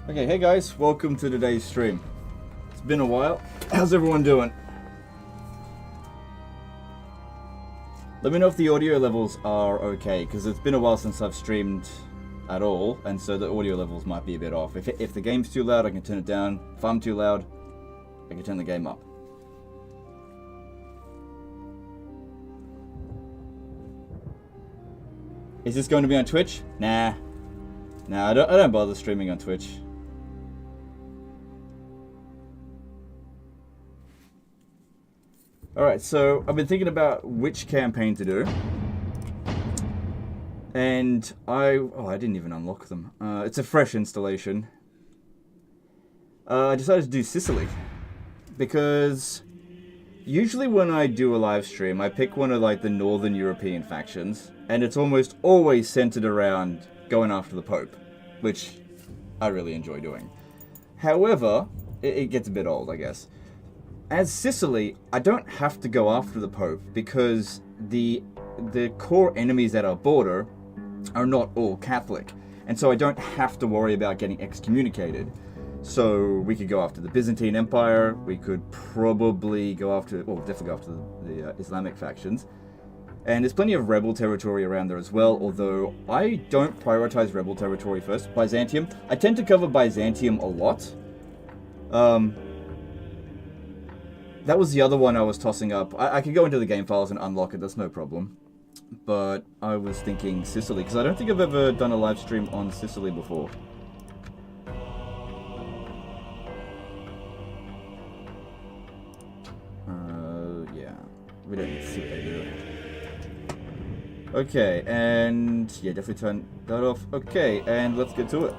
Okay, hey guys, welcome to today's stream. It's been a while. How's everyone doing? Let me know if the audio levels are okay, because it's been a while since I've streamed at all, and so the audio levels might be a bit off. If the game's too loud, I can turn it down. If I'm too loud, I can turn the game up. Is this going to be on Twitch? Nah, I don't bother streaming on Twitch. Alright, so I've been thinking about which campaign to do. And I didn't even unlock them. It's a fresh installation. I decided to do Sicily. Because usually when I do a live stream, I pick one of like the Northern European factions. And it's almost always centered around going after the Pope. Which I really enjoy doing. However, it gets a bit old, I guess. As Sicily, I don't have to go after the Pope because the core enemies at our border are not all Catholic. And so I don't have to worry about getting excommunicated. So we could go after the Byzantine Empire, we could probably go after, well, definitely go after the Islamic factions. And there's plenty of rebel territory around there as well, although I don't prioritize rebel territory first. Byzantium, I tend to cover Byzantium a lot. That was the other one I was tossing up. I could go into the game files and unlock it, that's no problem. But I was thinking Sicily, because I don't think I've ever done a live stream on Sicily before. Yeah. We don't need to see what they do. Okay, and yeah, definitely turn that off. Okay, and let's get to it.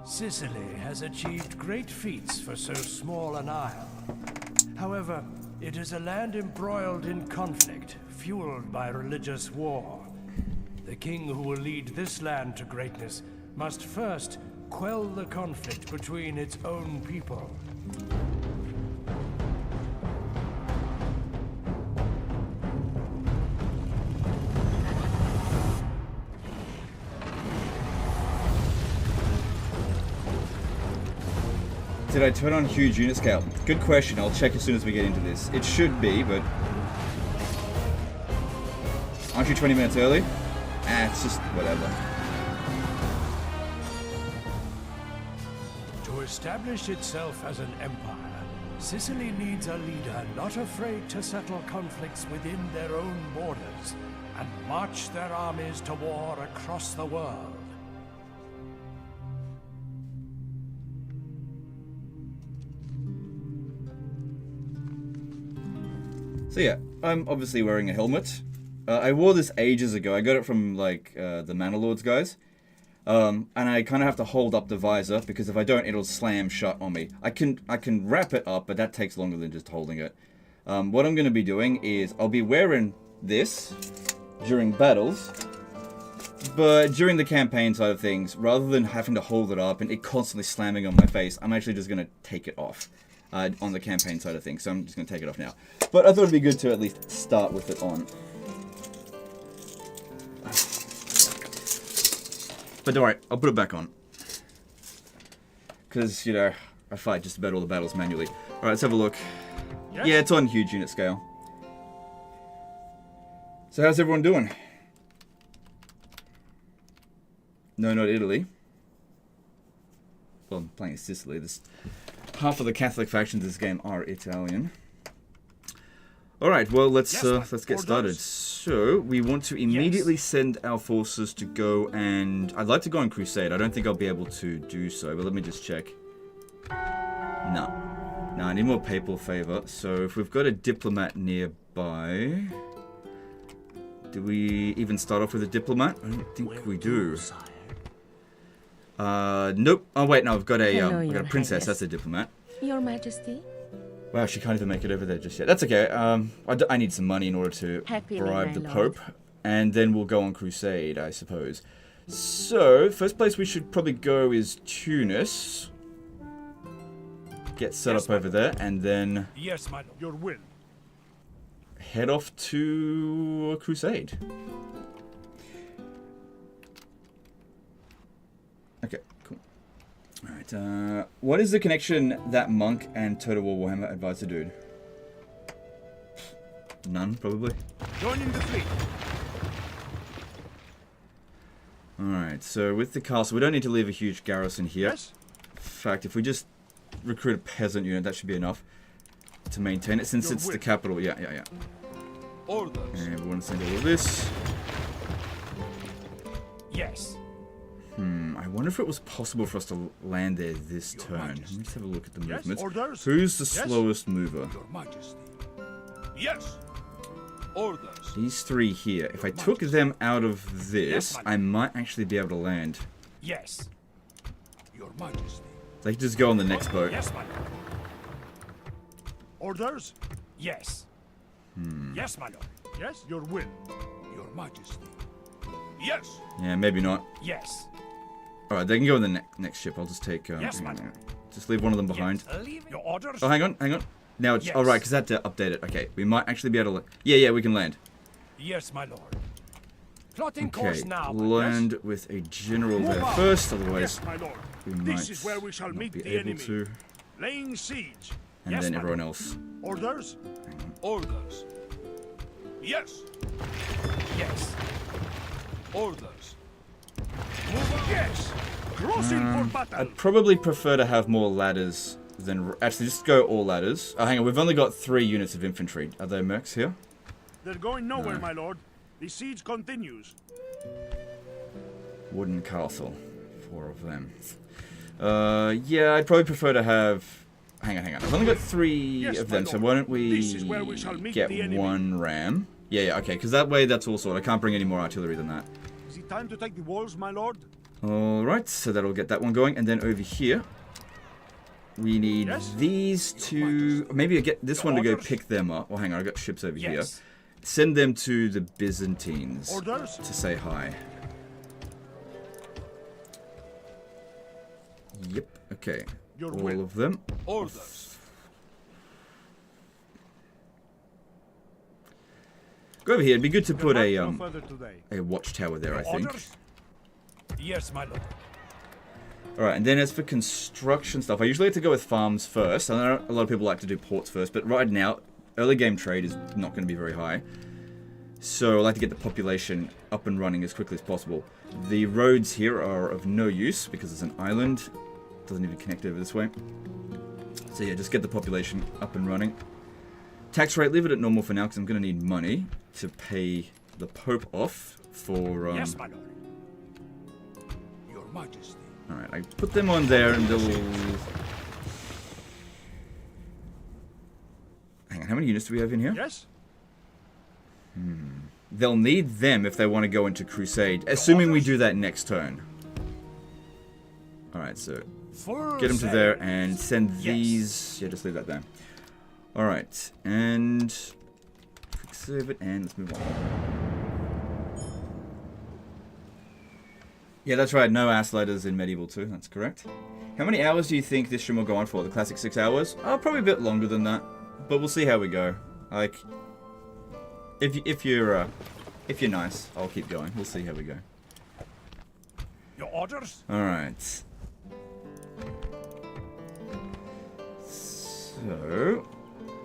Sicily has achieved great feats for so small an isle. However, it is a land embroiled in conflict, fueled by religious war. The king who will lead this land to greatness must first quell the conflict between its own people. Did I turn on huge unit scale? Good question, I'll check as soon as we get into this. It should be, but... Aren't you 20 minutes early? It's just whatever. To establish itself as an empire, Sicily needs a leader not afraid to settle conflicts within their own borders and march their armies to war across the world. So yeah, I'm obviously wearing a helmet. I wore this ages ago. I got it from like the Manor Lords guys. And I kind of have to hold up the visor because if I don't, it'll slam shut on me. I can wrap it up, but that takes longer than just holding it. What I'm going to be doing is I'll be wearing this during battles. But during the campaign side of things, rather than having to hold it up and it constantly slamming on my face, I'm actually just going to take it off. On the campaign side of things, so I'm just going to take it off now. But I thought it'd be good to at least start with it on. But don't worry, I'll put it back on. Because, you know, I fight just about all the battles manually. Alright, let's have a look. Yes. Yeah, it's on huge unit scale. So how's everyone doing? No, not Italy. Well, I'm playing Sicily. Half of the Catholic factions in this game are Italian. Alright, well, let's get started. So, we want to immediately send our forces to go and... I'd like to go on Crusade. I don't think I'll be able to do so, but let me just check. No, I need more papal favor. So, if we've got a diplomat nearby... Do we even start off with a diplomat? I don't think we do. Nope. Oh wait, no, I've got a princess. That's a diplomat. Your Majesty. Wow, she can't even make it over there just yet. That's okay. I need some money in order to bribe the Pope, and then we'll go on Crusade, I suppose. So, first place we should probably go is Tunis. Get set up over there, and then... Yes, my lord. Your will. head off to a crusade. Okay, cool. Alright, what is the connection that monk and Total War Warhammer advisor dude? None, probably. Joining the fleet. Alright, so with the castle, we don't need to leave a huge garrison here. Yes. In fact, if we just recruit a peasant unit, that should be enough to maintain it, since it's the capital. Yeah. Orders. And we want to send all of this. Yes. I wonder if it was possible for us to land there this turn. Let me just have a look at the movements. Orders. Who's the slowest mover? Your Majesty. Yes. Orders. These three here. If I took them out of this, I might actually be able to land. Yes. Your Majesty. They can just go on the next boat. Yes, my lord. Orders. Yes. Yes, my lord. Yes. Your will. Your Majesty. Yes. Yeah, maybe not. Yes. Alright, they can go on the next ship. I'll just take... Yes, my lord. just leave one of them behind. Yes. Your orders? Oh, hang on. Now it's... Yes. Oh, right, because I had to update it. Okay, we might actually be able to... Yeah, we can land. Yes, my lord. Plotting Okay, course now. land with a general there first, otherwise Yes, my lord. we might This is where we shall not meet be the able enemy. to. Laying siege. And Yes, then my everyone else. Orders. Orders. Yes. Yes. Orders. Move on. Yes. Crossing for battle. I'd probably prefer to have more ladders than... Actually, just go all ladders. Oh, hang on, we've only got 3 units of infantry. Are there mercs here? They're going nowhere, my lord. The siege continues. Wooden castle. 4 of them. Yeah, I'd probably prefer to have... Hang on. I've only got 3 Yes, of my them, so lord. why don't This is where we shall we meet get the enemy. 1 ram? Yeah, okay, because that way that's all sorted. I can't bring any more artillery than that. Is it time to take the walls, my lord? Alright, so that'll get that one going, and then over here, we need Yes? these two... Maybe I get this one to go orders? pick them up. Oh, hang on, I've got ships over here. Yes. Send them to the Byzantines Orders. to say hi. Yep, okay. Your All will. of them. Orders. Go over here. It'd be good to put No further today. a watchtower there, I think. Orders? Yes, my lord. Alright, and then as for construction stuff, I usually like to go with farms first. I know a lot of people like to do ports first, but right now, early game trade is not going to be very high. So I like to get the population up and running as quickly as possible. The roads here are of no use because it's an island. Doesn't even connect over this way. So yeah, just get the population up and running. Tax rate, leave it at normal for now because I'm going to need money to pay the Pope off for... Yes, my lord. Your Majesty. Alright, I put them on there and they'll... Hang on, how many units do we have in here? Yes. They'll need them if they want to go into Crusade, assuming we do that next turn. Alright, so get them to there and send these... Yeah, just leave that there. Alright, and... Quick save it, and let's move on. Yeah, that's right, no ass ladders in Medieval 2, that's correct. How many hours do you think this stream will go on for? The classic 6 hours? Oh, probably a bit longer than that, but we'll see how we go. Like... If you're nice, I'll keep going. We'll see how we go. Your orders? Alright. So...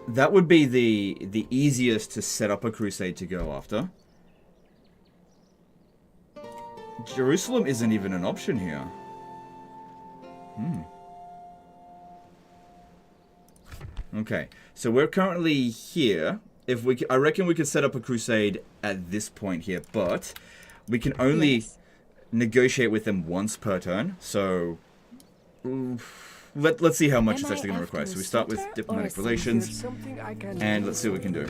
That would be the easiest to set up a crusade to go after. Jerusalem isn't even an option here. Okay, so we're currently here. If we, I reckon we could set up a crusade at this point here, but we can only negotiate with them once per turn. So let's see how much it's actually going to require. So we start with diplomatic relations, and let's see what we can do.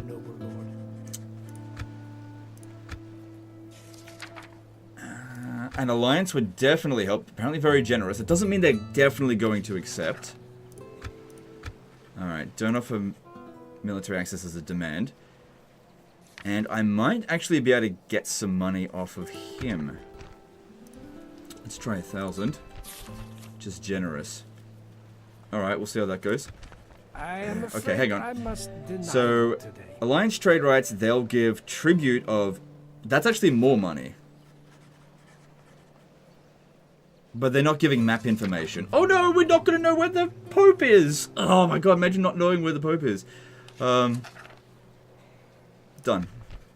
An alliance would definitely help. Apparently very generous. It doesn't mean they're definitely going to accept. Alright, don't offer military access as a demand. And I might actually be able to get some money off of him. Let's try 1,000. Just generous. Alright, we'll see how that goes. I am afraid Okay, hang on. I must deny So, it today. Alliance trade rights, they'll give tribute of... That's actually more money. But they're not giving map information. Oh no, we're not going to know where the Pope is! Oh my god, imagine not knowing where the Pope is. Done.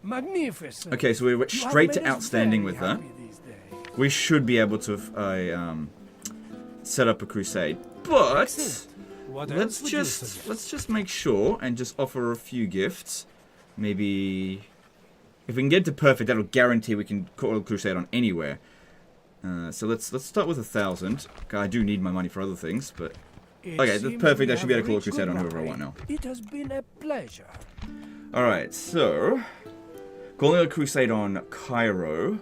Magnificent. Okay, so we went You have straight made to us outstanding very with that. happy these days. We should be able to set up a crusade. But... Excellent. What else Let's would you suggest? just make sure and just offer a few gifts. Maybe if we can get to perfect, that'll guarantee we can call a crusade on anywhere. So let's start with 1,000. I do need my money for other things, but okay, that's perfect. I should be able to call a crusade on whoever I want now. It has been a pleasure. All right, so calling a crusade on Cairo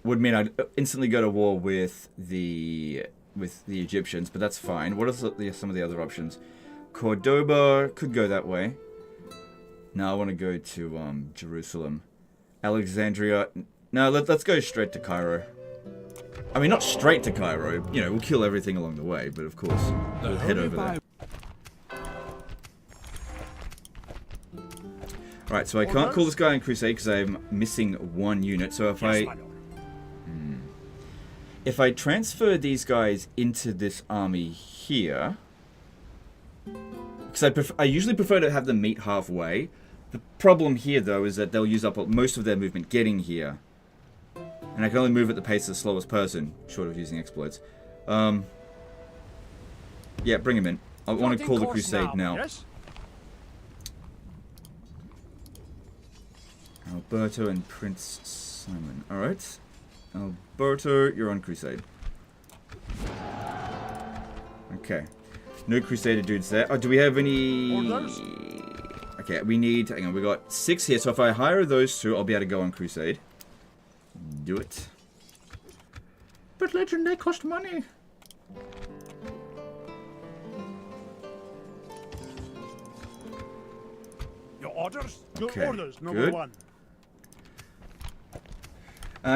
would mean I'd instantly go to war with the Egyptians, but that's fine. What are some of the other options? Cordoba could go that way. No, I want to go to Jerusalem. Alexandria. No, let's go straight to Cairo. I mean, not straight to Cairo. You know, we'll kill everything along the way, but of course, we'll head over there. Alright, so I can't call this guy in Crusade because I'm missing one unit. So if I transfer these guys into this army here, because I usually prefer to have them meet halfway. The problem here, though, is that they'll use up most of their movement getting here. And I can only move at the pace of the slowest person, short of using exploits. Yeah, bring him in. I want to call the Crusade now. Yes? Alberto and Prince Simon. Alright. Alberto, you're on Crusade. Okay. No Crusader dudes there. Oh, do we have any... Orders? Okay, we need... Hang on, we got 6 here. So if I hire those 2, I'll be able to go on Crusade. Do it. But Legend, they cost money. Your orders? Okay, Your orders, number good. 1.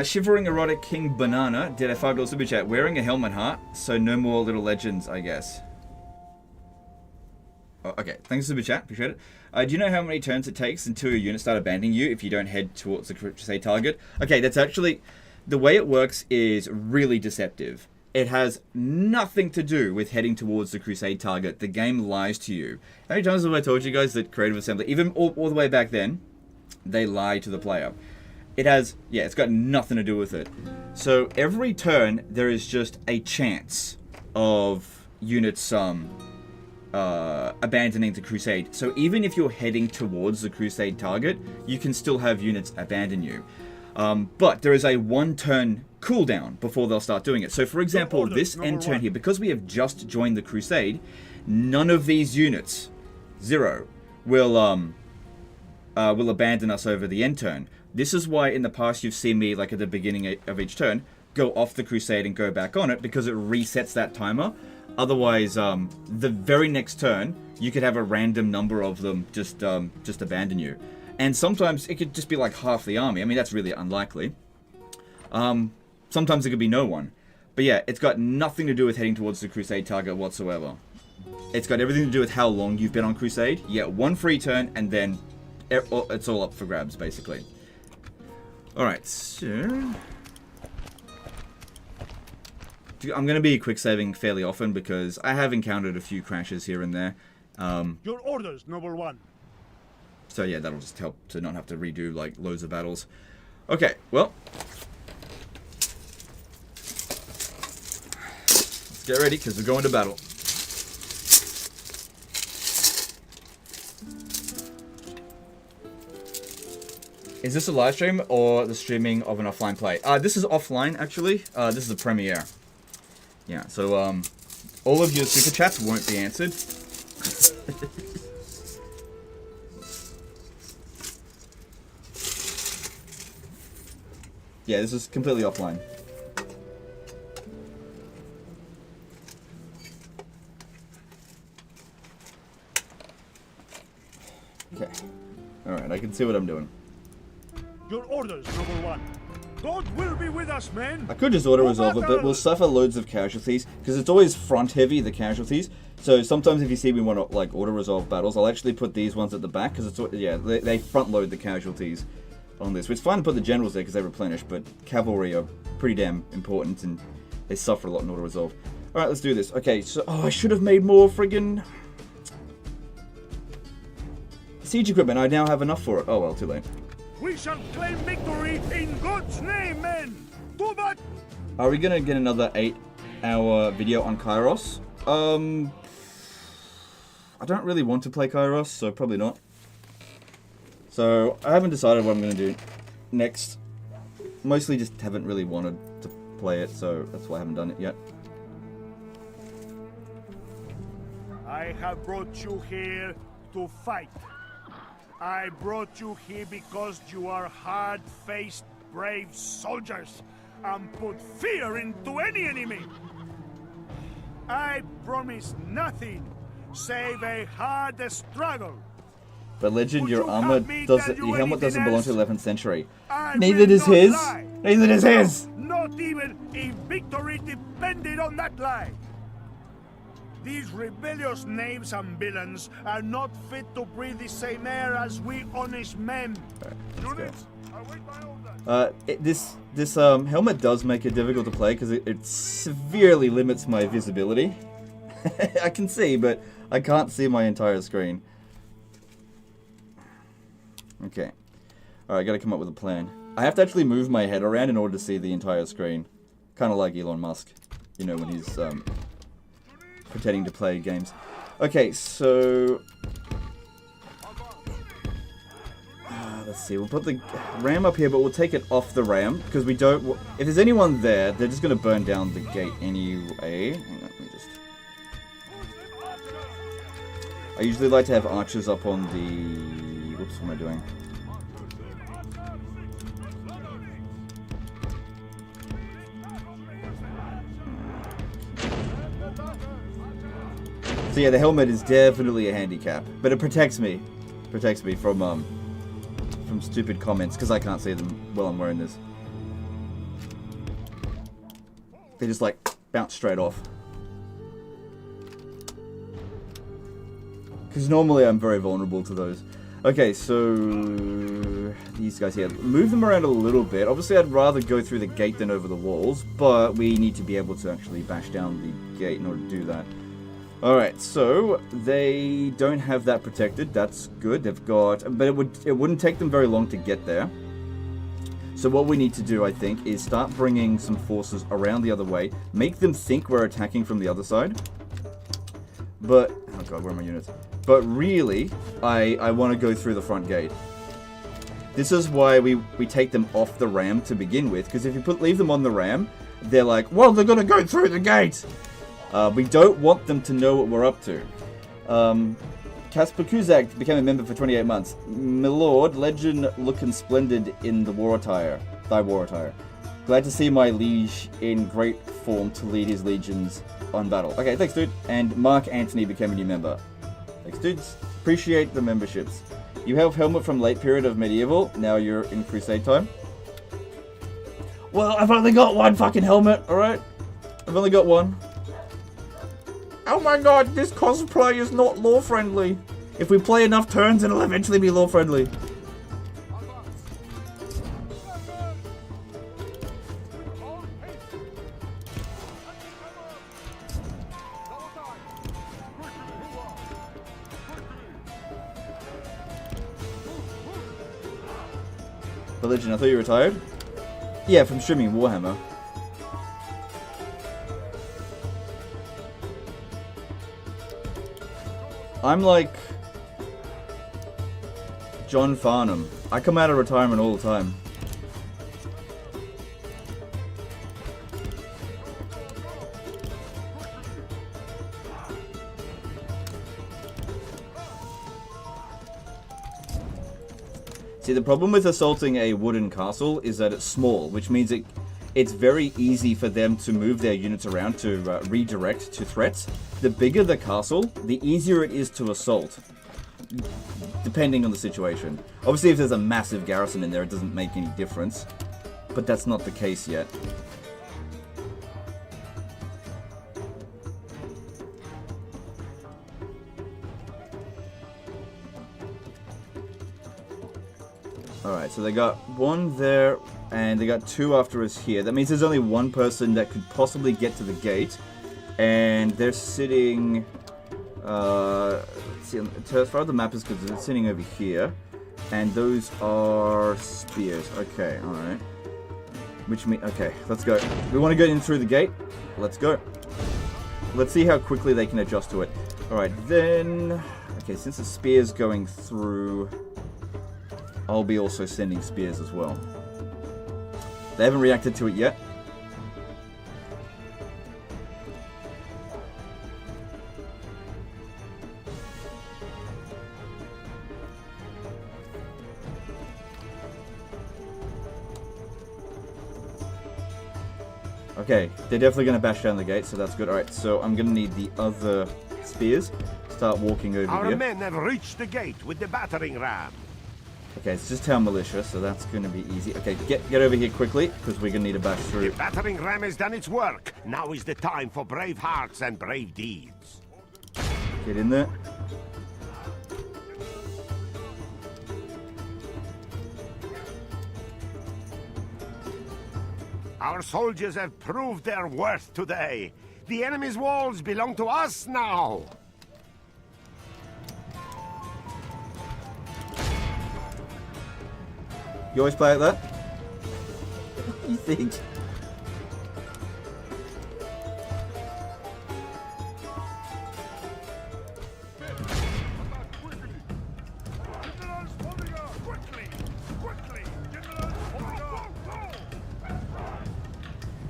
Shivering Erotic King Banana did a $5 super chat. Wearing a helmet heart, so no more little legends, I guess. Oh, okay, thanks for the super chat, appreciate it. Do you know how many turns it takes until your units start abandoning you if you don't head towards the Crusade target? Okay, that's actually... The way it works is really deceptive. It has nothing to do with heading towards the Crusade target. The game lies to you. How many times have I told you guys that Creative Assembly, even all the way back then, they lie to the player? It has, yeah, it's got nothing to do with it. So every turn, there is just a chance of units abandoning the Crusade. So even if you're heading towards the Crusade target, you can still have units abandon you. But there is a 1-turn cooldown before they'll start doing it. So for example, this end turn here, because we have just joined the Crusade, none of these units, 0, will abandon us over the end turn. This is why in the past you've seen me, like at the beginning of each turn, go off the Crusade and go back on it, because it resets that timer. Otherwise, the very next turn, you could have a random number of them just abandon you. And sometimes it could just be like half the army. I mean, that's really unlikely. Sometimes it could be no one. But yeah, it's got nothing to do with heading towards the Crusade target whatsoever. It's got everything to do with how long you've been on Crusade. You get 1 free turn, and then it's all up for grabs, basically. Alright, so... I'm going to be quick saving fairly often because I have encountered a few crashes here and there. Your orders, number 1. So yeah, that'll just help to not have to redo like loads of battles. Okay, well. Let's get ready because we're going to battle. Is this a live stream or the streaming of an offline play? This is offline actually. This is a premiere. Yeah, so all of your super chats won't be answered. Yeah, this is completely offline. Okay. Alright, I can see what I'm doing. Your orders, number 1. God will be with us, men. I could just auto-resolve it, but we'll suffer loads of casualties, because it's always front-heavy, the casualties. So sometimes if you see me want to like auto-resolve battles, I'll actually put these ones at the back, because it's, yeah, they front-load the casualties on this. It's fine to put the generals there because they replenish, but cavalry are pretty damn important, and they suffer a lot in auto-resolve. Alright, let's do this. Okay, so, oh, I should have made more friggin' siege equipment. I now have enough for it. Oh well, too late. We shall claim victory in God's name, men! Do that! Are we gonna get another 8-hour video on Kairos? I don't really want to play Kairos, so probably not. So, I haven't decided what I'm gonna do next. Mostly just haven't really wanted to play it, so that's why I haven't done it yet. I have brought you here to fight. I brought you here because you are hard-faced, brave soldiers and put fear into any enemy. I promise nothing save a hard struggle. But Legend, your armor doesn't, your helmet doesn't belong to the 11th century. I Neither does will his. not lie. Neither does his. Not even if victory depended on that lie. These rebellious knaves and villains are not fit to breathe the same air as we honest men. Units, await my orders. This helmet does make it difficult to play because it severely limits my visibility. I can see, but I can't see my entire screen. Okay. Alright, gotta come up with a plan. I have to actually move my head around in order to see the entire screen. Kind of like Elon Musk. You know, when he's pretending to play games. Okay, so... let's see, we'll put the ram up here, but we'll take it off the ram, because we don't... If there's anyone there, they're just going to burn down the gate anyway. Hang on, let me just... I usually like to have archers up on the... Whoops, what am I doing? So yeah, the helmet is definitely a handicap, but it protects me. Protects me from stupid comments, because I can't see them while I'm wearing this. They just like bounce straight off. Because normally I'm very vulnerable to those. Okay, so these guys here, move them around a little bit. Obviously I'd rather go through the gate than over the walls, but we need to be able to actually bash down the gate in order to do that. Alright, so they don't have that protected. That's good. They've got... But it wouldn't take them very long to get there. So what we need to do, I think, is start bringing some forces around the other way. Make them think we're attacking from the other side. But... Oh god, where are my units? But really, I want to go through the front gate. This is why we take them off the ram to begin with. Because if you leave them on the ram, they're like, well, they're going to go through the gate! We don't want them to know what we're up to. Casper Kuzak became a member for 28 months. My lord, legend looking splendid in the war attire. Thy war attire. Glad to see my liege in great form to lead his legions on battle. Okay, thanks, dude. And Mark Antony became a new member. Thanks, dudes. Appreciate the memberships. You have helmet from late period of medieval. Now you're in Crusade time. Well, I've only got one fucking helmet, alright? I've only got one. Oh my god, this cosplay is not lore-friendly. If we play enough turns, it'll eventually be lore-friendly. Religion, I thought you retired? Yeah, from streaming Warhammer. I'm like John Farnham. I come out of retirement all the time. See, the problem with assaulting a wooden castle is that it's small, which means it's very easy for them to move their units around to redirect to threats. The bigger the castle, the easier it is to assault, depending on the situation. Obviously, if there's a massive garrison in there, it doesn't make any difference, but that's not the case yet. Alright, so they got one there, and they got two after us here. That means there's only one person that could possibly get to the gate. And they're sitting... let's see, as far as the map is concerned, they're sitting over here. And those are spears. Okay, alright. Which means... Okay, let's go. We want to go in through the gate. Let's go. Let's see how quickly they can adjust to it. Alright, then... Okay, since the spear's going through... I'll be also sending spears as well. They haven't reacted to it yet. Okay, they're definitely going to bash down the gate, so that's good. Alright, so I'm going to need the other spears. Start walking over Our here. men have reached the gate with the battering ram. Okay, it's just town militia, so that's going to be easy. Okay, get over here quickly, because we're going to need to bash The through. battering ram has done its work. Now is the time for brave hearts and brave deeds. Get in there. Our soldiers have proved their worth today. The enemy's walls belong to us now. You always play like that? What do you think?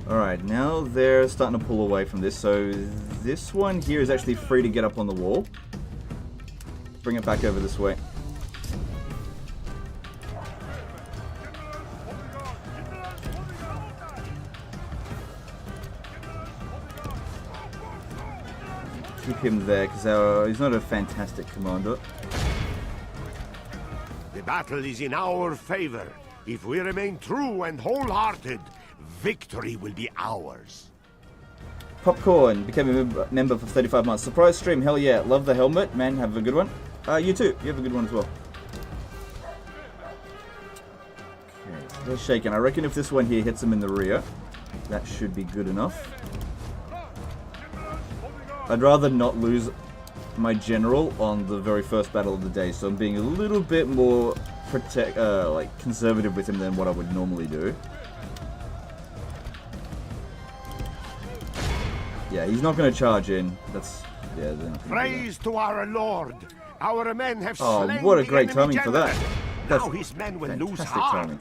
Alright, now they're starting to pull away from this, so this one here is actually free to get up on the wall. Bring it back over this way. Keep him there, because he's not a fantastic commander. The battle is in our favor. If we remain true and wholehearted, victory will be ours. Popcorn became a member for 35 months. Surprise stream, hell yeah. Love the helmet, man. Have a good one. You too. You have a good one as well. Okay, they're shaking. I reckon if this one here hits them in the rear, that should be good enough. I'd rather not lose my general on the very first battle of the day, so I'm being a little bit more conservative with him than what I would normally do. Yeah, he's not going to charge in. That's yeah. Praise to our Lord. Our men have Oh, slain what a the great enemy timing for that. general. That's Now his men will lose fantastic heart. timing.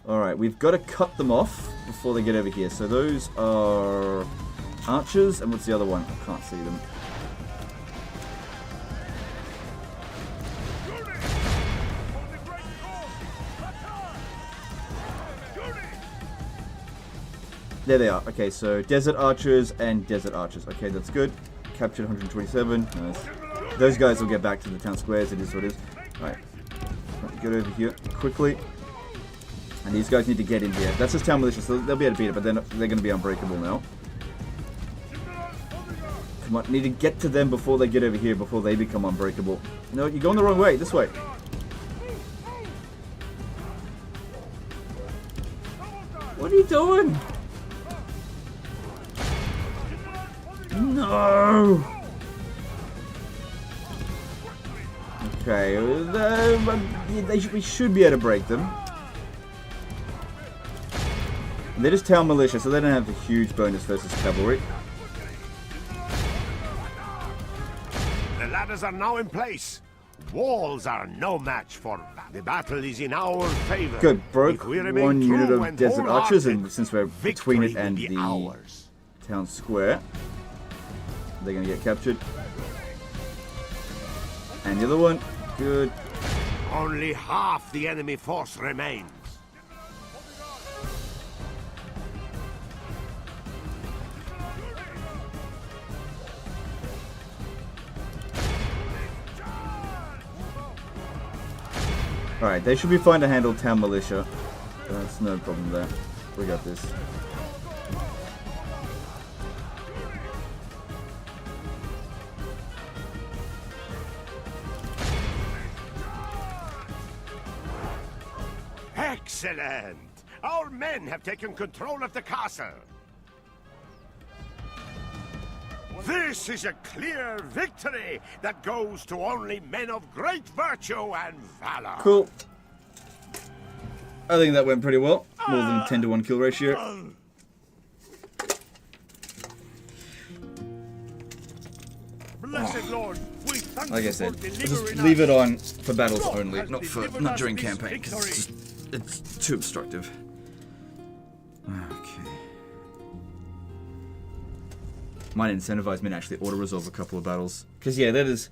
Alright, we've got to cut them off before they get over here. So those are archers, and what's the other one? I can't see them. There they are. Okay, so desert archers and desert archers. Okay, that's good. Captured 127. Nice. Those guys will get back to the town squares. It is what it is. Alright. Get over here quickly. And these guys need to get in here. That's just town militia, so they'll be able to beat it, but they're going to be unbreakable now. Come on, need to get to them before they get over here, before they become unbreakable. No, you're going the wrong way. This way. What are you doing? No! Okay, we should be able to break them. They're just town militia, so they don't have a huge bonus versus cavalry. The ladders are now in place. Walls are no match for the battle is in our favor. Good, broke If we remain one unit true of and desert archers, and since we're between victory it and will be the ours. town square, they're going to get captured. And the other one, good. Only half the enemy force remains. Alright, they should be fine to handle town militia. That's no problem there. We got this. Excellent! Our men have taken control of the castle. This is a clear victory that goes to only men of great virtue and valor. Cool. I think that went pretty well. More than 10 to 1 kill ratio. Blessed Lord, we thank Like I you said, for I'll delivering just leave us. it on for battles God only, has not delivered during us this campaign, because it's too obstructive. Okay. Might incentivize me to actually auto-resolve a couple of battles. Because, yeah, that is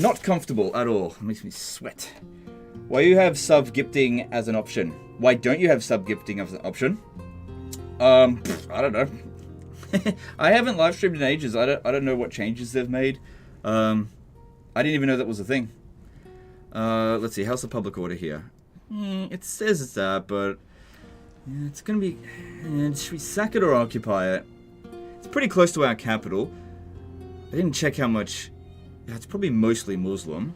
not comfortable at all. It makes me sweat. Why do you have sub-gifting as an option? Why don't you have sub-gifting as an option? I don't know. I haven't live streamed in ages. I don't know what changes they've made. I didn't even know that was a thing. Let's see. How's the public order here? It says it's that, but it's gonna be. Should we sack it or occupy it? It's pretty close to our capital. I didn't check how much. It's probably mostly Muslim.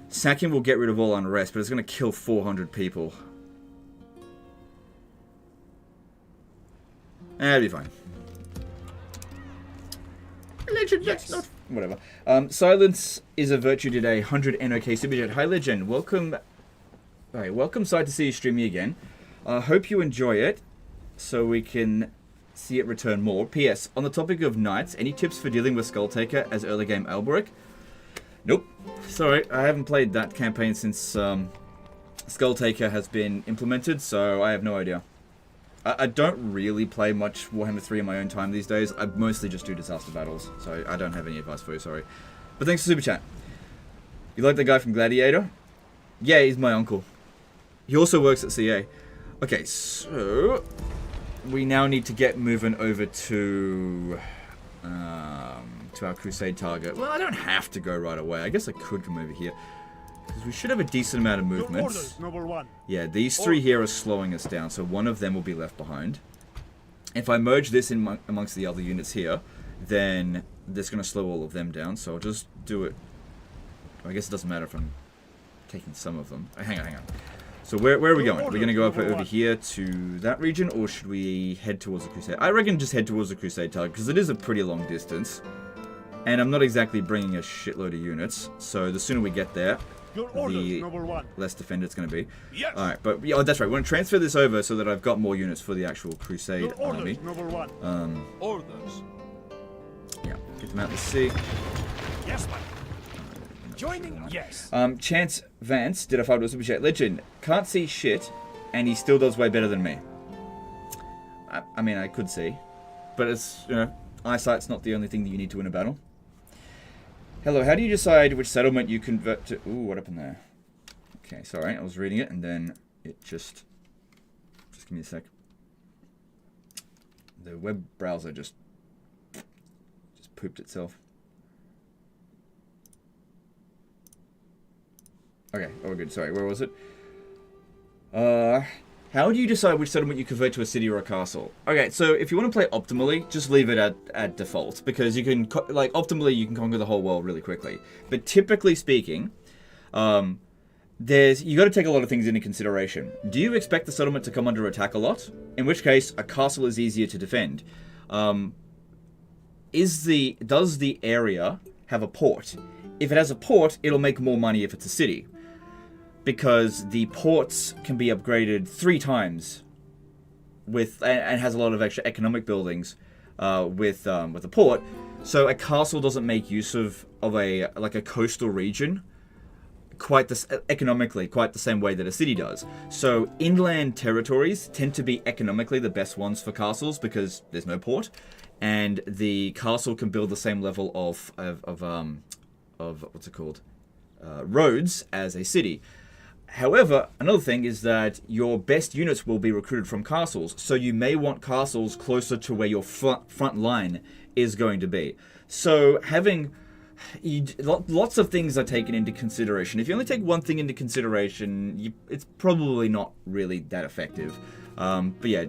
Sacking will get rid of all unrest, but it's gonna kill 400 people. It'll be fine. Legend, that's not... Whatever. Silence is a virtue today. 100 NOK Superchat. Hi, Legend. Welcome... Alright, welcome. Sorry to see you streaming again. Hope you enjoy it, so we can see it return more. P.S. On the topic of knights, any tips for dealing with Skulltaker as early game Alberic? Nope. Sorry, I haven't played that campaign since Skulltaker has been implemented, so I have no idea. I don't really play much Warhammer 3 in my own time these days. I mostly just do disaster battles, so I don't have any advice for you, sorry. But thanks for Super Chat. You like the guy from Gladiator? Yeah, he's my uncle. He also works at CA. Okay, so... we now need to get moving over to our Crusade target. Well, I don't have to go right away. I guess I could come over here. Because we should have a decent amount of movements. Yeah, these three here are slowing us down, so one of them will be left behind. If I merge this in amongst the other units here, then that's going to slow all of them down, so I'll just do it. I guess it doesn't matter if I'm taking some of them. Hang on. So where are we going? We're going to go up over here to that region, or should we head towards the Crusade? I reckon just head towards the Crusade target, because it is a pretty long distance. And I'm not exactly bringing a shitload of units, so the sooner we get there, the less defended it's going to be. Yes. Alright, but yeah, that's right. We're going to transfer this over so that I've got more units for the actual Crusade army. Orders. Yeah, get them out to sea. Yes, man. Joining, yes. Chance Vance did a $5 super chat. Legend, can't see shit, and he still does way better than me. I mean, I could see, but it's, you know, eyesight's not the only thing that you need to win a battle. Hello, how do you decide which settlement you convert to... Ooh, what happened there? Okay, sorry, I was reading it, and then it just... Just give me a sec. The web browser just pooped itself. Okay, oh, we're good. Sorry, where was it? How do you decide which settlement you convert to a city or a castle? Okay, so if you want to play optimally, just leave it at default, because you can, like, optimally you can conquer the whole world really quickly. But typically speaking, you got to take a lot of things into consideration. Do you expect the settlement to come under attack a lot? In which case, a castle is easier to defend. Does the area have a port? If it has a port, it'll make more money if it's a city, because the ports can be upgraded 3 times and has a lot of extra economic buildings with a port. So a castle doesn't make use of a coastal region economically quite the same way that a city does. So inland territories tend to be economically the best ones for castles because there's no port, and the castle can build the same level of what's it called, roads as a city. However, another thing is that your best units will be recruited from castles, so you may want castles closer to where your front line is going to be. So having lots of things are taken into consideration. If you only take one thing into consideration, it's probably not really that effective. But yeah,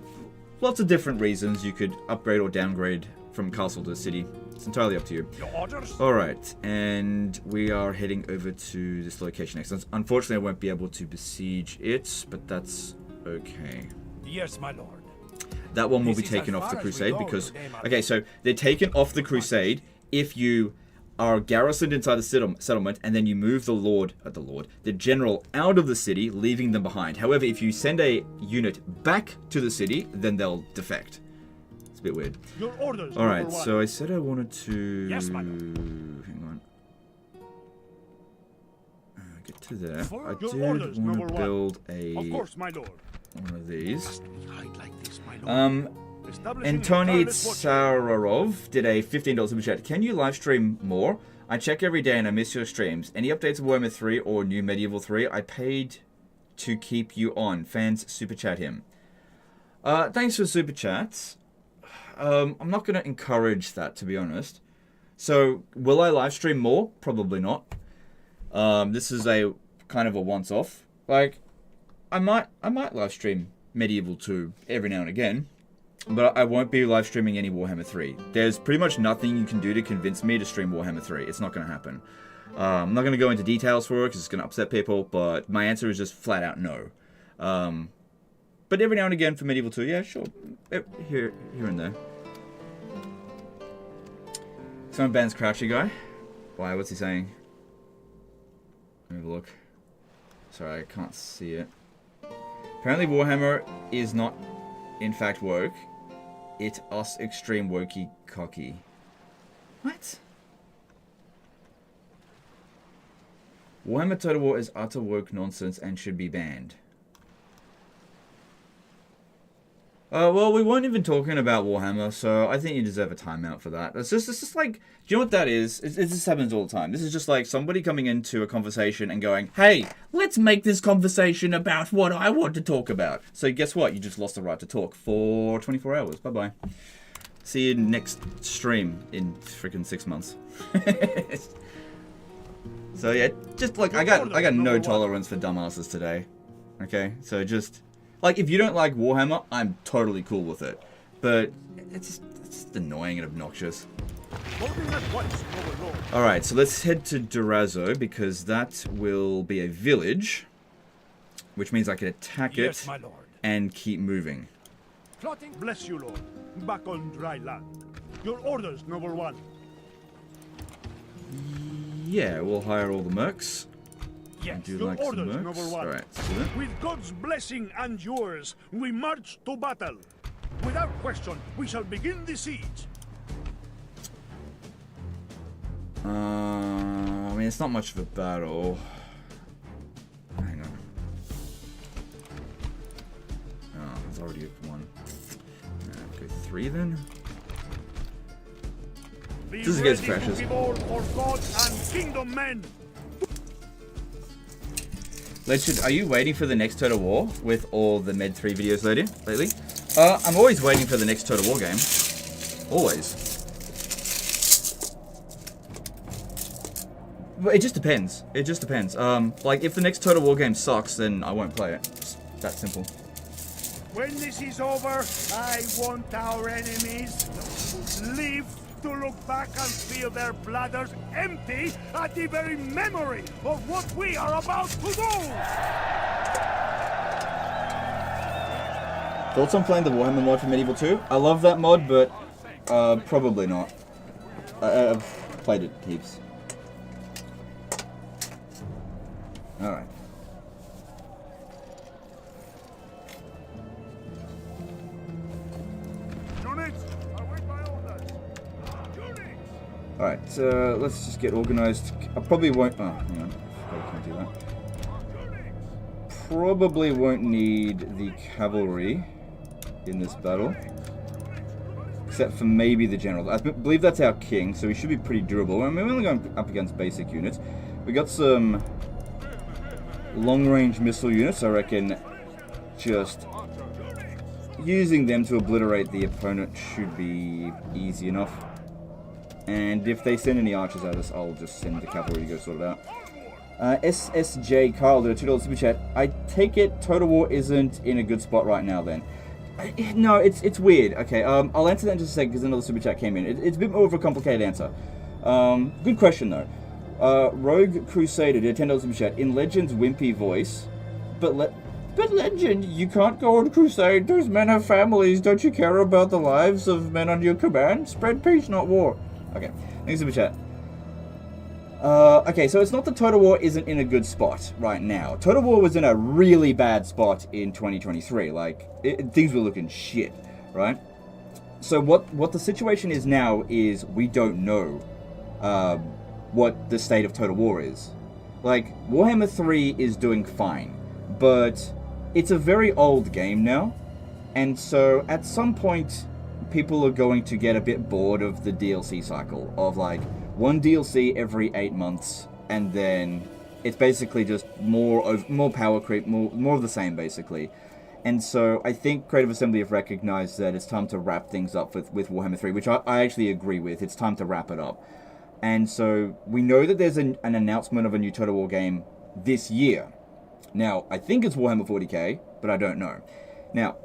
lots of different reasons you could upgrade or downgrade from castle to city. It's entirely up to you. Your orders? Alright, and we are heading over to this location next. Unfortunately, I won't be able to besiege it, but that's okay. Yes, my lord. That one will This be is taken as off the far as we Crusade go because... today, my Okay, so they're taken off the Crusade if you are garrisoned inside the settlement and then you move the general out of the city, leaving them behind. However, if you send a unit back to the city, then they'll defect. It's a bit weird. Your orders. Alright, so I said I wanted to... Yes, my lord. Hang on. Get to there. For I your did orders, want number to one. build a... Of course, my lord. one of these. Must we hide like this, my lord? Establishing Antoni tireless watch- Sararov did a $15 super chat. Can you live stream more? I check every day and I miss your streams. Any updates of Warhammer 3 or New Medieval 3? I paid to keep you on. Fans super chat him. Thanks for super chats. I'm not going to encourage that, to be honest. So, will I live stream more? Probably not. This is a kind of a once-off. Like, I might live stream Medieval 2 every now and again, but I won't be live streaming any Warhammer 3. There's pretty much nothing you can do to convince me to stream Warhammer 3. It's not going to happen. I'm not going to go into details for it because it's going to upset people, but my answer is just flat out no. But every now and again for Medieval 2, yeah, sure. Here and there. Someone bans Crouchy Guy. Why? What's he saying? Let me have a look. Sorry, I can't see it. Apparently Warhammer is not, in fact, woke. It us extreme wokey cocky. What? Warhammer Total War is utter woke nonsense and should be banned. Well, we weren't even talking about Warhammer, so I think you deserve a timeout for that. It's just like, do you know what that is? It just happens all the time. This is just like somebody coming into a conversation and going, hey, let's make this conversation about what I want to talk about. So guess what? You just lost the right to talk for 24 hours. Bye-bye. See you next stream in freaking 6 months. So yeah, just like, I got no tolerance for dumbasses today. Okay, so just... Like, if you don't like Warhammer, I'm totally cool with it. But it's just annoying and obnoxious. Alright, so let's head to Durazzo, because that will be a village. Which means I can attack it My lord. and keep moving. Plotting. Bless you, Lord. Back on dry land. Your orders, number one. Yeah, we'll hire all the mercs. Yes. Do Your like some orders, mercs. number one. Alright, let's do that. With God's blessing and yours, we march to battle. Without question, we shall begin the siege. I mean, it's not much of a battle. Hang on. Oh, there's already one. Go 3 then. Be This is against ready to pressures. give all for God and kingdom men. Are you waiting for the next Total War with all the Med 3 videos lately? I'm always waiting for the next Total War game. Always. But it just depends. It just depends. Like, if the next Total War game sucks, then I won't play it. It's that simple. When this is over, I want our enemies to live to look back and feel their bladders empty at the very memory of what we are about to do! Thoughts on playing the Warhammer mod for Medieval 2? I love that mod, but probably not. I've played it heaps. Alright. Alright, let's just get organized. I probably won't... Oh, hang on. I can't do that. Probably won't need the cavalry in this battle. Except for maybe the general. I believe that's our king, so he should be pretty durable. I mean, we're only going up against basic units. We got some long-range missile units, I reckon. Just using them to obliterate the opponent should be easy enough. And if they send any archers at us, I'll just send the cavalry to go sort it out. SSJ Carl did a $2 super chat. I take it Total War isn't in a good spot right now then. No, it's weird. Okay, I'll answer that in just a second because another super chat came in. It's a bit more of a complicated answer. Good question though. Rogue Crusader did $10 super chat in Legend's wimpy voice, but Legend, you can't go on crusade. Those men have families. Don't you care about the lives of men under your command? Spread peace, not war. Okay, next super chat. Okay, so it's not that Total War isn't in a good spot right now. Total War was in a really bad spot in 2023. Like, things were looking shit, right? So what the situation is now is we don't know what the state of Total War is. Like, Warhammer 3 is doing fine, but it's a very old game now, and so at some point people are going to get a bit bored of the DLC cycle of like one DLC every 8 months, and then it's basically just more power creep, more of the same basically. And so I think Creative Assembly have recognized that it's time to wrap things up with Warhammer 3, which I actually agree with. It's time to wrap it up. And so we know that there's an announcement of a new Total War game this year. Now, I think it's Warhammer 40k, but I don't know. Now,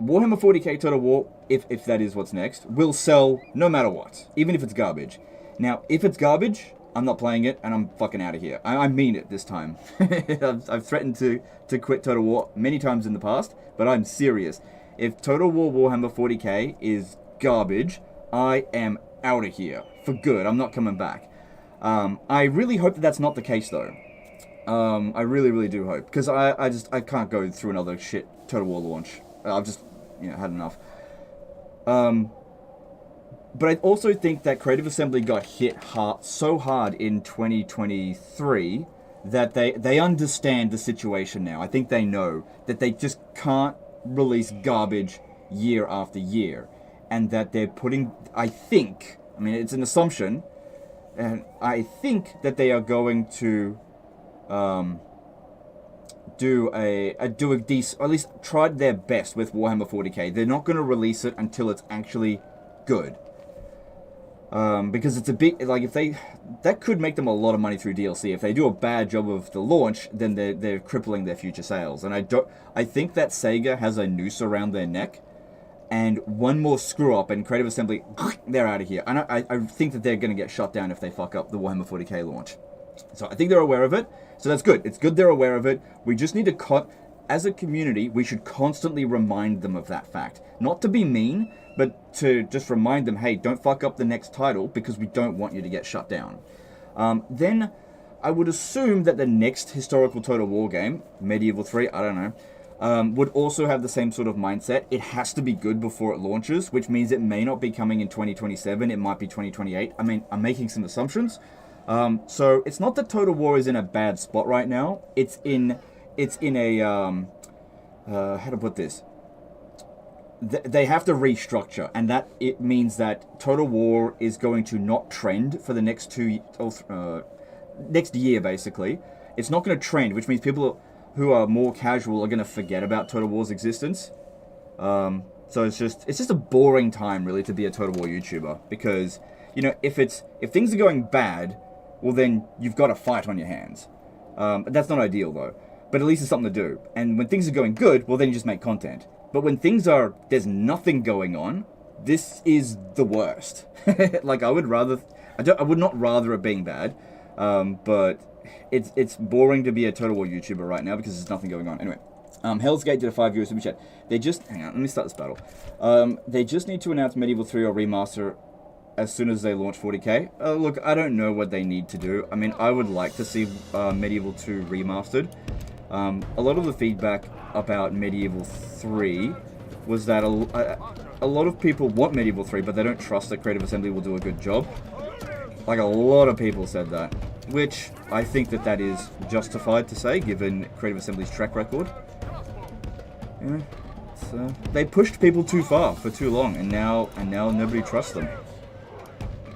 Warhammer 40k Total War, if that is what's next, will sell no matter what, even if it's garbage. Now, if it's garbage, I'm not playing it, and I'm fucking out of here. I mean it this time. I've threatened to quit Total War many times in the past, but I'm serious. If Total War Warhammer 40k is garbage, I am out of here. For good. I'm not coming back. I really hope that that's not the case, though. I really, really do hope. Because I can't go through another shit Total War launch. I've just, had enough. But I also think that Creative Assembly got hit so hard in 2023 that they understand the situation now. I think they know that they just can't release garbage year after year. And that they're putting, it's an assumption, and I think that they are going to do a decent, or at least try their best with Warhammer 40k. They're not going to release it until it's actually good. Because it's a big, that could make them a lot of money through DLC. If they do a bad job of the launch, then they're crippling their future sales. And I think that Sega has a noose around their neck, and one more screw up and Creative Assembly, they're out of here. And I think that they're going to get shut down if they fuck up the Warhammer 40k launch. So I think they're aware of it. So that's good. It's good they're aware of it. We just need to as a community, we should constantly remind them of that fact. Not to be mean, but to just remind them, hey, don't fuck up the next title because we don't want you to get shut down. Then I would assume that the next historical Total War game, Medieval 3, I don't know, would also have the same sort of mindset. It has to be good before it launches, which means it may not be coming in 2027. It might be 2028. I'm making some assumptions. So it's not that Total War is in a bad spot right now. It's in a, how to put this? They have to restructure, and that it means that Total War is going to not trend for the next next year, basically. It's not going to trend, which means people who are more casual are going to forget about Total War's existence. So it's just a boring time, really, to be a Total War YouTuber, because, if things are going bad, well, then you've got a fight on your hands. That's not ideal, though. But at least it's something to do. And when things are going good, well, then you just make content. But when there's nothing going on, this is the worst. I would not rather it being bad, but it's boring to be a Total War YouTuber right now because there's nothing going on. Anyway, Hell's Gate did a 5 euro super chat. Hang on, let me start this battle. They just need to announce Medieval 3 or Remaster as soon as they launch 40k. Look, I don't know what they need to do. I would like to see Medieval 2 Remastered. A lot of the feedback about Medieval 3 was that a lot of people want Medieval 3, but they don't trust that Creative Assembly will do a good job. A lot of people said that, which I think that is justified to say, given Creative Assembly's track record. They pushed people too far for too long, and now nobody trusts them.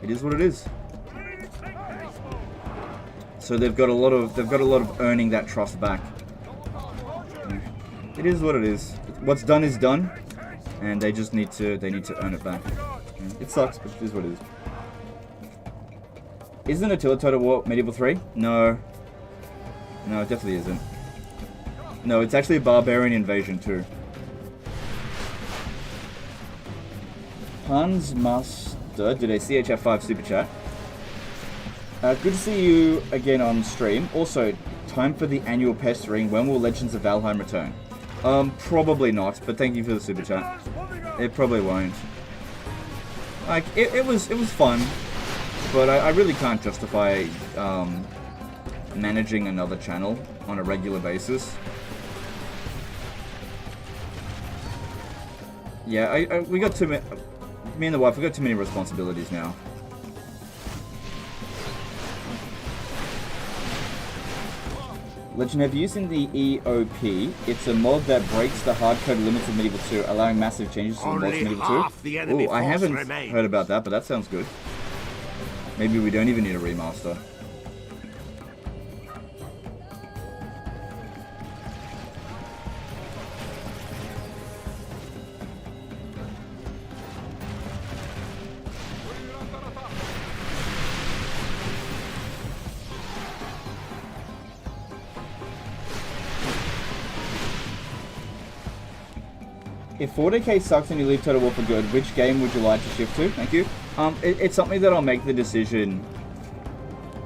It is what it is. So they've got a lot of earning that trust back. It is what it is. What's done is done, and they need to earn it back. It sucks, but it is what it is. Isn't Attila Total War Medieval 3? No. No, it definitely isn't. No, it's actually a barbarian invasion too. Hans Master did a CHF5 super chat. Good to see you again on stream. Also, time for the annual pestering. When will Legends of Valheim return? Probably not, but thank you for the super chat. It probably won't. Like, it was fun, but I really can't justify managing another channel on a regular basis. Yeah, we got too many. Me and the wife, we got too many responsibilities now. Legend, have you seen the EOP? It's a mod that breaks the hard-code limits of Medieval 2, allowing massive changes to the mods of Medieval 2. Ooh, I haven't heard about that, but that sounds good. Maybe we don't even need a remaster. If 40k sucks and you leave Total War for good, which game would you like to shift to? Thank you. It's something that I'll make the decision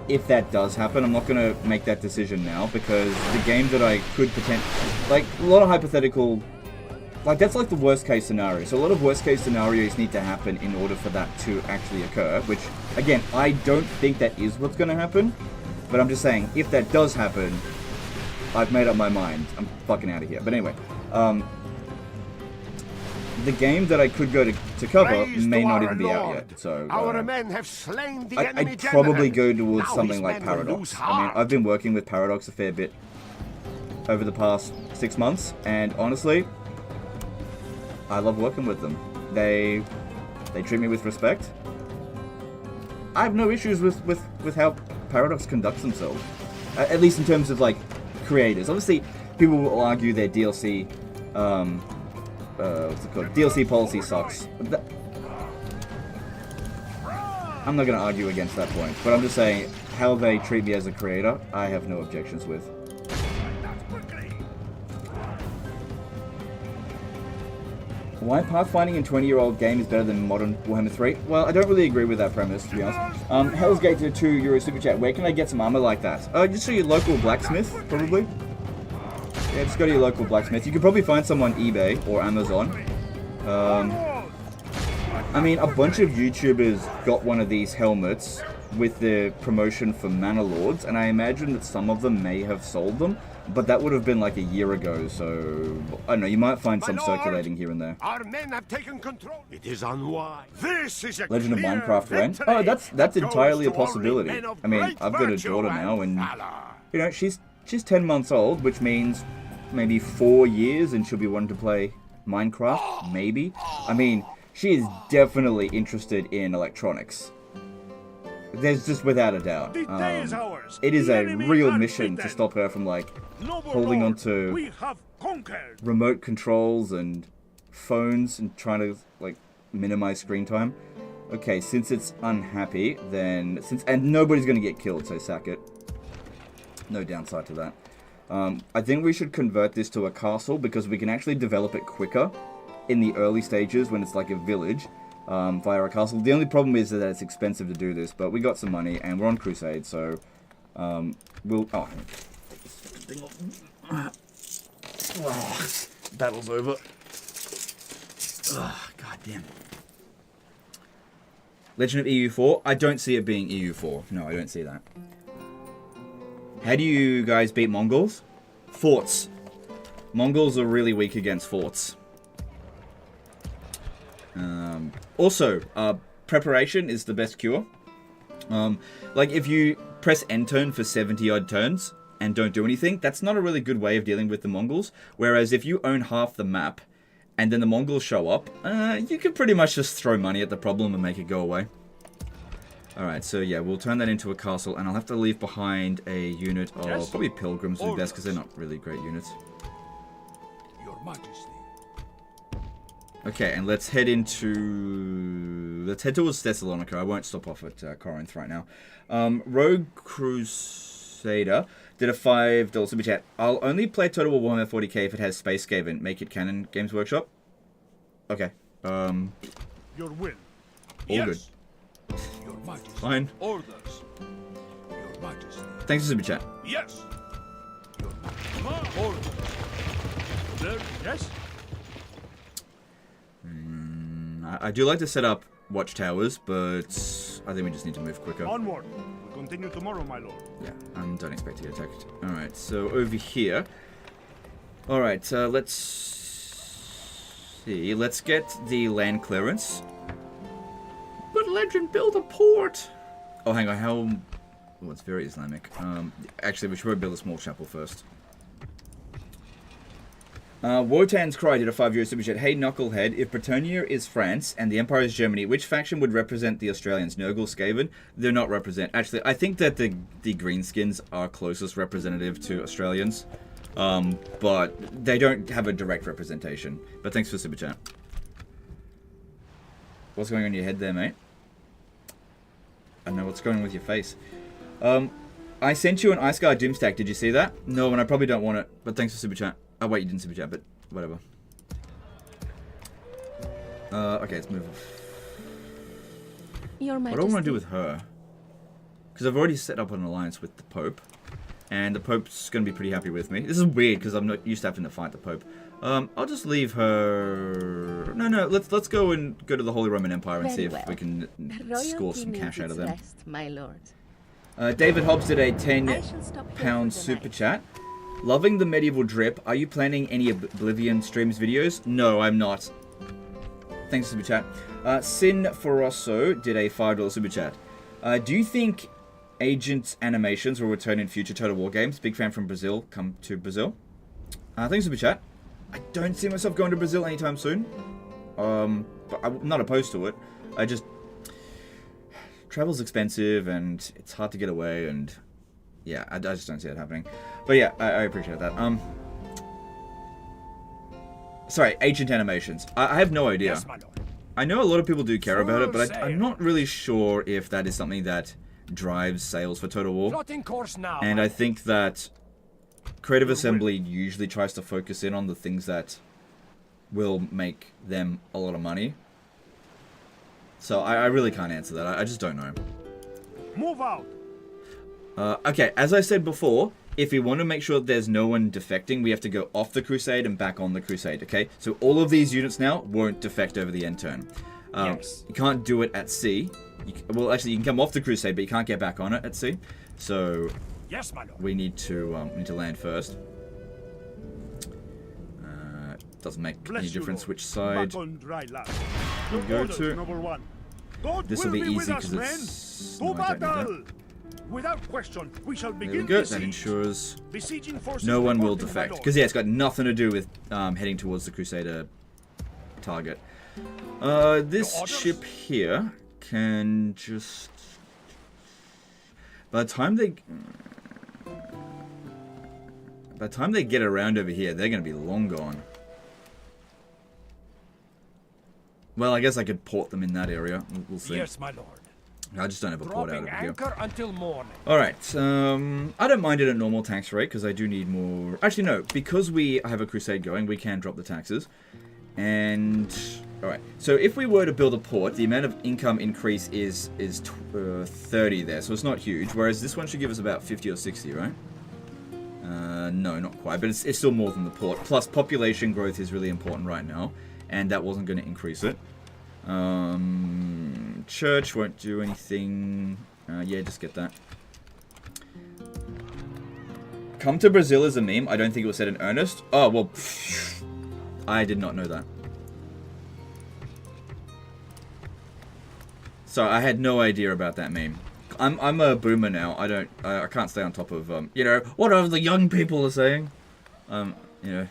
if that does happen. I'm not going to make that decision now because the game that I could potentially... Like, a lot of hypothetical... Like, that's like the worst case scenario. So a lot of worst case scenarios need to happen in order for that to actually occur, which, again, I don't think that is what's going to happen. But I'm just saying, if that does happen, I've made up my mind. I'm fucking out of here. But anyway, the game that I could go to cover may not even be out yet, so our men have slain the enemy I'd probably general. go towards Now something his like men will Paradox. lose I mean, heart. I've been working with Paradox a fair bit over the past 6 months, and honestly, I love working with them. They treat me with respect. I have no issues with how Paradox conducts themselves, at least in terms of like creators. Obviously, people will argue their DLC. What's it called? DLC policy sucks. I'm not going to argue against that point, but I'm just saying how they treat me as a creator, I have no objections with. Why pathfinding in 20-year-old game is better than modern Warhammer 3? Well, I don't really agree with that premise, to be honest. Hell's Gate did a €2 super chat. Where can I get some armor like that? Just to your local blacksmith, probably. Yeah, just go to your local blacksmith. You could probably find some on eBay or Amazon. I mean, a bunch of YouTubers got one of these helmets with the promotion for Manor Lords, and I imagine that some of them may have sold them, but that would have been like a year ago, so I don't know, you might find some circulating here and there. Our men have taken control. It is unwise. This is a Legend of clear Minecraft when? victory Oh, that's that entirely a goes to only possibility. men of I mean, great I've got a virtue daughter now, and valor. you know, she's 10 months old, which means maybe 4 years, and she'll be wanting to play Minecraft, maybe. I mean, she is definitely interested in electronics. There's just without a doubt. The day is ours. It is The a enemy real are mission to beaten. stop her from like Noble holding Lord, onto we have conquered. remote controls and phones and trying to like minimize screen time. Okay, since it's unhappy, then and nobody's gonna get killed, so sack it. No downside to that. I think we should convert this to a castle because we can actually develop it quicker in the early stages when it's like a village via a castle. The only problem is that it's expensive to do this, but we got some money and we're on Crusade, so we'll... Oh, battle's over. Oh, God damn. Legend of EU4? I don't see it being EU4. No, I don't see that. How do you guys beat Mongols? Forts. Mongols are really weak against forts. Also, preparation is the best cure. Like, if you press end turn for 70 odd turns and don't do anything, that's not a really good way of dealing with the Mongols. Whereas if you own half the map and then the Mongols show up, you can pretty much just throw money at the problem and make it go away. Alright, so yeah, we'll turn that into a castle, and I'll have to leave behind a unit of probably pilgrims would be best because they're not really great units. Your Majesty. Okay, and let's head towards Thessalonica. I won't stop off at Corinth right now. Rogue Crusader did a $5 super chat. I'll only play Total War Warhammer 40k if it has Space Skaven. Make it canon, Games Workshop. Okay. Your will. All Yes. good. Your Majesty. Fine. Orders. Your Majesty. Thanks for super chat. Yes. Your Majesty. Orders. There. Yes. I do like to set up watchtowers, but I think we just need to move quicker. Onward. We'll continue tomorrow, my lord. Yeah, don't expect to get attacked. Alright, so over here. Alright, let's see. Let's get the land clearance. But legend, build a port! Oh, hang on, how... Oh, it's very Islamic. Actually, we should probably build a small chapel first. Wotan's Cry did a 5-euro super chat. Hey, Knucklehead, if Bretonnia is France and the Empire is Germany, which faction would represent the Australians? Nurgle, Skaven? They're not represent. Actually, I think that the Greenskins are closest representative to Australians. But they don't have a direct representation. But thanks for super chat. What's going on in your head there, mate? I don't know what's going on with your face. I sent you an Ice Guard Doomstack. Did you see that? No, and I probably don't want it. But thanks for super chat. Oh, wait, you didn't super chat, but whatever. Okay, let's move off. Your Majesty. What do I want to do with her? Because I've already set up an alliance with the Pope. And the Pope's going to be pretty happy with me. This is weird, because I'm not used to having to fight the Pope. I'll just leave her... No, let's go and go to the Holy Roman Empire and Very see if well. we can score some cash out of them. Rest, my lord. David Hobbs did a I shall stop here £10 for the super night. chat. Loving the medieval drip. Are you planning any Oblivion streams videos? No, I'm not. Thanks, super chat. Sin Forosso did a $5 super chat. Do you think Agent animations will return in future Total War games? Big fan from Brazil. Come to Brazil. Thanks, super chat. I don't see myself going to Brazil anytime soon. But I'm not opposed to it. I just... Travel's expensive and it's hard to get away and... Yeah, I just don't see it happening. But yeah, I appreciate that. Sorry, Agent animations. I have no idea. Yes, my lord. I know a lot of people do care about it, but Full I'm not really sure if that is something that drives sales for Total War. Plotting course now. And I think that Creative Assembly usually tries to focus in on the things that will make them a lot of money. So I really can't answer that. I just don't know. Move out. Okay, as I said before, if we want to make sure that there's no one defecting, we have to go off the Crusade and back on the Crusade, okay? So all of these units now won't defect over the end turn. Yes. You can't do it at sea. Well, actually, you can come off the Crusade, but you can't get back on it at sea. So Yes, my lord. we need to land first. Doesn't make Bless any you, difference Lord. which side. Back on dry land. we Your go orders, to. number one. God This will be with easy us, because men. it's. To No, I don't need that. battle. Without question, we shall There we begin go. the That siege. ensures Besieging forces no one will reporting, my defect. lord. Because, yeah, it's got nothing to do with heading towards the Crusader target. This orders? ship here can just... By the time they get around over here, they're going to be long gone. Well, I guess I could port them in that area. We'll see. Yes, my lord. I just don't have a port out Dropping over here. anchor until morning. Alright, I don't mind it at normal tax rate because I do need more... Actually, no, because we have a Crusade going, we can drop the taxes. And... Alright, so if we were to build a port, the amount of income increase is 30 there, so it's not huge. Whereas this one should give us about 50 or 60, right? No, not quite, but it's still more than the port. Plus, population growth is really important right now, and that wasn't going to increase it. Church won't do anything. Yeah, just get that. Come to Brazil is a meme. I don't think it was said in earnest. Oh, well, I did not know that. So I had no idea about that meme. I'm a boomer now. I can't stay on top of you know, whatever the young people are saying. You know,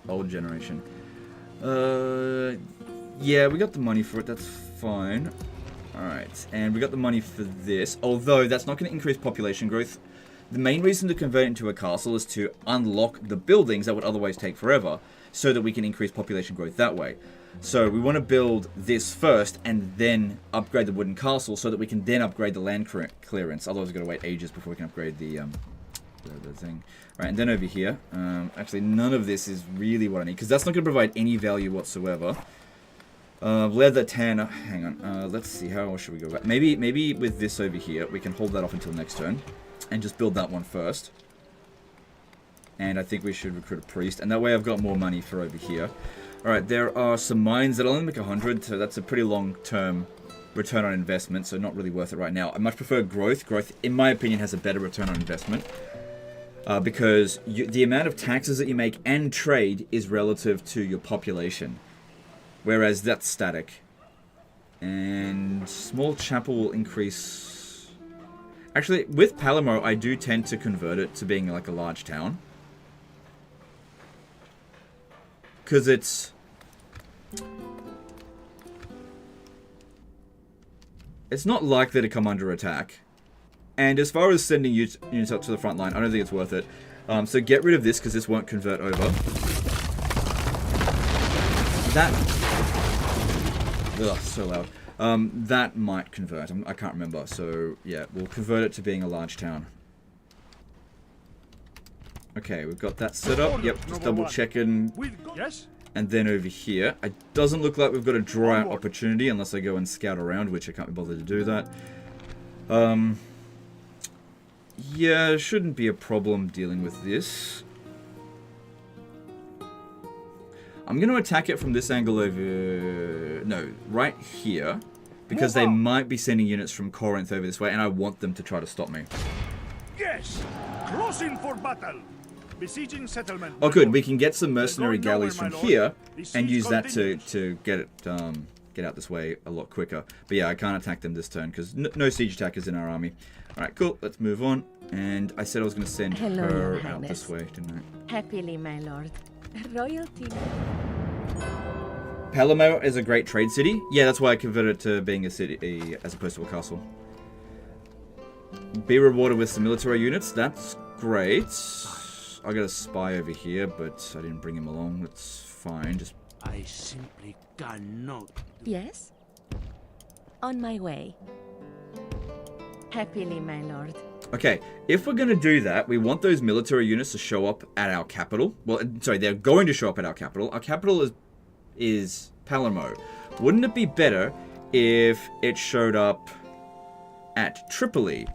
old generation. Yeah, we got the money for it. That's fine. Alright, and we got the money for this. Although, that's not going to increase population growth. The main reason to convert it into a castle is to unlock the buildings that would otherwise take forever, so that we can increase population growth that way. So, we want to build this first, and then upgrade the wooden castle, so that we can then upgrade the land clearance. Otherwise, we've got to wait ages before we can upgrade the thing. Right, and then over here, actually, none of this is really what I need, because that's not going to provide any value whatsoever. Leather tanner. Hang on. Let's see. How should we go back? Maybe with this over here, we can hold that off until next turn, and just build that one first. And I think we should recruit a priest, and that way I've got more money for over here. All right. There are some mines that only make 100, so that's a pretty long-term return on investment. So not really worth it right now. I much prefer growth. Growth, in my opinion, has a better return on investment. Because the amount of taxes that you make and trade is relative to your population. Whereas that's static. And small chapel will increase... Actually, with Palermo, I do tend to convert it to being like a large town. Because it's... It's not likely to come under attack. And as far as sending units up to the front line, I don't think it's worth it. So get rid of this, because this won't convert over. That... Ugh, so loud. That might convert. I can't remember. So, yeah, we'll convert it to being a large town. Okay, we've got that set up. Yep, just double checking. Yes? And then over here, it doesn't look like we've got a draw out opportunity unless I go and scout around, which I can't be bothered to do that. Yeah, shouldn't be a problem dealing with this. I'm going to attack it from this angle over... No, right here. Because they might be sending units from Corinth over this way, and I want them to try to stop me. Yes! Crossing for battle! Besieging settlement. Oh good, we can get some mercenary galleys from here, and use that to get it, get out this way a lot quicker. But yeah, I can't attack them this turn, because no siege attackers in our army. Alright, cool, let's move on. And I said I was going to send her out this way, didn't I? Happily, my lord. Royalty. Palermo is a great trade city. Yeah, that's why I converted it to being a city as opposed to a castle. Be rewarded with some military units. That's great. I got a spy over here, but I didn't bring him along. That's fine. Just I simply cannot. Yes? On my way. Happily, my lord. okay. If we're gonna do that, we want those military units to show up at our capital. Well, sorry, they're going to show up at our capital. Our capital is Palermo. Wouldn't it be better if it showed up at Tripoli?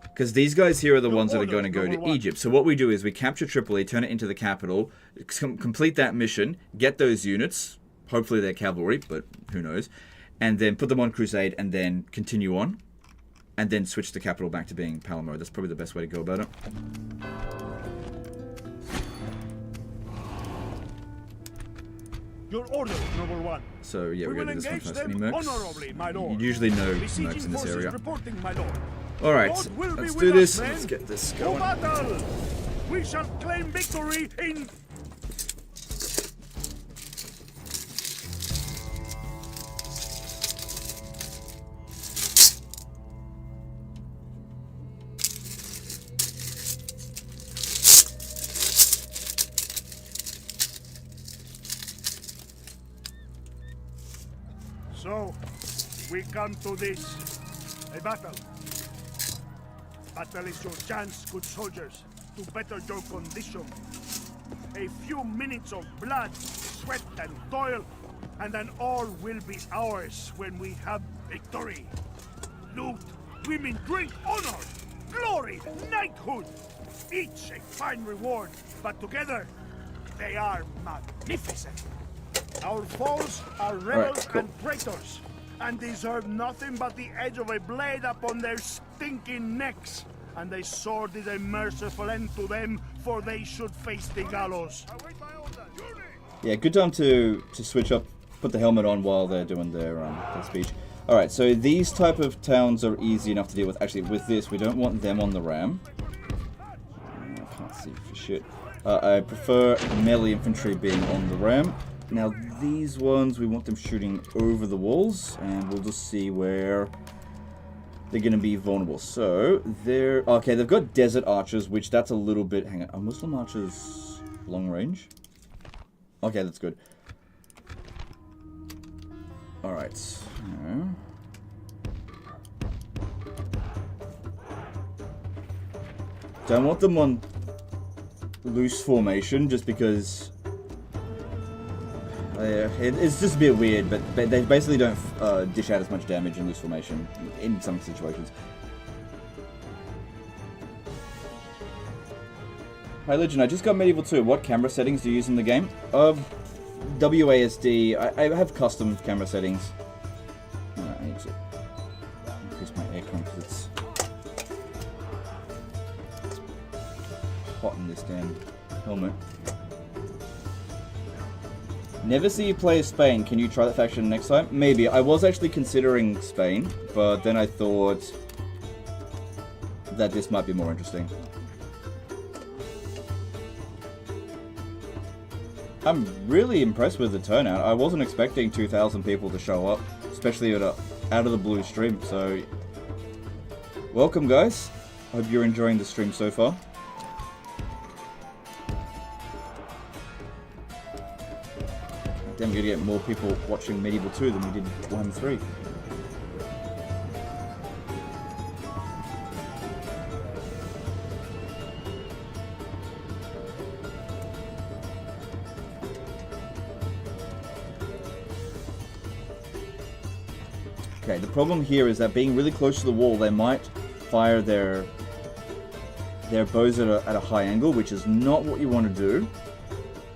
Because these guys here are the ones that are going to go to Egypt. So what we do is we capture Tripoli, turn it into the capital, complete that mission, get those units, hopefully they're cavalry, but who knows, and then put them on Crusade and then continue on, and then switch the capital back to being Palermo. That's probably the best way to go about it. Your order, noble one. So yeah, we're going to do this one first. Any mercs? Honorably, my lord. Usually no Besieging mercs in this forces area. reporting, my lord. Alright, God will be let's with do this. us, men. Let's get this To going. battle! We shall claim victory in... So, we come to this. A battle. Battle is your chance, good soldiers, to better your condition. A few minutes of blood, sweat and toil, and then all will be ours when we have victory. Loot, women, drink, honor, glory, knighthood. Each a fine reward, but together they are magnificent. Our foes are rebels cool. and traitors, and deserve nothing but the edge of a blade upon their stinking necks. And a sword is a merciful end to them, for they should face the gallows. Yeah, good time to switch up, put the helmet on while they're doing their speech. Alright, so these type of towns are easy enough to deal with. Actually, with this, we don't want them on the ram. I can't see for shit. I prefer melee infantry being on the ram. Now, these ones, we want them shooting over the walls, and we'll just see where they're going to be vulnerable. So, they're... Okay, they've got desert archers, which that's a little bit... Hang on, are Muslim archers long range? Okay, that's good. Alright. So... Don't want them on loose formation, just because... It's just a bit weird, but they basically don't dish out as much damage in loose formation in some situations. Hi Legend, I just got Medieval 2. What camera settings do you use in the game? WASD. I have custom camera settings. I need to increase my aircon because it's hot in this damn helmet. Never see you play as Spain. Can you try that faction next time? Maybe. I was actually considering Spain, but then I thought that this might be more interesting. I'm really impressed with the turnout. I wasn't expecting 2,000 people to show up, especially at a out of the blue stream, so welcome guys. Hope you're enjoying the stream so far. Then we're gonna get more people watching Medieval 2 than we did Warhammer 3. Okay, the problem here is that being really close to the wall, they might fire their bows at a high angle, which is not what you want to do.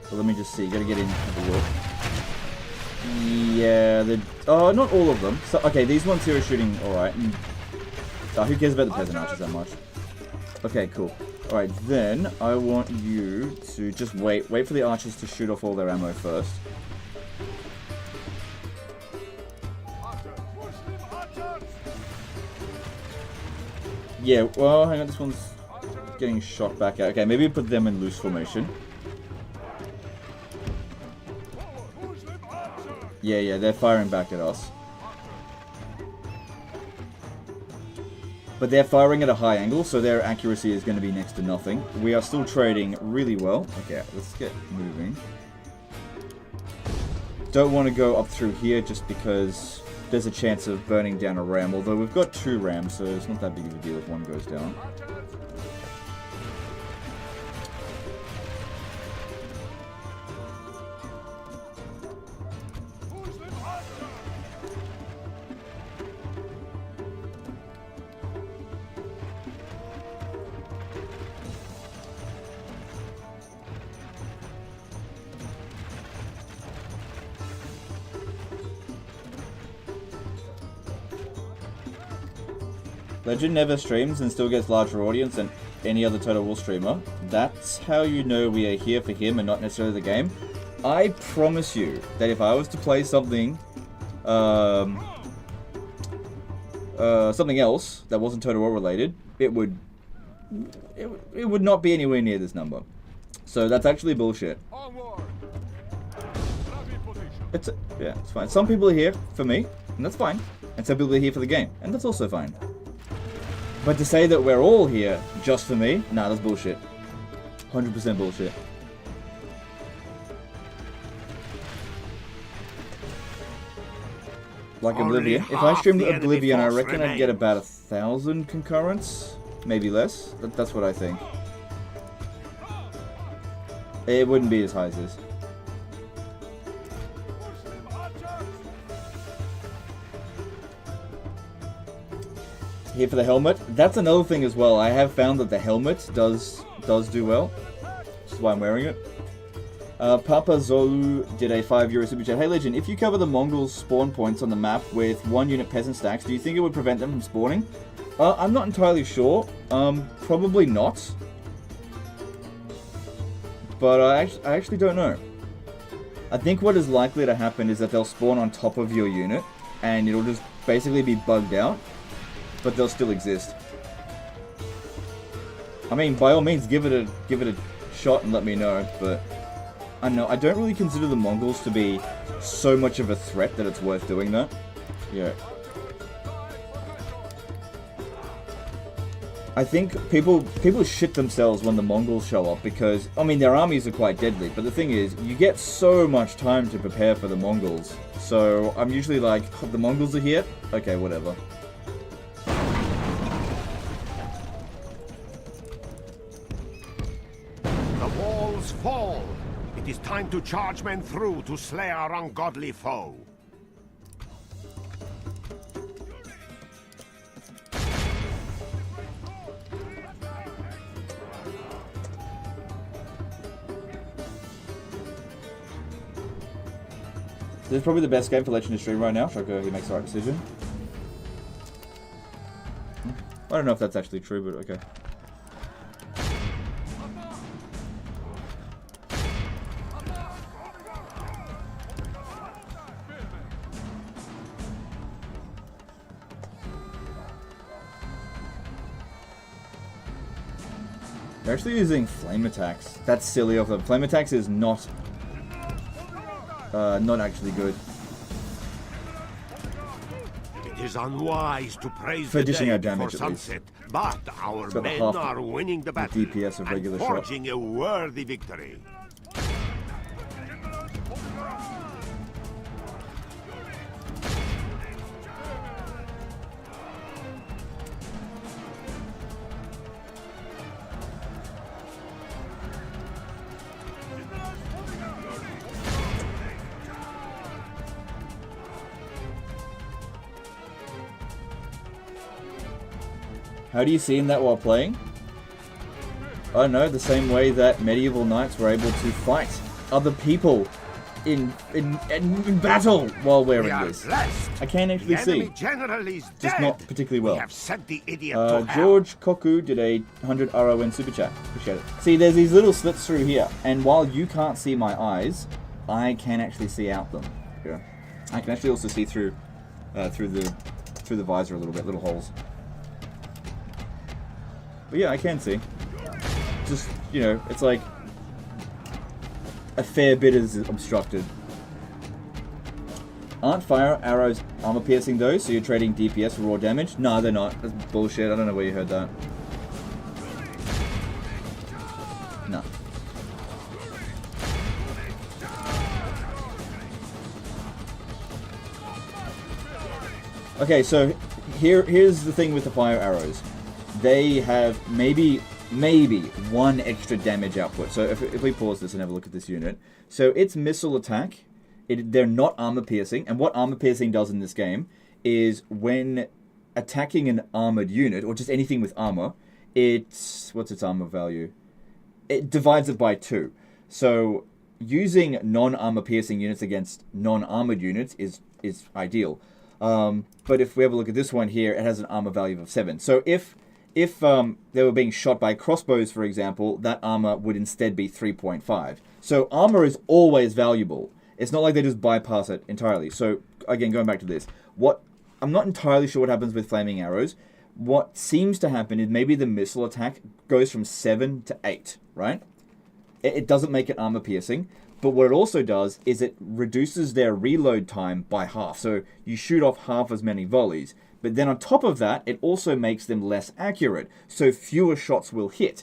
So let me just see. You gotta get in and have a look. Yeah, oh, not all of them. So, okay, these ones here are shooting alright. Who cares about the peasant archers that much? Okay, cool. Alright, then I want you to just wait for the archers to shoot off all their ammo first. Yeah, well, hang on, this one's getting shot back out. Okay, maybe put them in loose formation. Yeah, they're firing back at us. But they're firing at a high angle, so their accuracy is going to be next to nothing. We are still trading really well. Okay, let's get moving. Don't want to go up through here just because there's a chance of burning down a ram, although we've got 2 rams, so it's not that big of a deal if one goes down. Legend never streams and still gets larger audience than any other Total War streamer. That's how you know we are here for him and not necessarily the game. I promise you that if I was to play something, something else that wasn't Total War related, it would not be anywhere near this number. So that's actually bullshit. Yeah, it's fine. Some people are here for me, and that's fine. And some people are here for the game, and that's also fine. But to say that we're all here just for me, nah, that's bullshit. 100% bullshit. Like Oblivion. If I streamed Oblivion, I reckon I'd get about 1,000 concurrents. Maybe less. That's what I think. It wouldn't be as high as this. Here for the helmet. That's another thing as well. I have found that the helmet does do well, which is why I'm wearing it. Papa Zolu did a €5 super chat. Hey Legend, if you cover the Mongols' spawn points on the map with 1 unit peasant stacks, do you think it would prevent them from spawning? I'm not entirely sure. Probably not. But I actually don't know. I think what is likely to happen is that they'll spawn on top of your unit, and it'll just basically be bugged out. But they'll still exist. I mean, by all means, give it a shot and let me know. But I don't know. I don't really consider the Mongols to be so much of a threat that it's worth doing that. Yeah. I think people shit themselves when the Mongols show up because, I mean, their armies are quite deadly. But the thing is, you get so much time to prepare for the Mongols. So I'm usually like, oh, the Mongols are here? Okay, whatever. Fall. It is time to charge men through to slay our ungodly foe. This is probably the best game for Legend to stream right now. Shocker, he makes the right decision. I don't know if that's actually true, but okay. They're actually using flame attacks. That's silly of them. Flame attacks is not actually good. It is unwise to praise For the dishing day out damage, before at least. sunset, but our got men half are winning the the battle DPS of regular and shot. forging a worthy victory. How do you see in that while playing? I don't know, the same way that medieval knights were able to fight other people in battle while wearing this. I can't actually see. Just not particularly well. We have sent the idiot to hell. George Koku did a 100 RON super chat. Appreciate it. See, there's these little slits through here, and while you can't see my eyes, I can actually see out them. Yeah. I can actually also see through the visor a little bit, little holes. But yeah, I can see. Just, you know, it's like a fair bit is obstructed. Aren't fire arrows armor piercing though, so you're trading DPS for raw damage? No, they're not. That's bullshit. I don't know where you heard that. No. Okay, so here's the thing with the fire arrows. They have maybe one extra damage output. So if we pause this and have a look at this unit. So its missile attack, they're not armor piercing. And what armor piercing does in this game is when attacking an armored unit, or just anything with armor, what's its armor value? It divides it by 2. So using non-armor piercing units against non-armored units is ideal. But if we have a look at this one here, it has an armor value of 7. So if they were being shot by crossbows, for example, that armor would instead be 3.5. So armor is always valuable. It's not like they just bypass it entirely. So again, going back to this, I'm not entirely sure what happens with flaming arrows. What seems to happen is maybe the missile attack goes from 7 to 8, right? It doesn't make it armor piercing, but what it also does is it reduces their reload time by half. So you shoot off half as many volleys. But then on top of that, it also makes them less accurate, so fewer shots will hit.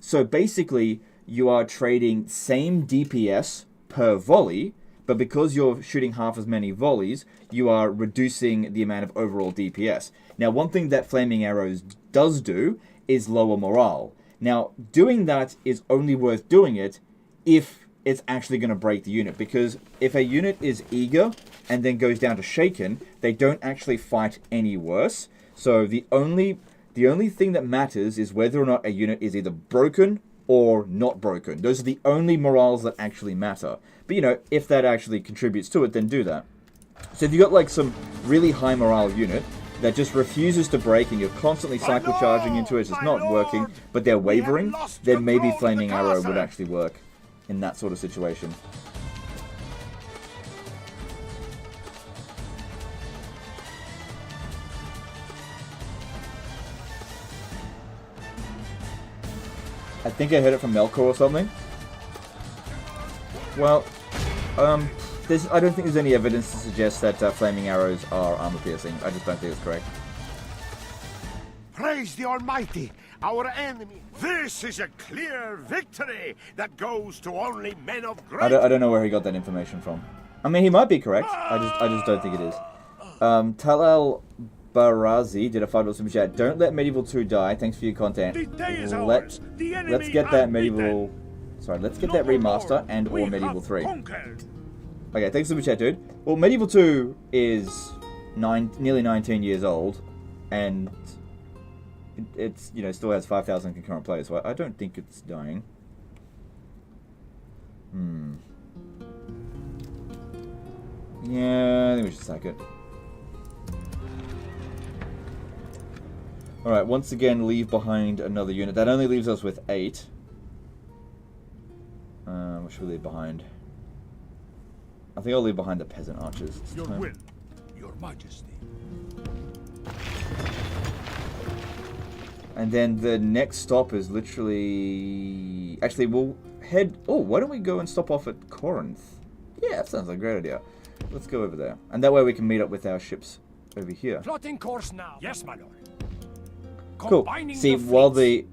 So basically, you are trading same DPS per volley, but because you're shooting half as many volleys, you are reducing the amount of overall DPS. Now, one thing that Flaming Arrows does do is lower morale. Now, doing that is only worth doing it if it's actually going to break the unit, because if a unit is eager and then goes down to shaken, they don't actually fight any worse. So the only thing that matters is whether or not a unit is either broken or not broken. Those are the only morales that actually matter. But you know, if that actually contributes to it, then do that. So if you got like some really high morale unit that just refuses to break and you're constantly cycle charging into it, it's just not working, but they're wavering, then maybe Flaming Arrow would actually work in that sort of situation. I think I heard it from Melkor or something. Well, I don't think there's any evidence to suggest that flaming arrows are armor piercing. I just don't think it's correct. Praise the Almighty, our enemy. This is a clear victory that goes to only men of great... I don't know where he got that information from. I mean, he might be correct. I just don't think it is. Talal Barazi did a $5 super chat. Don't let Medieval 2 die. Thanks for your content. The day is ours. The enemy Let's get that unbeaten. Medieval Sorry, let's get that remaster and or We Medieval have 3. conquered. Okay, thanks for the chat, dude. Well, Medieval 2 is nearly 19 years old, and it's, you know, still has 5,000 concurrent players, so I don't think it's dying. Yeah, I think we should sack it. Alright, once again, leave behind another unit. That only leaves us with 8. What should we leave behind? I think I'll leave behind the peasant archers this Your time. will, your majesty. And then the next stop is literally... Actually, we'll head... Oh, why don't we go and stop off at Corinth? Yeah, that sounds like a great idea. Let's go over there. And that way we can meet up with our ships over here. Plotting course now. Yes, my lord. Cool. Combining See, the while fleets.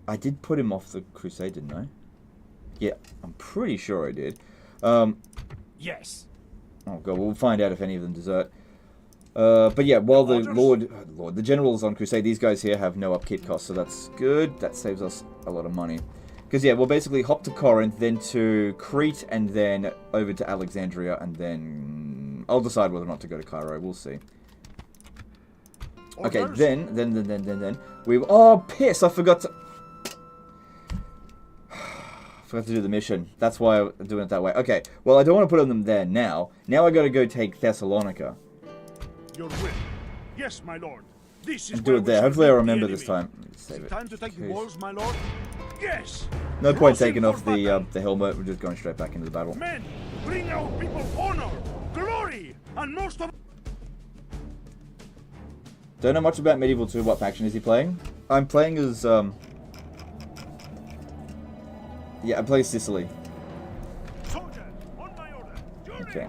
the... I did put him off the Crusade, didn't I? Yeah, I'm pretty sure I did. Yes. Oh god, we'll find out if any of them desert. But yeah, while the the generals on Crusade, these guys here have no upkeep costs, so that's good. That saves us a lot of money. Because yeah, we'll basically hop to Corinth, then to Crete, and then over to Alexandria, and then I'll decide whether or not to go to Cairo. We'll see. Okay, then we... Oh, piss! I forgot to... Forgot to do the mission. That's why I'm doing it that way. Okay, well, I don't want to put them there now. Now I gotta go take Thessalonica. Your will. Yes, my lord. This is And do where it we there. shall Hopefully I meet the remember this enemy. time. Let's save it. Time to take the Jeez. walls, my lord. Yes. No point Crossing taking off for battle. the helmet. We're just going straight back into the battle. Men, bring our people honor, glory, and most of... Don't know much about Medieval 2. What faction is he playing? I'm playing as, yeah, I play Sicily. Soldiers, on my order. Journey. Okay.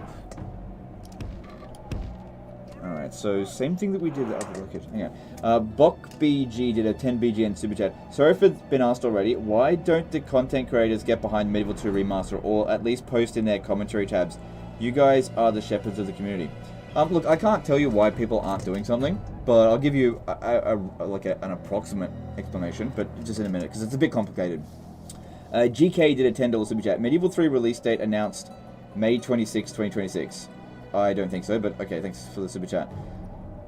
Alright, so same thing that we did at the other location. Hang on. Bok BG did a 10 BG and Super Chat. Sorry if it's been asked already. Why don't the content creators get behind Medieval 2 Remaster or at least post in their commentary tabs? You guys are the shepherds of the community. Look, I can't tell you why people aren't doing something, but I'll give you an approximate explanation, but just in a minute, because it's a bit complicated. GK did a $10 Super Chat. Medieval 3 release date announced May 26, 2026. I don't think so, but okay, thanks for the Super Chat.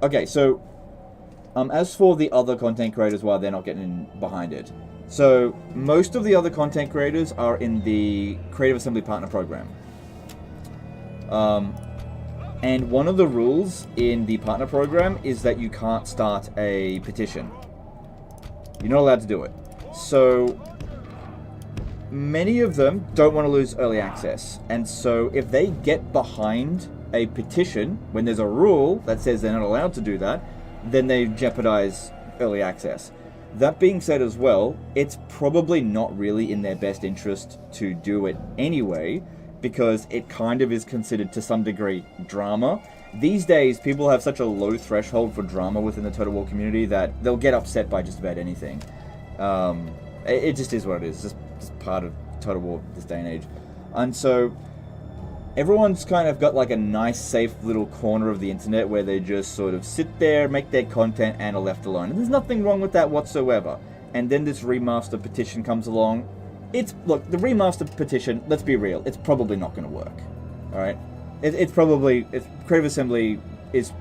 Okay, so, as for the other content creators, why they're not getting behind it. So, most of the other content creators are in the Creative Assembly Partner Program. And one of the rules in the partner program is that you can't start a petition. You're not allowed to do it. So, many of them don't want to lose early access. And so, if they get behind a petition, when there's a rule that says they're not allowed to do that, then they jeopardize early access. That being said as well, it's probably not really in their best interest to do it anyway, because it kind of is considered to some degree drama. These days, people have such a low threshold for drama within the Total War community that they'll get upset by just about anything. It just is what it is. It's just part of Total War this day and age. And so, everyone's kind of got like a nice, safe little corner of the internet where they just sort of sit there, make their content, and are left alone. And there's nothing wrong with that whatsoever. And then this remaster petition comes along. Look, the remastered petition, let's be real, it's probably not going to work. Alright? Creative Assembly is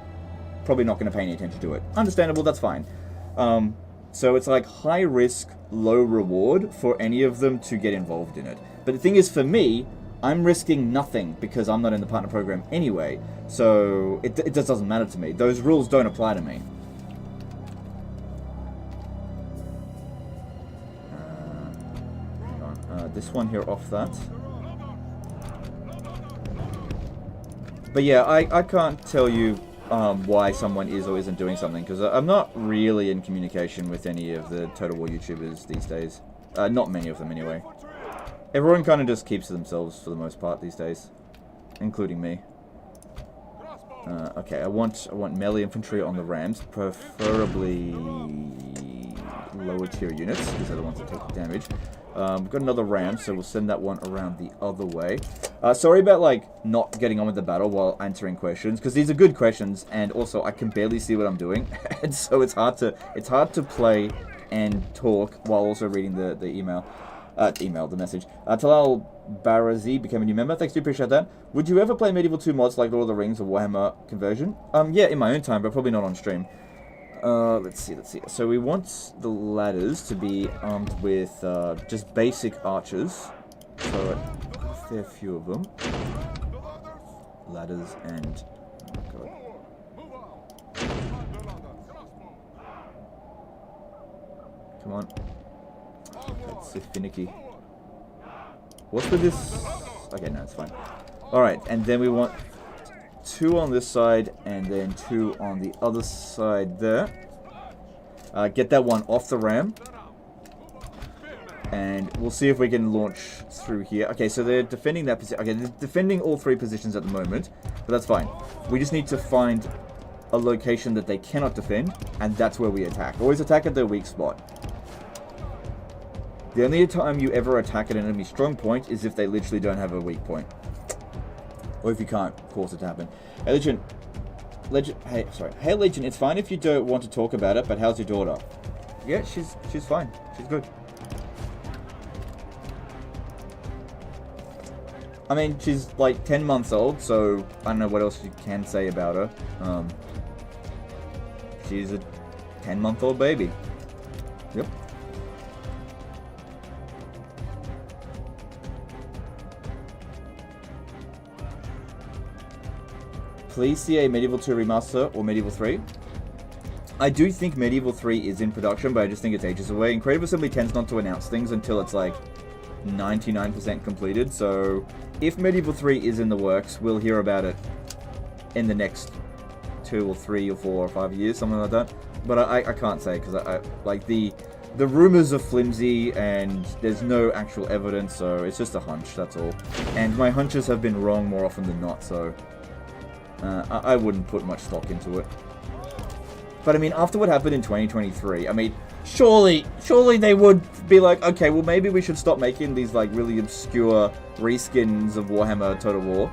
probably not going to pay any attention to it. Understandable, that's fine. So it's like high risk, low reward for any of them to get involved in it. But the thing is, for me, I'm risking nothing because I'm not in the partner program anyway. So it just doesn't matter to me. Those rules don't apply to me. This one here off that. But yeah, I can't tell you why someone is or isn't doing something, because I'm not really in communication with any of the Total War YouTubers these days. Not many of them anyway. Everyone kind of just keeps to themselves for the most part these days, including me. Okay, I want melee infantry on the rams, preferably lower tier units, because they're the ones that take the damage. We've got another ram, so we'll send that one around the other way. Sorry about, like, not getting on with the battle while answering questions, because these are good questions, and also I can barely see what I'm doing, and so it's hard to play and talk while also reading the email. Emailed the message. Talal Barazi became a new member. Thanks, do appreciate that. Would you ever play Medieval 2 mods like Lord of the Rings or Warhammer conversion? Yeah, in my own time, but probably not on stream. Let's see. So we want the ladders to be armed with just basic archers. So there are a few of them. Ladders and... oh god. Come on. That's so finicky. What's with this? Okay, no, it's fine. Alright, and then we want 2 on this side and then 2 on the other side there. Get that one off the ram. And we'll see if we can launch through here. Okay, so they're defending that position. Okay, they're defending all 3 positions at the moment, but that's fine. We just need to find a location that they cannot defend, and that's where we attack. Always attack at their weak spot. The only time you ever attack at an enemy strong point is if they literally don't have a weak point. Or if you can't cause it to happen. Hey, Hey, Legend, it's fine if you don't want to talk about it, but how's your daughter? Yeah, she's fine. She's good. I mean, she's like 10 months old, so I don't know what else you can say about her. She's a 10-month-old baby. Yep. Please see a Medieval 2 remaster or Medieval 3. I do think Medieval 3 is in production, but I just think it's ages away. And Creative Assembly tends not to announce things until it's like 99% completed. So if Medieval 3 is in the works, we'll hear about it in the next 2 or 3 or 4 or 5 years, something like that. But I can't say because I like the rumors are flimsy and there's no actual evidence, so it's just a hunch, that's all. And my hunches have been wrong more often than not, so I wouldn't put much stock into it. But I mean, after what happened in 2023, I mean, surely they would be like, okay, well maybe we should stop making these like really obscure reskins of Warhammer Total War.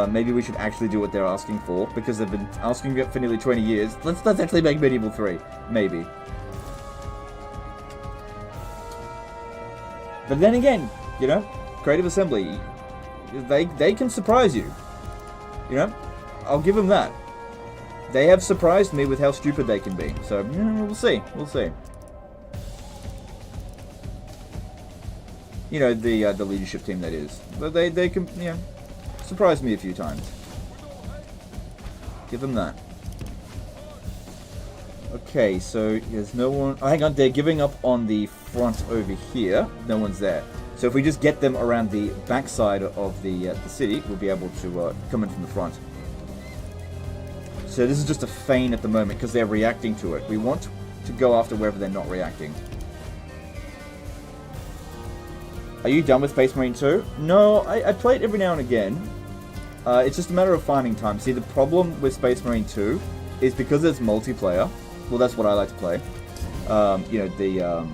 Maybe we should actually do what they're asking for, because they've been asking it for nearly 20 years. Let's actually make Medieval 3. Maybe. But then again, you know, Creative Assembly, they can surprise you. You know? I'll give them that. They have surprised me with how stupid they can be. So, yeah, we'll see. We'll see. You know, the leadership team, that is. But they can, yeah, surprise me a few times. Give them that. Okay, so there's no one... Oh, hang on, they're giving up on the front over here. No one's there. So if we just get them around the backside of the city, we'll be able to come in from the front. So this is just a feign at the moment because they're reacting to it. We want to go after wherever they're not reacting. Are you done with Space Marine 2? No, I play it every now and again. It's just a matter of finding time. See, the problem with Space Marine 2 is because it's multiplayer. Well, that's what I like to play. You know, the...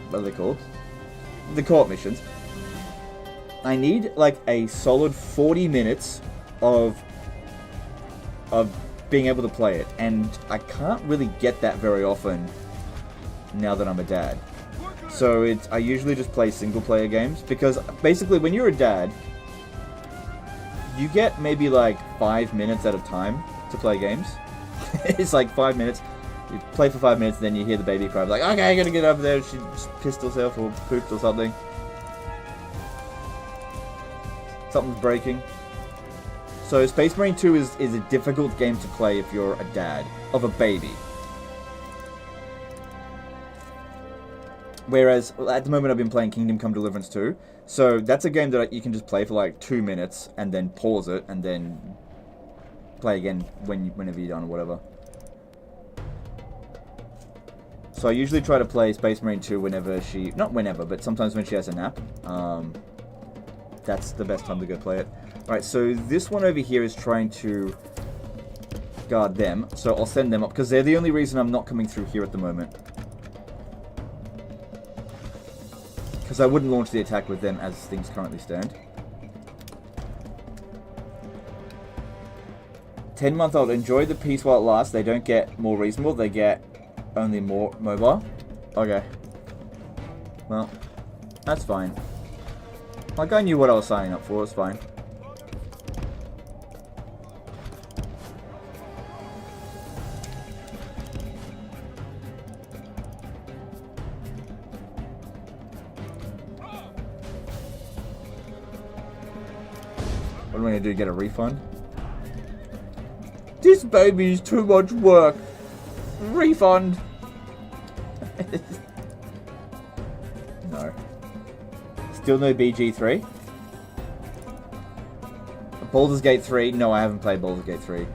what are they called? The co-op missions. I need, like, a solid 40 minutes of being able to play it, and I can't really get that very often now that I'm a dad. So I usually just play single player games, because basically when you're a dad, you get maybe like 5 minutes at a time to play games. It's like 5 minutes, you play for 5 minutes, then you hear the baby cry, like, okay, I gotta get over there, she just pissed herself or pooped or something. Something's breaking. So Space Marine 2 is a difficult game to play if you're a dad of a baby. Whereas, at the moment I've been playing Kingdom Come Deliverance 2. So that's a game that you can just play for like 2 minutes and then pause it and then play again whenever you're done or whatever. So I usually try to play Space Marine 2 whenever she... Not whenever, but sometimes when she has a nap. That's the best time to go play it. Alright, so this one over here is trying to guard them. So I'll send them up, because they're the only reason I'm not coming through here at the moment. Because I wouldn't launch the attack with them as things currently stand. 10-month-old, enjoy the peace while it lasts. They don't get more reasonable, they get only more mobile. Okay. Well, that's fine. Like, I knew what I was signing up for, it's fine. What am I gonna do, get a refund? This baby's too much work. Refund. No. Still no BG3? Baldur's Gate 3? No, I haven't played Baldur's Gate 3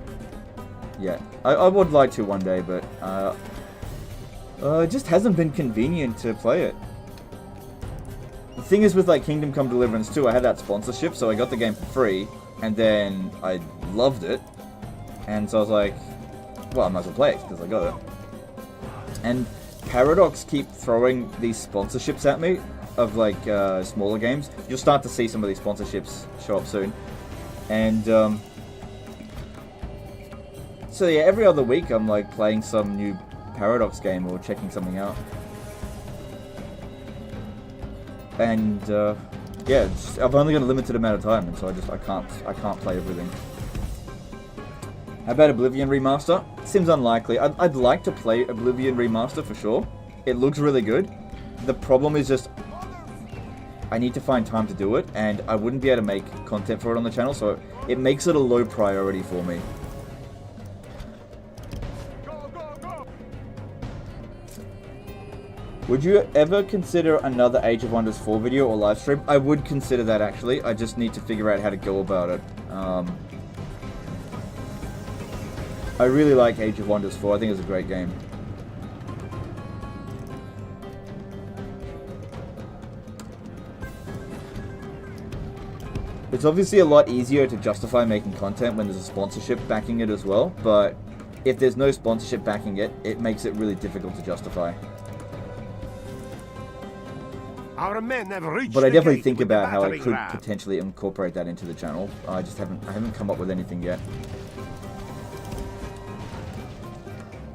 yet. I would like to one day, but it just hasn't been convenient to play it. The thing is with like Kingdom Come Deliverance 2, I had that sponsorship, so I got the game for free, and then I loved it, and so I was like, well, I might as well play it, because I got it. And Paradox keep throwing these sponsorships at me of like smaller games. You'll start to see some of these sponsorships show up soon. And so yeah, every other week I'm like playing some new Paradox game or checking something out. And yeah, I've only got a limited amount of time, and so I can't play everything. How about Oblivion Remaster? Seems unlikely. I'd like to play Oblivion Remaster for sure. It looks really good. The problem is just I need to find time to do it, and I wouldn't be able to make content for it on the channel, so it makes it a low priority for me. Would you ever consider another Age of Wonders 4 video or live stream? I would consider that actually. I just need to figure out how to go about it. I really like Age of Wonders 4. I think it's a great game. It's obviously a lot easier to justify making content when there's a sponsorship backing it as well, but if there's no sponsorship backing it, it makes it really difficult to justify. Our men have reached But I definitely the gate think with the about how I battering could ram. potentially incorporate that into the channel. I haven't come up with anything yet.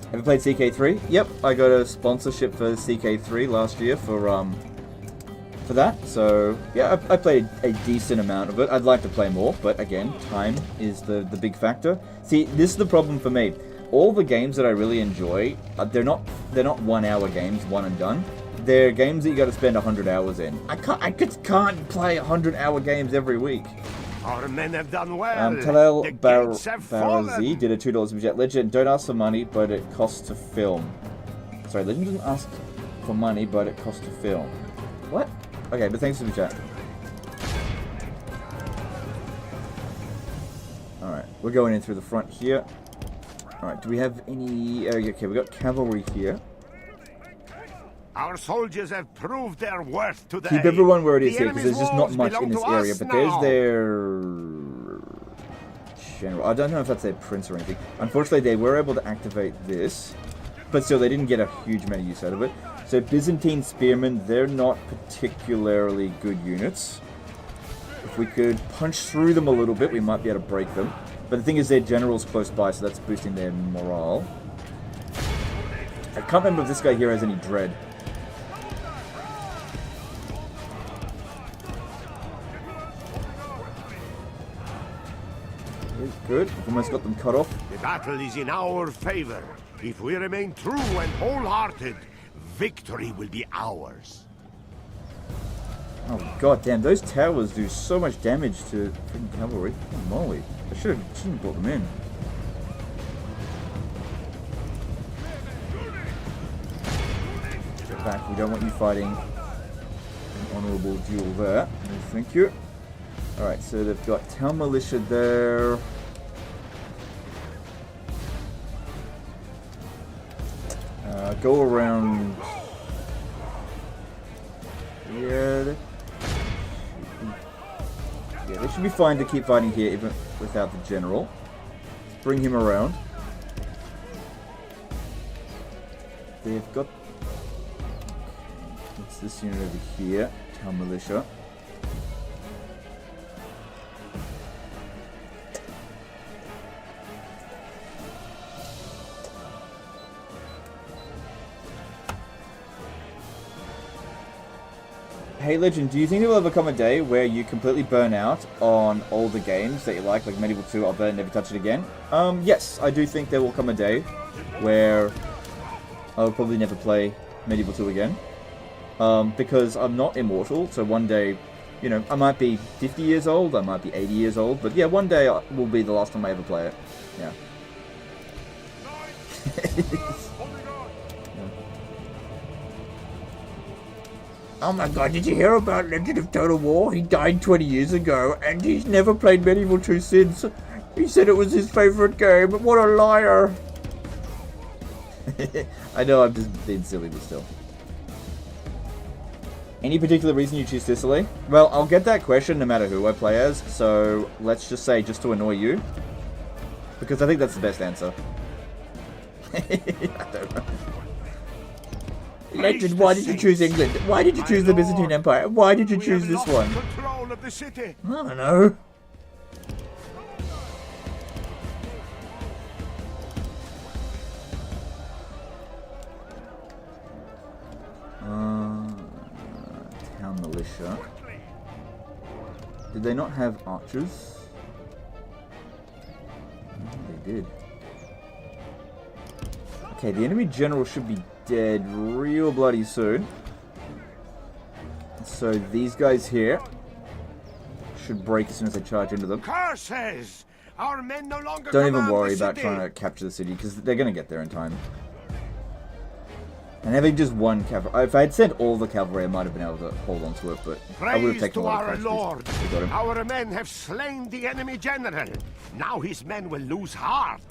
Have you played CK3? Yep, I got a sponsorship for CK3 last year for that. So yeah, I played a decent amount of it. I'd like to play more, but again, time is the big factor. See, this is the problem for me. All the games that I really enjoy, they're not 1 hour games, one and done. They're games that you got to spend 100 hours in. I just can't play 100-hour games every week. Our men have done well. Talal The gates have fallen. Barazi did a $2 budget. Legend, don't ask for money, but it costs to film. Sorry, Legend doesn't ask for money, but it costs to film. What? Okay, but thanks for the chat. Alright, we're going in through the front here. Alright, do we have any... okay, we got cavalry here. Our soldiers have proved their worth today. Keep everyone where it is The here, because there's just enemy's not much walls in this belong to area. us But there's now. their... general. I don't know if that's their prince or anything. Unfortunately, they were able to activate this. But still, they didn't get a huge amount of use out of it. So Byzantine spearmen, they're not particularly good units. If we could punch through them a little bit, we might be able to break them. But the thing is, their general's close by, so that's boosting their morale. I can't remember if this guy here has any dread. Good. We've almost got them cut off. The battle is in our favor. If we remain true and wholehearted, victory will be ours. Oh god damn, those towers do so much damage to freaking cavalry. Holy moly. I shouldn't have brought them in. Get back, we don't want you fighting an honourable duel there. No, thank you. Alright, so they've got town militia there. Go around. Yeah, they should be fine to keep fighting here even without the general. Let's bring him around. They've got... what's this unit over here? Town militia. Hey Legend, do you think there will ever come a day where you completely burn out on all the games that you like Medieval 2, I'll bet, never touch it again? Yes, I do think there will come a day where I'll probably never play Medieval 2 again. Because I'm not immortal, so one day, you know, I might be 50 years old, I might be 80 years old, but yeah, one day will be the last time I ever play it. Yeah. Oh my god, did you hear about Legend of Total War? He died 20 years ago, and he's never played Medieval 2 since. He said it was his favourite game, but what a liar! I know, I'm just being silly, but still. Any particular reason you choose Sicily? Well, I'll get that question no matter who I play as, so let's just say just to annoy you. Because I think that's the best answer. I don't know. Legend, why did you choose England? Why did you choose the Byzantine Empire? Why did you choose this one? Control of the city. I don't know. Town militia. Did they not have archers? No, they did. Okay, the enemy general should be dead real bloody soon. So these guys here should break as soon as I charge into them. Curses! Our men no longer Don't even command worry the about city. trying to capture the city, because they're going to get there in time. And having just one cavalry, if I had sent all the cavalry, I might have been able to hold on to it, but I would have Praise taken to a lot our of Lord. casualties. We got him. Our men have slain the enemy general. Now his men will lose heart.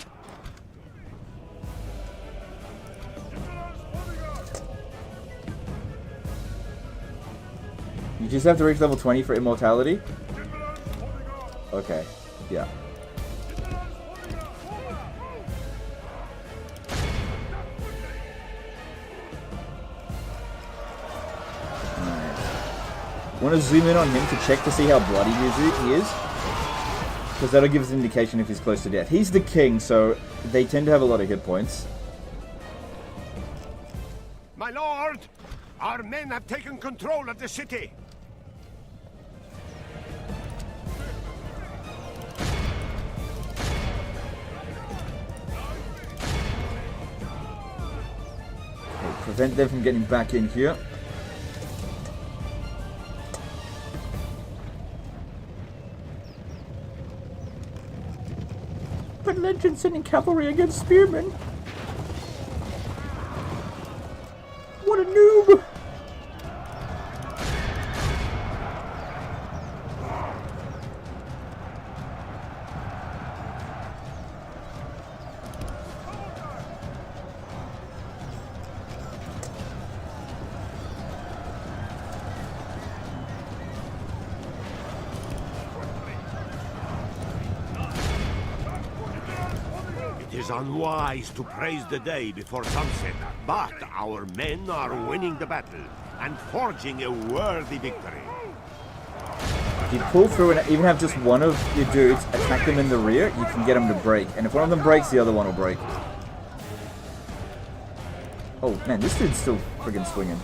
You just have to reach level 20 for immortality? Okay, yeah. Want to zoom in on him to check to see how bloody he is? Because that'll give us an indication if he's close to death. He's the king, so they tend to have a lot of hit points. My lord, our men have taken control of the city. Okay, prevent them from getting back in here. But Legend sending cavalry against spearmen. What a noob! It is unwise to praise the day before sunset, but our men are winning the battle and forging a worthy victory. If you pull through and even have just one of your dudes attack them in the rear, you can get them to break. And if one of them breaks, the other one will break. Oh man, this dude's still friggin' swinging.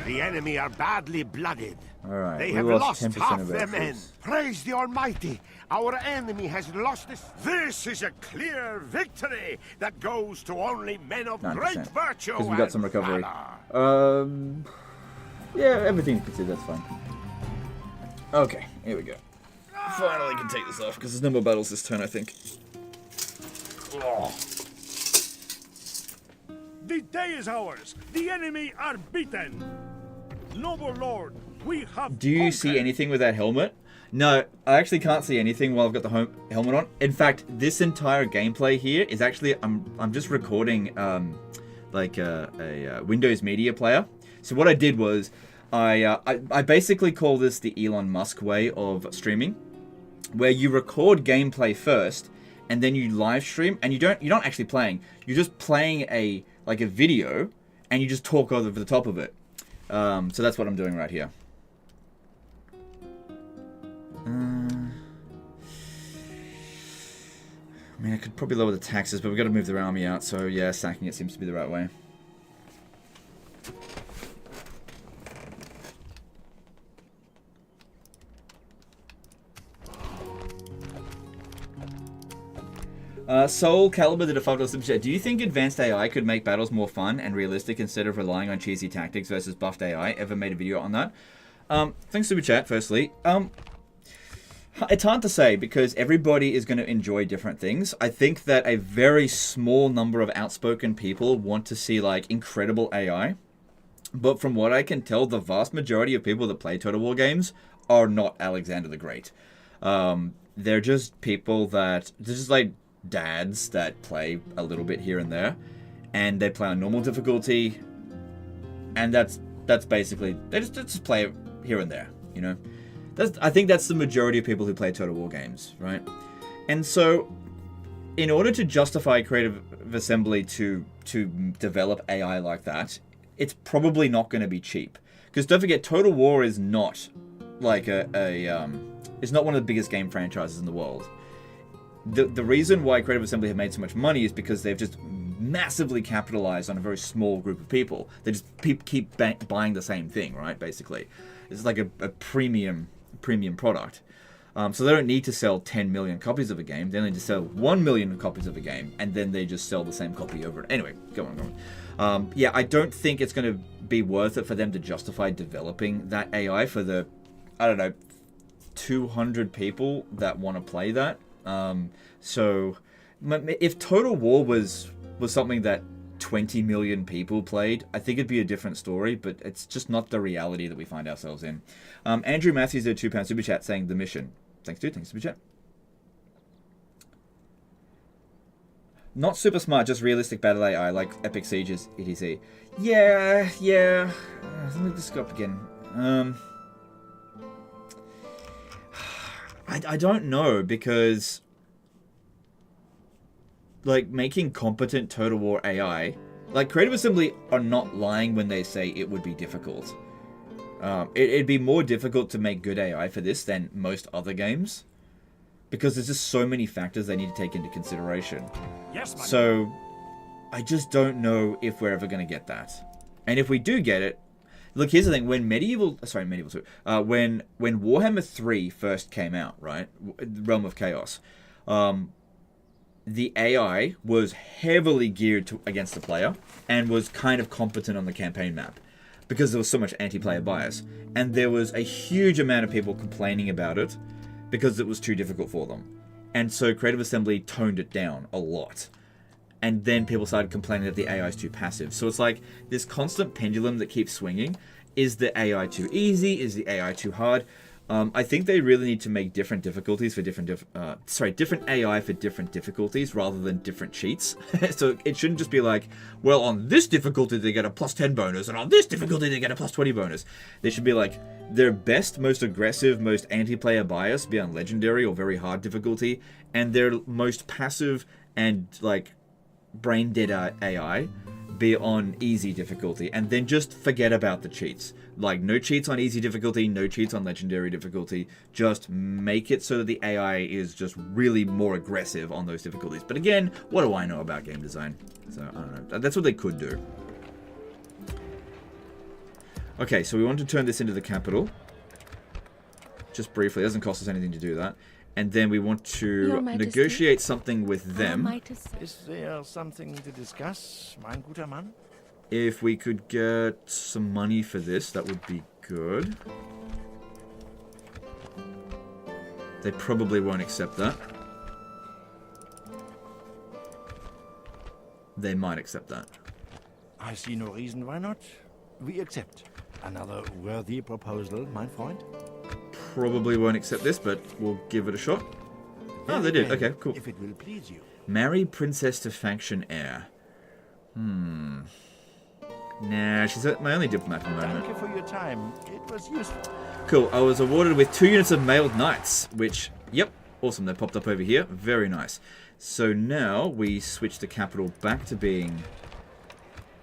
The enemy are badly blooded. Alright, They we have lost lost 10% half of our their men. troops. Praise the Almighty. Our enemy has lost this. This is a clear victory that goes to only men of 9%. great virtue. Because we got some and recovery. valor. Yeah, everything you can see, that's fine. Okay, here we go. Finally can take this off, because there's no more battles this turn, I think. The day is ours. The enemy are beaten. Noble Lord, we have Do you see anything with that helmet? No, I actually can't see anything while I've got the helmet on. In fact, this entire gameplay here is actually, I'm just recording like a Windows Media Player. So what I did was, I basically call this the Elon Musk way of streaming, where you record gameplay first, and then you live stream, and you're not actually playing. You're just playing a video, and you just talk over the top of it. So that's what I'm doing right here. I mean, I could probably lower the taxes, but we've got to move the army out, so yeah, sacking it seems to be the right way. Soul Calibur did a $5 super chat. Do you think advanced AI could make battles more fun and realistic instead of relying on cheesy tactics versus buffed AI? Ever made a video on that? Thanks super chat, firstly. It's hard to say because everybody is going to enjoy different things. I think that a very small number of outspoken people want to see like incredible AI. But from what I can tell, the vast majority of people that play Total War games are not Alexander the Great. They're just people that... They're just like dads that play a little bit here and there. And they play on normal difficulty. And that's basically... They just play it here and there, you know? I think that's the majority of people who play Total War games, right? And so, in order to justify Creative Assembly to develop AI like that, it's probably not going to be cheap. Because don't forget, Total War is not like it's not one of the biggest game franchises in the world. The reason why Creative Assembly have made so much money is because they've just massively capitalized on a very small group of people. They just keep buying the same thing, right? Basically, it's like a premium product. So they don't need to sell 10 million copies of a game. They need to sell 1 million copies of a game, and then they just sell the same copy over it. Anyway, go on. Yeah, I don't think it's going to be worth it for them to justify developing that AI for the, I don't know, 200 people that want to play that. So if Total War was something that 20 million people played, I think it'd be a different story, but it's just not the reality that we find ourselves in. Andrew Matthews did a £2 super chat saying the mission. Thanks, dude. Thanks, super chat. Not super smart, just realistic battle AI like Epic Sieges, etc. Yeah. Let me just go up again. I don't know, because like making competent Total War AI, like Creative Assembly are not lying when they say it would be difficult. It'd be more difficult to make good AI for this than most other games, because there's just so many factors they need to take into consideration. Yes, man. So I just don't know if we're ever going to get that. And if we do get it, look, here's the thing. When when Warhammer 3 first came out, right, Realm of Chaos, the AI was heavily geared against the player and was kind of competent on the campaign map because there was so much anti-player bias. And there was a huge amount of people complaining about it because it was too difficult for them. And so Creative Assembly toned it down a lot. And then people started complaining that the AI is too passive. So it's like this constant pendulum that keeps swinging. Is the AI too easy? Is the AI too hard? I think they really need to make different difficulties for different AI for different difficulties rather than different cheats. So it shouldn't just be like, well, on this difficulty they get a +10 bonus, and on this difficulty they get a +20 bonus. They should be like, their best, most aggressive, most anti-player bias be on legendary or very hard difficulty, and their most passive and like brain dead AI be on easy difficulty, and then just forget about the cheats. Like, no cheats on easy difficulty, no cheats on legendary difficulty. Just make it so that the AI is just really more aggressive on those difficulties. But again, what do I know about game design? So, I don't know. That's what they could do. Okay, so we want to turn this into the capital. Just briefly. It doesn't cost us anything to do that. And then we want to negotiate something with them. Is there something to discuss, mein guter Mann? If we could get some money for this, that would be good. They probably won't accept that. They might accept that. I see no reason why not. We accept. Another worthy proposal, mein Freund. Probably won't accept this, but we'll give it a shot. Oh, they did. Okay, cool. If it will please you. Marry princess to faction heir. Nah, she's my only diplomat at the moment. Thank you for your time. It was useful. Cool. I was awarded with 2 units of mailed knights, which, yep, awesome. They popped up over here. Very nice. So now we switch the capital back to being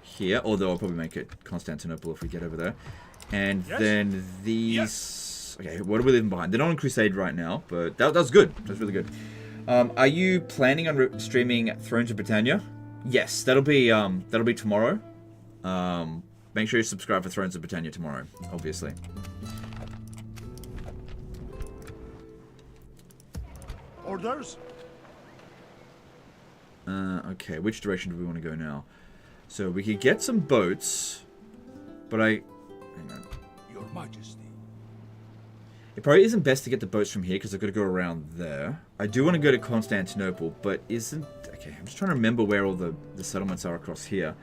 here, although I'll probably make it Constantinople if we get over there. And then these... Yes. Okay, what are we leaving behind? They're not on Crusade right now, but that's good. That's really good. Are you planning on streaming Thrones of Britannia? Yes, that'll be tomorrow. Make sure you subscribe for Thrones of Britannia tomorrow, obviously. Orders? Okay, which direction do we want to go now? So we could get some boats, but hang on. Your Majesty. It probably isn't best to get the boats from here because I've got to go around there. I do want to go to Constantinople, but isn't... Okay, I'm just trying to remember where all the settlements are across here.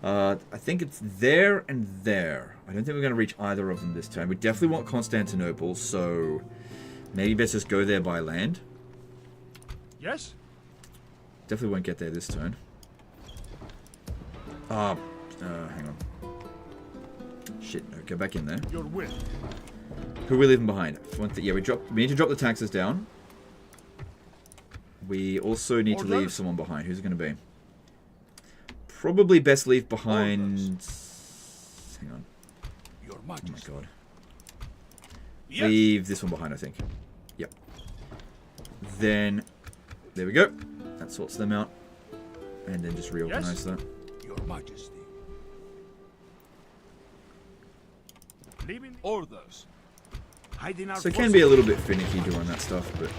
I think it's there and there. I don't think we're going to reach either of them this turn. We definitely want Constantinople, so maybe let's just go there by land. Yes? Definitely won't get there this turn. Hang on. Shit, no, go back in there. Your will. Who are we leaving behind? Yeah, we need to drop the taxes down. We also need to leave someone behind. Who's it going to be? Probably best leave behind... Hang on. Your Oh Majesty. my god. Yes. Leave this one behind, I think. Yep. Then, there we go. That sorts them out. And then just reorganize that. Your Majesty. Leaving orders. Hiding our So it can be a little bit finicky doing that stuff, but...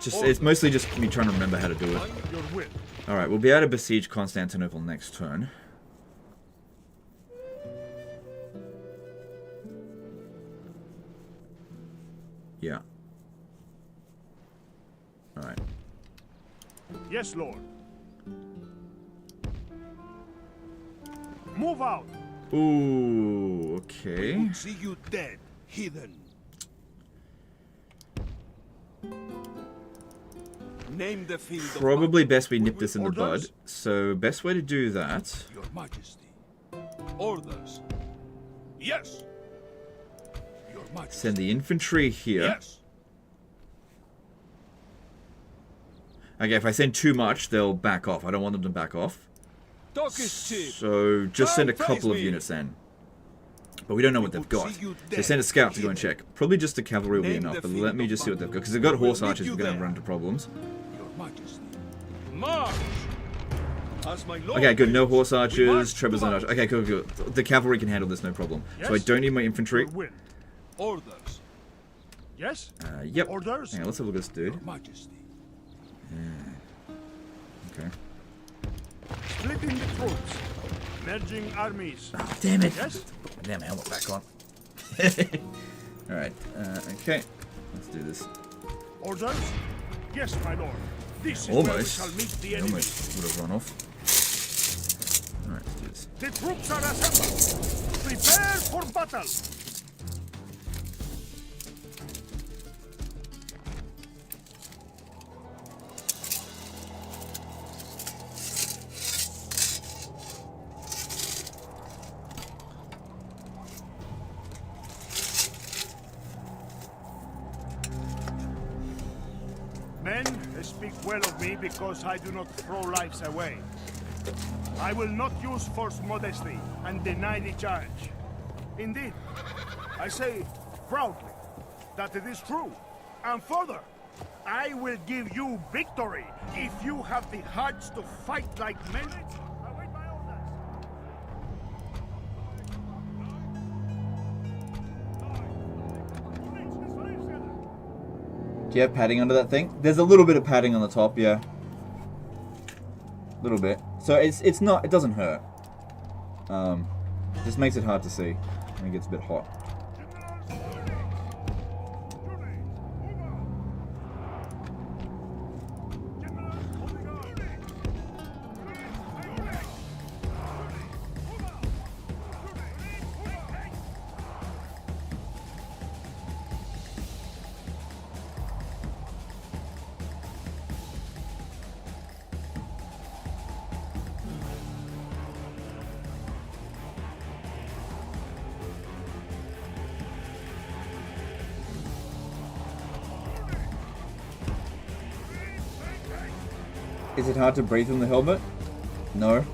It's mostly just me trying to remember how to do it. Your will. Alright, we'll be able to besiege Constantinople next turn. Yeah. Alright. Yes, Lord. Move out. Ooh, okay. See you dead, heathen. Name the field. Probably best we nip this in the bud. So, best way to do that... Your Majesty. Orders. Yes. Your Majesty. Send the infantry here. Yes. Okay, if I send too much, they'll back off. I don't want them to back off. Talk is cheap. So, just send a Don't couple of face me. units then. But we don't know what they've got. So send a scout to go and check. Probably just the cavalry will be enough, but let me just see what they've got. Because they've got horse archers, we're going to run into problems. Your Majesty. March. As my lord. Okay, good. No horse archers, trebas and archers. Okay, cool. The cavalry can handle this, no problem. So I don't need my infantry. Your will. Orders. Yes. Yep. Orders. Hang on, let's have a look at this dude. Your Majesty. Okay. Splitting the troops. Merging armies. Oh, damn it. Yes. Put my damn helmet back on. Alright, okay. Let's do this. Orders? Yes, my lord. This is Almost. where we shall meet the I enemy. almost would have run off. Alright, let's do this. The troops are assembled. Prepare for battle. Men speak well of me because I do not throw lives away. I will not use false modesty and deny the charge. Indeed, I say proudly that it is true. And further, I will give you victory if you have the hearts to fight like men. I wait my orders. Do you have padding under that thing? There's a little bit of padding on the top, yeah. A little bit. So it's not, it doesn't hurt. Just makes it hard to see when it gets a bit hot. Is it hard to breathe in the helmet? No. It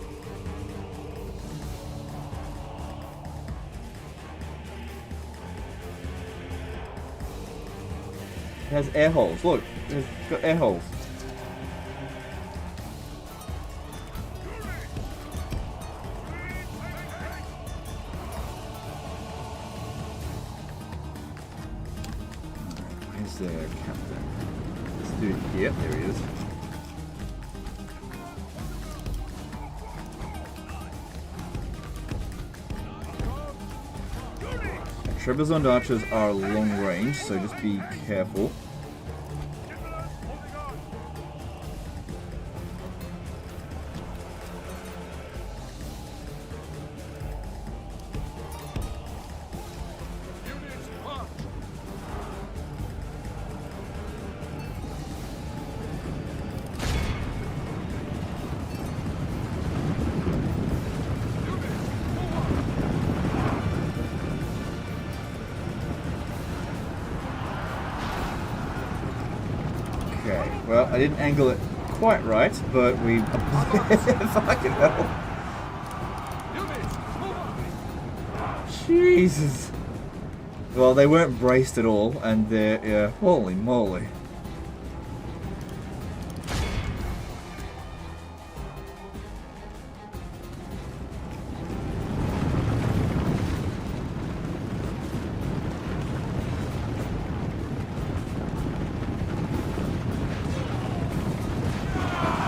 has air holes. Look, it's got air holes. Where's the captain? This dude here. There he is. Trebizond archers are long range, so just be careful. Well, I didn't angle it quite right, but we... Fucking hell. Jesus. Well, they weren't braced at all, and they're... yeah, holy moly.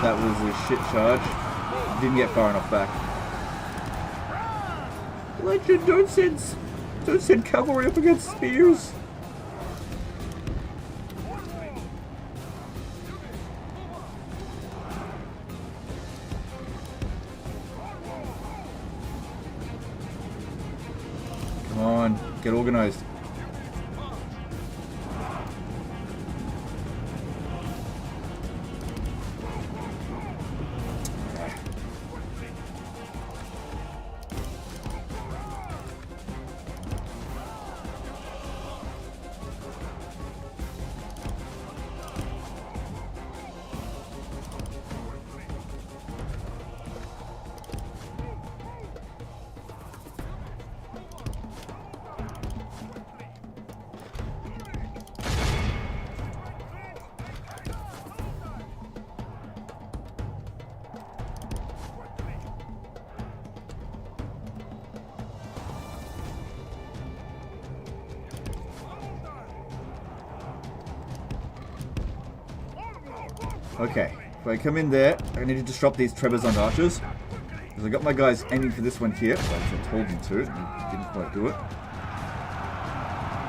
That was a shit charge. Didn't get far enough back. Legend, don't send cavalry up against spears. Come on, get organized. Okay, if I come in there, I need to disrupt these Trebizond archers. Because I got my guys aiming for this one here, as I told them to, and didn't quite do it.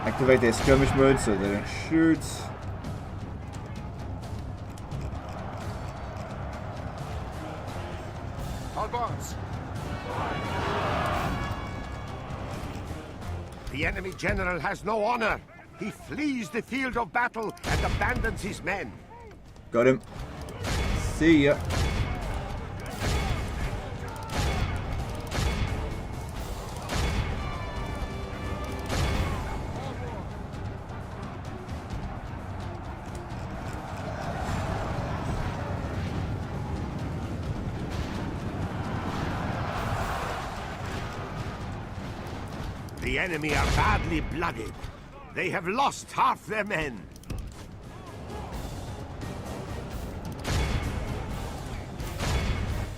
Activate their skirmish mode so they don't shoot. Advance. The enemy general has no honor. He flees the field of battle and abandons his men. Got him. See ya. The enemy are badly blooded. They have lost half their men.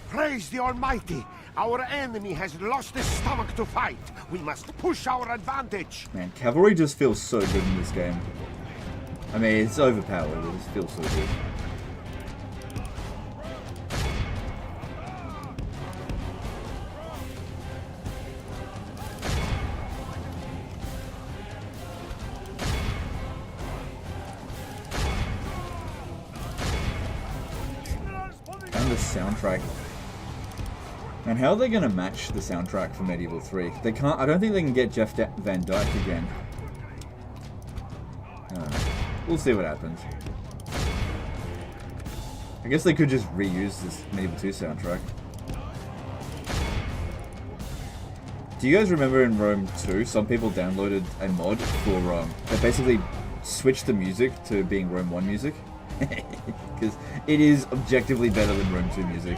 Praise the Almighty! Our enemy has lost his stomach to fight. We must push our advantage. Man, cavalry just feels so good in this game. I mean, it's overpowered, but it just feels so good. And the soundtrack. And how are they going to match the soundtrack for Medieval 3? They can't. I don't think they can get Jeff Van Dyke again. We'll see what happens. I guess they could just reuse this Medieval 2 soundtrack. Do you guys remember in Rome 2, some people downloaded a mod for that basically switched the music to being Rome 1 music? Because it is objectively better than Rome 2 music.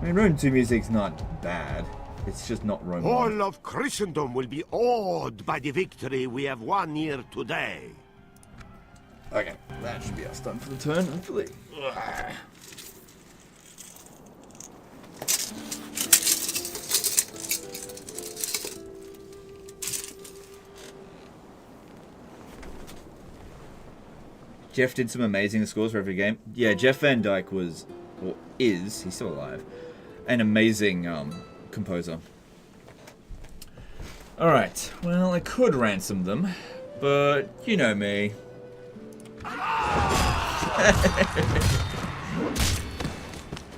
I mean, Rome 2 music's not bad. It's just not Rome 1. All of Christendom will be awed by the victory we have won here today. Okay, that should be us done for the turn, hopefully. Jeff did some amazing scores for every game. Yeah, Jeff Van Dyke was, or is, he's still alive, an amazing composer. Alright, well, I could ransom them, but you know me.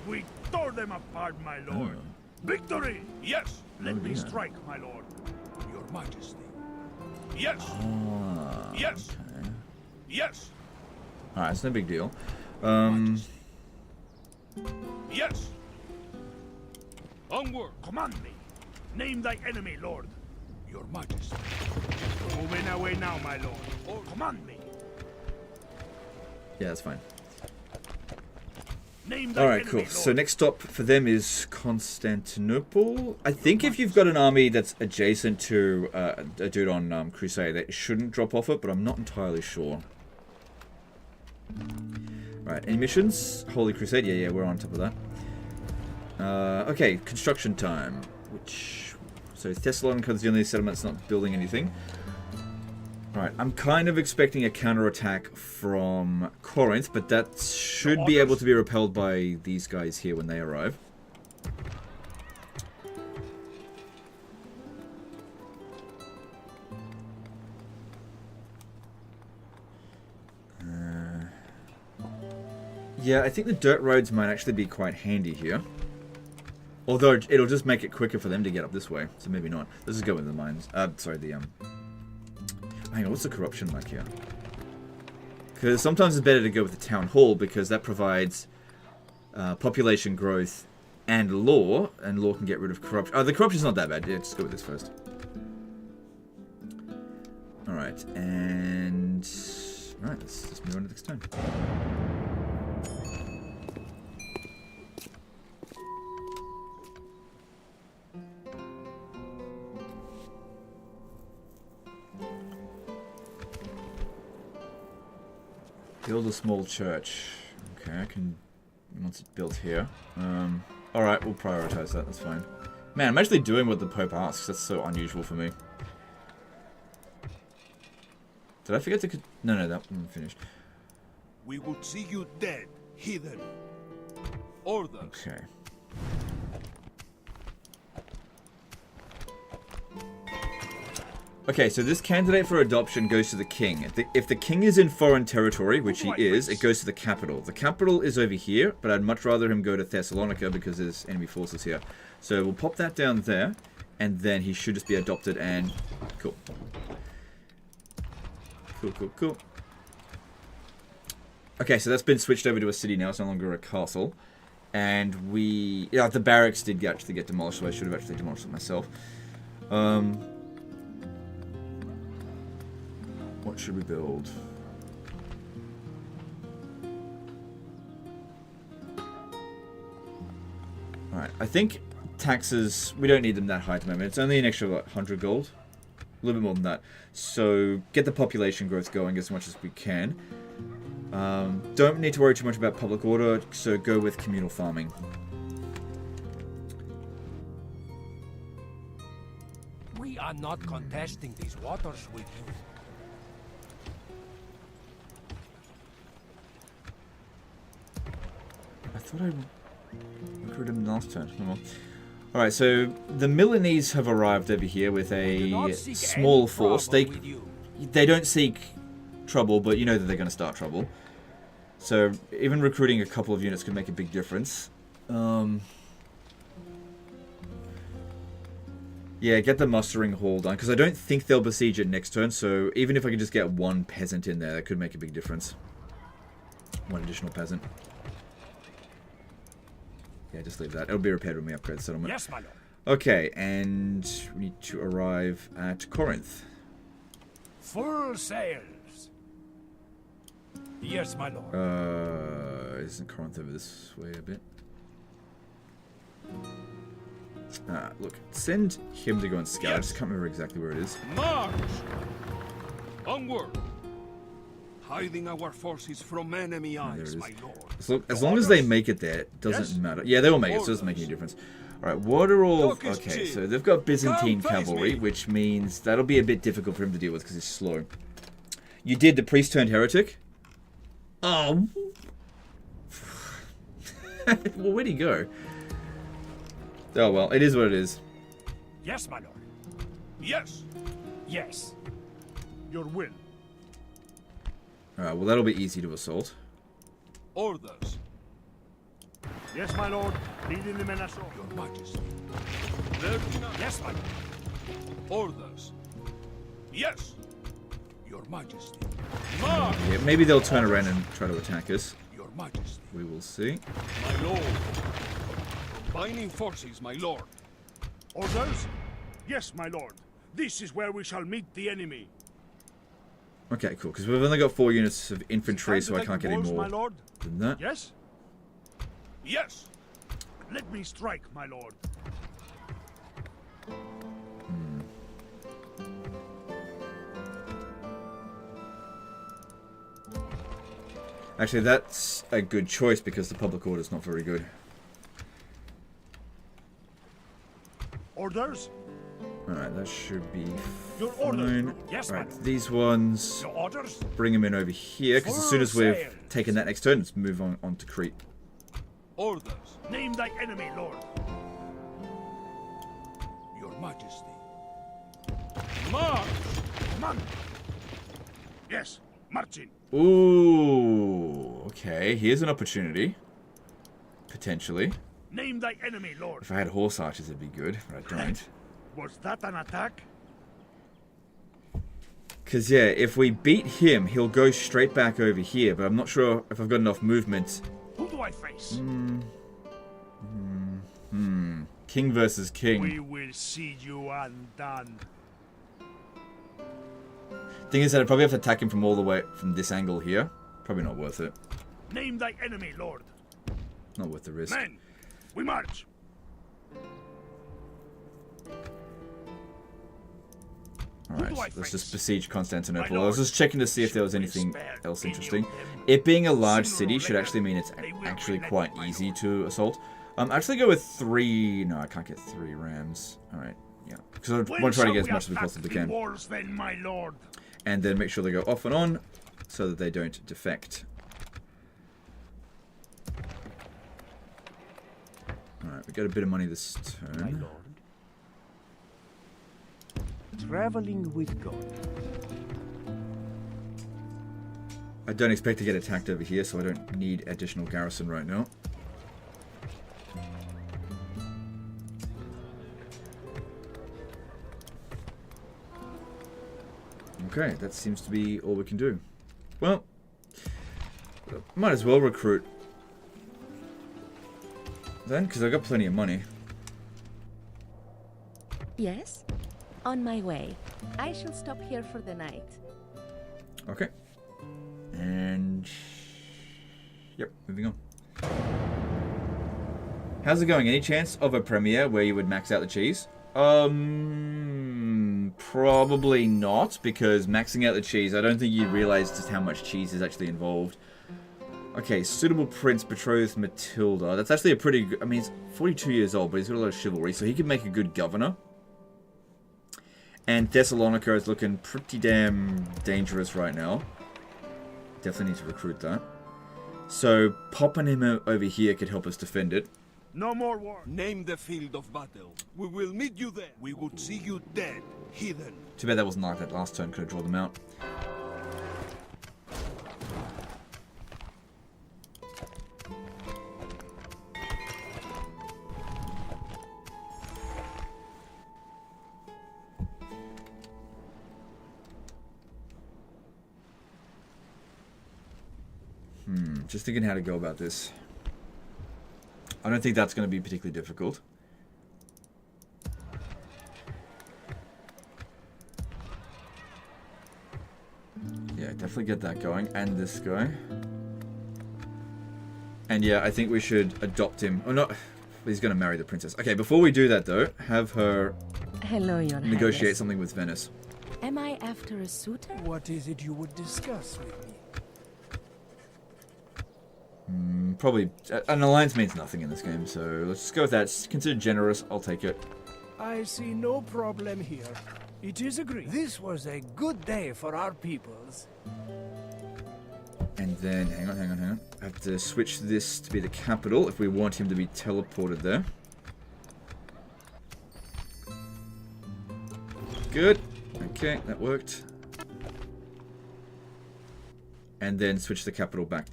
We tore them apart, my lord. Victory! Yes! Let me strike, my lord. Your Majesty. Yes! Yes! Okay. Yes! Alright, it's no big deal. Yes! Onward! Command me! Name thy enemy, lord. Your Majesty. Moving away now, my lord. Command me! Yeah, that's fine. Name thy Alright, enemy, cool. lord. So next stop for them is Constantinople. I think if you've got an army that's adjacent to a dude on Crusade, they shouldn't drop off it, but I'm not entirely sure. Right, any missions? Holy Crusade, yeah, we're on top of that. Okay, construction time. So Thessalonica is the only settlement that's not building anything. Right, I'm kind of expecting a counterattack from Corinth, but that should be able to be repelled by these guys here when they arrive. Yeah, I think the dirt roads might actually be quite handy here. Although it'll just make it quicker for them to get up this way, so maybe not. Let's just go with the mines. Sorry, the hang on, what's the corruption like here? Because sometimes it's better to go with the town hall because that provides population growth and law can get rid of corruption. Oh, the corruption's not that bad. Yeah, just go with this first. Alright, and... Alright, let's just move on to the next turn. Build a small church. Okay, I can... Once it's built here. Alright, we'll prioritize that. That's fine. Man, I'm actually doing what the Pope asks. That's so unusual for me. Did I forget to... No, that one finished. We would see you dead, heathen. Order. Okay. Okay, so this candidate for adoption goes to the king. If the king is in foreign territory, which he is, it goes to the capital. The capital is over here, but I'd much rather him go to Thessalonica because there's enemy forces here. So we'll pop that down there, and then he should just be adopted and... Cool. Cool. Okay, so that's been switched over to a city now. It's no longer a castle. And we... Yeah, the barracks did actually get demolished, so I should have actually demolished it myself. What should we build? Alright, I think taxes, we don't need them that high at the moment. It's only an extra, what, 100 gold? A little bit more than that. So, get the population growth going as much as we can. Don't need to worry too much about public order, so go with communal farming. We are not contesting these waters with you. I thought I recruited him last turn. Oh well. Alright, so the Milanese have arrived over here with a small force. They don't seek trouble, but you know that they're going to start trouble. So even recruiting a couple of units could make a big difference. Yeah, get the mustering hall done, because I don't think they'll besiege it next turn, so even if I could just get one peasant in there, that could make a big difference. One additional peasant. Yeah, just leave that. It'll be repaired when we upgrade the settlement. Yes, my lord. Okay, and we need to arrive at Corinth. Full sails. Yes, my lord. Isn't Corinth over this way a bit? Look, send him to go and scout. I just can't remember exactly where it is. March! Onward! Hiding our forces from enemy eyes, my lord. As long as they make it there, it doesn't matter. Yeah, they will make it, so it doesn't make any difference. Alright, what are all... Okay, so they've got Byzantine cavalry, which means that'll be a bit difficult for him to deal with because he's slow. You did the priest turned heretic? Oh. Well, where'd he go? Oh well, it is what it is. Yes, my lord. Yes. Yes. Your will. Alright, well that'll be easy to assault. Orders. Yes, my lord. Leading the men ashore. Your Majesty. Lieutenant. Yes, my lord. Orders. Yes. Your Majesty. March. Yeah, maybe they'll turn around and try to attack us. Your Majesty. We will see. My lord. Binding forces, my lord. Orders? Yes, my lord. This is where we shall meet the enemy. Okay, cool, because we've only got 4 units of infantry, so I Time to can't take get any walls, more my lord. than that. Yes? Yes. Let me strike, my lord. Actually, that's a good choice because the public order is not very good. Orders? Alright, that should be Your orders. fine. Yes, Alright, madam. these ones, Your orders? bring them in over here, because as soon as we've taken that next turn, let's move on to Crete. Orders. Name thy enemy, lord. Your Majesty. March. Man. Yes, marching. Ooh, okay, here's an opportunity. Potentially. Name thy enemy, lord. If I had horse archers, it'd be good, but I don't. Was that an attack? Because, yeah, if we beat him, he'll go straight back over here, but I'm not sure if I've got enough movement. Who do I face? King versus king. We will see you undone. Thing is that I'd probably have to attack him from all the way from this angle here. Probably not worth it. Name thy enemy, lord. Not worth the risk. Men, we march. Alright, do I let's face? just besiege Constantinople. My I was lord, just checking to see if there was should we anything spare else any of interesting. them? It being a large Sooner city or should later, actually mean it's they will actually relent, quite my easy lord. to assault. Actually go with 3... No, I can't get 3 rams. Alright, yeah. Because I When want to try to shall get as we much as we attack possibly the can. walls, then, my lord? And then make sure they go off and on, so that they don't defect. Alright, we got a bit of money this turn. Traveling with God. I don't expect to get attacked over here, so I don't need additional garrison right now. Okay, that seems to be all we can do. Well, might as well recruit then, because I've got plenty of money. Yes? On my way. I shall stop here for the night. Okay. And... Yep, moving on. How's it going? Any chance of a premiere where you would max out the cheese? Probably not, because maxing out the cheese, I don't think you realize just how much cheese is actually involved. Okay, suitable prince, betrothed Matilda. That's actually a pretty good... I mean, he's 42 years old, but he's got a lot of chivalry, so he could make a good governor. And Thessalonica is looking pretty damn dangerous right now. Definitely need to recruit that. So, popping him over here could help us defend it. No more war. Name the field of battle. We will meet you there. We would see you dead, heathen. Too bad that wasn't like that last turn. Could have drawn them out. Just thinking how to go about this. I don't think that's going to be particularly difficult. Yeah, definitely get that going. And this guy. And yeah, I think we should adopt him. Oh, not... He's going to marry the princess. Okay, before we do that, though, have her Hello, Your negotiate Highness. something with Venice. Am I after a suitor? What is it you would discuss with me? Probably... An alliance means nothing in this game, so let's just go with that. It's considered generous. I'll take it. I see no problem here. It is agreed. This was a good day for our peoples. And then... Hang on. I have to switch this to be the capital if we want him to be teleported there. good. Okay, that worked. And then switch the capital back.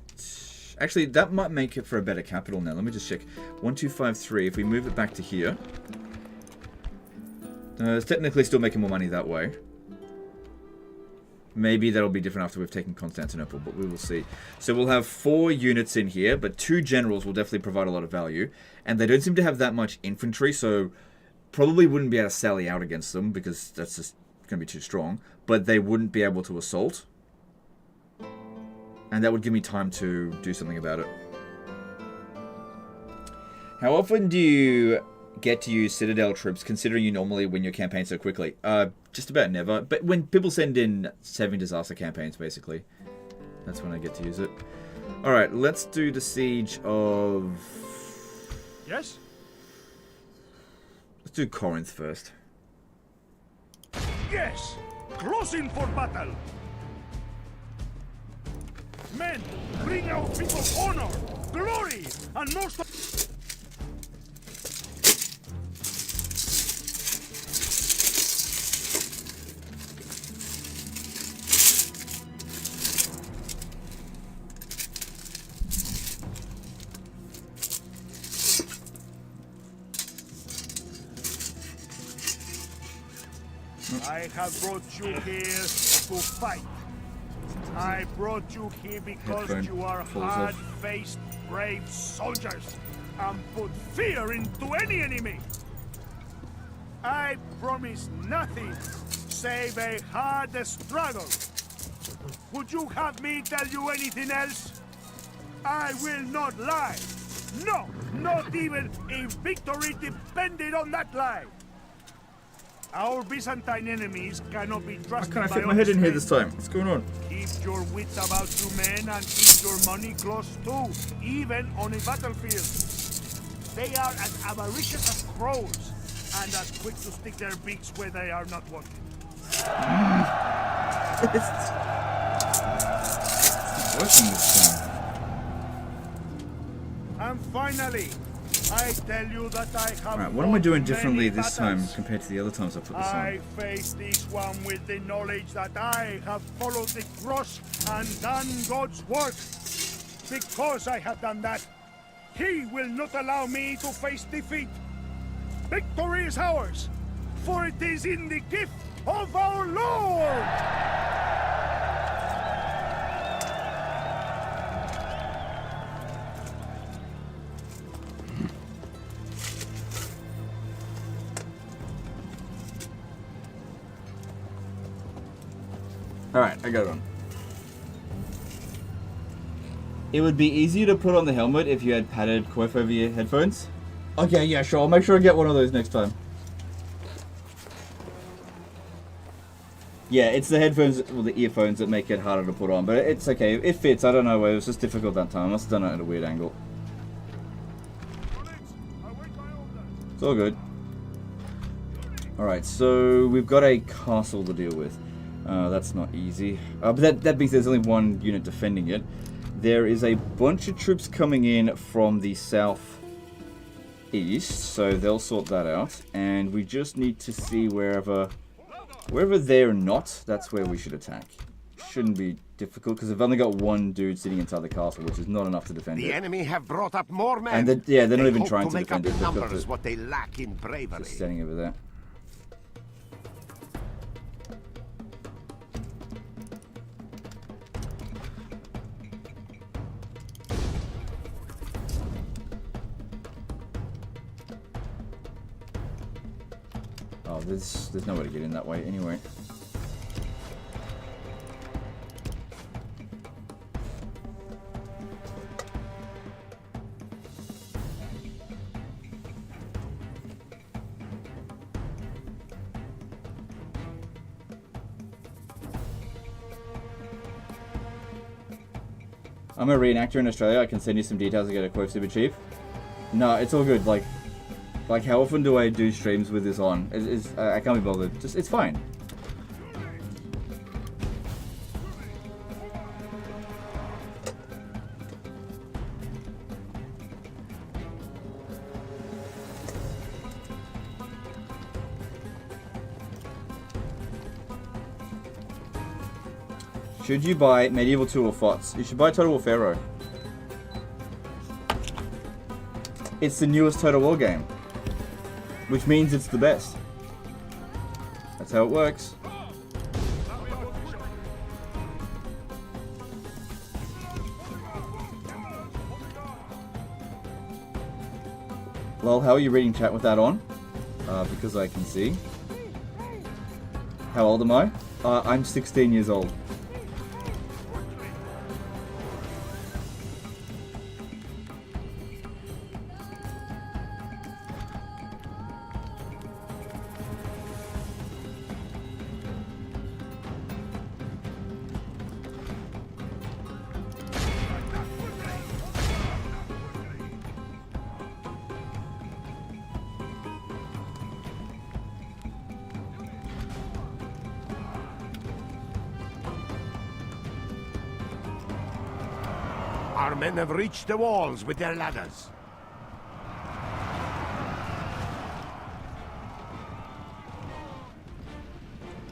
Actually, that might make it for a better capital now. Let me just check. 1253. If we move it back to here, it's technically still making more money that way. Maybe that'll be different after we've taken Constantinople, but we will see. So we'll have 4 units in here, but 2 generals will definitely provide a lot of value. And they don't seem to have that much infantry, so probably wouldn't be able to sally out against them because that's just going to be too strong. But they wouldn't be able to assault. And that would give me time to do something about it. How often do you get to use Citadel troops, considering you normally win your campaign so quickly? Just about never. But when people send in 7 disaster campaigns, basically, that's when I get to use it. Alright, let's do the siege of... Yes? Let's do Corinth first. Yes! Closing for battle! Men, bring our people honor, glory, and most of... I have brought you here to fight. I brought you here because you are hard-faced, brave soldiers and put fear into any enemy. I promise nothing save a hard struggle. Would you have me tell you anything else? I will not lie. No, not even if victory depended on that lie. Our Byzantine enemies cannot be trusted. Why can't I fit my head in here this time? What's going on? Keep your wits about you, men, and keep your money close too, even on a battlefield. They are as avaricious as crows, and as quick to stick their beaks where they are not wanted. It's working this time. And finally, I tell you that I have... Alright, what am I doing differently many this time battles. compared to the other times I put this I on? face this one with the knowledge that I have followed the cross and done God's work. Because I have done that, He will not allow me to face defeat. Victory is ours, for it is in the gift of our Lord! Alright, I got it on. It would be easier to put on the helmet if you had padded coif over your headphones. Okay, yeah, sure. I'll make sure I get one of those next time. Yeah, it's the headphones, well, the earphones that make it harder to put on, but it's okay. It fits. I don't know. It was just difficult that time. I must have done it at a weird angle. It's all good. Alright, so we've got a castle to deal with. That's not easy. But that means there's only one unit defending it. There is a bunch of troops coming in from the south east, so they'll sort that out. And we just need to see wherever they're not, that's where we should attack. Shouldn't be difficult because they've only got one dude sitting inside the castle, which is not enough to defend it. The enemy have brought up more men. And they're not even hope trying to make up defend it. in They've got numbers the, what they lack in bravery. just standing over there. Oh, there's no way to get in that way anyway. I'm a reenactor in Australia. I can send you some details to get a quote super cheap. No, it's all good. Like how often do I do streams with this on? I can't be bothered. It's fine. Should you buy Medieval 2 or FOTS? You should buy Total War Pharaoh. It's the newest Total War game, which means it's the best. That's how it works. Well, how are you reading chat with that on? Because I can see. How old am I? I'm 16 years old. Our men have reached the walls with their ladders.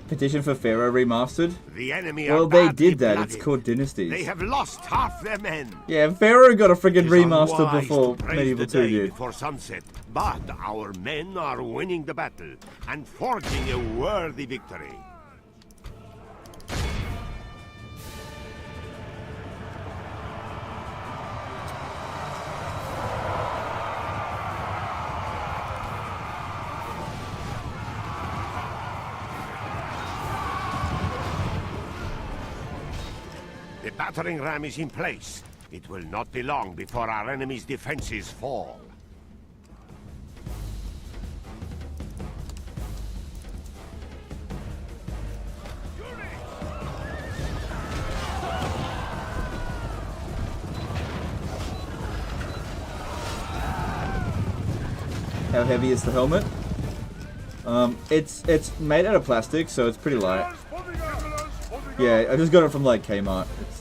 Petition for Pharaoh Remastered? The enemy Well, are they badly did that. blooded. It's called Dynasties. They have lost half their men. Yeah, Pharaoh got a friggin' It is remaster unwise before to praise Medieval the 2 day did. before sunset, but our men are winning the battle and forging a worthy victory. The battering ram is in place. It will not be long before our enemy's defenses fall. How heavy is the helmet? It's made out of plastic, so it's pretty light. Yeah, I just got it from like Kmart. It's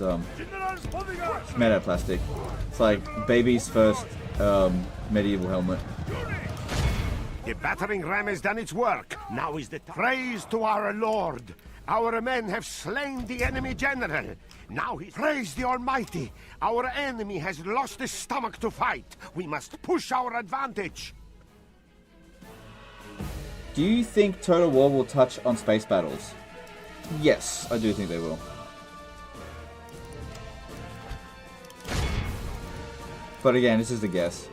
made out of plastic. It's like baby's first medieval helmet. The battering ram has done its work. Now is the praise to our Lord. Our men have slain the enemy general. Now he praise the Almighty. Our enemy has lost his stomach to fight. We must push our advantage. Do you think Total War will touch on space battles? Yes, I do think they will. But again, this is a guess.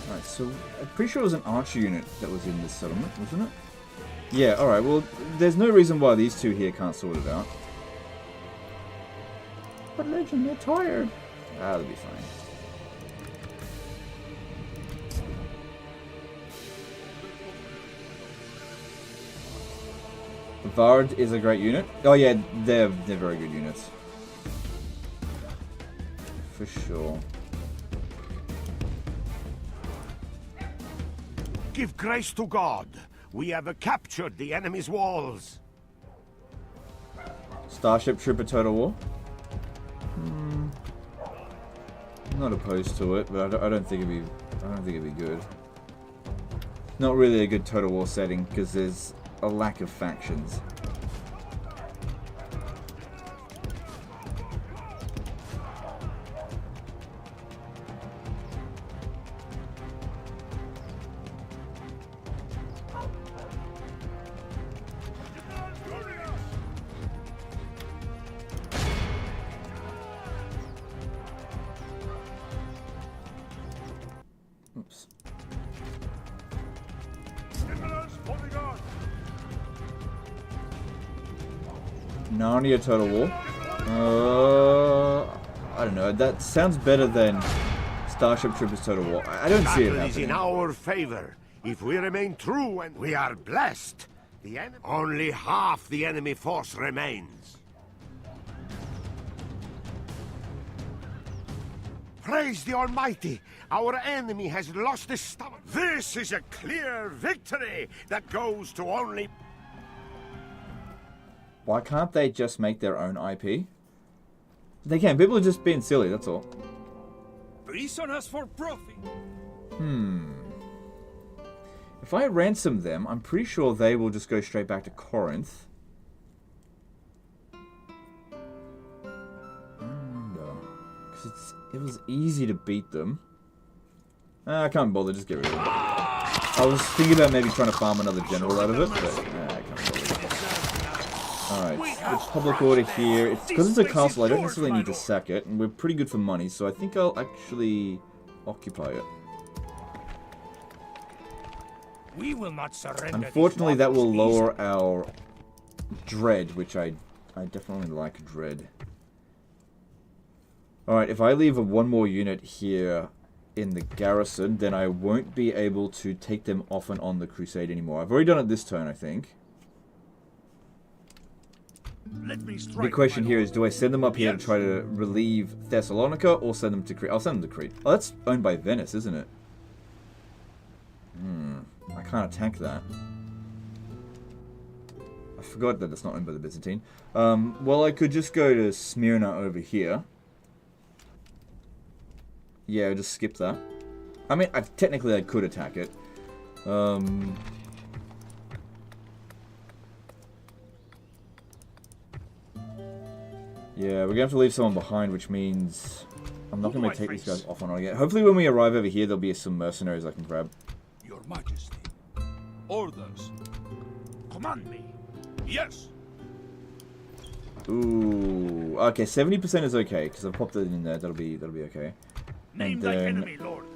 Alright, so I'm pretty sure it was an archer unit that was in this settlement, wasn't it? Yeah, alright, well, there's no reason why these two here can't sort it out. But Legend, they're tired. Ah, they'll be fine. Vard is a great unit. Oh yeah, they're very good units. For sure. Give grace to God. We have captured the enemy's walls. Starship Trooper Total War. I'm not opposed to it, but I don't think it'd be good. Not really a good Total War setting because there's a lack of factions. Oops. Narnia Total War. I don't know. That sounds better than Starship Troopers Total War. I don't see it Battle is in happening. our favor. If we remain true and we are blessed, only half the enemy force remains. Praise the Almighty! Our enemy has lost his stomach. This is a clear victory that goes to only... Why can't they just make their own IP? They can. People are just being silly, that's all. Prisoners for profit. It If I ransom them, I'm pretty sure they will just go straight back to Corinth. Because it was easy to beat them. I can't bother, just get rid of them. I was thinking about maybe trying to farm another general out of it, but I can't bother. Alright, the public order here. It's because it's a castle, I don't necessarily need to sack it, and we're pretty good for money, so I think I'll actually occupy it. We will not surrender. Unfortunately, that will lower our dread, which I definitely like dread. Alright, if I leave one more unit here in the garrison, then I won't be able to take them off and on the Crusade anymore. I've already done it this turn, I think. The question here is, do I send them up here to try to relieve Thessalonica, or send them to Crete? I'll send them to Crete. Oh, that's owned by Venice, isn't it? I can't attack that. I forgot that it's not owned by the Byzantine. Well, I could just go to Smyrna over here. Yeah, I'll just skip that. I mean, technically I could attack it. Yeah, we're going to have to leave someone behind, which means I'm not going to take these guys off on it yet. Hopefully when we arrive over here, there'll be some mercenaries I can grab. Your Majesty. Orders. Command me. Yes. Ooh, okay, 70% is okay because I've popped it in there. That'll be okay. Name thy enemy, Lord.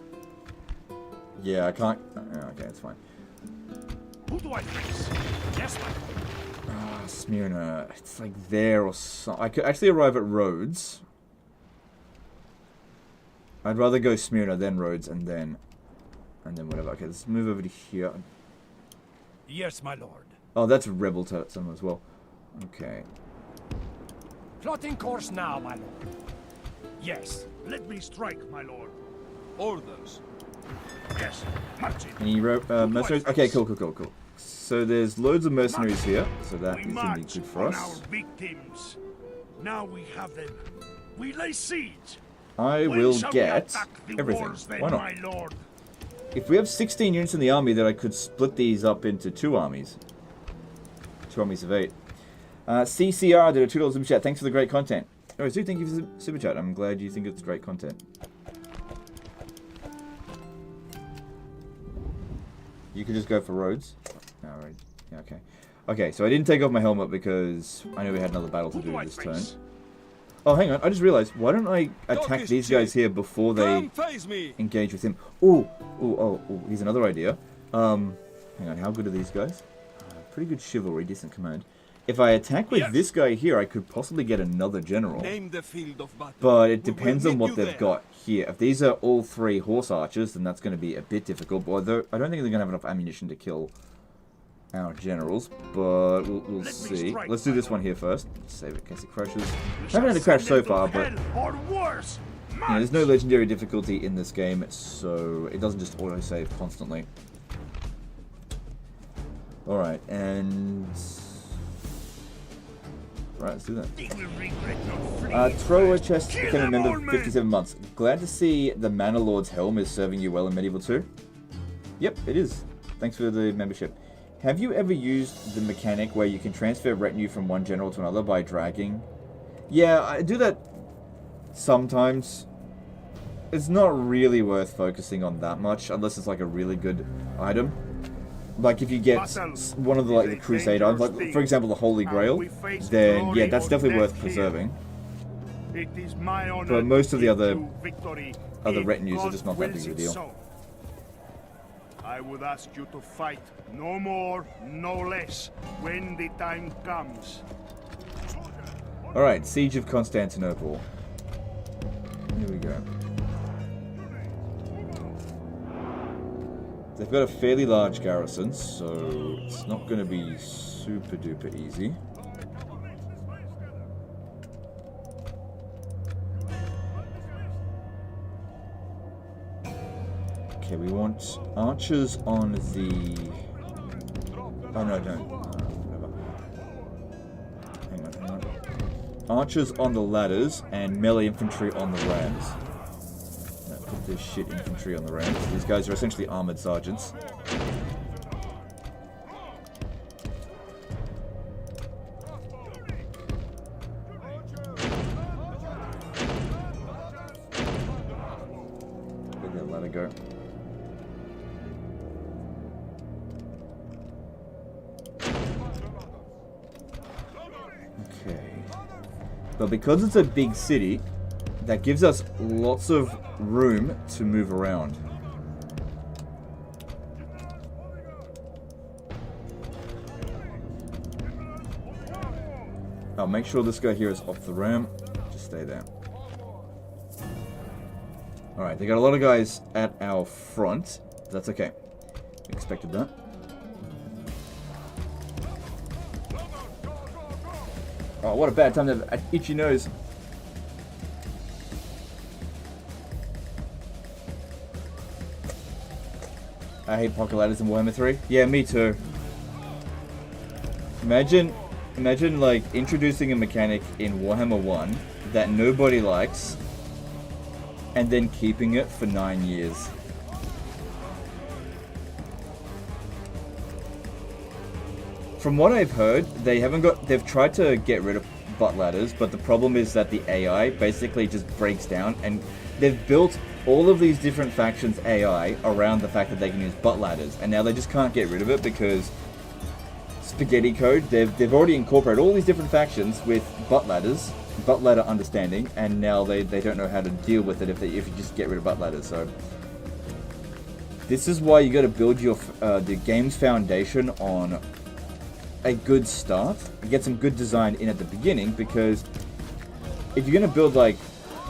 Yeah, I can't. Okay, that's fine. Who do I face? Yes, my lord. Smyrna. It's like there or so. I could actually arrive at Rhodes. I'd rather go Smyrna, then Rhodes, and then whatever. Okay, let's move over to here. Yes, my lord. Oh, that's rebel some as well. Okay. Plotting course now, my lord. Yes. Let me strike, my lord. Orders. Yes. Marching. Any mercenaries? Okay, cool. So there's loads of mercenaries here, so that is going to be good for us. Our victims. Now we have them. We lay siege. I will get everything. Why not? My lord? If we have 16 units in the army, then I could split these up into 2 armies. 2 armies of 8. CCR did a $2 super chat. Thanks for the great content. Oh, Zoo, thank you for the super chat. I'm glad you think it's great content. You could just go for Rhodes. Alright. Yeah, okay. Okay, so I didn't take off my helmet because I know we had another battle to do this turn. Oh, hang on. I just realized. Why don't I attack these guys here before they engage with him? Oh, here's another idea. Hang on. How good are these guys? Pretty good chivalry, decent command. If I attack with this guy here, I could possibly get another general. Name the field of battle. But it depends on what they've got here. If these are all 3 horse archers, then that's going to be a bit difficult. But I don't think they're going to have enough ammunition to kill our generals. But we'll see. Let's do this one here first. Save it in case it crashes. I haven't had a crash so far, but there's no legendary difficulty in this game, so it doesn't just auto-save constantly. Alright, and... Right, let's do that. Thrower chest became a member for 57 months. Glad to see the Manor Lord's helm is serving you well in Medieval 2. Yep, it is. Thanks for the membership. Have you ever used the mechanic where you can transfer retinue from one general to another by dragging? Yeah, I do that sometimes. It's not really worth focusing on that much, unless it's like a really good item. Like if you get one of the Crusade items, like for example the Holy Grail, then yeah, that's definitely worth preserving. But most of the other retinues are just not that big of a deal. I would ask you to fight, no more, no less, when the time comes. Alright, Siege of Constantinople. Here we go. They've got a fairly large garrison, so it's not going to be super duper easy. Okay, we want archers on the... Oh no, don't. Whatever. Hang on. Archers on the ladders and melee infantry on the rams. Put this shit infantry on the rams. These guys are essentially armored sergeants. go. Okay. But because it's a big city, that gives us lots of room to move around. I'll make sure this guy here is off the ramp. Just stay there. Alright, they got a lot of guys at our front. That's okay. Expected that. Oh, what a bad time to have an itchy nose. I hate pocket ladders in Warhammer 3. Yeah, me too. Imagine like introducing a mechanic in Warhammer 1 that nobody likes and then keeping it for 9 years. From what I've heard, they've tried to get rid of butt ladders, but the problem is that the AI basically just breaks down, and they've built all of these different factions AI around the fact that they can use butt ladders, and now they just can't get rid of it because spaghetti code, they've already incorporated all these different factions with butt ladders, butt ladder understanding, and now they don't know how to deal with it if you just get rid of butt ladders. So this is why you got to build your the game's foundation on a good start, get some good design in at the beginning, because if you're going to build like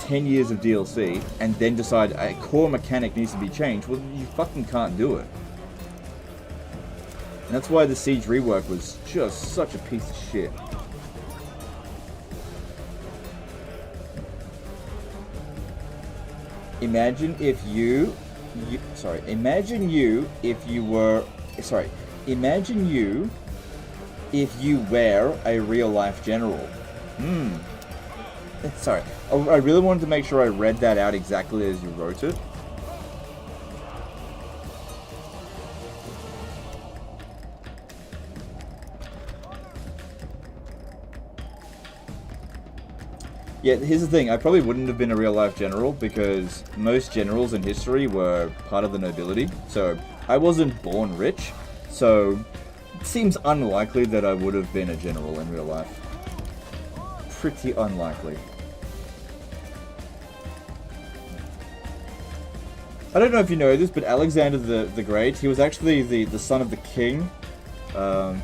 10 years of DLC and then decide a core mechanic needs to be changed, well, you fucking can't do it. And that's why the Siege rework was just such a piece of shit. Imagine if you were a real life general. Sorry, I really wanted to make sure I read that out exactly as you wrote it. Yeah, here's the thing, I probably wouldn't have been a real life general because most generals in history were part of the nobility, so I wasn't born rich, so it seems unlikely that I would have been a general in real life. Pretty unlikely. I don't know if you know this, but Alexander the Great, he was actually the son of the king. So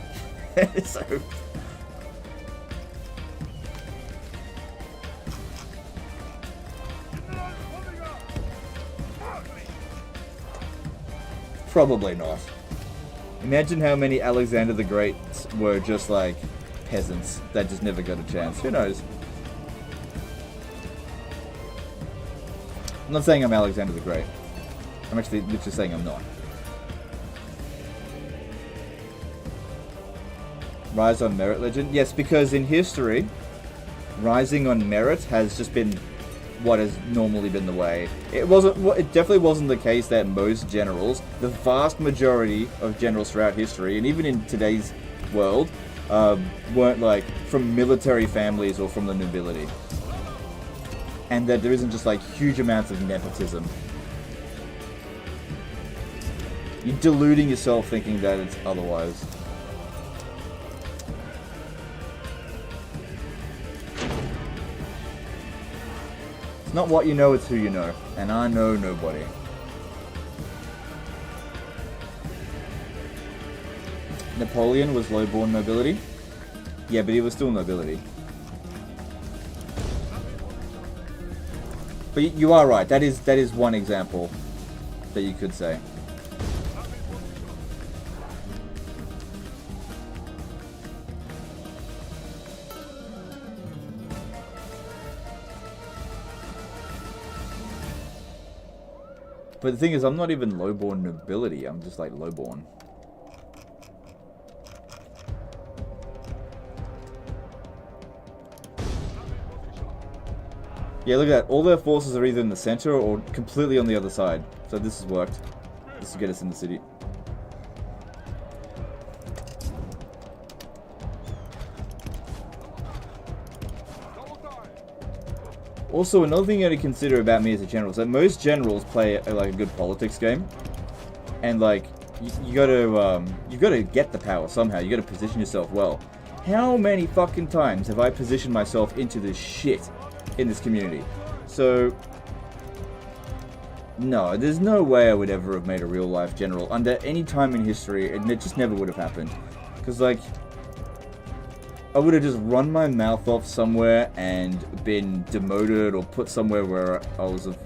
probably not. Imagine how many Alexander the Greats were just like peasants that just never got a chance. Who knows? I'm not saying I'm Alexander the Great. I'm actually literally saying I'm not. Rise on merit legend? Yes, because in history, rising on merit has just been what has normally been the way. It definitely wasn't the case that most generals, the vast majority of generals throughout history, and even in today's world, weren't like from military families or from the nobility. And that there isn't just like huge amounts of nepotism. You're deluding yourself thinking that it's otherwise. It's not what you know, it's who you know. And I know nobody. Napoleon was low-born nobility. Yeah, but he was still nobility. But you are right. That is one example that you could say. But the thing is, I'm not even low-born nobility. I'm just like low-born. Yeah, look at that. All their forces are either in the center or completely on the other side. So this has worked. This will get us in the city. Also, another thing you got to consider about me as a general is that most generals play like a good politics game, and like you got to get the power somehow. You got to position yourself well. How many fucking times have I positioned myself into this shit in this community? So, no, there's no way I would ever have made a real life general under any time in history, and it just never would have happened. Because, like, I would have just run my mouth off somewhere and been demoted or put somewhere where I was of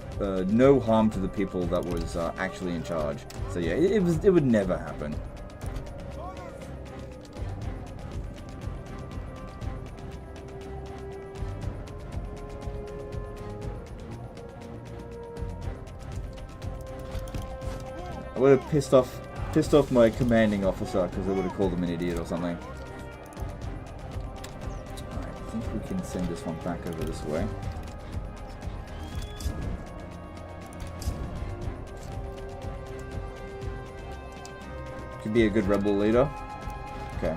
no harm to the people that was actually in charge. So yeah, it would never happen. I would have pissed off my commanding officer because I would have called him an idiot or something. Alright, I think we can send this one back over this way. Could be a good rebel leader. Okay.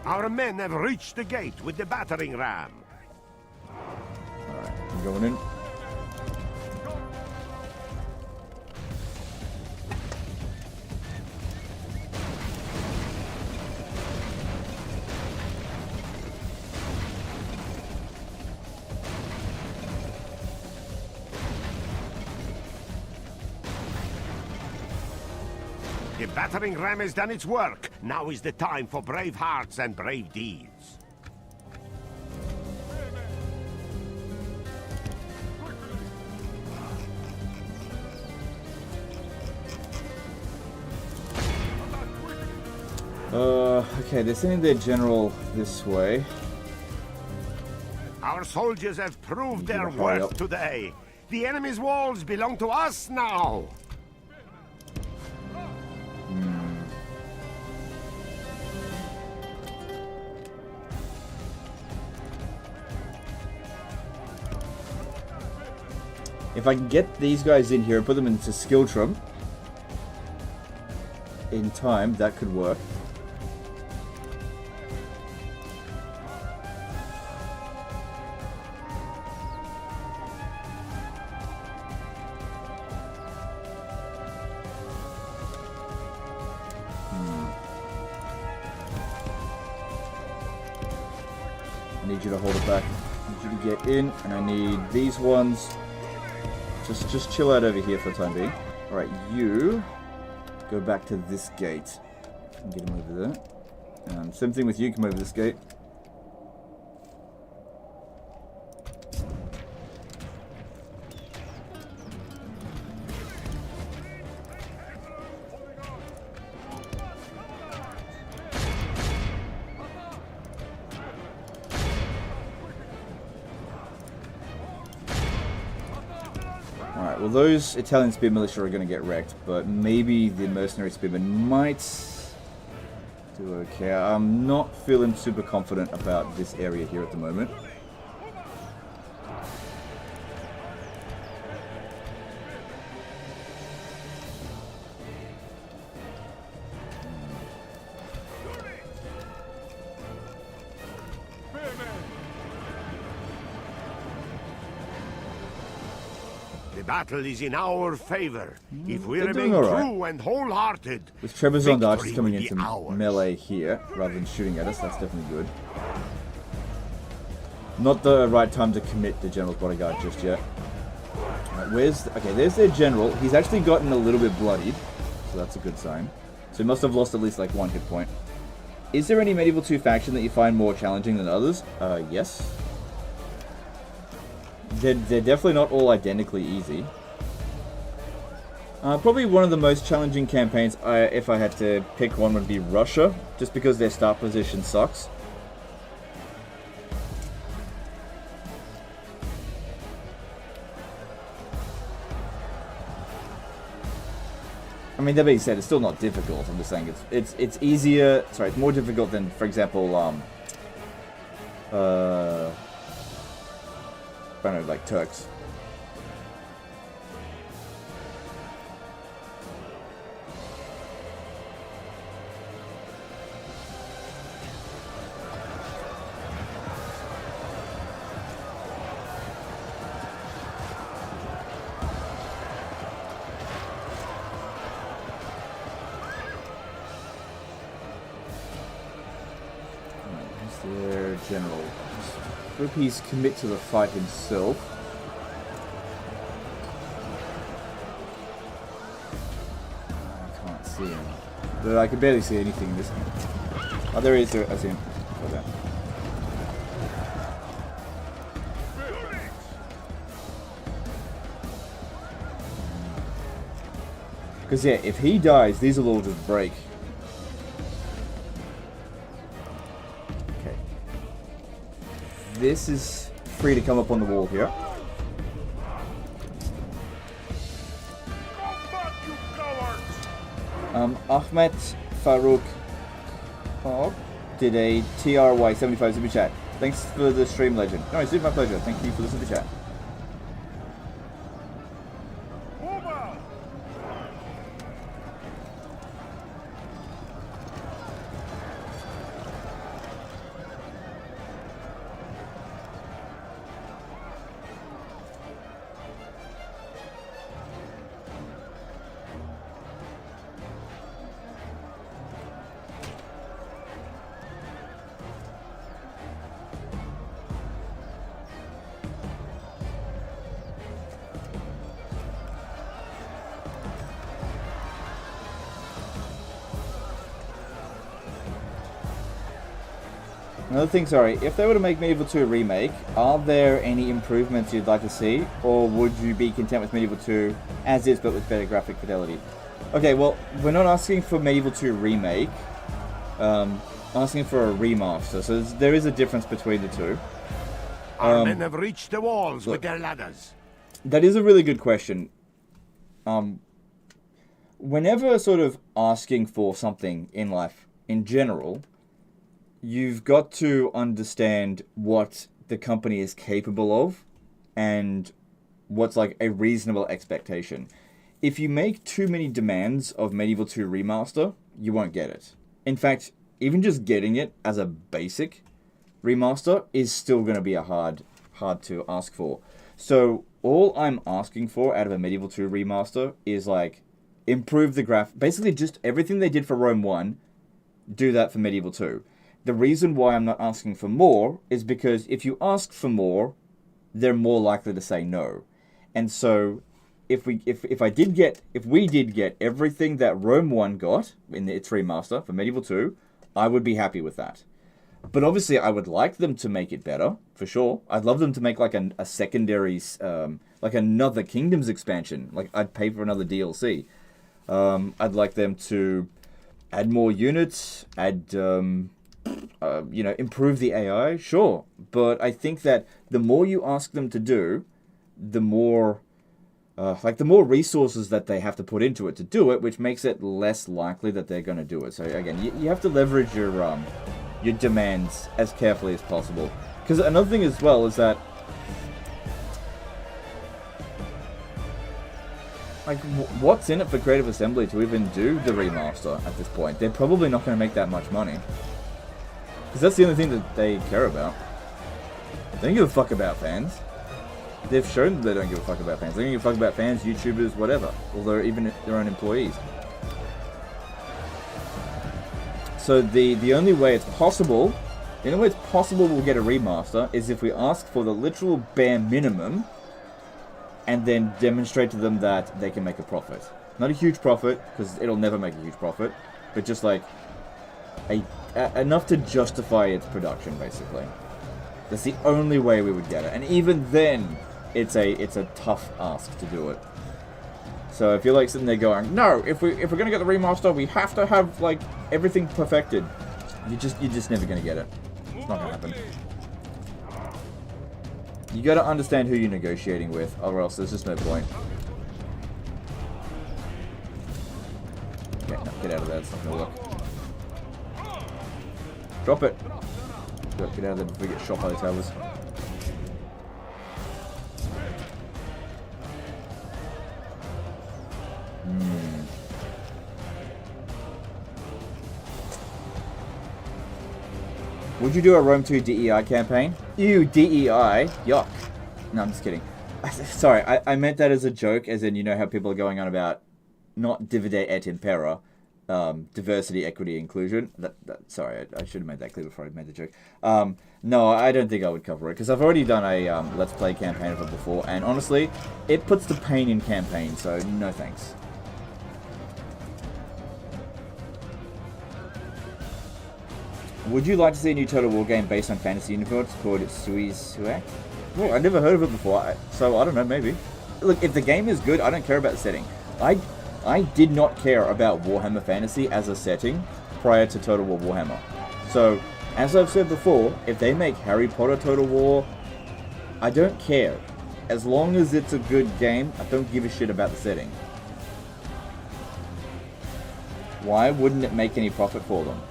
Our men have reached the gate with the battering ram. Alright, I'm going in. The battering ram has done its work. Now is the time for brave hearts and brave deeds. Okay, they're sending their general this way. Our soldiers have proved their hurry worth up. today. The enemy's walls belong to us now. If I can get these guys in here and put them into Skiltrum in time, that could work. I need you to hold it back. I need you to get in, and I need these ones. Just chill out over here for the time being. Alright, you go back to this gate. And get him over there. Same thing with you, come over this gate. Alright, well those Italian spear militia are going to get wrecked, but maybe the mercenary spearmen might do okay. I'm not feeling super confident about this area here at the moment. The battle is in our favor. If we they're remain doing all right. true and wholehearted, With Trebizond archers victory coming will be into ours. melee here, rather than shooting at us, that's definitely good. Not the right time to commit the General's Bodyguard just yet. Right, okay, there's their General. He's actually gotten a little bit bloodied, so that's a good sign. So he must have lost at least like 1 hit point. Is there any Medieval 2 faction that you find more challenging than others? Yes. They're definitely not all identically easy. Probably one of the most challenging campaigns, if I had to pick one, would be Russia, just because their start position sucks. I mean, that being said, it's still not difficult. I'm just saying it's easier. Sorry, it's more difficult than, for example, I don't know, like Turks. Hope he's commit to the fight himself. I can't see him. But I can barely see anything in this one. Oh, there he is. I see him. Okay. Because, yeah, if he dies, these will all just break. Okay. This is free to come up on the wall here. Ahmed Farouk did a TRY75 super chat. Thanks for the stream, legend. No, it's my pleasure. Thank you for the super chat. Another thing, sorry, if they were to make Medieval 2 a remake, are there any improvements you'd like to see? Or would you be content with Medieval 2 as is, but with better graphic fidelity? Okay, well, we're not asking for Medieval 2 remake. Asking for a remaster, so there is a difference between the two. Our men have reached the walls with their ladders. That is a really good question. Whenever sort of asking for something in life, in general, you've got to understand what the company is capable of and what's like a reasonable expectation. If you make too many demands of Medieval 2 Remaster, you won't get it. In fact, even just getting it as a basic remaster is still going to be a hard to ask for. So all I'm asking for out of a Medieval 2 Remaster is like improve the basically just everything they did for Rome 1, do that for Medieval 2. The reason why I'm not asking for more is because if you ask for more, they're more likely to say no. And so if we did get everything that Rome 1 got in its remaster for Medieval 2, I would be happy with that. But obviously I would like them to make it better, for sure. I'd love them to make like a secondary, like another Kingdoms expansion. Like I'd pay for another DLC. I'd like them to add more units, add... improve the AI, sure. But I think that the more you ask them to do, the more, the more resources that they have to put into it to do it, which makes it less likely that they're going to do it. So again, you have to leverage your demands as carefully as possible. Because another thing as well is that, like, what's in it for Creative Assembly to even do the remaster at this point? They're probably not going to make that much money. Because that's the only thing that they care about. They don't give a fuck about fans. They've shown that they don't give a fuck about fans. They don't give a fuck about fans, YouTubers, whatever. Although even their own employees. So the only way it's possible, we'll get a remaster is if we ask for the literal bare minimum and then demonstrate to them that they can make a profit. Not a huge profit, because it'll never make a huge profit, but just like enough to justify its production, basically. That's the only way we would get it, and even then, it's a tough ask to do it. So if you're like sitting there going, no, if we're gonna get the remaster, we have to have like everything perfected. You're just never gonna get it. It's not gonna happen. You gotta understand who you're negotiating with, or else there's just no point. Okay, no, get out of there. It's not gonna work. Drop it. Get out of there before we get shot by the towers. Would you do a Rome 2 DEI campaign? Ew, DEI. Yuck. No, I'm just kidding. Sorry, I meant that as a joke, as in, you know how people are going on about not divide et impera. diversity, equity, inclusion. Sorry, I should have made that clear before I made the joke. No, I don't think I would cover it, because I've already done a Let's Play campaign of it before, and honestly, it puts the pain in campaign, so no thanks. Would you like to see a new Total War game based on fantasy universe called Suak? Well, I've never heard of it before, so I don't know, maybe. Look, if the game is good, I don't care about the setting. I did not care about Warhammer Fantasy as a setting prior to Total War Warhammer. So, as I've said before, if they make Harry Potter Total War, I don't care. As long as it's a good game, I don't give a shit about the setting. Why wouldn't it make any profit for them?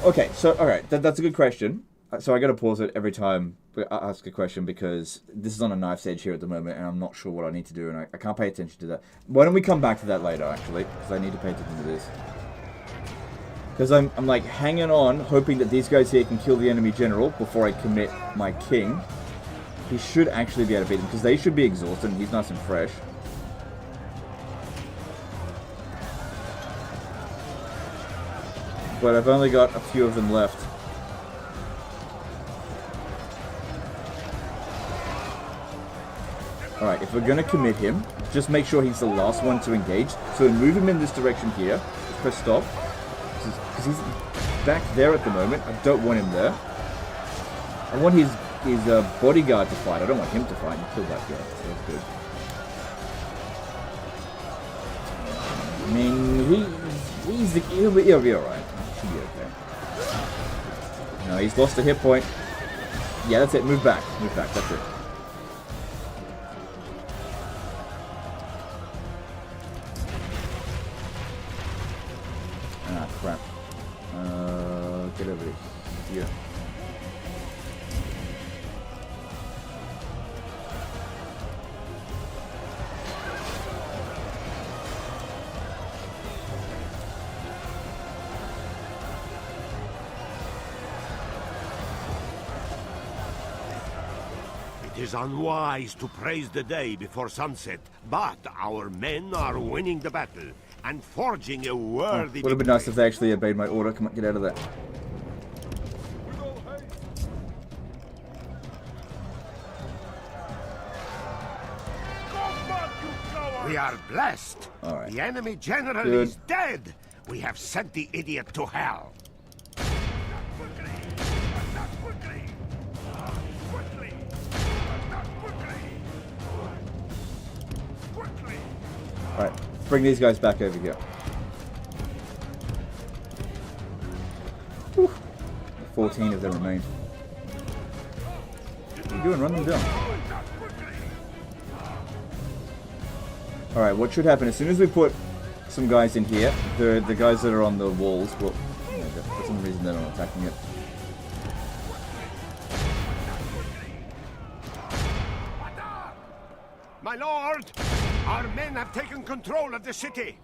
Okay, so, alright, that's a good question. So I gotta pause it every time I ask a question, because this is on a knife's edge here at the moment, and I'm not sure what I need to do, and I can't pay attention to that. Why don't we come back to that later, actually, because I need to pay attention to this. Because I'm like hanging on, hoping that these guys here can kill the enemy general before I commit my king. He should actually be able to beat them, because they should be exhausted, and he's nice and fresh. But I've only got a few of them left. Alright, if we're going to commit him, just make sure he's the last one to engage. So we move him in this direction here. Just press stop. Because he's back there at the moment. I don't want him there. I want his bodyguard to fight. I don't want him to fight. He killed that guy. So that's good. I mean, he'll be alright. Should be okay. No, he's lost a hit point. Yeah, that's it. Move back. Move back. That's it. Ah, crap. Get over here. It is unwise to praise the day before sunset, but our men are winning the battle and forging a worthy... Would have been nice if they actually obeyed my order. Come on, get out of there. We are blessed. All right. The enemy general Good. is dead. We have sent the idiot to hell. Alright, bring these guys back over here. Whew. 14 of them remain. What are you doing? Run them down. Alright, what should happen, as soon as we put some guys in here, the guys that are on the walls will... For some reason they're not attacking it. My lord, our men have taken control of the city.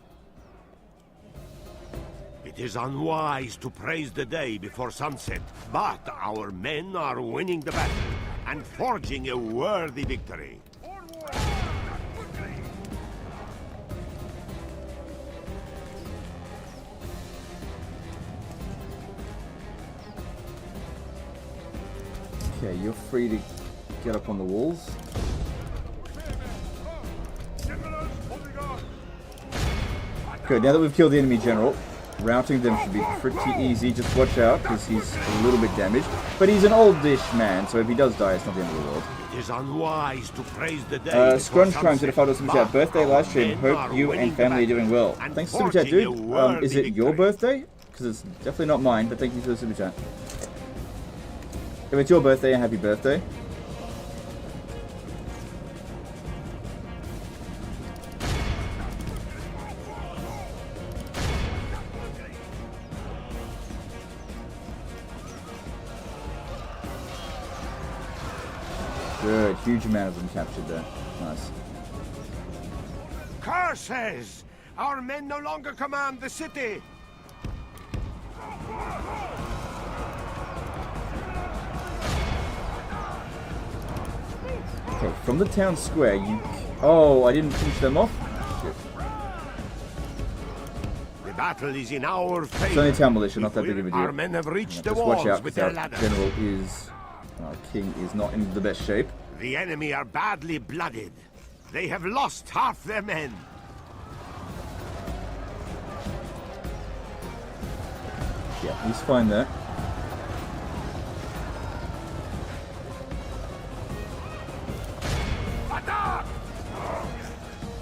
It is unwise to praise the day before sunset, but our men are winning the battle and forging a worthy victory. Okay, you're free to get up on the walls. Good, now that we've killed the enemy general, routing them should be pretty easy. Just watch out, because he's a little bit damaged. But he's an oldish man, so if he does die, it's not the end of the world. It is unwise to praise the day. Scrunch Crime to the photo Super Chat. Birthday live stream. Hope you and family are doing well. Thanks, Super Chat, dude. Is it your birthday? Because it's definitely not mine, but thank you for the Super Chat. If it's your birthday, a happy birthday. Good, huge amount of them captured there. Nice. Curses! Our men no longer command the city! Okay, Okay, from the town square, you... Oh, I didn't finish them off? Shit. The battle is in our favor. It's only town militia, not that big of a deal. Our men have reached the Just watch walls out, with because their our ladders. general is... Our king is not in the best shape. The enemy are badly blooded. They have lost half their men. Yeah, he's fine there.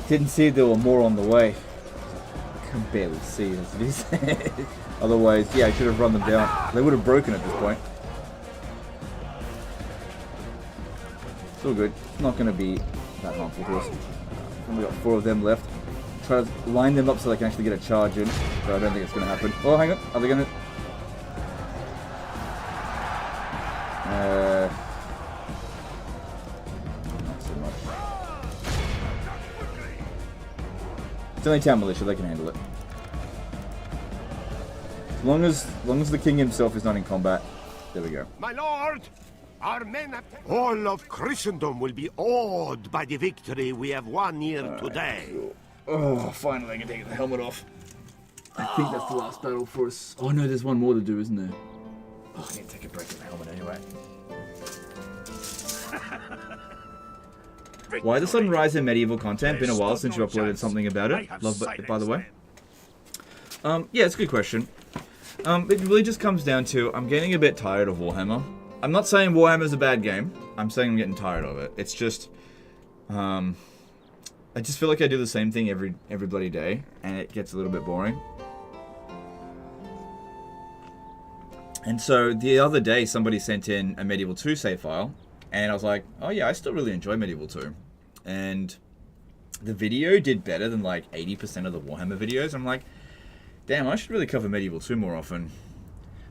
Didn't see there were more on the way. I can barely see as it is. Otherwise, yeah, I should have run them down. They would have broken at this point. It's all good. It's not going to be that harmful to us. We've got 4 of them left. Try to line them up so they can actually get a charge in. But I don't think it's going to happen. Oh, hang on. Are they going to... Not so much. It's only town militia, they can handle it. As long as the king himself is not in combat, there we go. My lord, our men have... All of Christendom will be awed by the victory we have won here today. Cool. Oh, finally I can take the helmet off. I think that's the last battle for us. Oh no, there's one more to do, isn't there? Oh, I need to take a break in the helmet anyway. Why the sudden rise in medieval content? Been a while since you uploaded something about it. Love it, by the way. Yeah, it's a good question. It really just comes down to, I'm getting a bit tired of Warhammer. I'm not saying Warhammer's a bad game. I'm saying I'm getting tired of it. It's just, I just feel like I do the same thing every bloody day, and it gets a little bit boring. And so the other day, somebody sent in a Medieval 2 save file, and I was like, oh yeah, I still really enjoy Medieval 2. And the video did better than like 80% of the Warhammer videos. I'm like, damn, I should really cover Medieval 2 more often.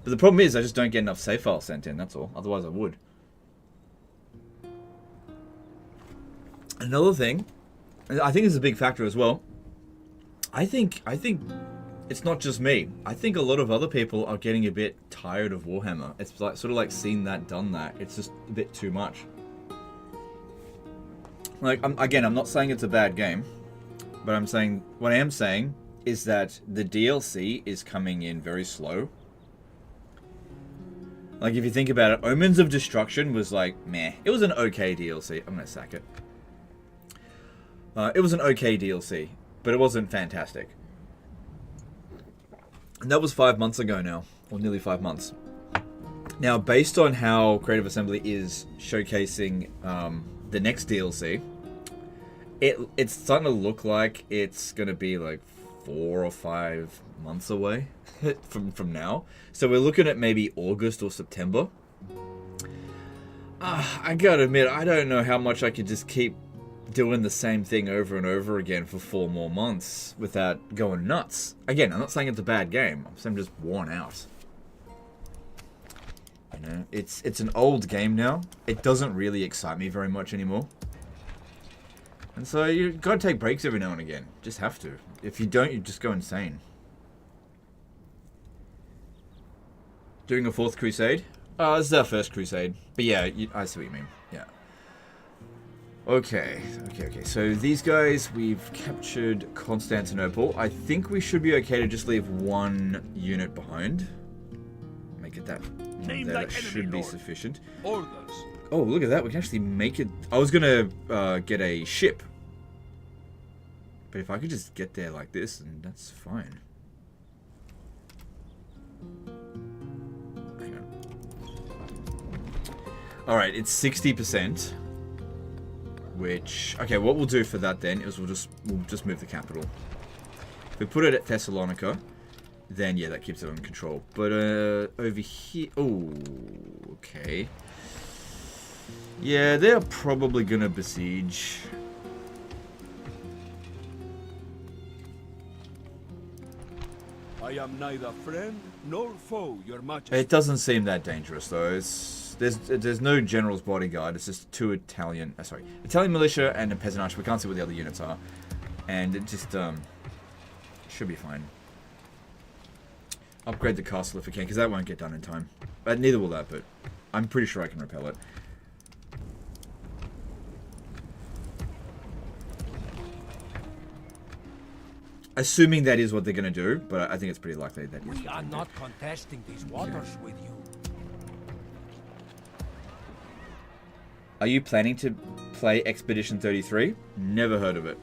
But the problem is, I just don't get enough save files sent in, that's all. Otherwise I would. Another thing, I think this is a big factor as well. I think it's not just me. I think a lot of other people are getting a bit tired of Warhammer. It's like sort of like seen that, done that. It's just a bit too much. Like, I'm not saying it's a bad game, but what I am saying is that the DLC is coming in very slow. Like, if you think about it, Omens of Destruction was like, meh. It was an okay DLC. I'm gonna sack it. It was an okay DLC, but it wasn't fantastic. And that was 5 months ago now, or nearly 5 months. Now, based on how Creative Assembly is showcasing the next DLC, it's starting to look like it's going to be like 4 or 5 months away from now. So we're looking at maybe August or September. I gotta admit, I don't know how much I could just keep doing the same thing over and over again for 4 more months without going nuts. Again, I'm not saying it's a bad game. I'm saying I'm just worn out. You know, it's an old game now. It doesn't really excite me very much anymore. And so you've got to take breaks every now and again. Just have to. If you don't, you just go insane. Doing a 4th Crusade? This is our 1st Crusade. But yeah, I see what you mean. Yeah. Okay. So these guys, we've captured Constantinople. I think we should be okay to just leave 1 unit behind. Make it that. That should be sufficient. Orders. Oh, look at that. We can actually make it. I was going to get a ship. But if I could just get there like this, then that's fine. Hang on. Alright, it's 60%. Which, okay, what we'll do for that then is we'll just move the capital. If we put it at Thessalonica, then yeah, that keeps it under control. But over here, oh, okay. Yeah, they're probably gonna besiege. I am neither friend nor foe, your majesty. It doesn't seem that dangerous though. There's no general's bodyguard. It's just 2 Italian militia and a peasant archer. We can't see what the other units are, and it just should be fine. Upgrade the castle if we can, because that won't get done in time. Neither will that, but I'm pretty sure I can repel it. Assuming that is what they're going to do, but I think it's pretty likely that is. We are not contesting these waters with you. Are you planning to play Expedition 33? Never heard of it.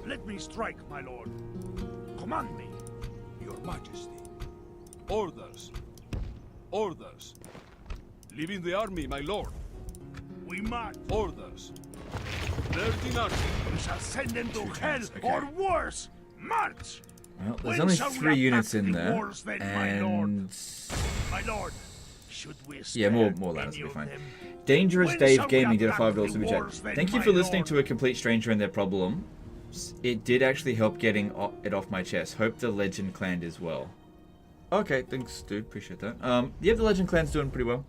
Let me strike, my lord. Command me. Your Majesty. Orders. Orders. Leaving the army, my lord. We must. Orders. Virgin army. We shall send them to hell or worse. March. Well, there's When only shall we 3 units attack in the there, wars then, my lord? and My lord, should we yeah, spare more ladders any will be of fine. them? Dangerous When Dave shall we Gaming did a attack $5 the super chat. wars then, Thank you my for listening lord? to a complete stranger and their problem. It did actually help getting it off my chest. Hope the Legend Clan is well. Okay, thanks, dude. Appreciate that. Yeah, the Legend Clan's doing pretty well.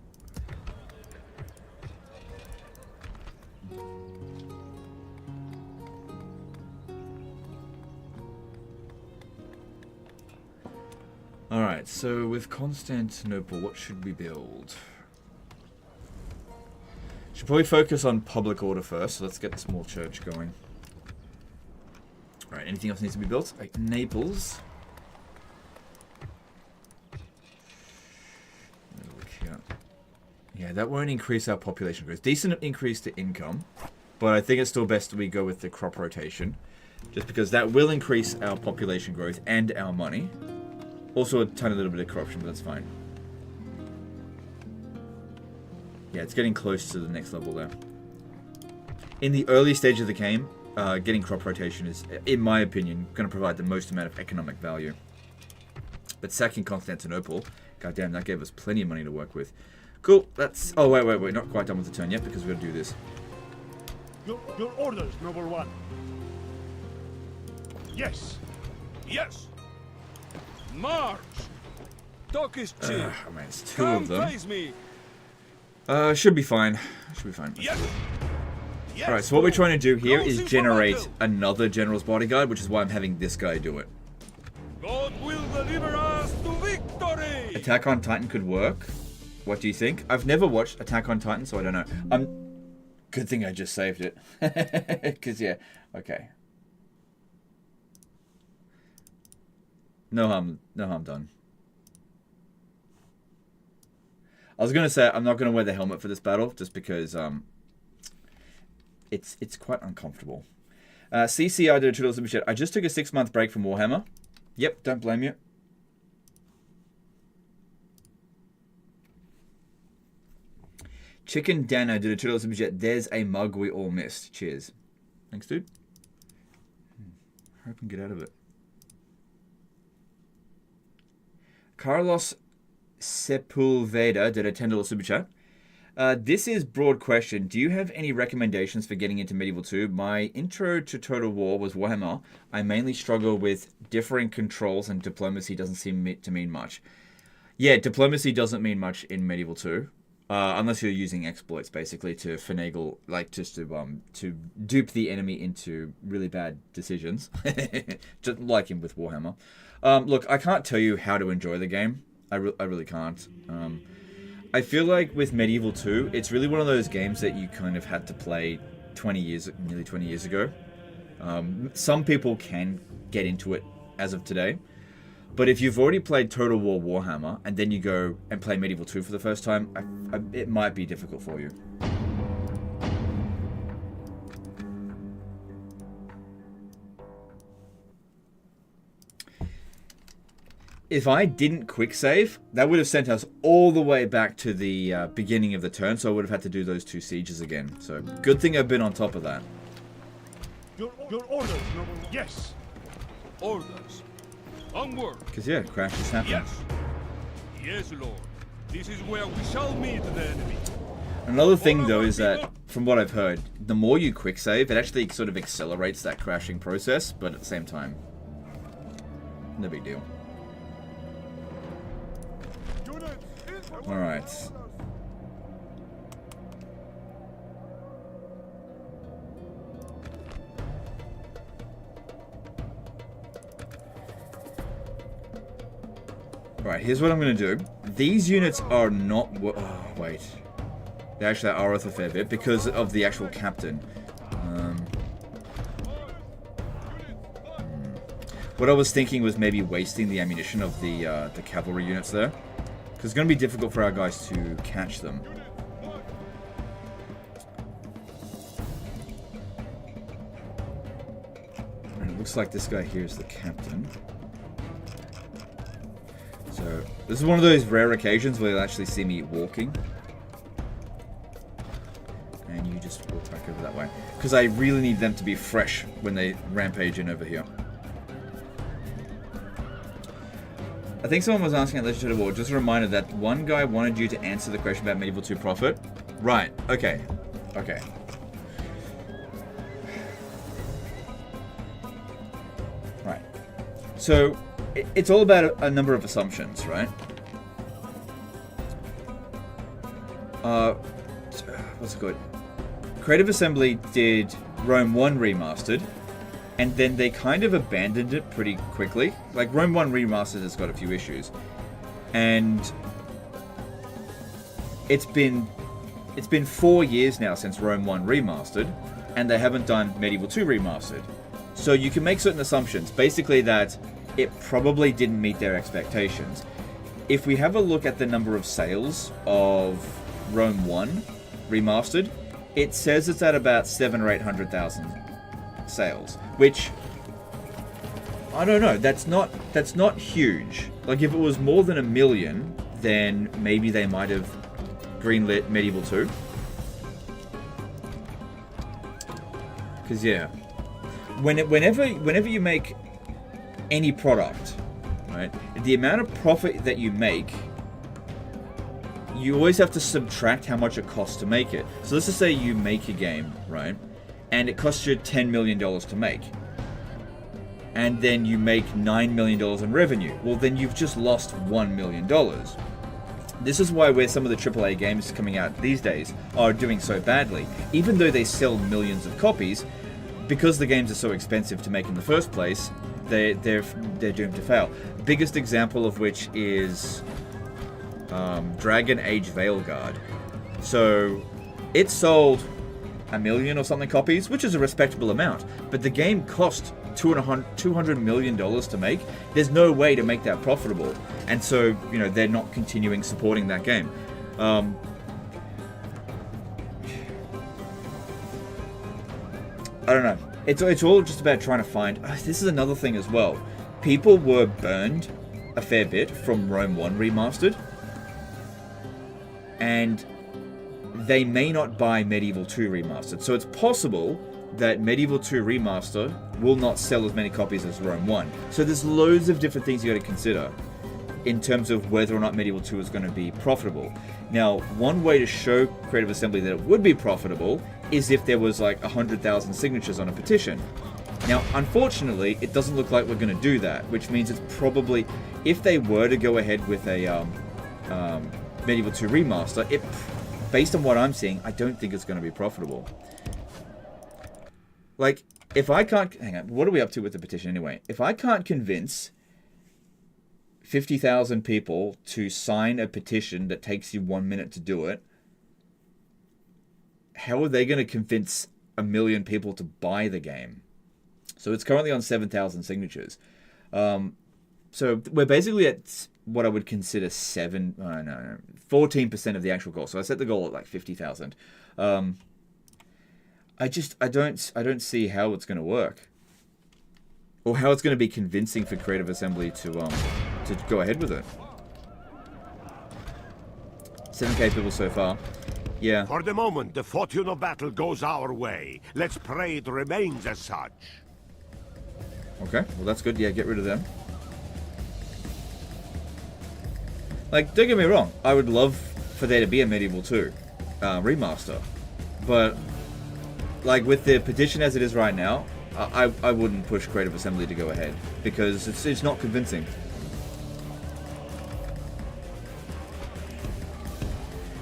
Alright, so with Constantinople, what should we build? Should probably focus on public order first, so let's get the small church going. Alright, anything else needs to be built? Like Naples. Look here. Yeah, that won't increase our population growth. Decent increase to income, but I think it's still best that we go with the crop rotation, just because that will increase our population growth and our money. Also a tiny little bit of corruption, but that's fine. Yeah, it's getting close to the next level there. In the early stage of the game, getting crop rotation is, in my opinion, going to provide the most amount of economic value. But sacking Constantinople, goddamn, that gave us plenty of money to work with. Cool, that's... Oh, wait, not quite done with the turn yet, because we've got to do this. Your orders, noble one. Yes. Yes. March. Talk is cheap. Oh man, it's 2 Come of them. face me. Should be fine. Should be fine. Yes. Yes. Alright, so what we're trying to do here is Closing generate for battle. another General's Bodyguard, which is why I'm having this guy do it. God will deliver us to victory. Attack on Titan could work. What do you think? I've never watched Attack on Titan, so I don't know. Good thing I just saved it. Because, yeah, okay. No harm done. I was going to say, I'm not going to wear the helmet for this battle, just because it's quite uncomfortable. CCI did a $2 super chat. I just took a 6-month break from Warhammer. Yep, don't blame you. Chicken Dano did a $2 super chat. There's a mug we all missed. Cheers. Thanks, dude. Hurry up and get out of it. Carlos Sepulveda did a $10 super chat. This is broad question. Do you have any recommendations for getting into Medieval 2? My intro to Total War was Warhammer. I mainly struggle with differing controls, and diplomacy doesn't seem to mean much. Yeah, diplomacy doesn't mean much in Medieval 2. Unless you're using exploits, basically, to finagle, like, just to dupe the enemy into really bad decisions. Just like him with Warhammer. Look, I can't tell you how to enjoy the game. I really can't. I feel like with Medieval 2, it's really one of those games that you kind of had to play nearly 20 years ago. Some people can get into it as of today. But if you've already played Total War Warhammer, and then you go and play Medieval 2 for the first time, it might be difficult for you. If I didn't quick save, that would have sent us all the way back to the beginning of the turn, so I would have had to do those 2 sieges again. So, good thing I've been on top of that. Your orders, noble. Yes. Orders. Onward. Because, yeah, crashes happen. Yes. Yes, Lord. This is where we shall meet the enemy. Another thing, though, is that, from what I've heard, the more you quick save, it actually sort of accelerates that crashing process, but at the same time, no big deal. Alright. Right, here's what I'm going to do. These units are not... Oh, wait. They actually are worth a fair bit because of the actual captain. What I was thinking was maybe wasting the ammunition of the cavalry units there. Because it's going to be difficult for our guys to catch them. And it looks like this guy here is the captain. So, this is one of those rare occasions where you'll actually see me walking. And you just walk back over that way. Because I really need them to be fresh when they rampage in over here. I think someone was asking at Legendary War, just a reminder that one guy wanted you to answer the question about Medieval 2 profit. Right, okay. Okay. Right. So, it's all about a number of assumptions, right? What's it called? Creative Assembly did Rome 1 Remastered, and then they kind of abandoned it pretty quickly. Like, Rome 1 Remastered has got a few issues. And it's been 4 years now since Rome 1 Remastered, and they haven't done Medieval 2 Remastered. So you can make certain assumptions, basically that it probably didn't meet their expectations. If we have a look at the number of sales of Rome 1 Remastered, it says it's at about 700,000 or 800,000 sales, which I don't know. That's not huge. Like, if it was more than 1 million, then maybe they might have greenlit Medieval 2. Because yeah, whenever you make any product, right, the amount of profit that you make, you always have to subtract how much it costs to make it. So let's just say you make a game, right, and it costs you $10 million to make, and then you make $9 million in revenue. Well, then you've just lost $1 million. This is why where some of the AAA games coming out these days are doing so badly, even though they sell millions of copies, because the games are so expensive to make in the first place. They're doomed to fail. Biggest example of which is Dragon Age Veilguard. So it sold 1 million or something copies, which is a respectable amount, but the game cost $200 million to make. There's no way to make that profitable, and so, you know, they're not continuing supporting that game. I don't know. It's all just about trying to find. This is another thing as well. People were burned a fair bit from Rome 1 Remastered, and they may not buy Medieval 2 Remastered. So it's possible that Medieval 2 Remaster will not sell as many copies as Rome 1. So there's loads of different things you got to consider in terms of whether or not Medieval 2 is going to be profitable. Now, one way to show Creative Assembly that it would be profitable is if there was like 100,000 signatures on a petition. Now, unfortunately, it doesn't look like we're going to do that, which means it's probably, if they were to go ahead with a Medieval 2 Remaster, based on what I'm seeing, I don't think it's going to be profitable. Like, if I can't... Hang on, what are we up to with the petition anyway? If I can't convince 50,000 people to sign a petition that takes you 1 minute to do it, how are they going to convince 1 million people to buy the game? So it's currently on 7,000 signatures. So we're basically at what I would consider 14% of the actual goal. So I set the goal at like 50,000. I don't see how it's going to work, or how it's going to be convincing for Creative Assembly to go ahead with it. 7k people so far. Yeah. For the moment, the fortune of battle goes our way. Let's pray it remains as such. Okay, well that's good. Yeah, get rid of them. Like, don't get me wrong, I would love for there to be a Medieval 2 remaster, but like with the petition as it is right now, I wouldn't push Creative Assembly to go ahead because it's not convincing.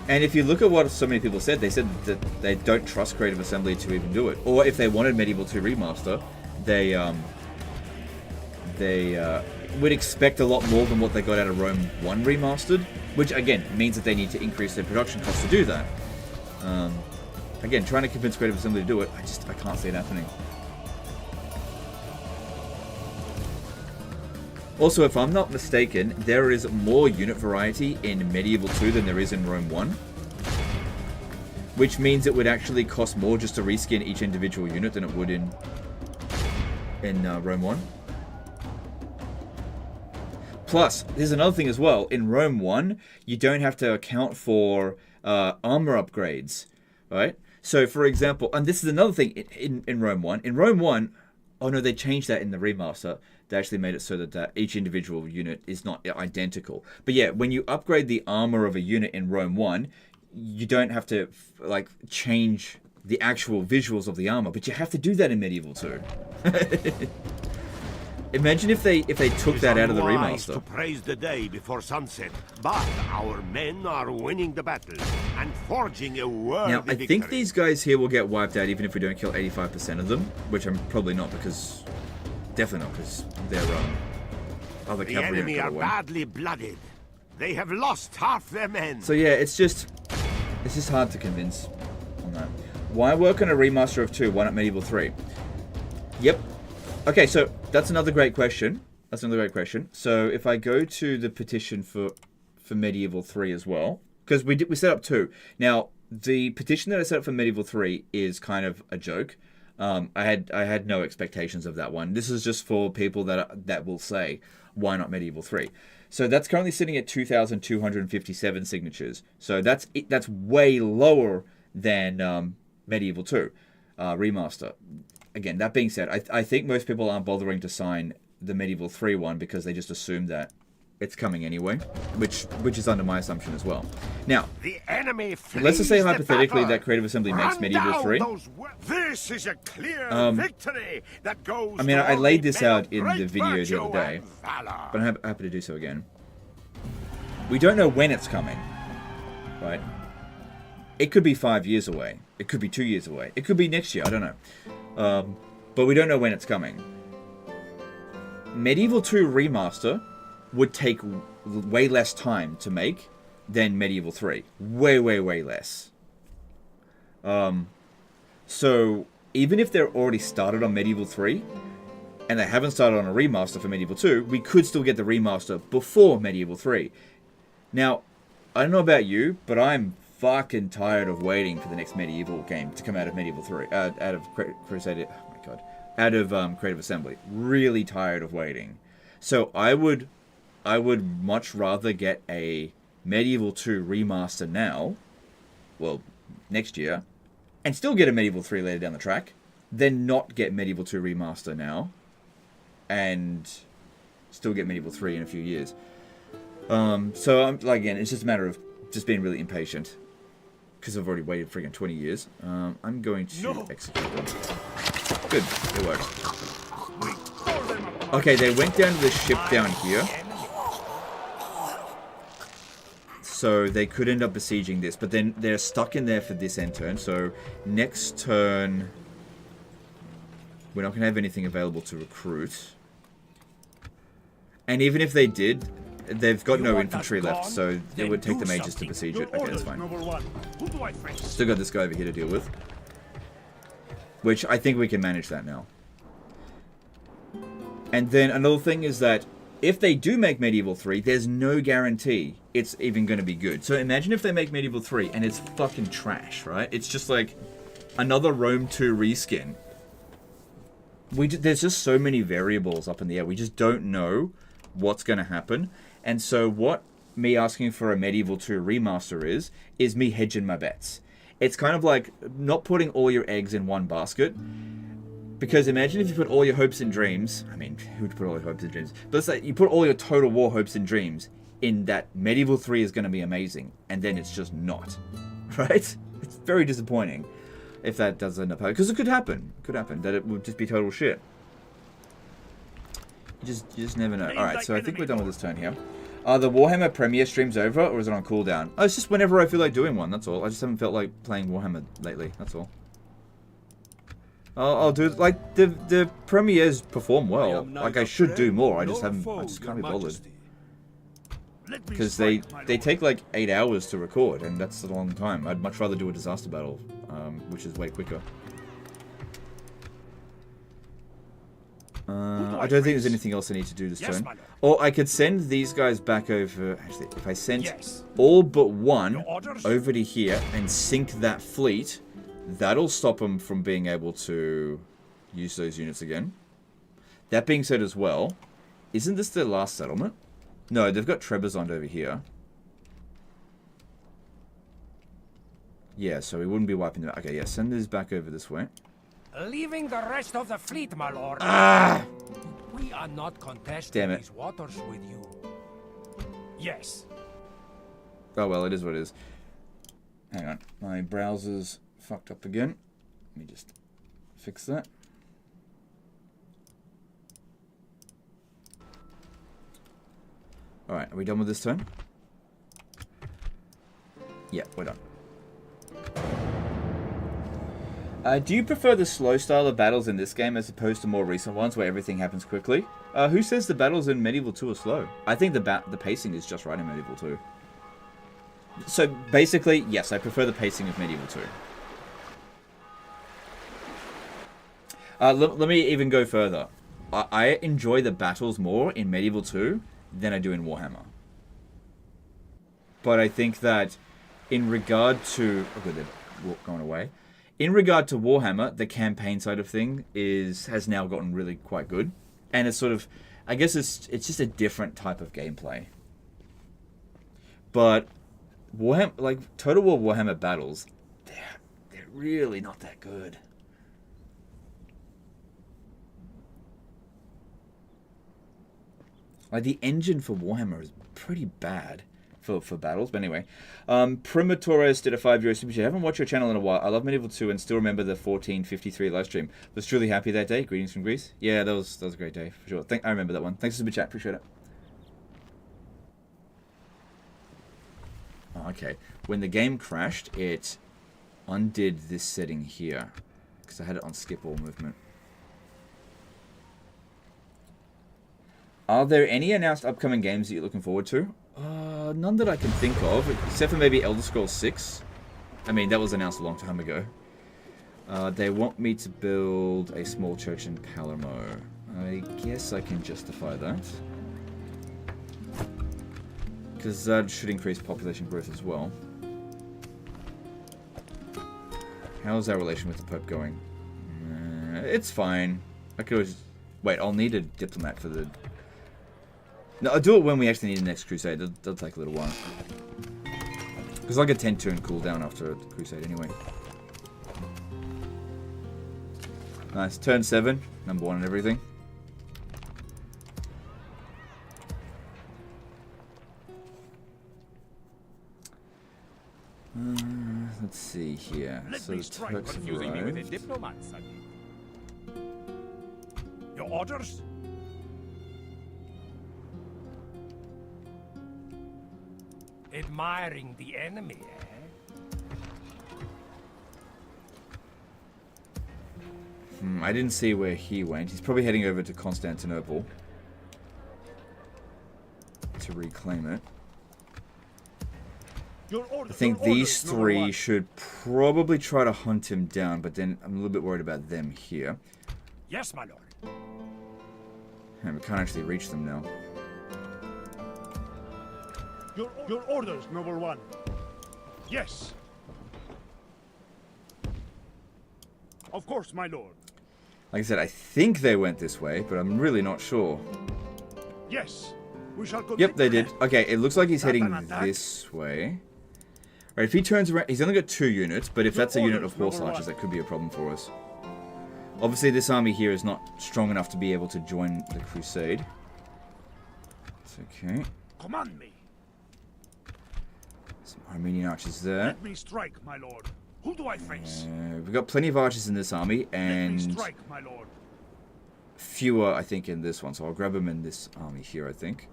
And if you look at what so many people said, they said that they don't trust Creative Assembly to even do it. Or if they wanted Medieval 2 Remaster, they would expect a lot more than what they got out of Rome 1 Remastered, which again means that they need to increase their production costs to do that. Again, trying to convince Creative Assembly to do it, I can't see it happening. Also, if I'm not mistaken, there is more unit variety in Medieval 2 than there is in Rome 1. Which means it would actually cost more just to reskin each individual unit than it would in Rome 1. Plus, there's another thing as well. In Rome 1, you don't have to account for armor upgrades, right? So, for example, and this is another thing in Rome 1. In Rome 1, oh no, they changed that in the remaster. They actually made it so that each individual unit is not identical. But yeah, when you upgrade the armor of a unit in Rome 1, you don't have to like change the actual visuals of the armor, but you have to do that in Medieval 2. Imagine if they took that out of the remaster. To praise the day before sunset, but our men are winning the battle and forging a worthy Now, I think these guys here will get wiped out even if we don't kill 85% of them, which I'm probably not because... Definitely not, because they're other the cavalry enemy are badly blooded. They have lost half their men. So yeah, it's just hard to convince on that. Why work on a remaster of 2? Why not Medieval 3? Yep. Okay, so that's another great question. So if I go to the petition for Medieval 3 as well, because we set up 2. Now the petition that I set up for Medieval 3 is kind of a joke. I had no expectations of that one. This is just for people that will say, why not Medieval 3? So that's currently sitting at 2,257 signatures. So that's way lower than Medieval 2 remaster. Again, that being said, I think most people aren't bothering to sign the Medieval 3 one because they just assume that it's coming anyway, which is under my assumption as well. Now, the enemy let's just say hypothetically that Creative Assembly makes Medieval 3. This is a clear victory that goes. I mean, I laid this out in the video the other day, but I'm happy to do so again. We don't know when it's coming, right? It could be 5 years away. It could be 2 years away. It could be next year. I don't know. But we don't know when it's coming. Medieval 2 Remaster would take way less time to make than Medieval 3. Way, way, way less. So, even if they're already started on Medieval 3, and they haven't started on a remaster for Medieval 2, we could still get the remaster before Medieval 3. Now, I don't know about you, but I'm fucking tired of waiting for the next Medieval game to come out of Medieval 3. Out of Crusade... Oh my god. Out of Creative Assembly. Really tired of waiting. So, I would much rather get a Medieval 2 remaster now, well, next year, and still get a Medieval 3 later down the track, than not get Medieval 2 remaster now, and still get Medieval 3 in a few years. So, again, it's just a matter of just being really impatient, because I've already waited friggin' 20 years. I'm going to execute them. Good, it works. Okay, they went down to the ship down here. So they could end up besieging this, but then they're stuck in there for this end turn. So next turn, we're not going to have anything available to recruit. And even if they did, they've got no infantry left, so it would take the mages to besiege it. Okay, that's fine. Still got this guy over here to deal with. Which I think we can manage that now. And then another thing is that if they do make Medieval 3, there's no guarantee it's even going to be good. So imagine if they make Medieval 3 and it's fucking trash, right? It's just like another Rome 2 reskin. There's just so many variables up in the air. We just don't know what's going to happen. And so what me asking for a Medieval 2 remaster is me hedging my bets. It's kind of like not putting all your eggs in one basket. Because imagine if you put all your hopes and dreams... I mean, who would put all your hopes and dreams? But let's say you put all your Total War hopes and dreams in that Medieval 3 is going to be amazing. And then it's just not. Right? It's very disappointing if that does end up happening. Because it could happen. It could happen. That it would just be total shit. You just never know. Alright, so I think we're done with this turn here. Are the Warhammer Premier streams over, or is it on cooldown? Oh, it's just whenever I feel like doing one, that's all. I just haven't felt like playing Warhammer lately, that's all. I'll do, like, the premieres perform well. Like, I should do more, I just can't be bothered. Because they take like 8 hours to record, and that's a long time. I'd much rather do a disaster battle, which is way quicker. I don't think there's anything else I need to do this turn. Or I could send these guys back over. Actually, if I send all but one over to here and sink that fleet, that'll stop them from being able to use those units again. That being said as well, isn't this their last settlement? No, they've got Trebizond over here. Yeah, so we wouldn't be wiping them out. Okay, yeah, send these back over this way. Leaving the rest of the fleet, my lord. Ah! We are not contesting these waters with you. Yes. Oh well, it is what it is. Hang on, my browser's fucked up again. Let me just fix that. Alright, are we done with this turn? Yeah, we're done. Do you prefer the slow style of battles in this game as opposed to more recent ones where everything happens quickly? Who says the battles in Medieval 2 are slow? I think the pacing is just right in Medieval 2. So basically, yes, I prefer the pacing of Medieval 2. Let me even go further. I enjoy the battles more in Medieval 2 than I do in Warhammer. But I think that in regard to... Okay, they're going away. In regard to Warhammer, the campaign side of thing has now gotten really quite good. And it's sort of... I guess it's just a different type of gameplay. But Warhammer, like Total War Warhammer battles, they're really not that good. Like, the engine for Warhammer is pretty bad for battles. But anyway, Primatores did a €5 super chat. I haven't watched your channel in a while. I love Medieval 2 and still remember the 1453 live stream. Was truly happy that day. Greetings from Greece. Yeah, that was a great day, for sure. I remember that one. Thanks for the super chat. Appreciate it. Oh, okay. When the game crashed, it undid this setting here. Because I had it on skip all movement. Are there any announced upcoming games that you're looking forward to? None that I can think of, except for maybe Elder Scrolls 6. I mean, that was announced a long time ago. They want me to build a small church in Palermo. I guess I can justify that. Because that should increase population growth as well. How's our relation with the Pope going? It's fine. I could always... Wait, I'll need a diplomat for the... No, I'll do it when we actually need the next Crusade. That'll take a little while. Because like a 10-turn cooldown after the Crusade anyway. Nice. Turn 7. Number 1 and everything. Let's see here. So the Turks have arrived. Your orders? Admiring the enemy, eh? I didn't see where he went. He's probably heading over to Constantinople to reclaim it. I think these three should probably try to hunt him down, but then I'm a little bit worried about them here. Yes, my lord. And we can't actually reach them now. Your orders, number 1. Yes. Of course, my lord. Like I said, I think they went this way, but I'm really not sure. Yes. We shall go. Yep, they did. Okay, it looks like he's heading this way. Alright, if he turns around, he's only got 2 units, but if that's a unit of horse archers, that could be a problem for us. Obviously, this army here is not strong enough to be able to join the Crusade. It's okay. Command me. Some Armenian archers there. Let me strike, my lord. Who do I face? We've got plenty of archers in this army, and Let me strike, my lord. Fewer, I think, in this one. So I'll grab them in this army here, I think.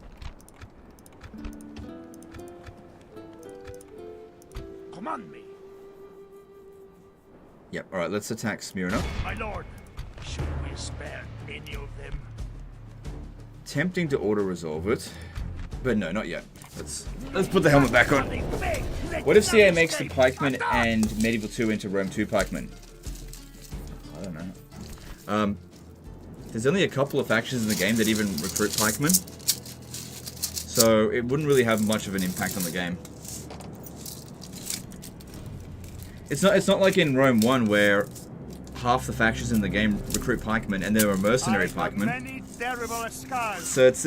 Command me. Yep, alright, let's attack Smyrna. My lord, should we spare any of them? Tempting to auto-resolve it. But no, not yet. Let's put the helmet back on. What if CA makes the pikemen and Medieval 2 into Rome 2 pikemen? I don't know. there's only a couple of factions in the game that even recruit pikemen. So it wouldn't really have much of an impact on the game. It's not like in Rome 1 where half the factions in the game recruit pikemen and there are mercenary pikemen. So it's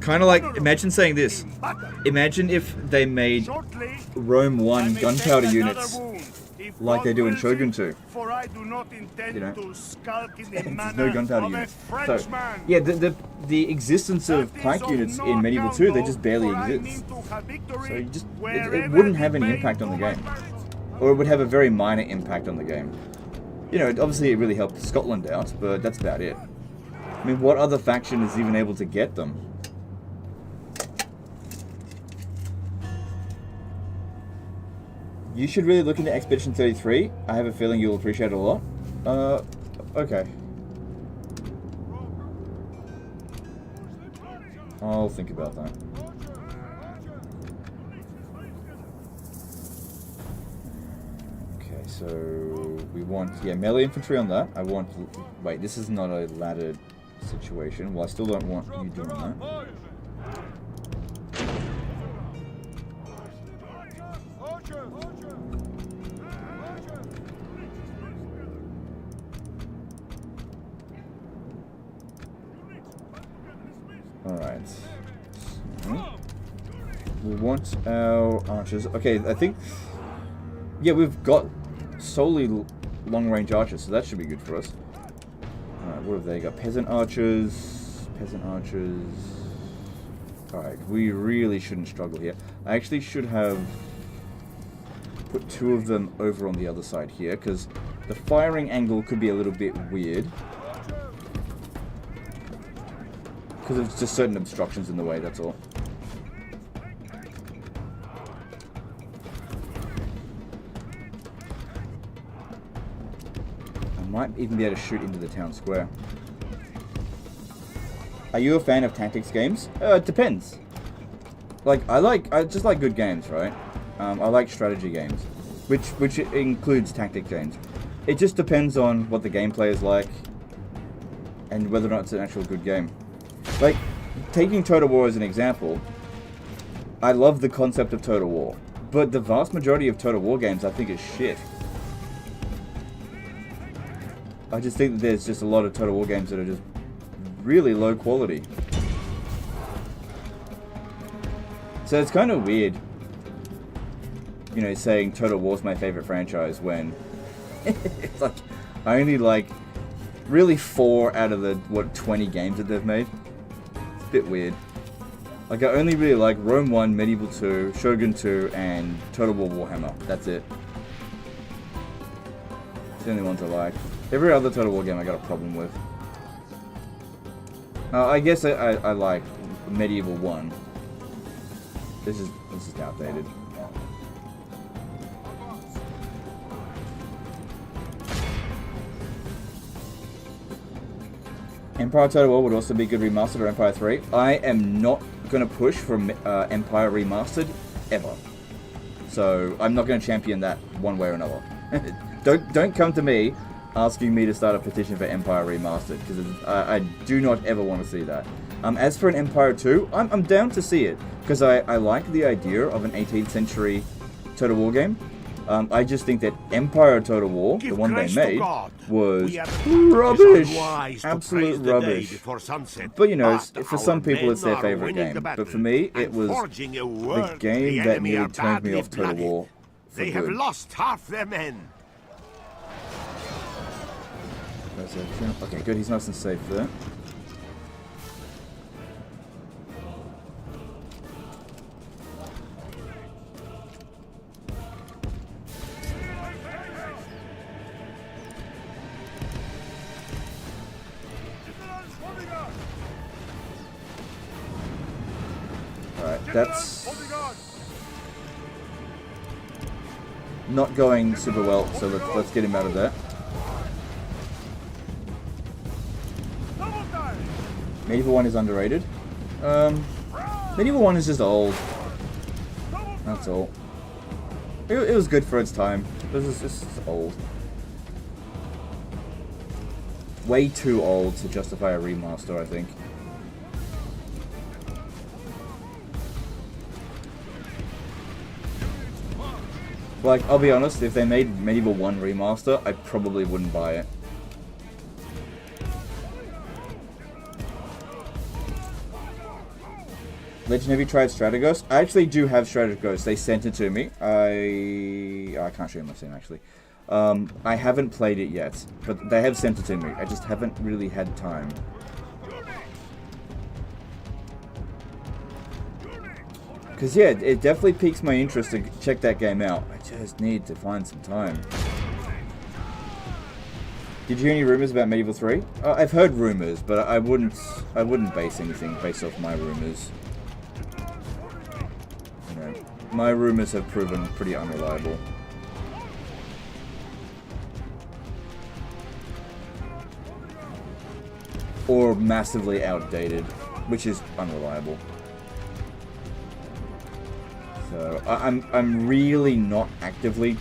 kind of like, imagine saying this. Imagine if they made Rome 1 gunpowder units like they do in Shogun 2. You know, there's no gunpowder units. So, yeah, the existence of pike units in Medieval 2, they just barely exist. So you just, it wouldn't have any impact on the game. Or it would have a very minor impact on the game. You know, obviously it really helped Scotland out, but that's about it. I mean, what other faction is even able to get them? You should really look into Expedition 33. I have a feeling you'll appreciate it a lot. Okay. I'll think about that. Okay, so we want, yeah, melee infantry on that. I want, wait, this is not a laddered situation. Well, I still don't want you doing that. Alright. We want our archers. Okay, I think... Yeah, we've got solely long-range archers, so that should be good for us. Alright, what have they got? Peasant archers. Peasant archers. Alright, we really shouldn't struggle here. I actually should have put 2 of them over on the other side here, because the firing angle could be a little bit weird. Because there's just certain obstructions in the way, that's all. I might even be able to shoot into the town square. Are you a fan of tactics games? It depends. Like, I just like good games, right? I like strategy games, which includes tactic games. It just depends on what the gameplay is like, and whether or not it's an actual good game. Like, taking Total War as an example, I love the concept of Total War, but the vast majority of Total War games I think is shit. I just think that there's just a lot of Total War games that are just really low quality. So it's kind of weird, you know, saying Total War's my favorite franchise when it's like, I only like really 4 out of the, what, 20 games that they've made. It's a bit weird. Like, I only really like Rome 1, Medieval 2, Shogun 2, and Total War Warhammer. That's it. It's the only ones I like. Every other Total War game I got a problem with. I guess I like Medieval 1. This is outdated. Empire Total War would also be good remastered, or Empire 3. I am not going to push for Empire Remastered ever. So I'm not going to champion that one way or another. Don't come to me asking me to start a petition for Empire Remastered, because I do not ever want to see that. As for an Empire 2, I'm down to see it, because I like the idea of an 18th century Total War game. I just think that Empire Total War, the one they made, was rubbish. Absolute rubbish. But you know, for some people it's their favorite game. But for me, it was the game that nearly turned me off Total War for They have lost half their men. Okay, good. He's nice and safe there. Alright, that's not going super well, so let's get him out of there. Medieval 1 is underrated. Medieval 1 is just old. That's all. It was good for its time. This is just old. way too old to justify a remaster, I think. Like, I'll be honest, if they made Medieval 1 remaster, I probably wouldn't buy it. Legend, have you tried Strategos? I actually do have Strategos. They sent it to me. I can't show you my Steam, actually. I haven't played it yet, but they have sent it to me. I just haven't really had time. Because, yeah, it definitely piques my interest to check that game out. I just need to find some time. Did you hear any rumors about Medieval 3? I've heard rumors, but I wouldn't base anything based off my rumors. You know, my rumors have proven pretty unreliable. Or massively outdated, which is unreliable. So I'm really not actively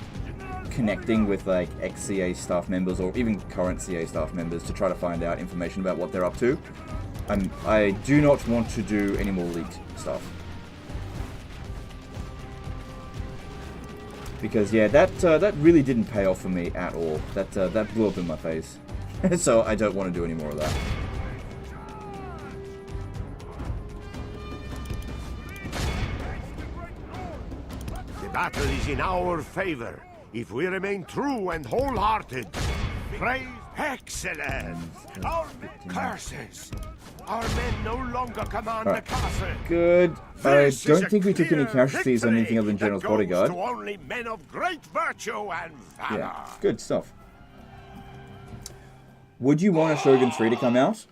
connecting with like ex-CA staff members or even current CA staff members to try to find out information about what they're up to. I do not want to do any more leaked stuff. Because yeah, that really didn't pay off for me at all. That blew up in my face. So I don't want to do any more of that. The battle is in our favor. If we remain true and wholehearted, praise excellence. Our curses. Our men no longer command the castle. Good. I don't think we took any casualties on anything other than General's Bodyguard. To only men of great virtue and valor. Yeah, good stuff. Would you want a Shogun 3 to come out?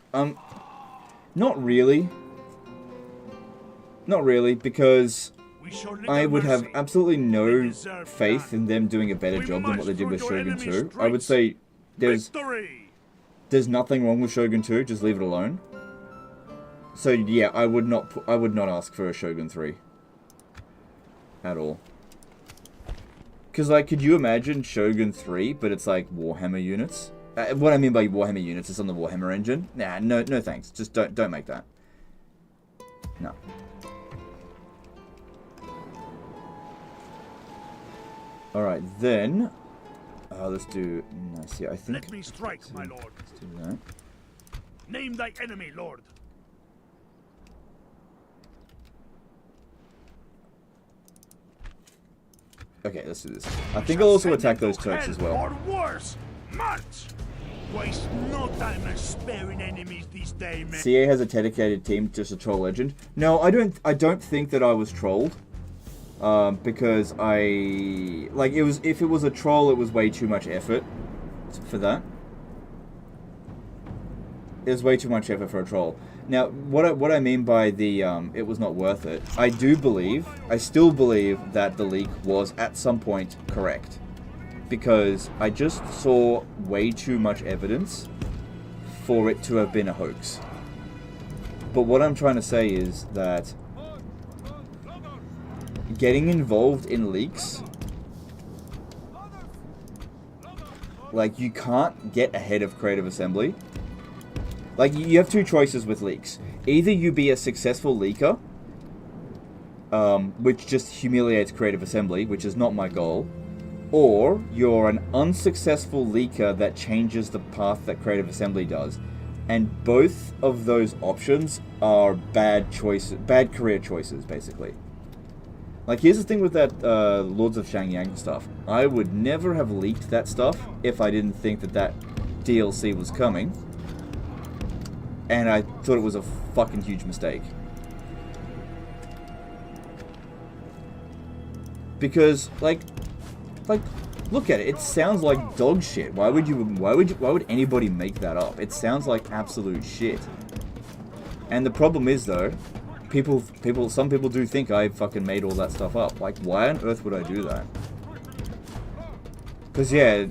Not really. Not really, because I would have absolutely no faith in them doing a better job than what they did with Shogun 2. I would say there's nothing wrong with Shogun 2, just leave it alone. So yeah, I would not ask for a Shogun 3 at all. Cuz like, could you imagine Shogun 3 but it's like Warhammer units? What I mean by Warhammer units is on the Warhammer engine. Nah, no thanks. Just don't make that. No. All right, then let's do nice. Yeah, I think. Let me strike, my lord. Let's do that. Name thy enemy, lord. Okay, let's do this. I think I'll also attack those Turks as well. Or worse, march. Waste no time sparing enemies this day, man. CA has a dedicated team just to troll Legend. No, I don't think that I was trolled. Because if it was a troll, it was way too much effort for that. It was way too much effort for a troll. Now, what I mean by the it was not worth it, I still believe that the leak was at some point correct. Because I just saw way too much evidence for it to have been a hoax. But what I'm trying to say is that getting involved in leaks, like, you can't get ahead of Creative Assembly. Like, you have two choices with leaks. Either you be a successful leaker, which just humiliates Creative Assembly, which is not my goal, or you're an unsuccessful leaker that changes the path that Creative Assembly does. And both of those options are bad choices, bad career choices, basically. Like, here's the thing with that Lords of Shangyang stuff. I would never have leaked that stuff if I didn't think that DLC was coming. And I thought it was a fucking huge mistake. Because, like, look at it. It sounds like dog shit. Why would anybody make that up? It sounds like absolute shit. And the problem is, though, some people do think I fucking made all that stuff up. Like, why on earth would I do that? Because, yeah,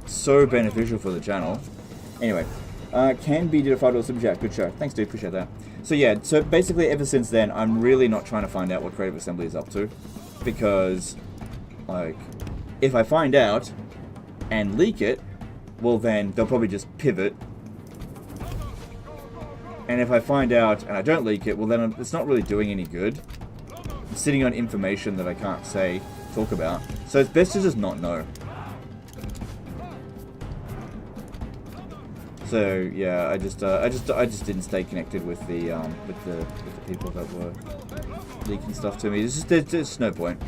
it's so beneficial for the channel. Anyway, Can Be did a $5 super chat. Good show. Thanks, dude. Appreciate that. So, yeah, so basically ever since then, I'm really not trying to find out what Creative Assembly is up to. Because, like, if I find out and leak it, well then they'll probably just pivot. And if I find out and I don't leak it, well then it's not really doing any good. I'm sitting on information that I can't talk about. So it's best to just not know. So yeah, I just didn't stay connected with the people that were leaking stuff to me. There's just no point.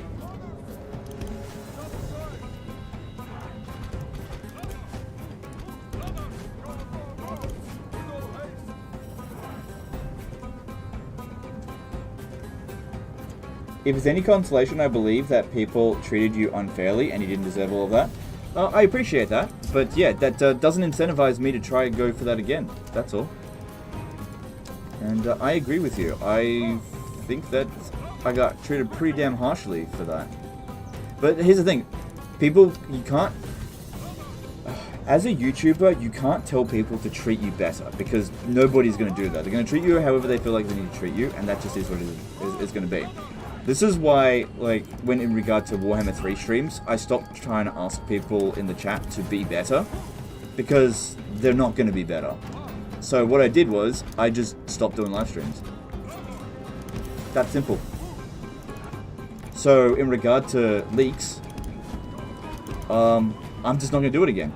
If it's any consolation, I believe that people treated you unfairly and you didn't deserve all of that. I appreciate that, but yeah, that doesn't incentivize me to try and go for that again. That's all. And I agree with you. I think that I got treated pretty damn harshly for that. But here's the thing. People, you can't... As a YouTuber, you can't tell people to treat you better, because nobody's going to do that. They're going to treat you however they feel like they need to treat you, and that just is what it's going to be. This is why, like, when in regard to Warhammer 3 streams, I stopped trying to ask people in the chat to be better, because they're not going to be better. So what I did was, I just stopped doing live streams. That simple. So, in regard to leaks, I'm just not going to do it again.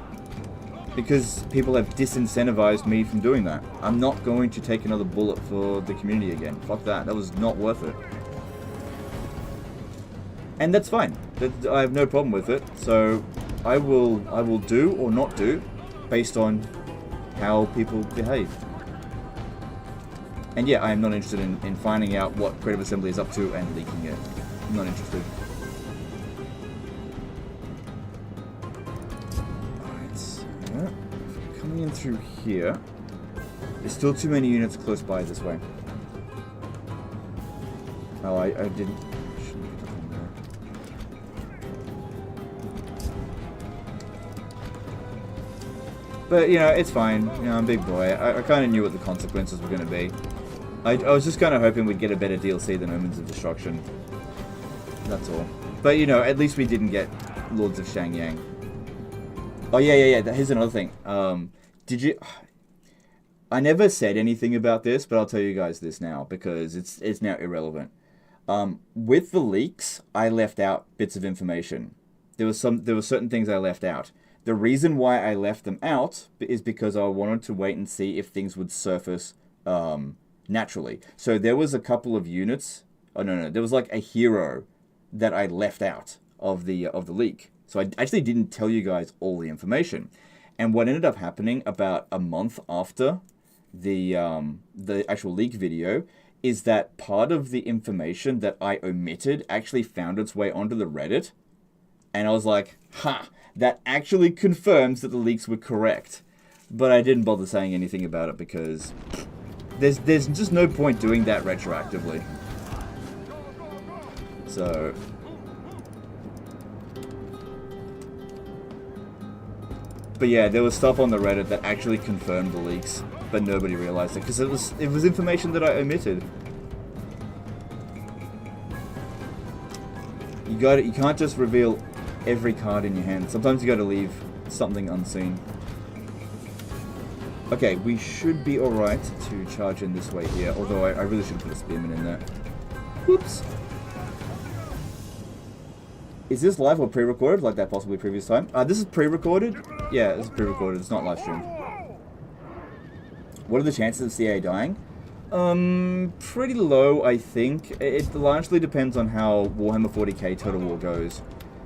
Because people have disincentivized me from doing that. I'm not going to take another bullet for the community again. Fuck that. That was not worth it. And that's fine. I have no problem with it. So I will do or not do based on how people behave. And yeah, I am not interested in finding out what Creative Assembly is up to and leaking it. I'm not interested. Alright, so coming in through here. There's still too many units close by this way. Oh, I didn't. But, you know, it's fine. You know, I'm a big boy. I kind of knew what the consequences were going to be. I was just kind of hoping we'd get a better DLC than Omens of Destruction. That's all. But, you know, at least we didn't get Lords of Shangyang. Oh, yeah. Here's another thing. Did you... I never said anything about this, but I'll tell you guys this now, because it's now irrelevant. With the leaks, I left out bits of information. There were certain things I left out. The reason why I left them out is because I wanted to wait and see if things would surface naturally. So there was a couple of units. Oh no, there was like a hero that I left out of the leak. So I actually didn't tell you guys all the information. And what ended up happening about a month after the actual leak video is that part of the information that I omitted actually found its way onto the Reddit. And I was like, ha! That actually confirms that the leaks were correct. But I didn't bother saying anything about it because there's just no point doing that retroactively. So... But yeah, there was stuff on the Reddit that actually confirmed the leaks, but nobody realized it because it was information that I omitted. You can't just reveal every card in your hand. Sometimes you gotta leave something unseen. Okay, we should be alright to charge in this way here, although I really should put a spearman in there. Whoops. Is this live or pre-recorded, like that possibly previous time? This is pre-recorded? Yeah, this is pre-recorded, it's not live stream. What are the chances of CA dying? Pretty low, I think. It largely depends on how Warhammer 40k Total War goes.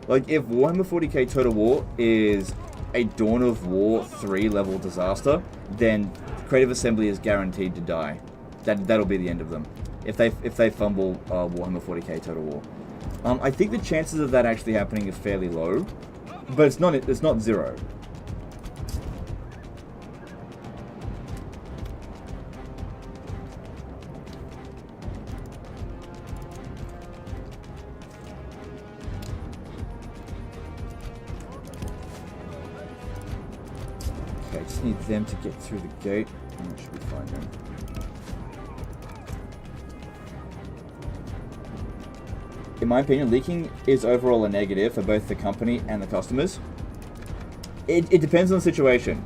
Like, if Warhammer 40k Total War is a Dawn of War 3 level disaster, then Creative Assembly is guaranteed to die. That'll be the end of them. If they fumble Warhammer 40k Total War. I think the chances of that actually happening is fairly low, but it's not zero. Okay, I just need them to get through the gate, and that should be fine then. In my opinion, leaking is overall a negative for both the company and the customers. It depends on the situation.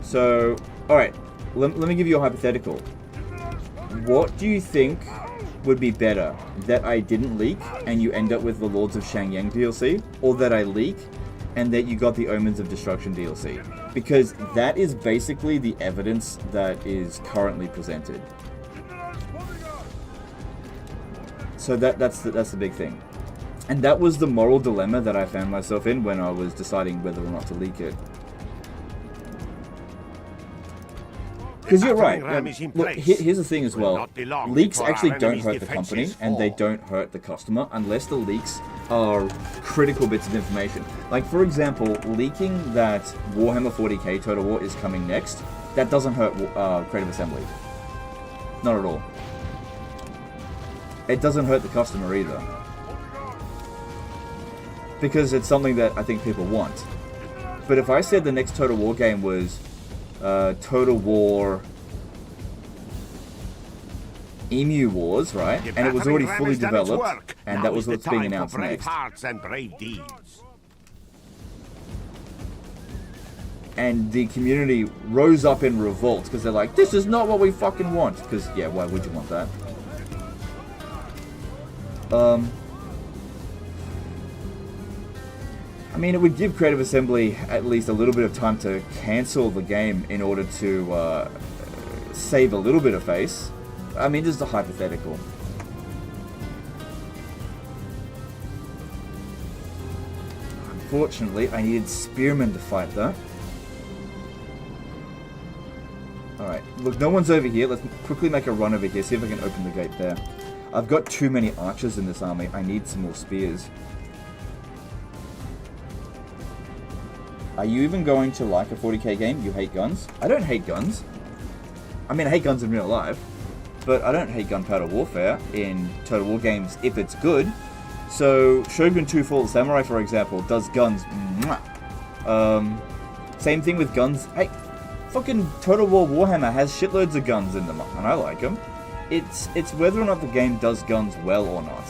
So, alright, let me give you a hypothetical. What do you think would be better? That I didn't leak and you end up with the Lords of Shangyang DLC? Or that I leak and that you got the Omens of Destruction DLC? Because that is basically the evidence that is currently presented. So that's the big thing. And that was the moral dilemma that I found myself in when I was deciding whether or not to leak it. Because you're right. Look, here's the thing as well. Leaks actually don't hurt the company and they don't hurt the customer unless the leaks are critical bits of information. Like, for example, leaking that Warhammer 40k Total War is coming next, that doesn't hurt Creative Assembly. Not at all. It doesn't hurt the customer either. Because it's something that I think people want. But if I said the next Total War game was Total War Emu Wars, right? And it was already fully developed, and that was what's being announced next. And the community rose up in revolt because they're like, this is not what we fucking want. Because, yeah, why would you want that? I mean, it would give Creative Assembly at least a little bit of time to cancel the game in order to save a little bit of face. I mean, this is a hypothetical. Unfortunately, I needed spearmen to fight that. Alright, look, no one's over here. Let's quickly make a run over here, see if I can open the gate there. I've got too many archers in this army. I need some more spears. Are you even going to like a 40k game? You hate guns? I don't hate guns. I mean, I hate guns in real life, but I don't hate gunpowder warfare in Total War games if it's good. So, Shogun 2 Fall Samurai, for example, does guns. Same thing with guns. Hey, fucking Total War Warhammer has shitloads of guns in them, and I like them. It's whether or not the game does guns well or not.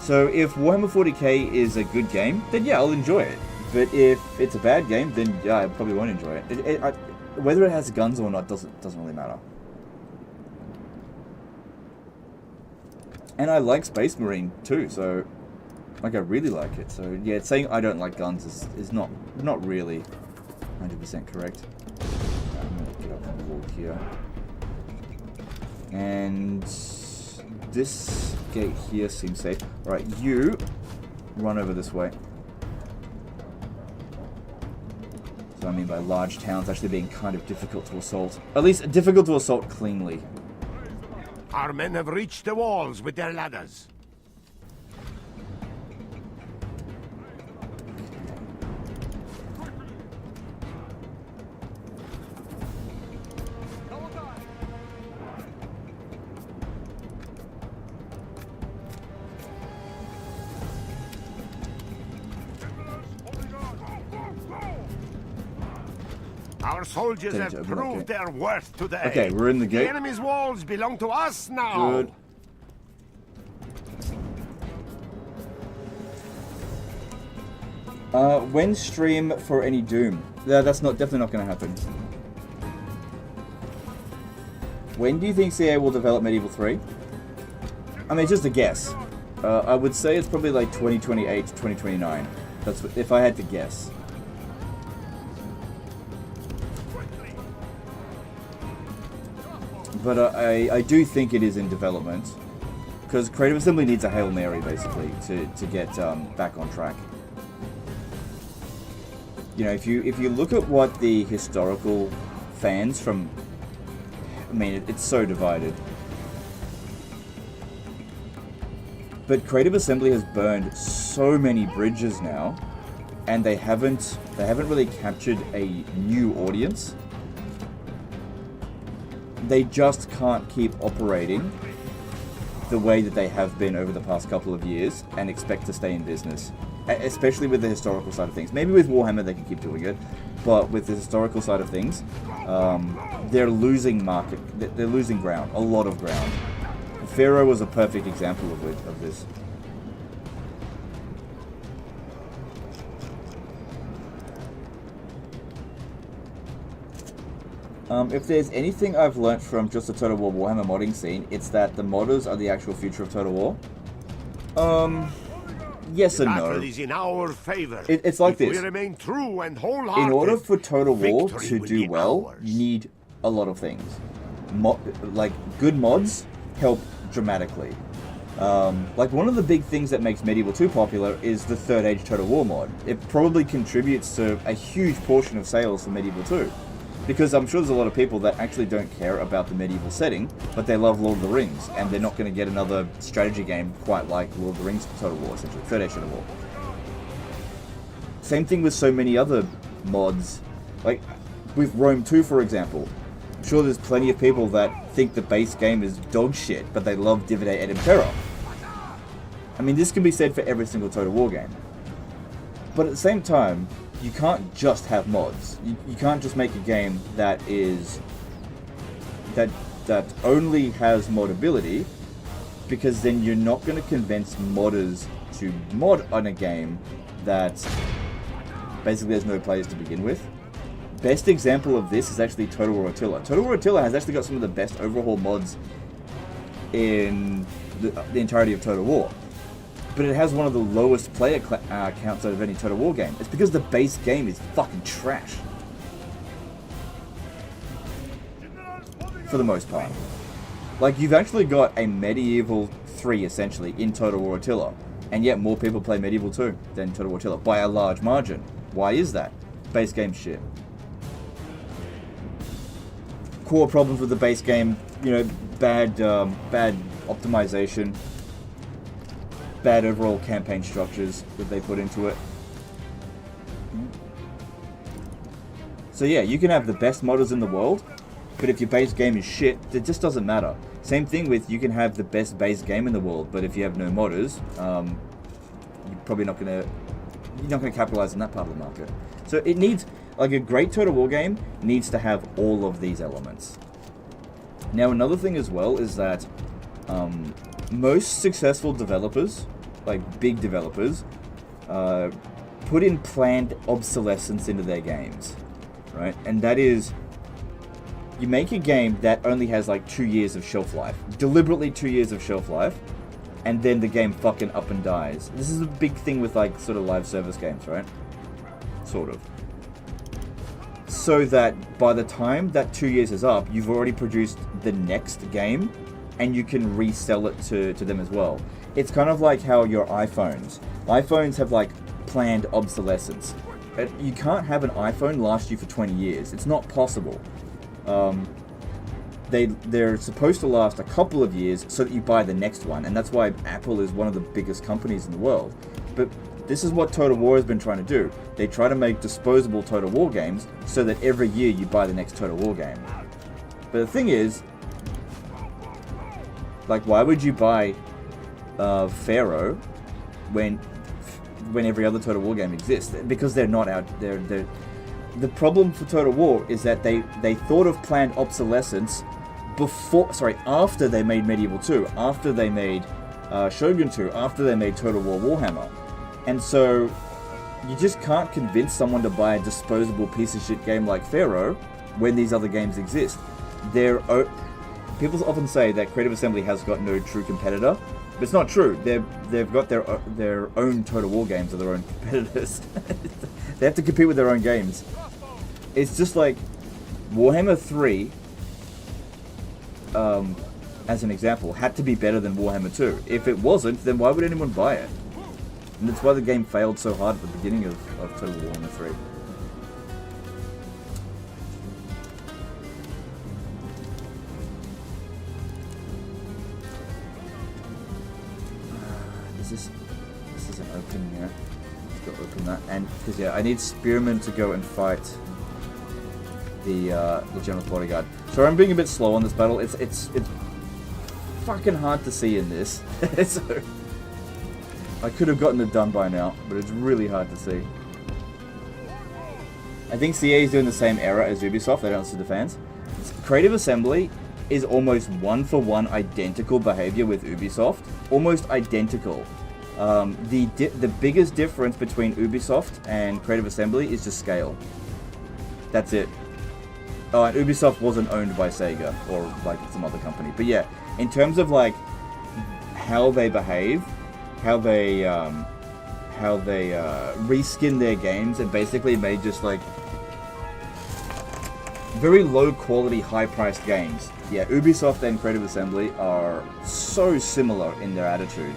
So, if Warhammer 40k is a good game, then yeah, I'll enjoy it. But if it's a bad game, then yeah, I probably won't enjoy it. Whether it has guns or not doesn't really matter. And I like Space Marine too, so like I really like it. So yeah, saying I don't like guns is not really 100% correct. I'm gonna get up on the wall here. And this gate here seems safe. Alright, you run over this way. So I mean by large towns actually being kind of difficult to assault. At least difficult to assault cleanly. Our men have reached the walls with their ladders. Our soldiers have proved their worth today. Okay, we're in the gate. The enemy's walls belong to us now. Good. When stream for any Doom? That's definitely not going to happen. When do you think CA will develop Medieval 3? I mean, it's just a guess. I would say it's probably like 2028 to 2029. That's if I had to guess. But I do think it is in development, because Creative Assembly needs a Hail Mary basically to get back on track. You know, if you look at what the historical fans from, I mean, it's so divided. But Creative Assembly has burned so many bridges now, and they haven't really captured a new audience. They just can't keep operating the way that they have been over the past couple of years and expect to stay in business, especially with the historical side of things. Maybe with Warhammer they can keep doing it, but with the historical side of things, they're losing market. They're losing ground, a lot of ground. Pharaoh was a perfect example of this. If there's anything I've learnt from just the Total War Warhammer modding scene, it's that the modders are the actual future of Total War. Yes and no. Is in our favor. It's like if this. We remain true and wholehearted, in order for Total War victory to will do be well, ours. you need a lot of things. Like, good mods help dramatically. Like, one of the big things that makes Medieval 2 popular is the Third Age Total War mod. It probably contributes to a huge portion of sales for Medieval 2. Because I'm sure there's a lot of people that actually don't care about the medieval setting, but they love Lord of the Rings, and they're not going to get another strategy game quite like Lord of the Rings Total War, essentially, Third Age Total War. Same thing with so many other mods, like with Rome 2, for example. I'm sure there's plenty of people that think the base game is dog shit, but they love Divide et Impera. I mean, this can be said for every single Total War game. But at the same time, you can't just have mods. You can't just make a game that is that only has modability, because then you're not going to convince modders to mod on a game that basically there's no players to begin with. Best example of this is actually Total War Attila. Total War Attila has actually got some of the best overhaul mods in the entirety of Total War. But it has one of the lowest player counts out of any Total War game. It's because the base game is fucking trash. For the most part. Like, you've actually got a Medieval 3, essentially, in Total War Attila. And yet more people play Medieval 2 than Total War Attila, by a large margin. Why is that? Base game shit. Core problems with the base game, you know, bad optimization. Bad overall campaign structures that they put into it. So yeah, you can have the best modders in the world, but if your base game is shit, it just doesn't matter. Same thing with, you can have the best base game in the world, but if you have no modders, you're probably not gonna capitalize on that part of the market. So it needs, like, a great Total War game needs to have all of these elements. Now, another thing as well is that most successful developers, like big developers, put in planned obsolescence into their games, right? And that is, you make a game that only has like 2 years of shelf life, deliberately 2 years of shelf life, and then the game fucking up and dies. This is a big thing with like sort of live service games, right? Sort of. So that by the time that 2 years is up, you've already produced the next game, and you can resell it to them as well. It's kind of like how your iPhones have like planned obsolescence. You can't have an iPhone last you for 20 years. It's not possible. They're supposed to last a couple of years so that you buy the next one, and that's why Apple is one of the biggest companies in the world. But this is what Total War has been trying to do. They try to make disposable Total War games so that every year you buy the next Total War game. But the thing is, like, why would you buy Pharaoh when every other Total War game exists? Because they're not out there. The problem for Total War is that they thought of planned obsolescence after they made Medieval 2, after they made Shogun 2, after they made Total War Warhammer. And so you just can't convince someone to buy a disposable piece of shit game like Pharaoh when these other games exist. People often say that Creative Assembly has got no true competitor, but it's not true. They've got their own Total War games or their own competitors. They have to compete with their own games. It's just like Warhammer 3, as an example, had to be better than Warhammer 2. If it wasn't, then why would anyone buy it? And that's why the game failed so hard at the beginning of Total War Warhammer 3. This isn't open yet. Let's go open that. And because I need Spearman to go and fight the General's Bodyguard. Sorry, I'm being a bit slow on this battle. It's fucking hard to see in this. So I could have gotten it done by now, but it's really hard to see. I think CA is doing the same error as Ubisoft. They don't listen to fans. Creative Assembly is almost one-for-one identical behavior with Ubisoft. Almost identical. The biggest difference between Ubisoft and Creative Assembly is just scale. That's it. and Ubisoft wasn't owned by Sega or like some other company. But yeah, in terms of like how they behave, how they reskin their games and basically made just like very low quality, high priced games. Yeah, Ubisoft and Creative Assembly are so similar in their attitude.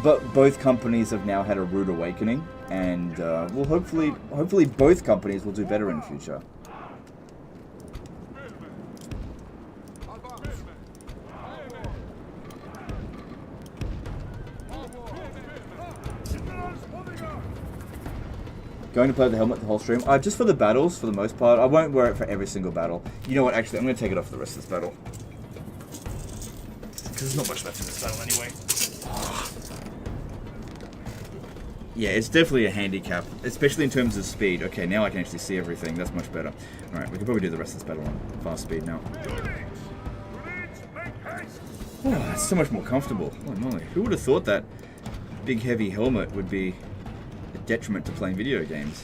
But both companies have now had a rude awakening, and well, hopefully both companies will do better in the future. Going to play the helmet the whole stream? Just for the battles, for the most part. I won't wear it for every single battle. You know what, actually, I'm going to take it off for the rest of this battle. Because there's not much left in this battle anyway. Yeah, it's definitely a handicap, especially in terms of speed. Okay, now I can actually see everything. That's much better. Alright, we can probably do the rest of this battle on fast speed now. Oh, that's so much more comfortable. Oh, my. Who would have thought that big, heavy helmet would be a detriment to playing video games?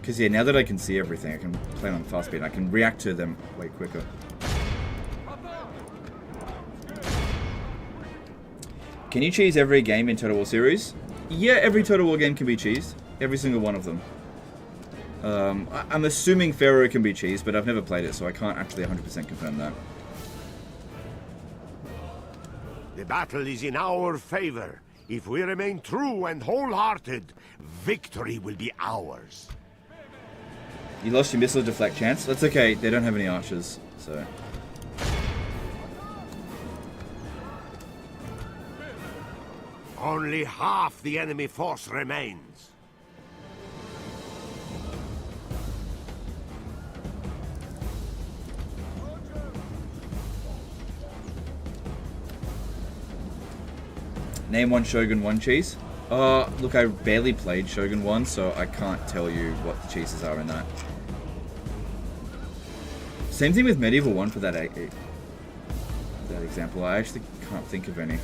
Because yeah, now that I can see everything, I can play on fast speed. I can react to them way quicker. Can you cheese every game in Total War series? Yeah, every Total War game can be cheesed. Every single one of them. I'm assuming Pharaoh can be cheesed, but I've never played it, so I can't actually 100% confirm that. The battle is in our favor. If we remain true and wholehearted, victory will be ours. You lost your missile deflect chance? That's okay, they don't have any archers, so... Only half the enemy force remains. Name one Shogun 1 cheese. Look, I barely played Shogun 1, so I can't tell you what the cheeses are in that. Same thing with Medieval 1 for that example. I actually can't think of any.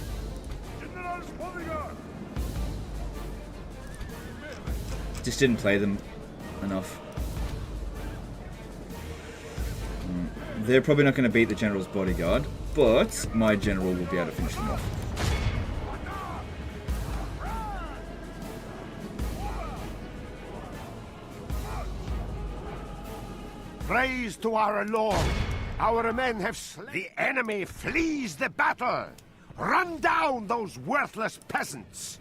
Just didn't play them enough. They're probably not going to beat the General's bodyguard, but my General will be able to finish them off. Praise to our Lord! Our men have slain. The enemy flees the battle! Run down those worthless peasants!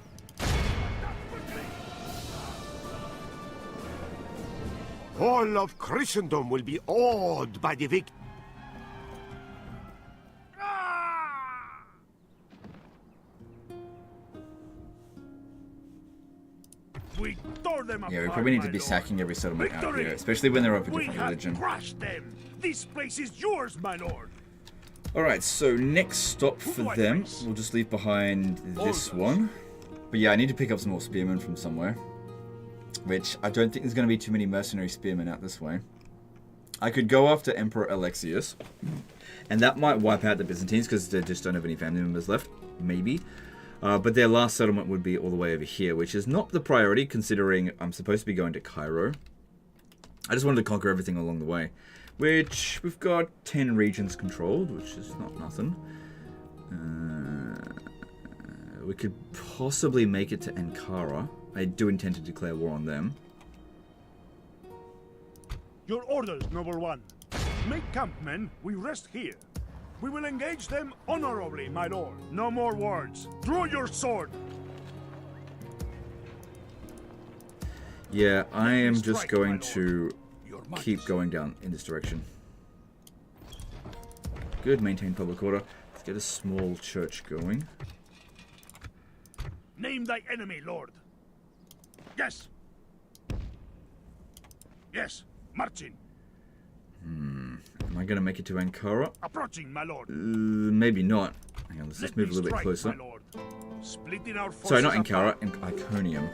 All of Christendom will be awed by the victory. We tore them Yeah, we apart, probably need to my be lord. sacking every settlement out Victory! here, especially when they're of a We different have religion. crushed them. This place is yours, my lord. Alright, so next stop for them, we'll just leave behind this one. But yeah, I need to pick up some more spearmen from somewhere. Which, I don't think there's going to be too many mercenary spearmen out this way. I could go after Emperor Alexius. And that might wipe out the Byzantines, because they just don't have any family members left. Maybe. But their last settlement would be all the way over here, which is not the priority, considering I'm supposed to be going to Cairo. I just wanted to conquer everything along the way. Which, we've got 10 regions controlled, which is not nothing. We could possibly make it to Ankara. I do intend to declare war on them. Your orders, noble one. Make camp, men. We rest here. We will engage them honorably, my lord. No more words. Draw your sword. Yeah, I am just going to keep going down in this direction. Good, maintain public order. Let's get a small church going. Name thy enemy, lord. Yes. Yes. Marching. Am I going to make it to Ankara? Approaching, my lord. Maybe not. Hang on, let's just move a little bit closer. Sorry, not Ankara, Iconium.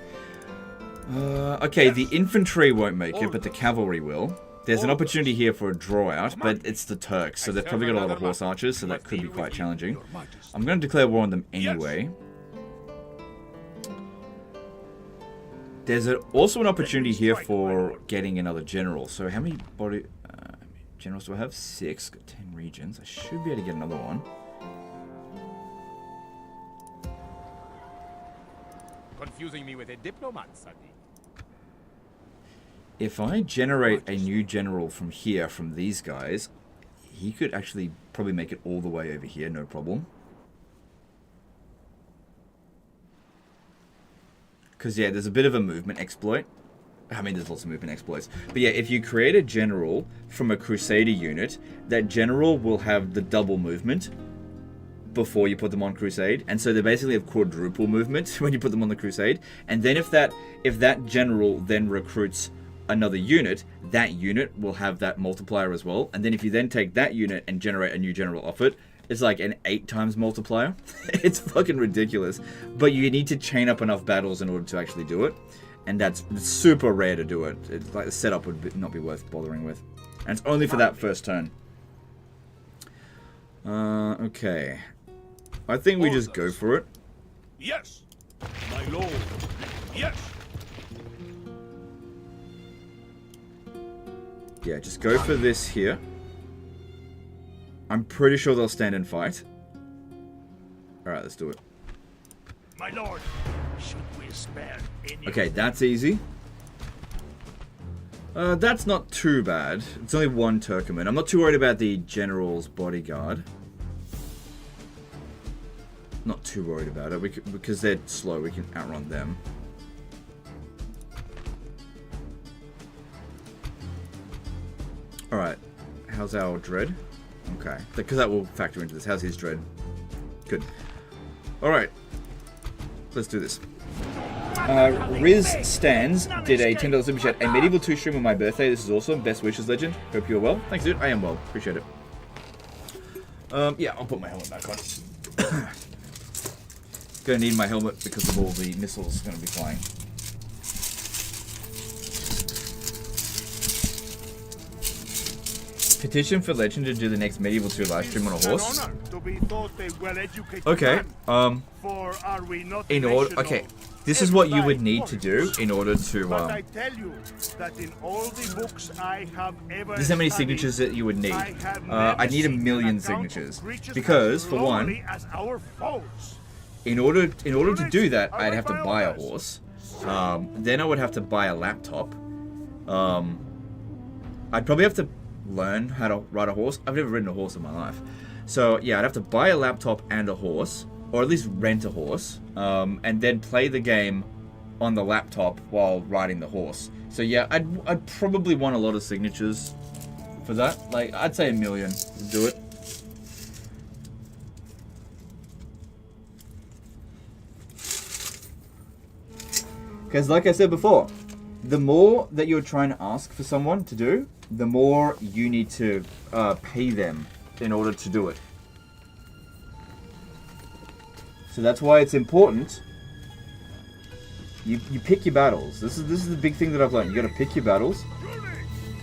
Okay, the infantry won't make it, but the cavalry will. There's an opportunity here for a draw out, but it's the Turks, so they've probably got a lot of horse archers, so that could be quite challenging. I'm going to declare war on them anyway. There's also an opportunity here for getting another general. So how many generals do I have? 6. Got 10 regions. I should be able to get another one. Confusing me with a diplomat, Sadi. If I generate a new general from here, from these guys, he could actually probably make it all the way over here, no problem. Because, yeah, there's a bit of a movement exploit. I mean, there's lots of movement exploits. But, yeah, if you create a general from a Crusader unit, that general will have the double movement before you put them on Crusade. And so they basically have quadruple movement when you put them on the Crusade. And then if that general then recruits another unit, that unit will have that multiplier as well. And then if you then take that unit and generate a new general off it, it's like an 8 times multiplier. It's fucking ridiculous. But you need to chain up enough battles in order to actually do it. And that's super rare to do it. It's like the setup would not be worth bothering with. And it's only for that first turn. Okay. I think we just go for it. Yes, my lord. Yes. Yeah, just go for this here. I'm pretty sure they'll stand and fight. Alright, let's do it. My lord, should we spare any? Okay, that's easy. That's not too bad. It's only 1 Turkoman. I'm not too worried about the general's bodyguard. Not too worried about it because they're slow. We can outrun them. Alright, how's our dread? Okay, because that will factor into this. How's his dread? Good. Alright, let's do this. Riz Stans did a $10 super chat. A Medieval 2 stream on my birthday. This is awesome. Best wishes, legend. Hope you're well. Thanks, dude. I am well. Appreciate it. Yeah, I'll put my helmet back on. Gonna need my helmet because of all the missiles gonna be flying. Petition for Legend to do the next Medieval 2 live stream on a horse. Okay, in order, okay, this is what you would need to do in order to, this is how many signatures that you would need. I need 1,000,000 signatures, because, for one, in order to do that, I'd have to buy a horse, then I would have to buy a laptop, I'd probably have to learn how to ride a horse. I've never ridden a horse in my life. So yeah, I'd have to buy a laptop and a horse, or at least rent a horse, and then play the game on the laptop while riding the horse. So yeah, I'd probably want a lot of signatures for that. Like, I'd say 1,000,000 would do it. Because like I said before, the more that you're trying to ask for someone to do, the more you need to pay them in order to do it. So that's why it's important. You pick your battles. This is the big thing that I've learned. You got to pick your battles,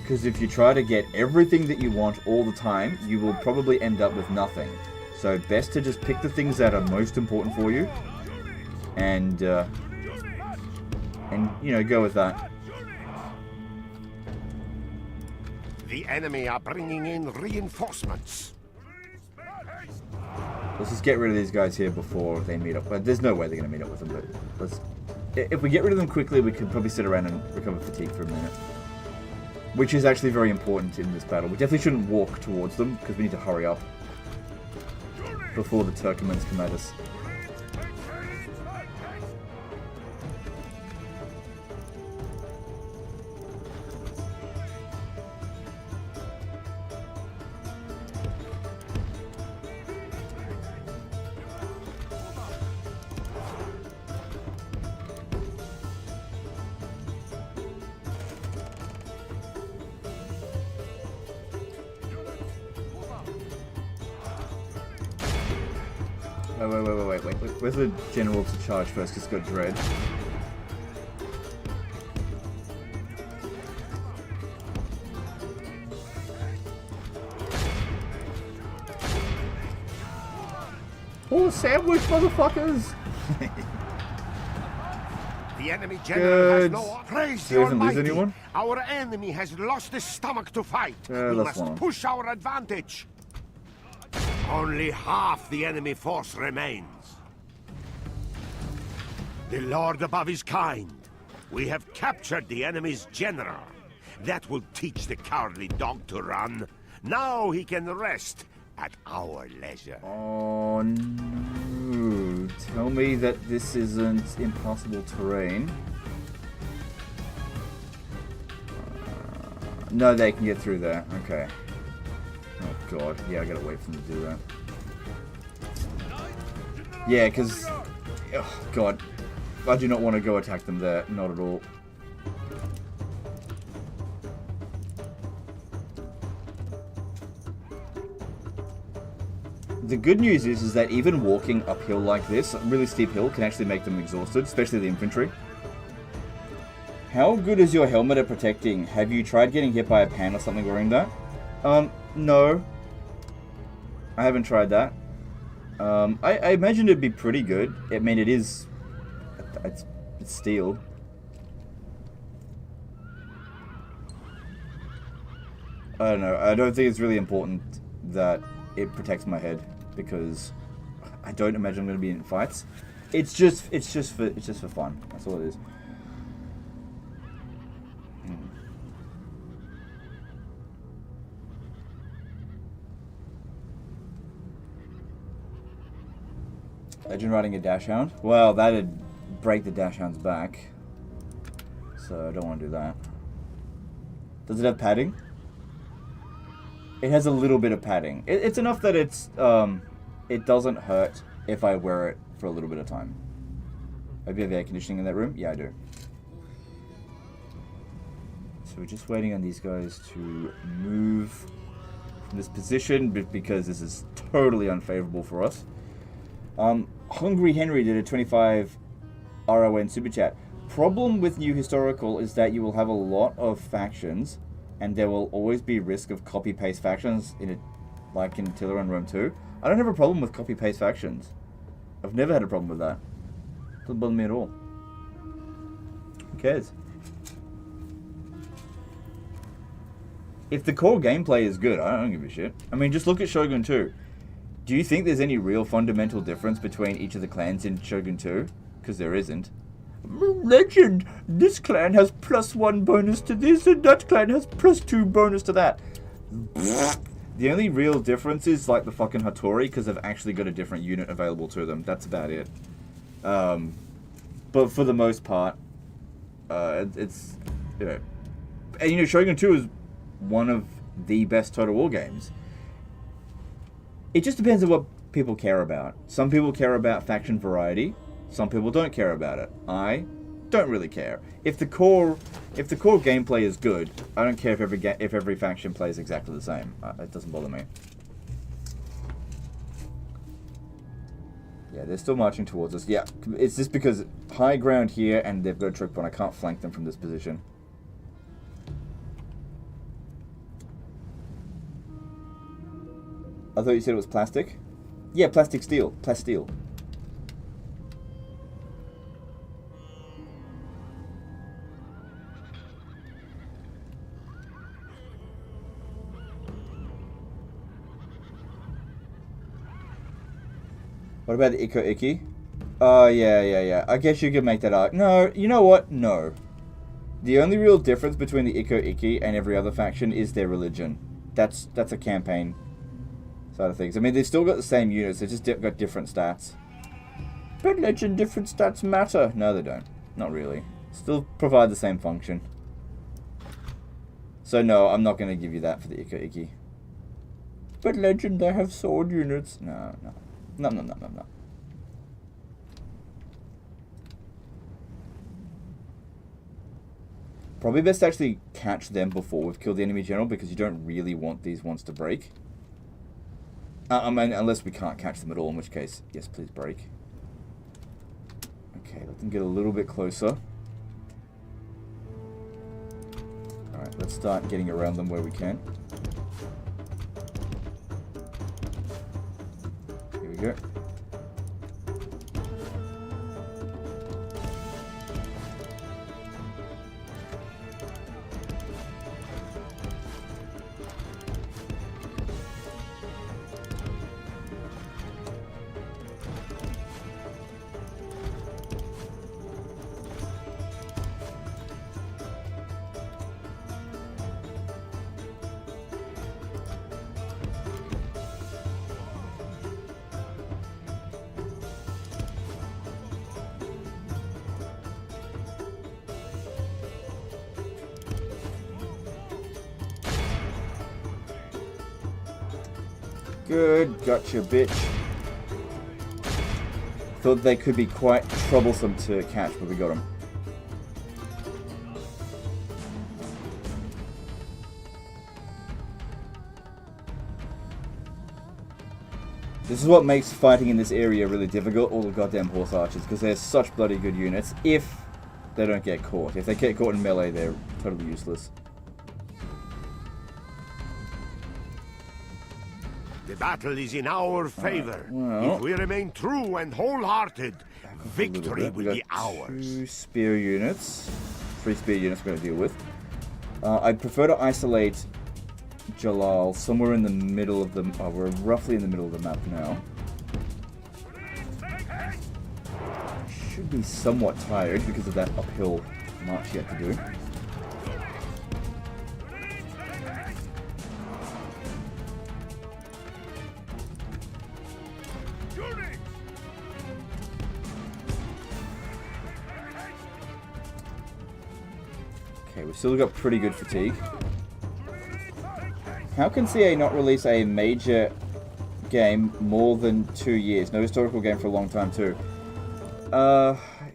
because if you try to get everything that you want all the time, you will probably end up with nothing. So best to just pick the things that are most important for you, and you know, go with that. The enemy are bringing in reinforcements. Let's just get rid of these guys here before they meet up. But there's no way they're going to meet up with them. But if we get rid of them quickly, we could probably sit around and recover fatigue for a minute. Which is actually very important in this battle. We definitely shouldn't walk towards them, because we need to hurry up before the Turkomans come at us. Wait. Where's the general to charge first? Because it's got dread. Pull a sandwich, motherfuckers! The enemy general has Good. no... Praise Do the you even lose Almighty! anyone? Our enemy has lost his stomach to fight. We that's must one. push our advantage. Only half the enemy force remains. The Lord above is kind. We have captured the enemy's general. That will teach the cowardly dog to run. Now he can rest at our leisure. Oh no. Tell me that this isn't impassable terrain. No, they can get through there. Okay. Oh god. Yeah, I gotta wait for them to do that. Yeah, because... Oh god. I do not want to go attack them there. Not at all. The good news is that even walking uphill like this, a really steep hill, can actually make them exhausted, especially the infantry. How good is your helmet at protecting? Have you tried getting hit by a pan or something wearing that? No. I haven't tried that. I imagine it'd be pretty good. I mean, it is... It's steel. I don't know. I don't think it's really important that it protects my head, because I don't imagine I'm going to be in fights. It's just for fun. That's all it is. Legend riding a dash hound? Well, that'd break the dash hound's back, so I don't want to do that. Does it have padding? It has a little bit of padding. It's enough that it's it doesn't hurt if I wear it for a little bit of time. Hope you have air conditioning in that room? Yeah, I do. So we're just waiting on these guys to move from this position, because this is totally unfavorable for us. Hungry Henry did a 25 RON super chat. Problem with New Historical is that you will have a lot of factions, and there will always be risk of copy-paste factions in it, like in Tiller and Rome 2. I don't have a problem with copy-paste factions. I've never had a problem with that. Doesn't bother me at all. Who cares? If the core gameplay is good, I don't give a shit. I mean, just look at Shogun 2. Do you think there's any real fundamental difference between each of the clans in Shogun 2? Because there isn't. Legend! This clan has +1 bonus to this, and that clan has +2 bonus to that. The only real difference is like the fucking Hattori, because they've actually got a different unit available to them. That's about it. But for the most part, it's, you know... And you know, Shogun 2 is one of the best Total War games. It just depends on what people care about. Some people care about faction variety. Some people don't care about it. I don't really care. If the core gameplay is good, I don't care if every faction plays exactly the same. It doesn't bother me. Yeah, they're still marching towards us. Yeah, it's just because high ground here, and they've got a trick point. I can't flank them from this position. I thought you said it was plastic? Yeah, plastic steel. Plasteel. What about the Iko Iki? Oh, yeah. I guess you could make that up. No, you know what? No. The only real difference between the Iko Iki and every other faction is their religion. That's a campaign side of things. I mean, they've still got the same units, they just got different stats. But legend, different stats matter. No, they don't. Not really. Still provide the same function. So no, I'm not going to give you that for the Iko Iki. But legend, they have sword units. No. Probably best to actually catch them before we've killed the enemy general, because you don't really want these ones to break. I mean, unless we can't catch them at all, in which case, yes, please break. Okay, let them get a little bit closer. Alright, let's start getting around them where we can. Here we go. Good. Gotcha, bitch. Thought they could be quite troublesome to catch, but we got them. This is what makes fighting in this area really difficult, all the goddamn horse archers, because they're such bloody good units, if they don't get caught. If they get caught in melee, they're totally useless. The battle is in our favor. Well, if we remain true and wholehearted, victory will be ours. 2 spear units. 3 spear units we're going to deal with. I'd prefer to isolate Jalal somewhere in the middle of the... Oh, we're roughly in the middle of the map now. Should be somewhat tired because of that uphill march yet to do. Okay, we've still got pretty good fatigue. How can CA not release a major game more than 2 years? No historical game for a long time too.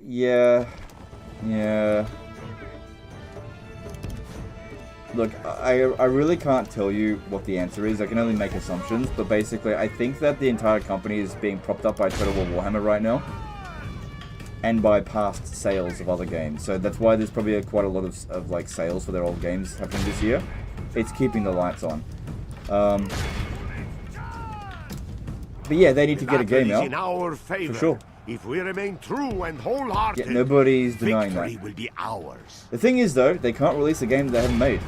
Yeah. Look, I really can't tell you what the answer is. I can only make assumptions, but basically I think that the entire company is being propped up by Total War Warhammer right now. And by past sales of other games. So that's why there's probably quite a lot of like sales for their old games happening this year. It's keeping the lights on. But yeah, they need to get a game out. In our favor. For sure. If we remain true and wholehearted, yeah, nobody's denying that. Victory will be ours. The thing is though, they can't release a game that they haven't made.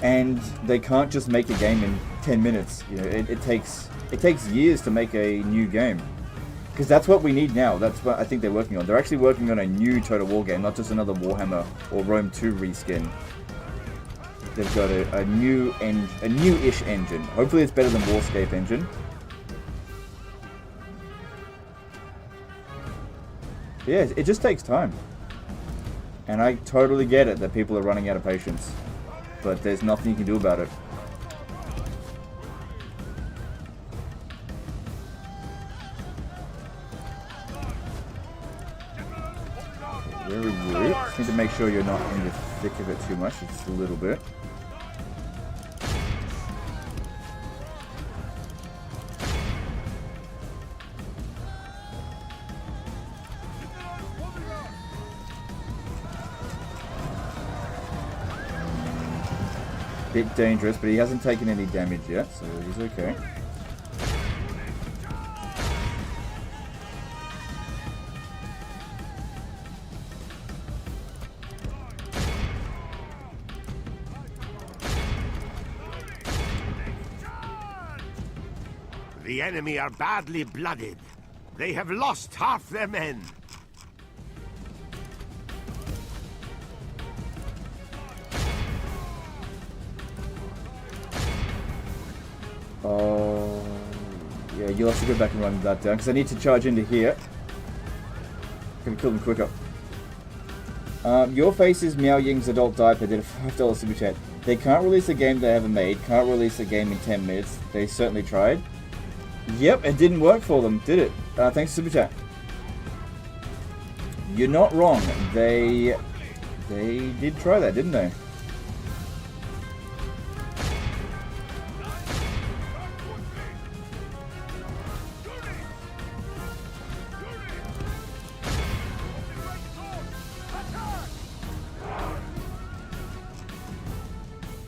And they can't just make a game in 10 minutes. You know, it takes years to make a new game. Because that's what we need now. That's what I think they're working on. They're actually working on a new Total War game, not just another Warhammer or Rome 2 reskin. They've got a new-ish engine. Hopefully it's better than Warscape engine. But yeah, it just takes time. And I totally get it that people are running out of patience. But there's nothing you can do about it. Very good. Just need to make sure you're not in the thick of it too much, just a little bit. Bit dangerous, but he hasn't taken any damage yet, so he's okay. The enemy are badly blooded. They have lost half their men. Yeah, you'll have to go back and run that down, because I need to charge into here. Gonna kill them quicker. Your Face's Meow Ying's adult diaper did a $5 super chat. They can't release a game they haven't made, can't release a game in 10 minutes. They certainly tried. Yep, it didn't work for them, did it? Thanks super chat. You're not wrong. They did try that, didn't they?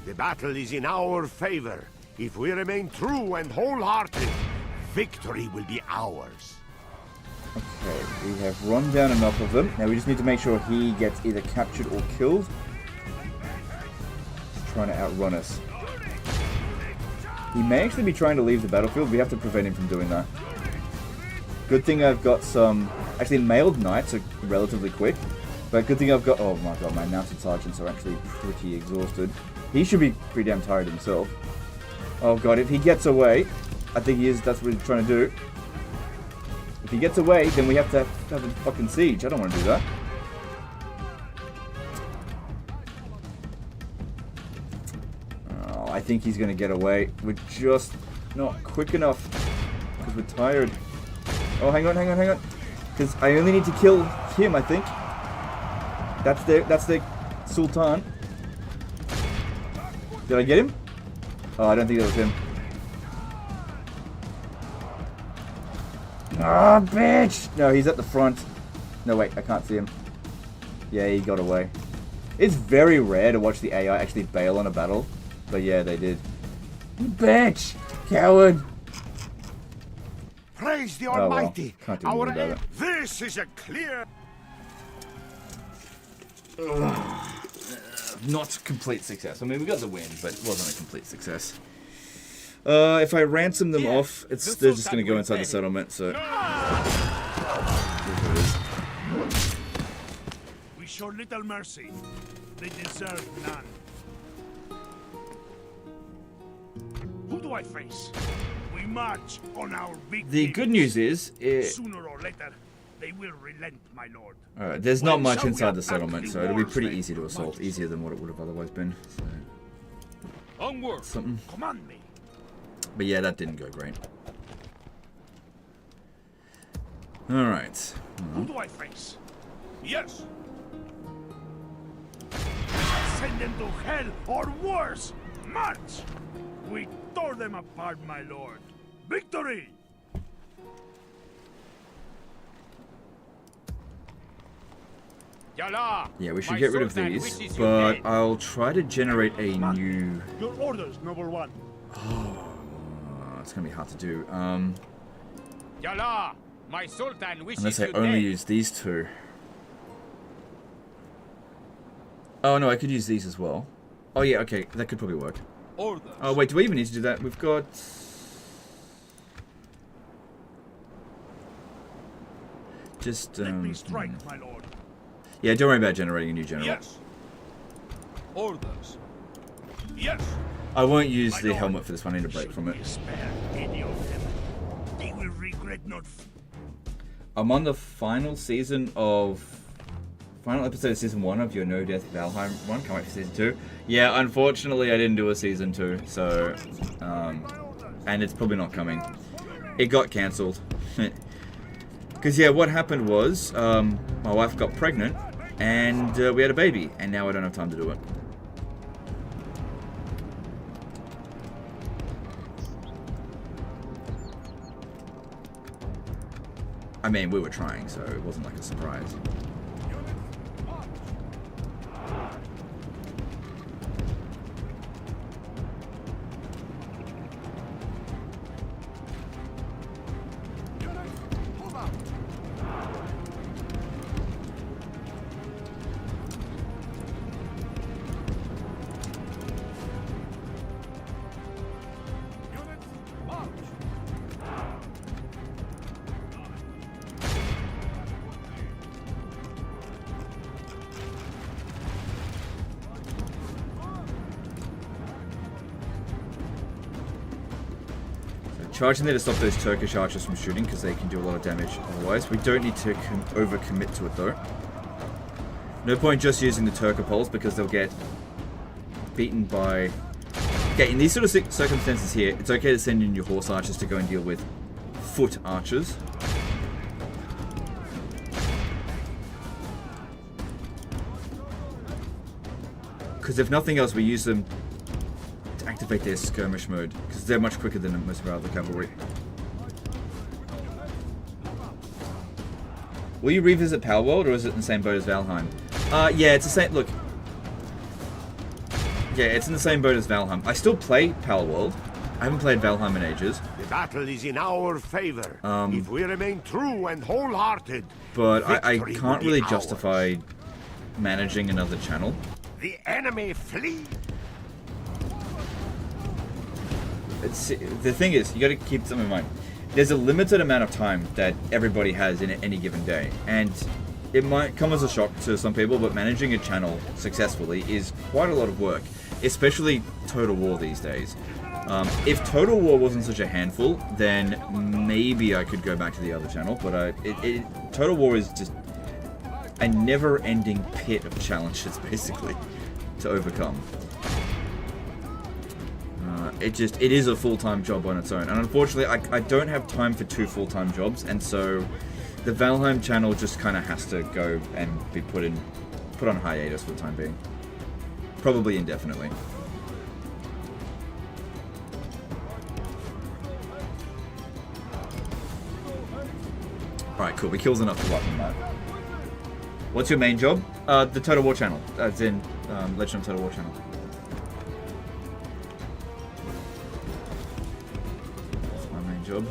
The battle is in our favor. If we remain true and wholehearted, victory will be ours. Okay, we have run down enough of them. Now we just need to make sure he gets either captured or killed. He's trying to outrun us. He may actually be trying to leave the battlefield. We have to prevent him from doing that. Good thing I've got some... Actually, mailed knights are relatively quick. But good thing I've got... Oh my god, my mounted sergeants are actually pretty exhausted. He should be pretty damn tired himself. Oh god, if he gets away... I think he is, that's what he's trying to do. If he gets away, then we have to have a fucking siege. I don't want to do that. I think he's gonna get away. We're just not quick enough because we're tired. Oh, hang on. Because I only need to kill him, I think. That's the Sultan. Did I get him? Oh, I don't think that was him. Oh, bitch! No, he's at the front. No, wait, I can't see him. Yeah, he got away. It's very rare to watch the AI actually bail on a battle. But yeah, they did. Bitch! Coward! Praise the Almighty! Well, can't do anything about it. This is a clear... Not complete success. I mean, we got the win, but it wasn't a complete success. If I ransom them off, they're just going to go inside the settlement, so... We show little mercy. They deserve none. Who do I face? We march on our big The good news is... Sooner or later, they will relent, my lord. Alright, there's not much inside the settlement, so it'll be pretty easy to assault. Easier than what it would have otherwise been. So. Onward! Something. Command me. But yeah, that didn't go great. Alright. Who do I face? Yes. Send them to hell or worse. March! We tore them apart, my lord. Victory! Yeah, we should get rid of these, but I'll try to generate a new... Your orders, noble one. Oh, it's gonna be hard to do. My Sultan wishes Unless I you only dead. use these two. Oh no, I could use these as well. Oh yeah, okay, that could probably work. Orders. Oh wait, do we even need to do that? We've got... Just, Let me strike, my lord. Yeah, don't worry about generating a new general. Yes. Orders. Yes. I won't use My the lord, helmet for this one. I need a break should from it. we spare any of them? They will regret not. I'm on the final season of... Final episode of Season 1 of your No Death Valheim one. Can't wait for Season 2. Yeah, unfortunately I didn't do a Season 2, so... and it's probably not coming. It got cancelled. Because yeah, what happened was, my wife got pregnant, and we had a baby, and now I don't have time to do it. I mean, we were trying, so it wasn't like a surprise. Charging there to stop those Turkish archers from shooting because they can do a lot of damage otherwise. We don't need to overcommit to it though. No point just using the Turkopoles because they'll get beaten by... Okay, in these sort of circumstances here, it's okay to send in your horse archers to go and deal with foot archers. Because if nothing else, we use them to activate their skirmish mode, because they're much quicker than most of our other cavalry. Will you revisit Palworld, or is it in the same boat as Valheim? Yeah, it's the same. Look. Yeah, it's in the same boat as Valheim. I still play Palworld. I haven't played Valheim in ages. The battle is in our favor. If we remain true and wholehearted, but I victory can't will be really ours. justify managing another channel. The enemy flee. The thing is, you got to keep something in mind. There's a limited amount of time that everybody has in any given day, and it might come as a shock to some people, but managing a channel successfully is quite a lot of work, especially Total War these days. If Total War wasn't such a handful, then maybe I could go back to the other channel, but Total War is just a never-ending pit of challenges, basically, to overcome. It is a full-time job on its own, and unfortunately I don't have time for 2 full-time jobs, and so the Valheim channel just kind of has to go and be put on hiatus for the time being. Probably indefinitely. Alright, cool. We kills enough to wipe them out. What's your main job? The Total War channel. As in, Legend of Total War channel. That's my main job.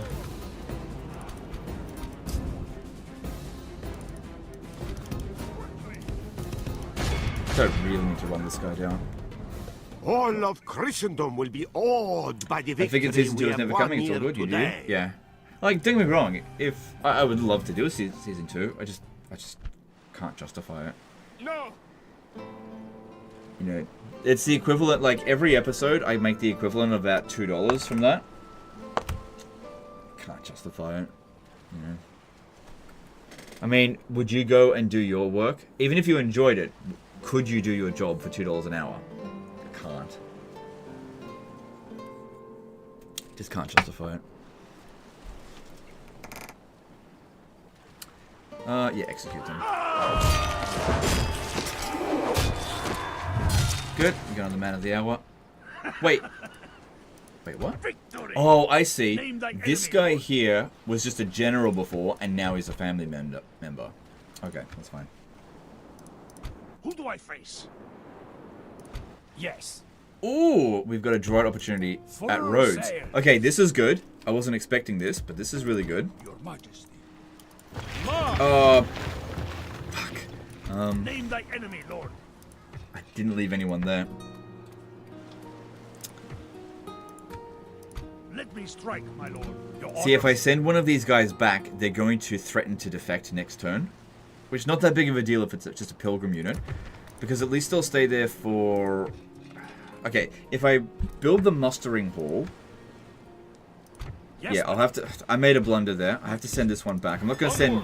Don't really need to run this guy down. All of Christendom will be awed by the victory. I figured season 2 is never coming. It's all good. You do? Yeah. Like, don't get me wrong. If I would love to do a season 2, I just can't justify it. No. You know, it's the equivalent. Like every episode, I make the equivalent of about $2 from that. Can't justify it. You know. I mean, would you go and do your work, even if you enjoyed it? Could you do your job for $2 an hour? Can't. Just can't justify it. Yeah, execute them. Good. You got on the man of the hour. Wait. Wait, what? Oh, I see. This guy here was just a general before, and now he's a family member. Okay, that's fine. Who do I face? Yes. Ooh, we've got a droid opportunity at Rhodes. Okay, this is good. I wasn't expecting this, but this is really good. Your Majesty. Fuck. Name thy enemy, Lord. I didn't leave anyone there. Let me strike, my lord. See, if I send one of these guys back, they're going to threaten to defect next turn. Which is not that big of a deal if it's just a pilgrim unit. Because at least they'll stay there for... Okay, if I build the mustering hall... Yes, yeah, I'll have to... I made a blunder there. I have to send this one back. I'm not going to send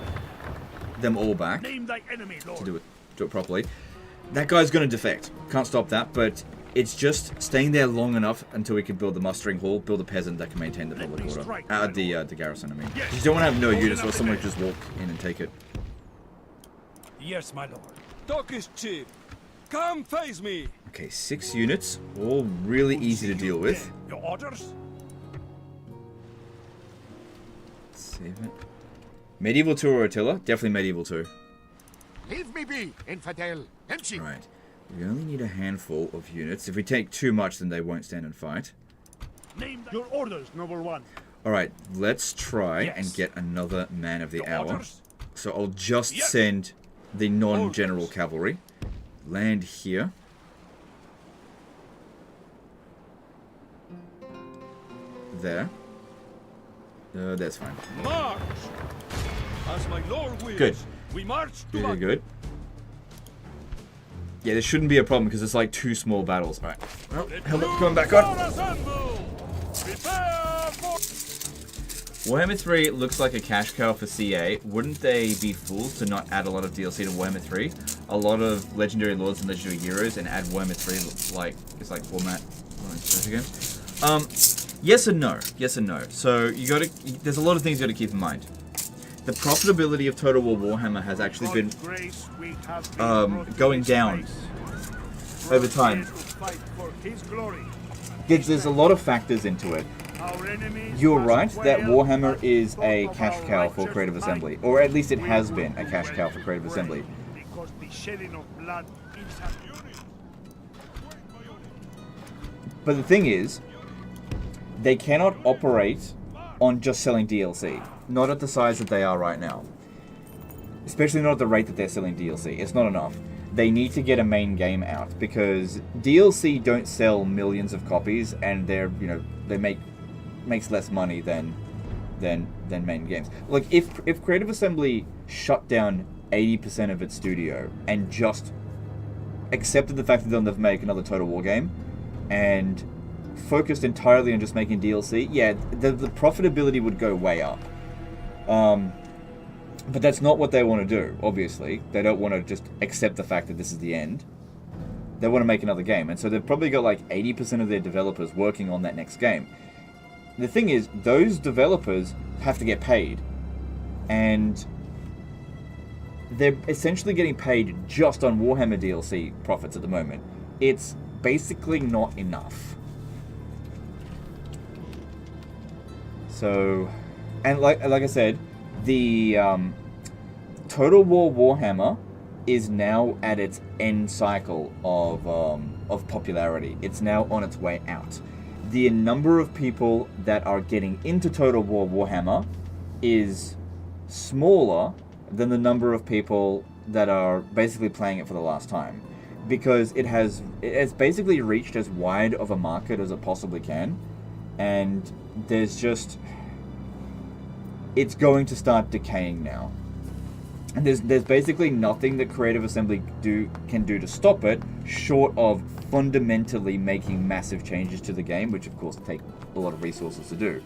them all back Name thy enemy, Lord. to do it properly. That guy's going to defect. Can't stop that, but it's just staying there long enough until we can build the mustering hall, build a peasant that can maintain the public order. The garrison, I mean. Yes. You don't want to have no units or someone just walk in and take it. Yes, my lord. Talk is cheap. Come face me. Okay, 6 units, all really easy to deal with. Your orders? Save it. Medieval 2 or Attila? Definitely Medieval 2. Leave me be, infidel. Empty. Right. We only need a handful of units. If we take too much, then they won't stand and fight. Name your orders, noble one. Alright, let's try and get another man of the Your hour. orders? So I'll just send the non-general cavalry. Land here. There. That's fine. March! As my lord wills. Good. We march to Really good. Yeah, there shouldn't be a problem because it's like 2 small battles. Alright. Well, helmet coming back on. Warhammer 3 looks like a cash cow for CA. Wouldn't they be fools to not add a lot of DLC to Warhammer 3? A lot of Legendary Lords and Legendary Heroes, and add Warhammer 3 like it's like format strategy games. Yes and no. Yes and no. So there's a lot of things you gotta keep in mind. The profitability of Total War Warhammer has actually been going down over time. There's a lot of factors into it. You're right that Warhammer is a cash cow for Creative Assembly, or at least it has been a cash cow for Creative Assembly. But the thing is, they cannot operate on just selling DLC. Not at the size that they are right now. Especially not at the rate that they're selling DLC. It's not enough. They need to get a main game out, because DLC don't sell millions of copies, and they're, you know, they makes less money than main games. Like if Creative Assembly shut down 80% of its studio and just accepted the fact that they'll never make another Total War game and focused entirely on just making DLC, yeah, the profitability would go way up. But that's not what they want to do, obviously. They don't want to just accept the fact that this is the end. they want to make another game. And so they've probably got like 80% of their developers working on that next game. The thing is, those developers have to get paid. And they're essentially getting paid just on Warhammer DLC profits at the moment. It's basically not enough. So, and like I said, the Total War Warhammer is now at its end cycle of popularity. It's now on its way out. The number of people that are getting into Total War Warhammer is smaller than the number of people that are basically playing it for the last time, because it has basically reached as wide of a market as it possibly can, and there's just, it's going to start decaying now. And there's basically nothing that Creative Assembly can do to stop it, short of fundamentally making massive changes to the game, which of course take a lot of resources to do.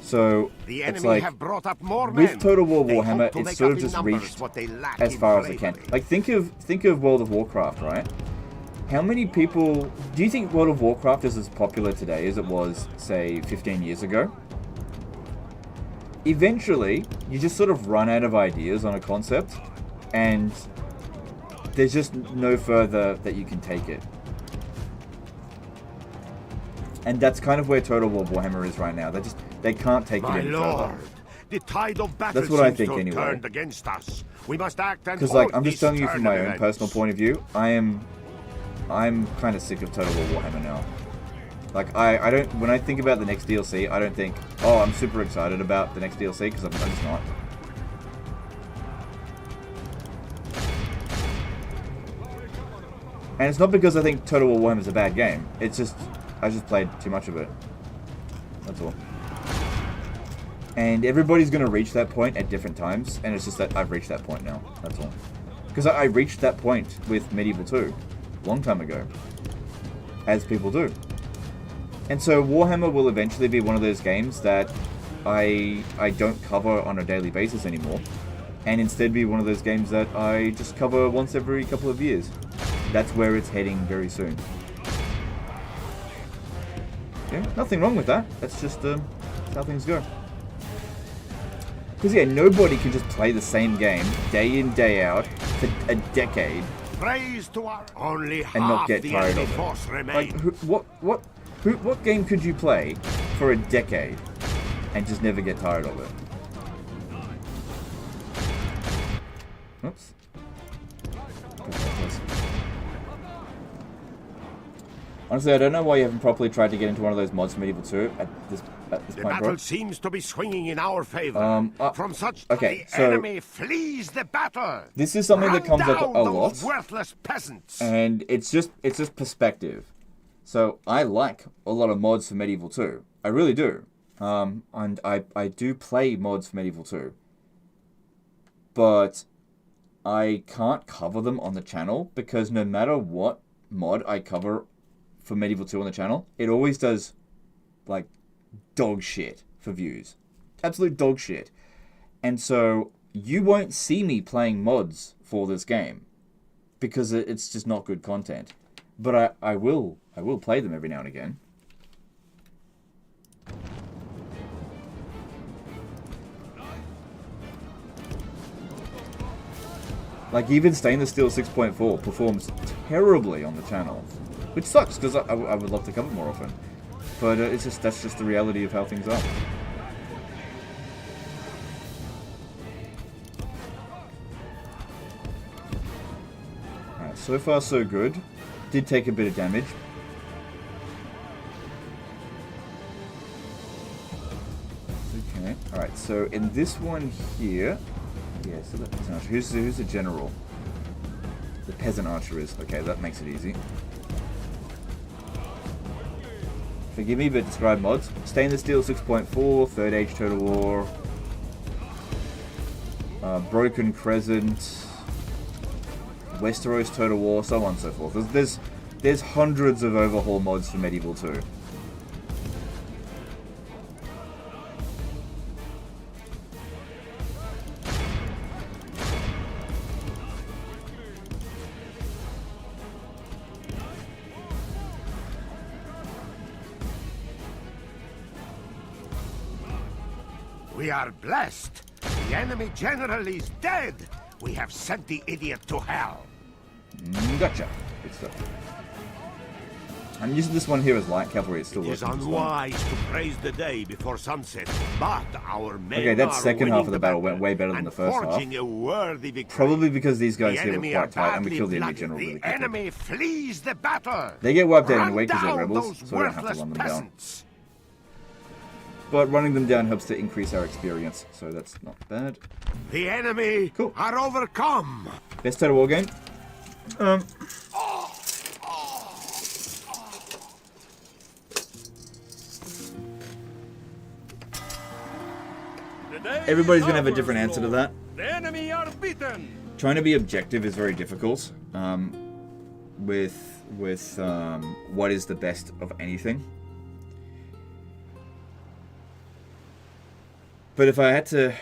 So the it's enemy like, have brought up more men. with Total War They Warhammer, hope to it's make sort up of in just numbers reached what they lack as in far as they can. bravery. Like think of World of Warcraft, right? How many people do you think World of Warcraft is as popular today as it was, say, 15 years ago? Eventually, you just sort of run out of ideas on a concept, and there's just no further that you can take it. And that's kind of where Total War Warhammer is right now. They can't take it any further. The tide of battle That's what I seems think to have anyway. turned against us. We must act and Because, like, halt I'm just these telling you from my own events. personal point of view, I'm kind of sick of Total War Warhammer now. Like, I don't, when I think about the next DLC, I don't think, oh, I'm super excited about the next DLC, because I'm just not. And it's not because I think Total War Warhammer is a bad game. It's just, I just played too much of it. That's all. And everybody's going to reach that point at different times, and it's just that I've reached that point now. That's all. Because I reached that point with Medieval 2, a long time ago. As people do. And so Warhammer will eventually be one of those games that I don't cover on a daily basis anymore, and instead be one of those games that I just cover once every couple of years. That's where it's heading very soon. Yeah, nothing wrong with that. That's just how things go. Because yeah, nobody can just play the same game day in, day out for a decade Praise to our only and not half get the tired enemy of it. force Like, remains. what game could you play for a decade and just never get tired of it? Oops. Honestly, I don't know why you haven't properly tried to get into one of those mods for Medieval 2 at this The point, bro. battle seems to be swinging in our favor. From such okay, the so enemy flees the battle. this is something that comes up Run a down lot, those worthless peasants. and it's just perspective. So I like a lot of mods for Medieval 2. I really do. And I do play mods for Medieval 2. But I can't cover them on the channel, because no matter what mod I cover for Medieval 2 on the channel, it always does, like, dog shit for views. Absolute dog shit. And so you won't see me playing mods for this game, because it's just not good content. But I will play them every now and again. Like, even Stainless Steel 6.4 performs terribly on the channel, which sucks, because I would love to cover more often. But that's just the reality of how things are. Alright, so far so good. Did take a bit of damage. Okay, alright, so in this one here... Yeah, so that's an archer. Who's the general? The peasant archer is. Okay, that makes it easy. Forgive me, but describe mods. Stainless Steel 6.4, 3rd Age Total War, Broken Crescent, Westeros Total War, so on and so forth. There's hundreds of overhaul mods for Medieval 2. We are blessed. The enemy general is dead. We have sent the idiot to hell. Gotcha. Good stuff. I'm using this one here as light cavalry. It's still It is working as well. unwise to praise the day before sunset, but our men Okay, that are second half winning of the battle went way better than and the first half. forging a worthy victory. Probably because these guys The here were enemy quite are tight and we badly killed the enemy blooded. general really The quickly. enemy flees the battle. They get wiped out Run anyway because they're down rebels, those so I don't have to worthless run them down. peasants. But running them down helps to increase our experience, so that's not bad. The enemy Cool. are overcome. Best Total War game? Everybody's gonna have a different answer to that. The enemy are beaten. Trying to be objective is very difficult. With what is the best of anything. But if I had to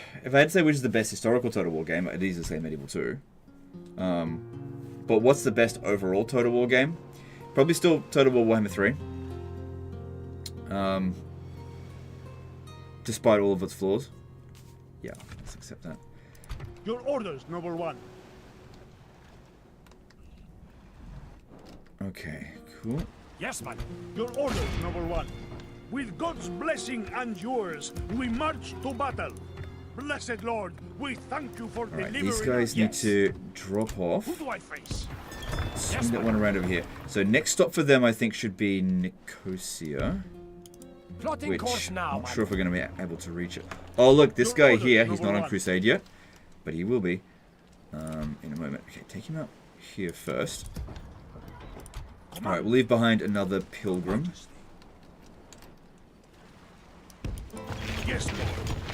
say which is the best historical Total War game, I'd easily say Medieval 2. But what's the best overall Total War game? Probably still Total War Warhammer 3. Despite all of its flaws. Yeah, let's accept that. Your orders, noble one. Okay, cool. Yes, madam. Your orders, noble one. With God's blessing and yours, we march to battle. Blessed Lord, we thank you for Alright, delivering these guys us. need to drop off. Who do I face? Swing that one around over here. So next stop for them, I think, should be Nicosia. Plotting Which, course now, I'm not sure if we're going to be able to reach it. Oh, look, this guy here, he's not on Number Crusade yet. But he will be in a moment. Okay, take him out here first. Alright, we'll leave behind another pilgrim. Yes, Lord.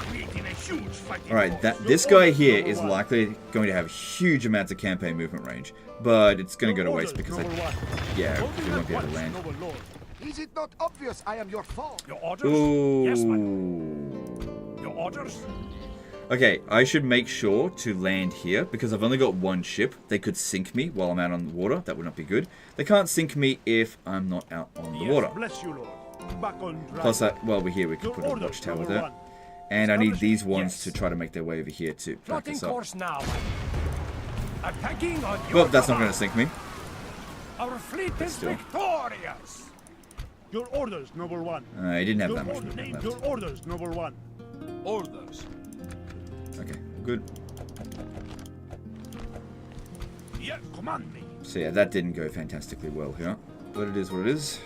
Creating a huge fighting Alright, force. this guy here is likely going to have huge amounts of campaign movement range. But it's going to go to waste because we won't be able to land. Is it not obvious I am your foe? Your orders? Ooh. Yes, madam. Your orders? Okay, I should make sure to land here because I've only got one ship. They could sink me while I'm out on the water. That would not be good. They can't sink me if I'm not out on the water. Bless you, Lord. Back on dry. Plus, while we're here, we can Your put a orders, watchtower number there. one. And I need these ones Yes. to try to make their way over here to back Plotting us up. course now, madam. Attacking on your Well, that's not going to command. sink me. Our fleet is still. victorious. Your orders, noble one. I didn't have Your, that much orders, movement your left. orders, noble one. Orders. Okay, good. Yes, command me. So yeah, that didn't go fantastically well here. But it is what it is.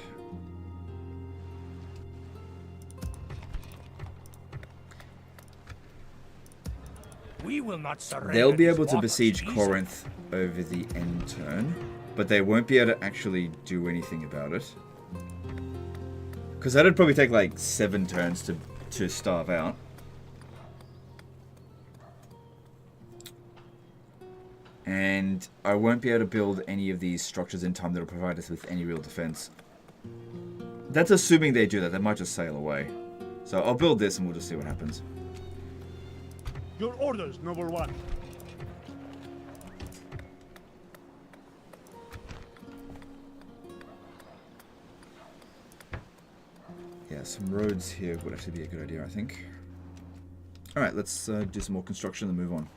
We will not surrender. They'll be these able to waters besiege easily. Corinth over the end turn, but they won't be able to actually do anything about it. Because that'd probably take like 7 turns to starve out. And I won't be able to build any of these structures in time that'll provide us with any real defense. That's assuming they do that. They might just sail away. So I'll build this and we'll just see what happens. Your orders, noble one. Yeah, some roads here would actually be a good idea, I think. Alright, let's do some more construction and move on.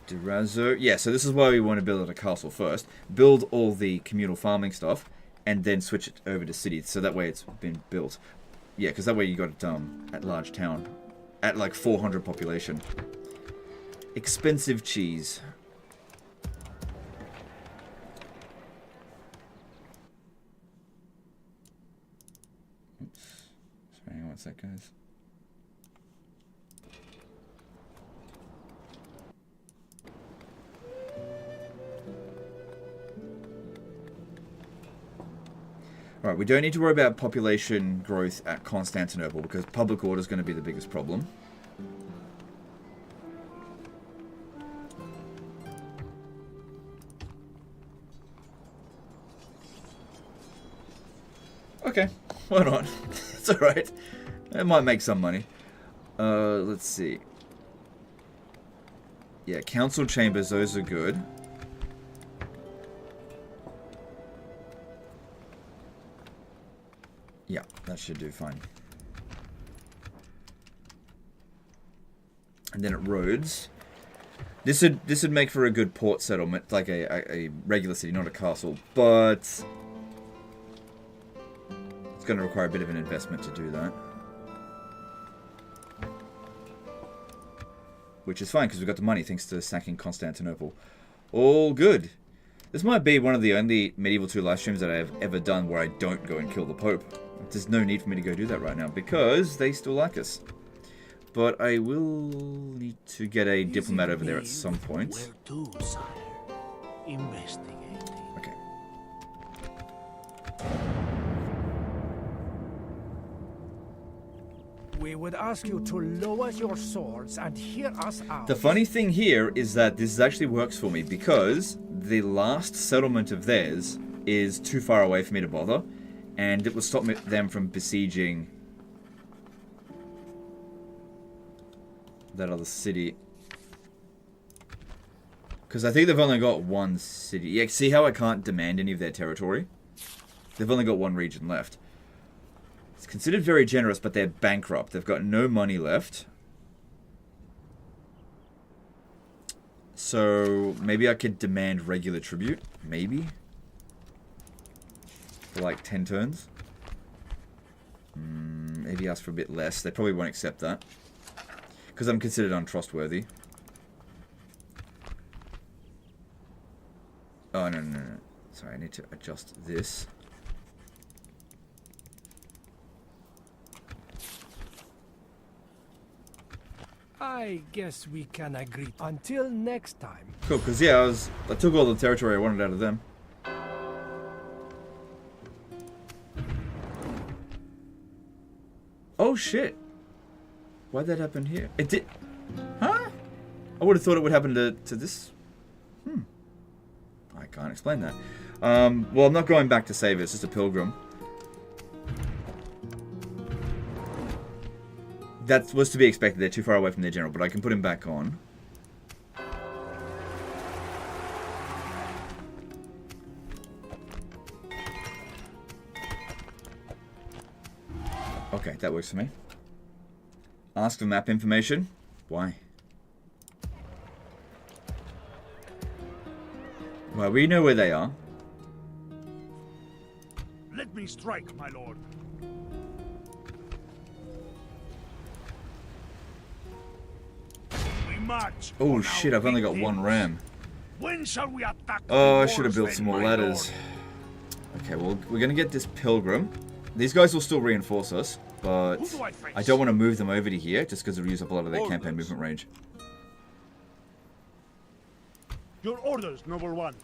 Durazzo. Yeah, so this is why we want to build a castle first. Build all the communal farming stuff, and then switch it over to cities, so that way it's been built. Yeah, because that way you got it at large town. At like 400 population. Expensive cheese. Oops. Sorry, hang on one sec, guys. Alright, we don't need to worry about population growth at Constantinople because public order is going to be the biggest problem. Okay, why not? It's alright. It might make some money. Let's see. Yeah, council chambers, those are good. Yeah, that should do fine. And then at roads. This would make for a good port settlement, like a regular city, not a castle, but it's going to require a bit of an investment to do that. Which is fine, because we've got the money, thanks to sacking Constantinople. All good. This might be one of the only Medieval 2 live streams that I have ever done where I don't go and kill the Pope. There's no need for me to go do that right now, because they still like us. But I will need to get a diplomat over there at some point. Where to, sire? Investigating. Okay. We would ask you to lower your swords and hear us out. The funny thing here is that this actually works for me because the last settlement of theirs is too far away for me to bother, and it will stop them from besieging that other city. Because I think they've only got one city. Yeah, see how I can't demand any of their territory? They've only got one region left. It's considered very generous, but they're bankrupt. They've got no money left. So maybe I could demand regular tribute. Maybe. For like 10 turns. Maybe ask for a bit less. They probably won't accept that. Because I'm considered untrustworthy. Oh, no. Sorry, I need to adjust this. I guess we can agree. Until next time. Cool, because yeah, I took all the territory I wanted out of them. Oh shit. Why'd that happen here? It did. Huh? I would have thought it would happen to this. I can't explain that. Well, I'm not going back to save it. It's just a pilgrim. That was to be expected. They're too far away from their general, but I can put him back on. Okay, that works for me. Ask for map information. Why? Well, we know where they are. Let me strike, my lord. We march. Oh shit, I've only got one ram. When shall we attack? Oh, I should have built some more ladders. Okay, well, we're gonna get this pilgrim. These guys will still reinforce us, but I don't want to move them over to here just because it'll use up a lot of their campaign movement range. Your orders, noble one.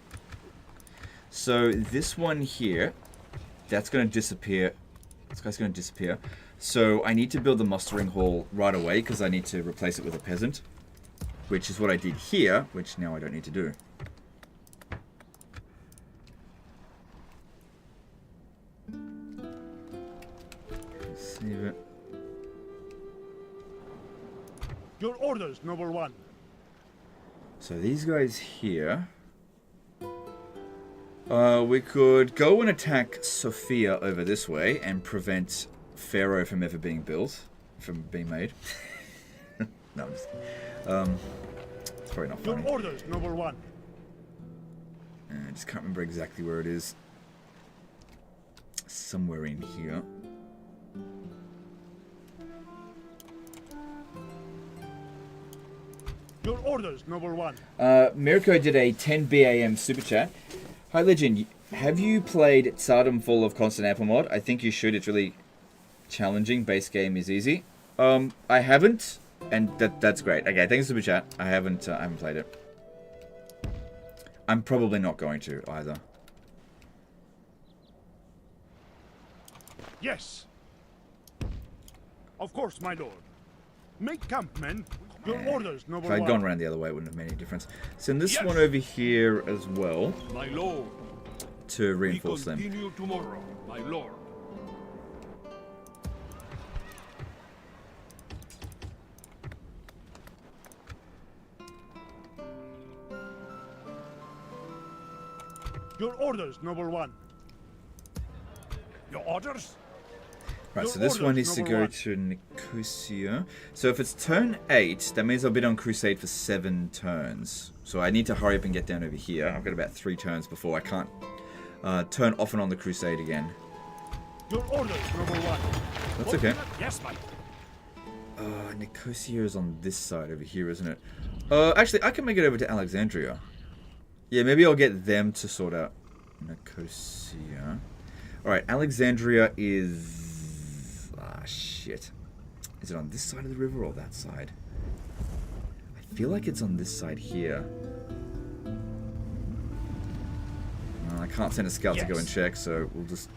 So this one here, that's going to disappear. This guy's going to disappear. So I need to build the mustering hall right away because I need to replace it with a peasant, which is what I did here, which now I don't need to do. Save it. Your orders, noble one. So these guys here, we could go and attack Sophia over this way and prevent Pharaoh from ever being built, from being made. No, I'm just, it's probably not funny. Your orders, noble one. I just can't remember exactly where it is. Somewhere in here. Your orders, noble one. Mirko did a 10 BAM super chat. Hi Legend, have you played Tsardom Fall of Constantinople mod? I think you should. It's really challenging. Base game is easy. I haven't, and that's great. Okay, thanks for the super chat. I haven't played it. I'm probably not going to either. Yes. Of course, my lord. Make camp, men. Your orders, noble If I'd one. gone around the other way, it wouldn't have made any difference. Send this one over here as well. My lord. To reinforce them. We continue tomorrow, my lord. Your orders, noble one. Your orders? Right, Your so this one orders, needs to noble go one. to Nicosia. So if it's turn 8, that means I'll be on Crusade for 7 turns. So I need to hurry up and get down over here. I've got about 3 turns before I can't turn off and on the Crusade again. Your orders, number 1. That's okay. Yes, my lord. Nicosia is on this side over here, isn't it? Actually, I can make it over to Alexandria. Yeah, maybe I'll get them to sort out Nicosia. Alright, Alexandria is... shit. Is it on this side of the river or that side? I feel like it's on this side here. Well, I can't send a scout to go and check, so we'll just...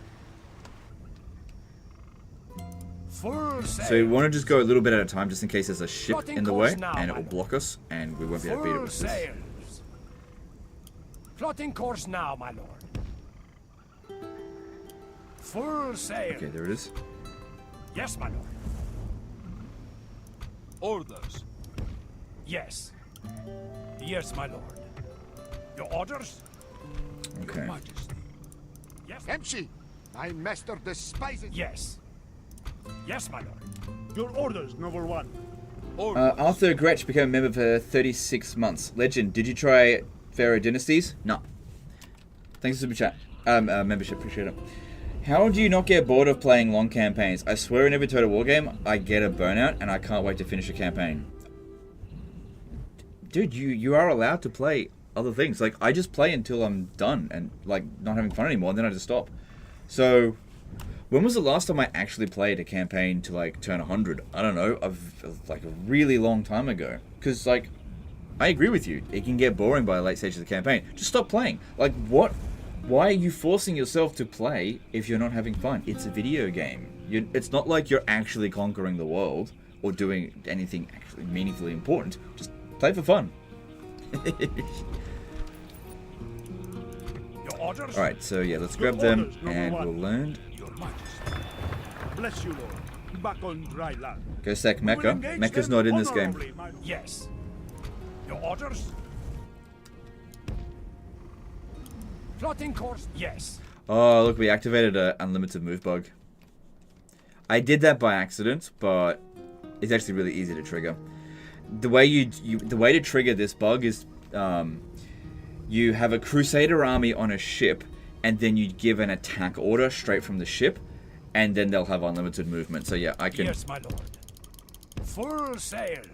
So we want to just go a little bit at a time, just in case there's a ship in the way, and it will block us, and we won't be able to beat it with this. Plotting course now, my lord. Full sail. Okay, there it is. Yes, my lord. Orders. Yes. Yes, my lord. Your orders? Okay. Majesty. Yes. Emshi, my master despises. Yes. Yes, my lord. Your orders, number 1. Arthur Gretsch became a member for 36 months. Legend, did you try Pharaoh Dynasties? No. Thanks for the chat. Membership, appreciate it. How do you not get bored of playing long campaigns? I swear in every Total War game, I get a burnout and I can't wait to finish a campaign. Dude, you are allowed to play other things. Like, I just play until I'm done and, like, not having fun anymore, and then I just stop. So... when was the last time I actually played a campaign to, like, turn 100? I don't know. Like, a really long time ago. Because, like, I agree with you. It can get boring by the late stage of the campaign. Just stop playing. Like, what? Why are you forcing yourself to play if you're not having fun? It's a video game. It's not like you're actually conquering the world or doing anything actually meaningfully important. Just play for fun. Your orders? Alright, so yeah, let's grab them and we'll land. Bless you, Lord. Back on dry land. Go sack Mecca. Mecca's not in this game. Yes. Your orders? Plotting course? Yes. Oh, look, we activated an unlimited move bug. I did that by accident, but it's actually really easy to trigger. The way the way to trigger this bug is you have a Crusader army on a ship, and then you give an attack order straight from the ship, and then they'll have unlimited movement. So yeah, I can... Yes, my lord. Full sails.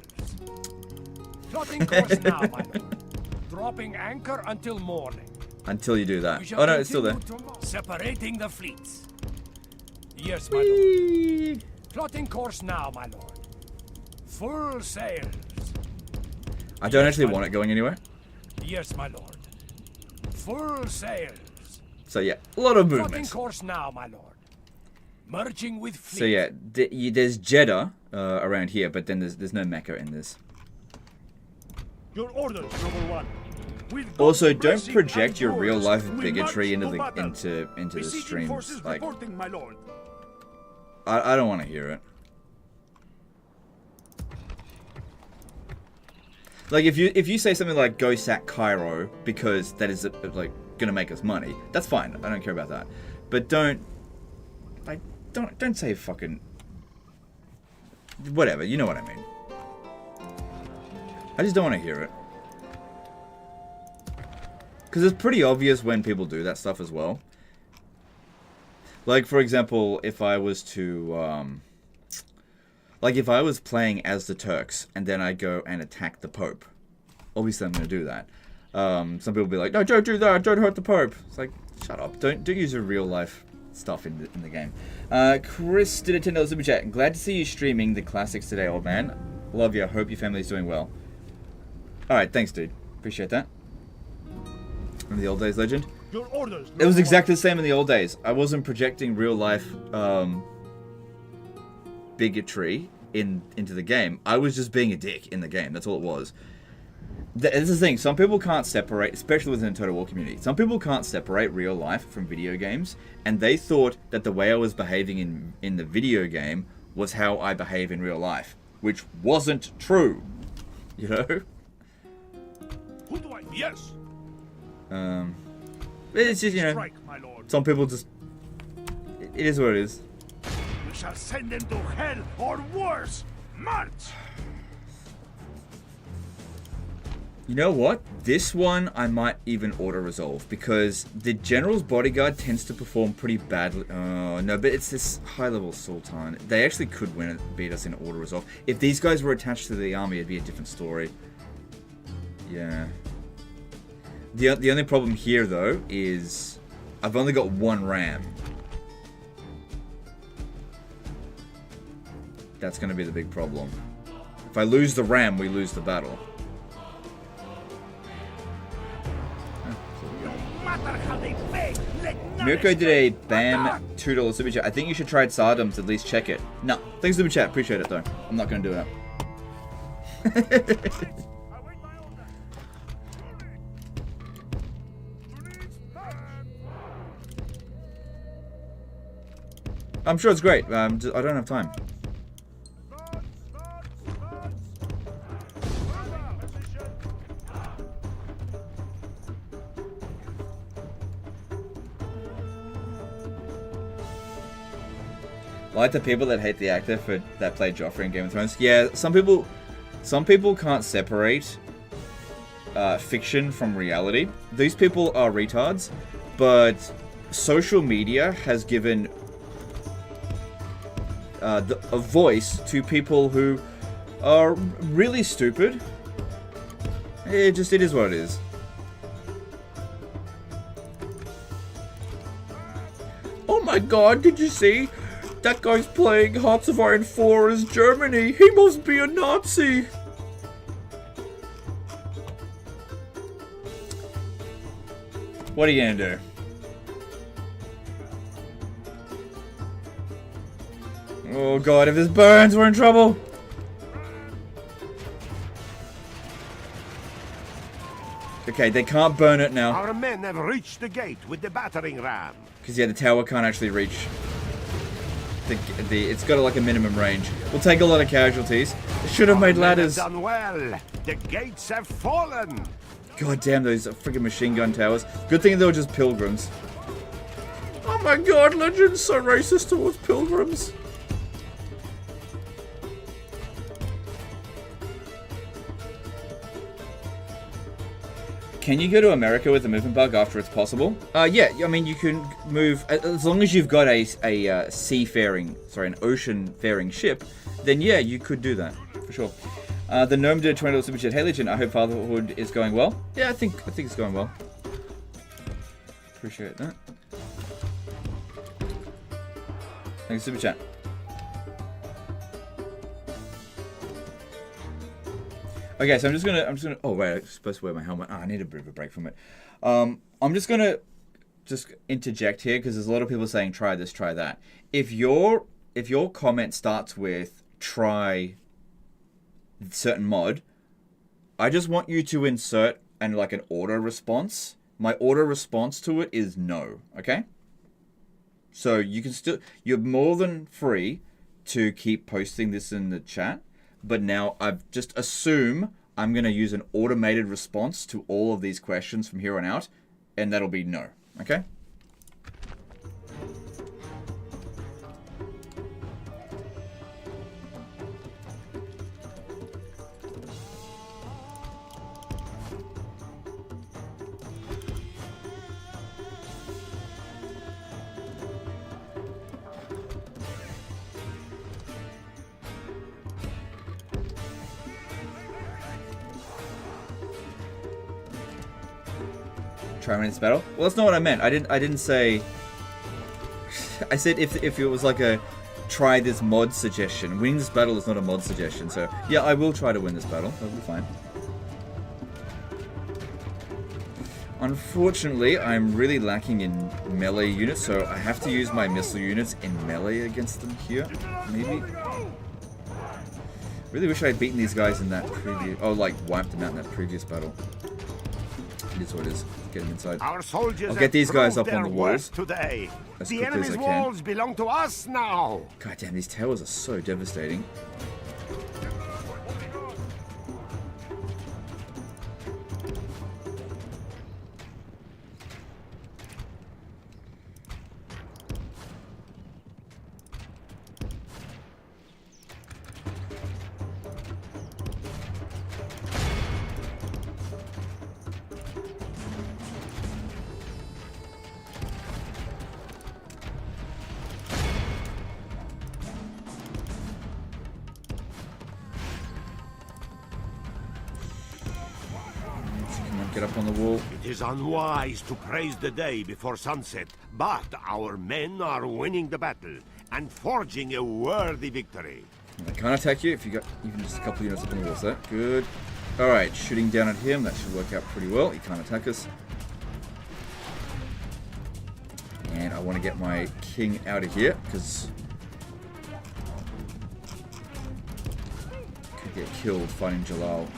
Plotting course now, my lord. Dropping anchor until morning. Until you do that. Oh no, it's still there. Separating the fleets. Yes, my lord. Plotting course now, my lord. Full sails. I don't actually want it going anywhere. Yes, my lord. Full sails. So yeah, a lot of Plotting movement. course now, my lord. Merging with fleet. So yeah, there's Jeddah around here, but then there's no Mecca in this. Your orders, number 1. Also, don't project your real life bigotry into the streams. Like, my lord. I don't want to hear it. Like, if you say something like "Go sack Cairo" because that is like gonna make us money, that's fine. I don't care about that. But don't say fucking whatever. You know what I mean. I just don't want to hear it. Because it's pretty obvious when people do that stuff as well. Like, for example, if I was to, like, if I was playing as the Turks, and then I go and attack the Pope, obviously I'm going to do that. Some people will be like, no, don't do that, don't hurt the Pope. It's like, shut up, don't use your real life stuff in the game. Chris did a $10 super chat. Glad to see you streaming the classics today, old man. Love you, hope your family's doing well. Alright, thanks, dude. Appreciate that. Remember the old days, Legend? Your orders. It was exactly the same in the old days. I wasn't projecting real life bigotry into the game. I was just being a dick in the game. That's all it was. This is the thing. Some people can't separate, especially within the Total War community. Some people can't separate real life from video games, and they thought that the way I was behaving in the video game was how I behave in real life, which wasn't true. You know? Who do I? Yes. It's just, you know, Strike, my lord. some people just... It is what it is. shall send them to hell or worse. March! You know what? This one I might even auto-resolve because the General's Bodyguard tends to perform pretty badly. Oh, no, but it's this high-level Sultan. They actually could win it, beat us in auto-resolve. If these guys were attached to the army, it'd be a different story. Yeah. The only problem here, though, is I've only got one ram. That's going to be the big problem. If I lose the ram, we lose the battle. Mirko did a BAM $2 super chat. I think you should try Sardom's, at least check it. No, thanks super chat. Appreciate it though. I'm not going to do that. I'm sure it's great. I don't have time. Like the people that hate the actor that played Joffrey in Game of Thrones. Yeah, some people can't separate fiction from reality. These people are retards, but social media has given a voice to people who are really stupid. It is what it is. Oh my god, did you see? That guy's playing Hearts of Iron 4 as Germany. He must be a Nazi. What are you gonna do? Oh god, if this burns, we're in trouble. Okay, they can't burn it now. Our men have reached the gate with the battering ram. Because yeah, the tower can't actually reach. It's got like a minimum range. We'll take a lot of casualties. It should have made ladders. Done well. The gates have fallen. God damn those freaking machine gun towers. Good thing they were just pilgrims. Oh my god, Legend's so racist towards pilgrims. Can you go to America with a movement bug after it's possible? Yeah, I mean, you can move, as long as you've got an ocean-faring ship, then yeah, you could do that, for sure. The Gnome did a $20 super chat. Hey, Legend, I hope fatherhood is going well. Yeah, I think it's going well. Appreciate that. Thanks, super chat. Okay, so I'm just gonna. Oh wait, I'm supposed to wear my helmet. Oh, I need a bit of a break from it. I'm just gonna interject here because there's a lot of people saying try this, try that. If your comment starts with try certain mod, I just want you to insert an auto response. My auto response to it is no. Okay. So you're more than free to keep posting this in the chat. But now I've just assume I'm going to use an automated response to all of these questions from here on out. And that'll be no. Okay? Try winning this battle? Well, that's not what I meant. I didn't say. I said if it was like a try this mod suggestion. Winning this battle is not a mod suggestion. So yeah, I will try to win this battle. That'll be fine. Unfortunately, I'm really lacking in melee units, so I have to use my missile units in melee against them here. Maybe. Really wish I had beaten these guys in that previous. Oh, wiped them out in that previous battle. It is what it is. Get them inside. Our soldiers I'll get these guys up on the walls today. as The quickly as enemy's I can. walls belong to us now. God damn, these towers are so devastating. Get up on the wall. It is unwise to praise the day before sunset, but our men are winning the battle and forging a worthy victory. I can't attack you if you got even just a couple units up on the wall, sir. Good. Alright, shooting down at him. That should work out pretty well. He can't attack us. And I want to get my king out of here, because could get killed fighting Jalal.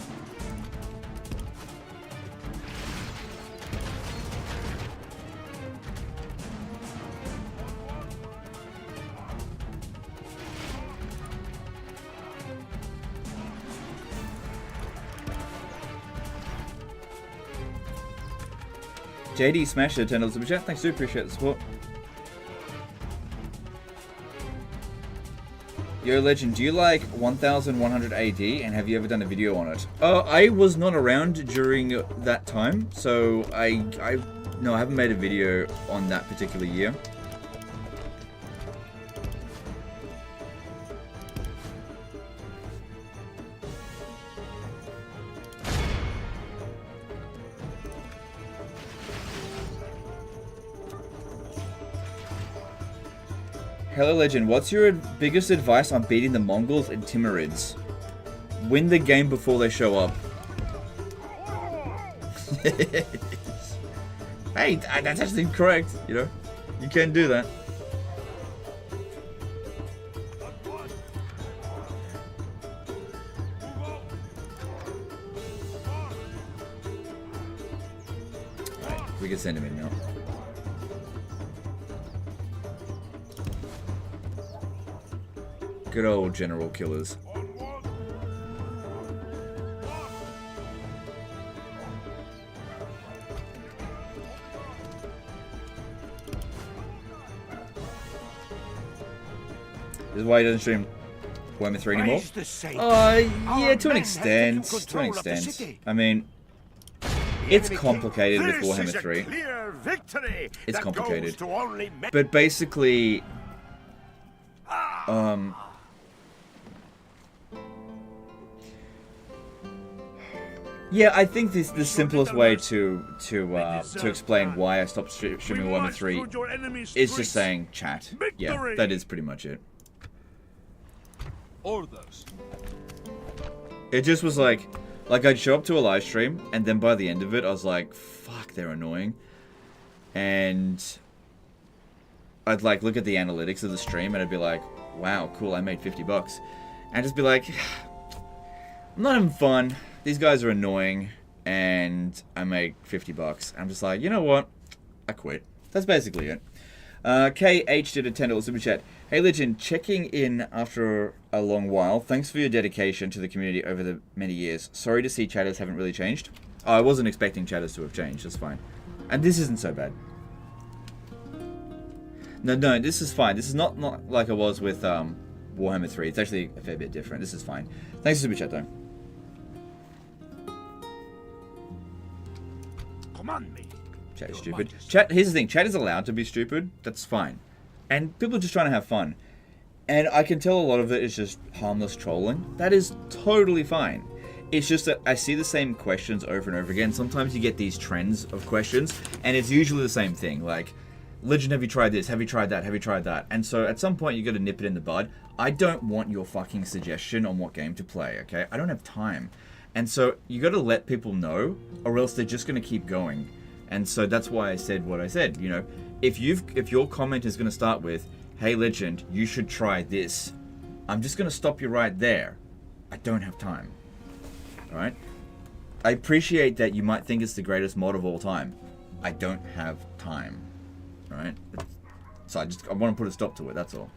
JD smashed the $10 super chat. Thanks, dude. Appreciate the support. Yo, Legend, do you like 1100 AD, and have you ever done a video on it? I was not around during that time, so no, I haven't made a video on that particular year. Hello Legend, what's your biggest advice on beating the Mongols and Timurids? Win the game before they show up. Hey, that's actually correct, you know? You can do that. Right, we can send him in now. Good old general killers. This is why he doesn't stream Warhammer 3 anymore. Yeah, to an extent. To an extent. I mean, it's complicated with Warhammer 3. It's complicated. But basically, yeah, I think this the simplest way to explain why I stopped streaming Warhammer 3 is just saying chat. Yeah, that is pretty much it. Orders. It just was like I'd show up to a live stream, and then by the end of it, I was like, fuck, they're annoying. And I'd like look at the analytics of the stream, and I'd be like, wow, cool, I made $50. And just be like, I'm not having fun. These guys are annoying, and I make $50. I'm just like, you know what? I quit. That's basically it. KH did a $10 super chat. Hey Legend, checking in after a long while. Thanks for your dedication to the community over the many years. Sorry to see chatters haven't really changed. Oh, I wasn't expecting chatters to have changed. That's fine. And this isn't so bad. No, this is fine. This is not like it was with Warhammer 3. It's actually a fair bit different. This is fine. Thanks for super chat though. Command me. Chat is stupid. Chat. Here's the thing. Chat is allowed to be stupid. That's fine. And people are just trying to have fun. And I can tell a lot of it is just harmless trolling. That is totally fine. It's just that I see the same questions over and over again. Sometimes you get these trends of questions, and it's usually the same thing. Like, Legend, have you tried this? Have you tried that? Have you tried that? And so at some point you got to nip it in the bud. I don't want your fucking suggestion on what game to play, okay? I don't have time. And so you got to let people know, or else they're just going to keep going. And so that's why I said what I said. You know, if your comment is going to start with, "Hey Legend, you should try this," I'm just going to stop you right there. I don't have time. All right? I appreciate that you might think it's the greatest mod of all time. I don't have time. All right? So I want to put a stop to it. That's all.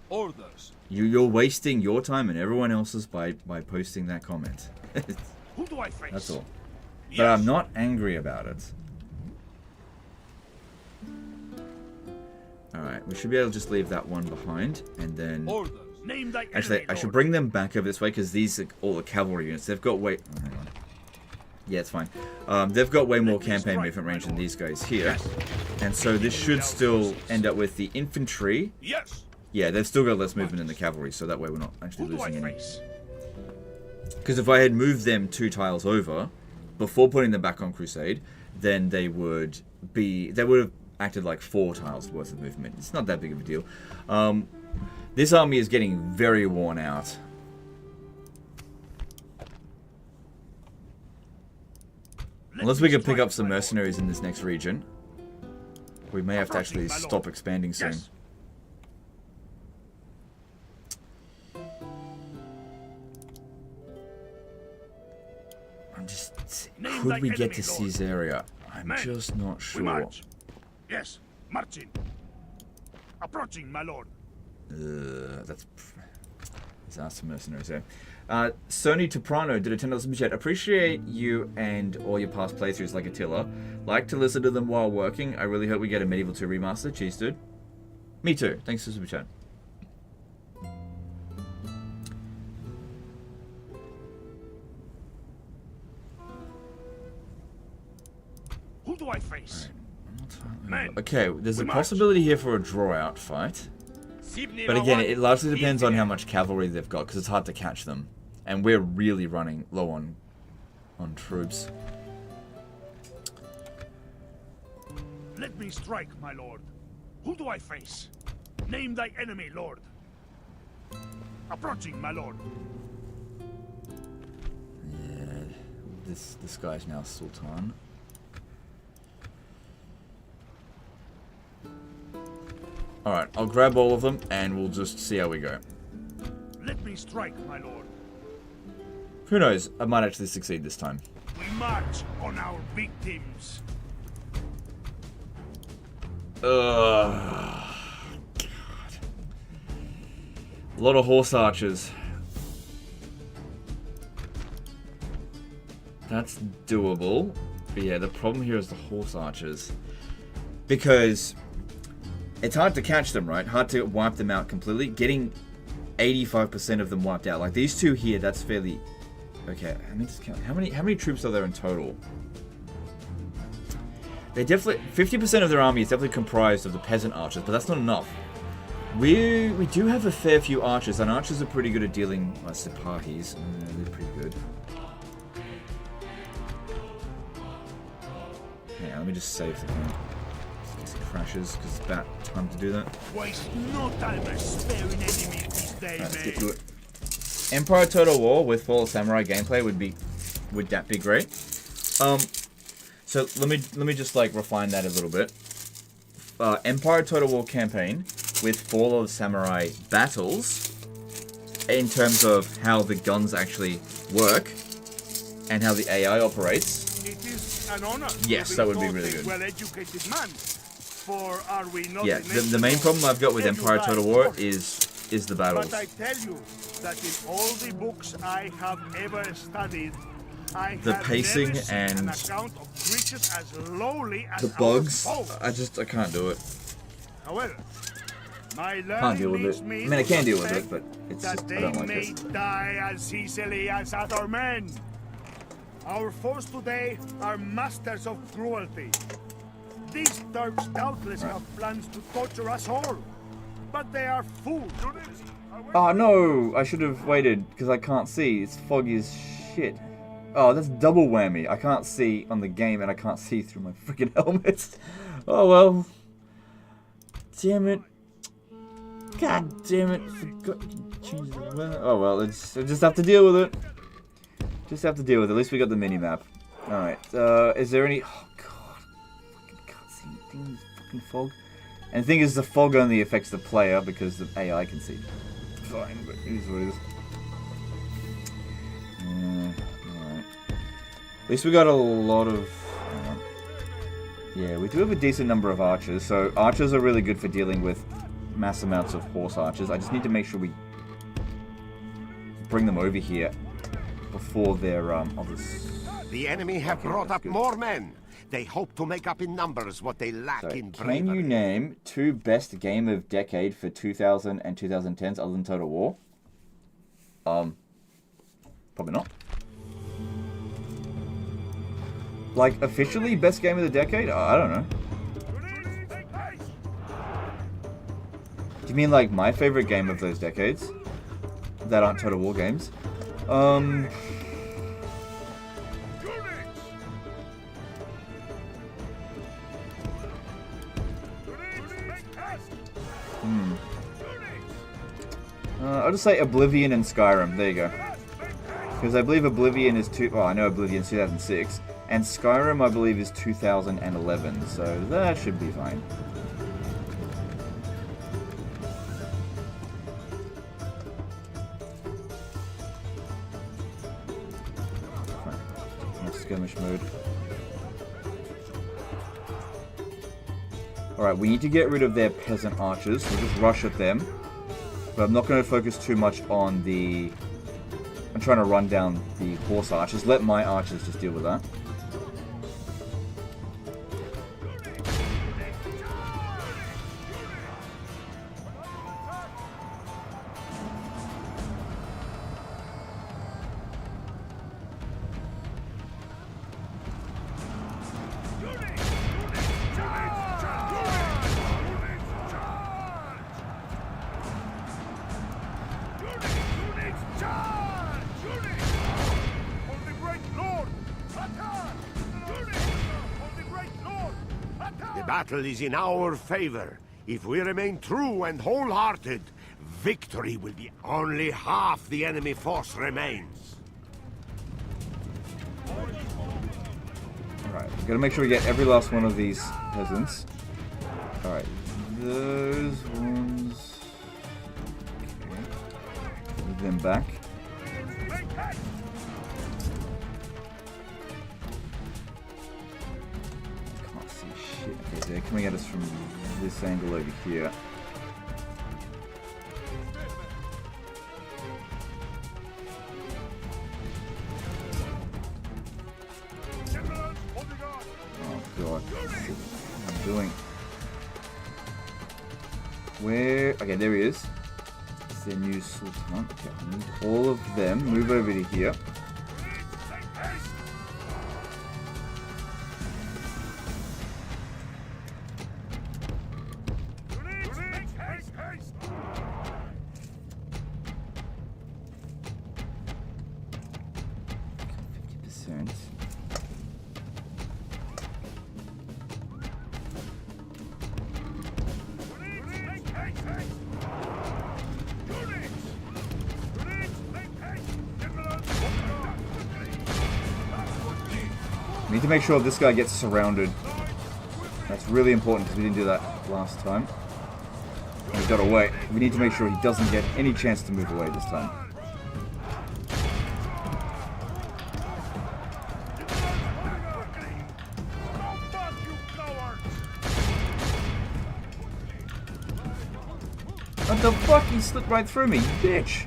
Orders. You're wasting your time and everyone else's by posting that comment. Who do I face? That's all. But I'm not angry about it. Alright, we should be able to just leave that one behind, and then... Orders. Name thy Actually, I should bring them back over this way, because these are all the cavalry units. They've got way... Oh, hang on. Yeah, it's fine. They've got way more campaign movement range than these guys here. And so this should still end up with the infantry. Yes. Yeah, they've still got less movement in the cavalry, so that way we're not actually losing any. Because if I had moved them 2 tiles over, before putting them back on Crusade, then they would have acted like 4 tiles worth of movement. It's not that big of a deal. This army is getting very worn out. Unless we can pick up some mercenaries in this next region, we may have to actually stop expanding soon. Yes. I'm just... Could we get to Caesarea? I'm just not We sure. march. Yes, marching. Approaching, my lord. That's disaster mercenaries there. Sony Toprano did a $10 super chat. Appreciate you and all your past playthroughs like Attila. Like to listen to them while working. I really hope we get a Medieval 2 remaster. Cheers, dude. Me too. Thanks for the super chat. Who do I face? Right. Okay, there's a possibility here for a draw-out fight. But again, it largely depends on how much cavalry they've got, because it's hard to catch them. And we're really running low on troops. Let me strike, my lord. Who do I face? Name thy enemy, lord. Approaching, my lord. Yeah, this guy's now Sultan. Alright, I'll grab all of them and we'll just see how we go. Let me strike, my lord. Who knows, I might actually succeed this time. We march on our victims. God. A lot of horse archers. That's doable. But yeah, the problem here is the horse archers. Because it's hard to catch them, right? Hard to wipe them out completely. Getting 85% of them wiped out. Like these two here, that's fairly... Okay, let me just count. How many troops are there in total? They definitely... 50% of their army is definitely comprised of the peasant archers, but that's not enough. We do have a fair few archers, and archers are pretty good at dealing with Sipahis. They're pretty good. Yeah, let me just save the game. Crashes, because it's about time to do that. Waste no time sparing enemies this day, Let's man. get to it. Empire Total War with Fall of Samurai gameplay would that be great? So let me just like refine that a little bit. Empire Total War campaign with Fall of Samurai battles in terms of how the guns actually work and how the AI operates. It is an honor. Yes, that would be really good. Well-educated man. For are we not Yeah, the main problem I've got with Empire Total War is the battles. But I tell you that in all the books I have ever studied, I The have pacing never seen and an account of creatures as lowly as the bugs, our foes. I can't do it. However, my Can't deal learning with leads it. me I mean, I can deal with suspect it, but it's that just, I they don't like may it. die as easily as other men. Our foes today are masters of cruelty. These Turks doubtless have plans to torture us all, but they are fools. Oh no! I should have waited because I can't see. It's foggy as shit. Oh, that's double whammy. I can't see on the game and I can't see through my freaking helmet. Oh well. Damn it. God damn it. Forgot to change the weather. Oh well, I just have to deal with it. Just have to deal with it. At least we got the mini-map. Alright, is there any... Oh god. Fucking can't see anything in this fucking fog. And the thing is, the fog only affects the player because the AI can see. Fine, but it is what it is. Alright. At least we got a lot of... yeah, we do have a decent number of archers. So archers are really good for dealing with mass amounts of horse archers. I just need to make sure we bring them over here before their The enemy have brought up more men. They hope to make up in numbers what they lack in bravery. Can you name 2 best game of decade for 2000 and 2010s other than Total War? Probably not. Like, officially best game of the decade? I don't know. Do you mean like my favorite game of those decades? That aren't Total War games? I'll just say Oblivion and Skyrim. There you go. Because I believe Oblivion is well, I know Oblivion's 2006, and Skyrim I believe is 2011, so that should be fine. Skirmish mode. Alright, we need to get rid of their peasant archers. We'll just rush at them. But I'm not going to focus too much on the... I'm trying to run down the horse archers. Let my archers just deal with that. Battle is in our favor. If we remain true and wholehearted, victory will be only half the enemy force remains. Alright, gotta make sure we get every last one of these peasants. Alright, those ones... Okay. Move them back. Okay, they're coming at us from this angle over here. Oh god, what am I doing? Where? Okay, there he is. It's their new Sultan. Okay, I need all of them. Move over to here. We need to make sure this guy gets surrounded. That's really important because we didn't do that last time. And we got away. We need to make sure he doesn't get any chance to move away this time. What the fuck? He slipped right through me, bitch!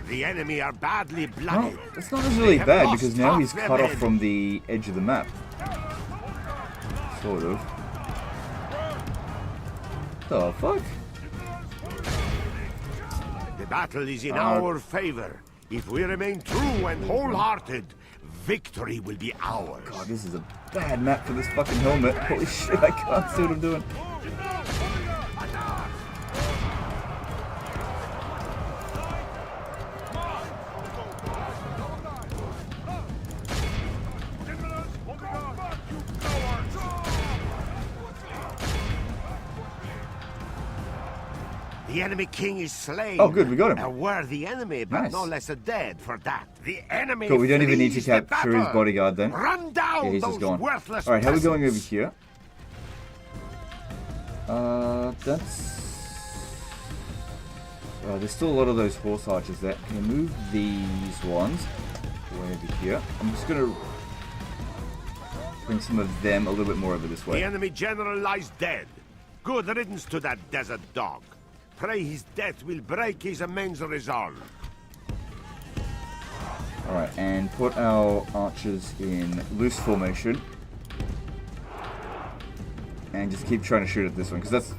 The enemy are badly blooded. Well, it's not really bad because now he's cut off from the edge of the map. Sort of. The fuck? The battle is in our favor. If we remain true and wholehearted, victory will be ours. God, this is a bad map for this fucking helmet. Holy shit, I can't see what I'm doing. The enemy king is slain. Oh, good, we got him. A worthy enemy, but Nice. no less a dead for that. The enemy. Cool, we don't even need to flees the capture his battle. bodyguard then. Run down Yeah, he's those just gone. worthless Alright, how are we going over peasants. here? That's... there's still a lot of those horse archers there. Can you move these ones way over here? I'm just gonna bring some of them a little bit more over this The way. enemy general lies dead. Good riddance to that desert dog. Pray his death will break his immense resolve. Alright, and put our archers in loose formation. And just keep trying to shoot at this one, because that's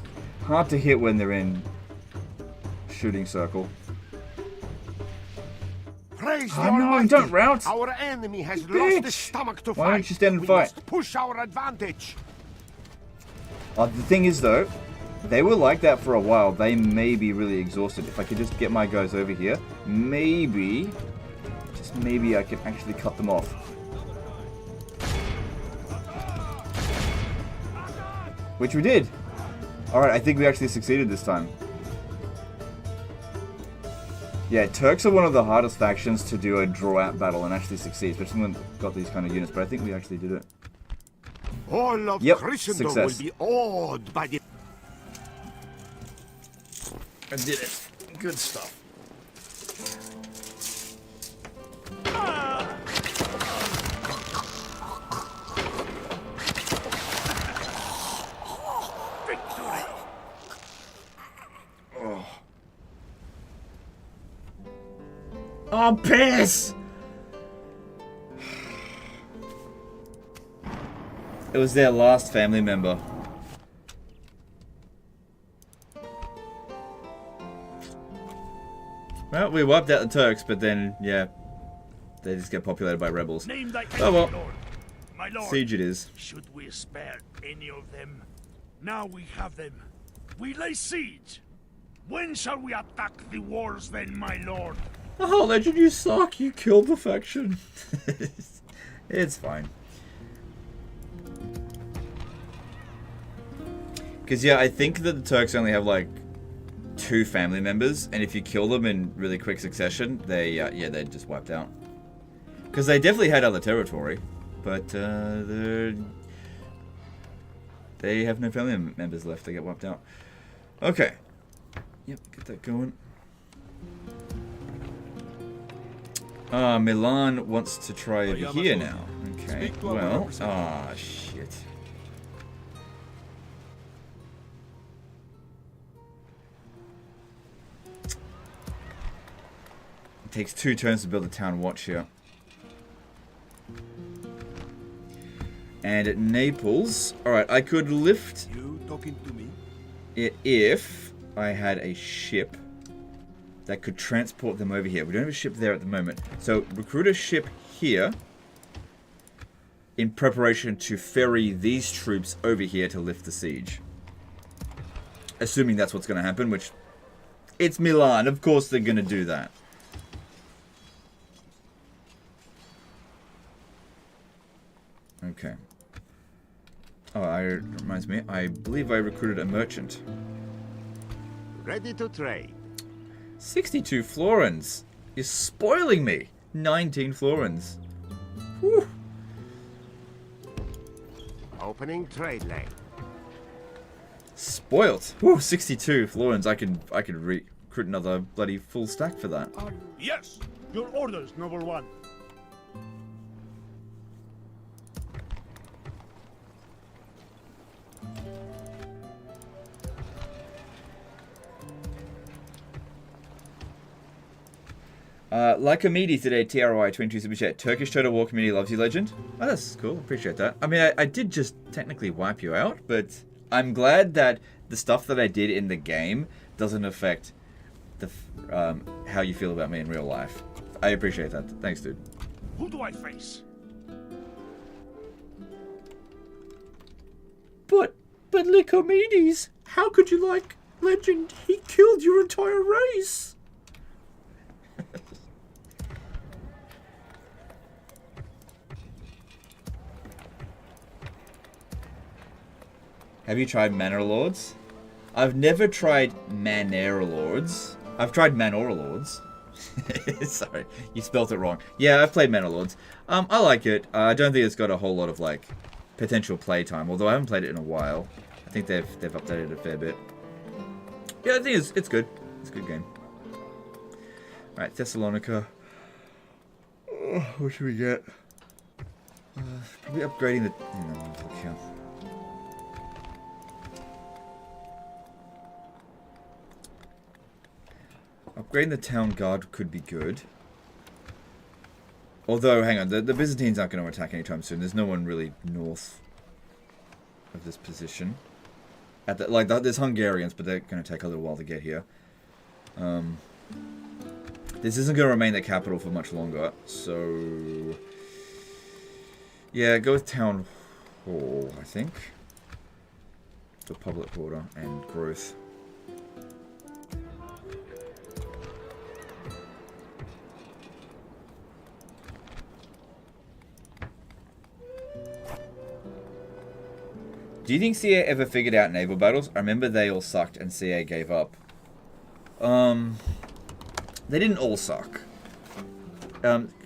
hard to hit when they're in shooting circle. Praise the Oh no, Almighty. don't rout! Our enemy has Bitch. lost his stomach to fight. Why don't you stand and We fight? must push our advantage. The thing is though, they were like that for a while. They may be really exhausted. If I could just get my guys over here, maybe, just maybe I can actually cut them off. Which we did. Alright, I think we actually succeeded this time. Yeah, Turks are one of the hardest factions to do a draw-out battle and actually succeed, especially when we've got these kind of units, but I think we actually did it. All of Christendom success. will be awed by the... I did it. Good stuff. Oh, piss! It was their last family member. Well, we wiped out the Turks, but then, yeah, they just get populated by rebels. Name thy Oh well. Lord. My lord. Siege it is. Should we spare any of them? Now we have them. We lay siege. When shall we attack the walls then, my lord? Oh, Legend, you suck. You killed the faction. It's fine. Because, yeah, I think that the Turks only have, like, 2 family members, and if you kill them in really quick succession, they, yeah, they're just wiped out. Because they definitely had other territory, but, they have no family members left. They get wiped out. Okay. Yep, get that going. Milan wants to try over here now. Okay, well, shit. It takes 2 turns to build a town watch here. And at Naples, alright, I could lift You talking to me? it if I had a ship that could transport them over here. We don't have a ship there at the moment. So recruit a ship here in preparation to ferry these troops over here to lift the siege. Assuming that's what's going to happen, which it's Milan. Of course they're going to do that. Okay. Oh, it reminds me. I believe I recruited a merchant. Ready to trade. 62 florins. You're spoiling me. 19 florins. Whew. Opening trade lane. Spoilt. Whew, 62 florins. I could recruit another bloody full stack for that. Yes. Your orders, noble one. Like a meaty today, TRY 22 Super Chat. Turkish Total War community loves you, Legend. Oh, that's cool. Appreciate that. I mean, I did just technically wipe you out, but I'm glad that the stuff that I did in the game doesn't affect the how you feel about me in real life. I appreciate that. Thanks, dude. Who do I face? But Lycomedes, how could you like Legend? He killed your entire race. Have you tried Manor Lords? I've never tried Manor Lords. I've tried Manor Lords. Sorry, you spelt it wrong. Yeah, I've played Manor Lords. I like it. I don't think it's got a whole lot of like potential playtime, although I haven't played it in a while. I think they've updated it a fair bit. Yeah, I think it's good. It's a good game. Alright, Thessalonica. What should we get? Probably upgrading the... look here. Upgrading the town guard could be good. Although, hang on, the Byzantines aren't going to attack anytime soon. There's no one really north of this position. There's Hungarians, but they're going to take a little while to get here. This isn't going to remain the capital for much longer, so... Yeah, go with Town Hall, I think. For public order and growth. Do you think CA ever figured out naval battles? I remember they all sucked and CA gave up. They didn't all suck.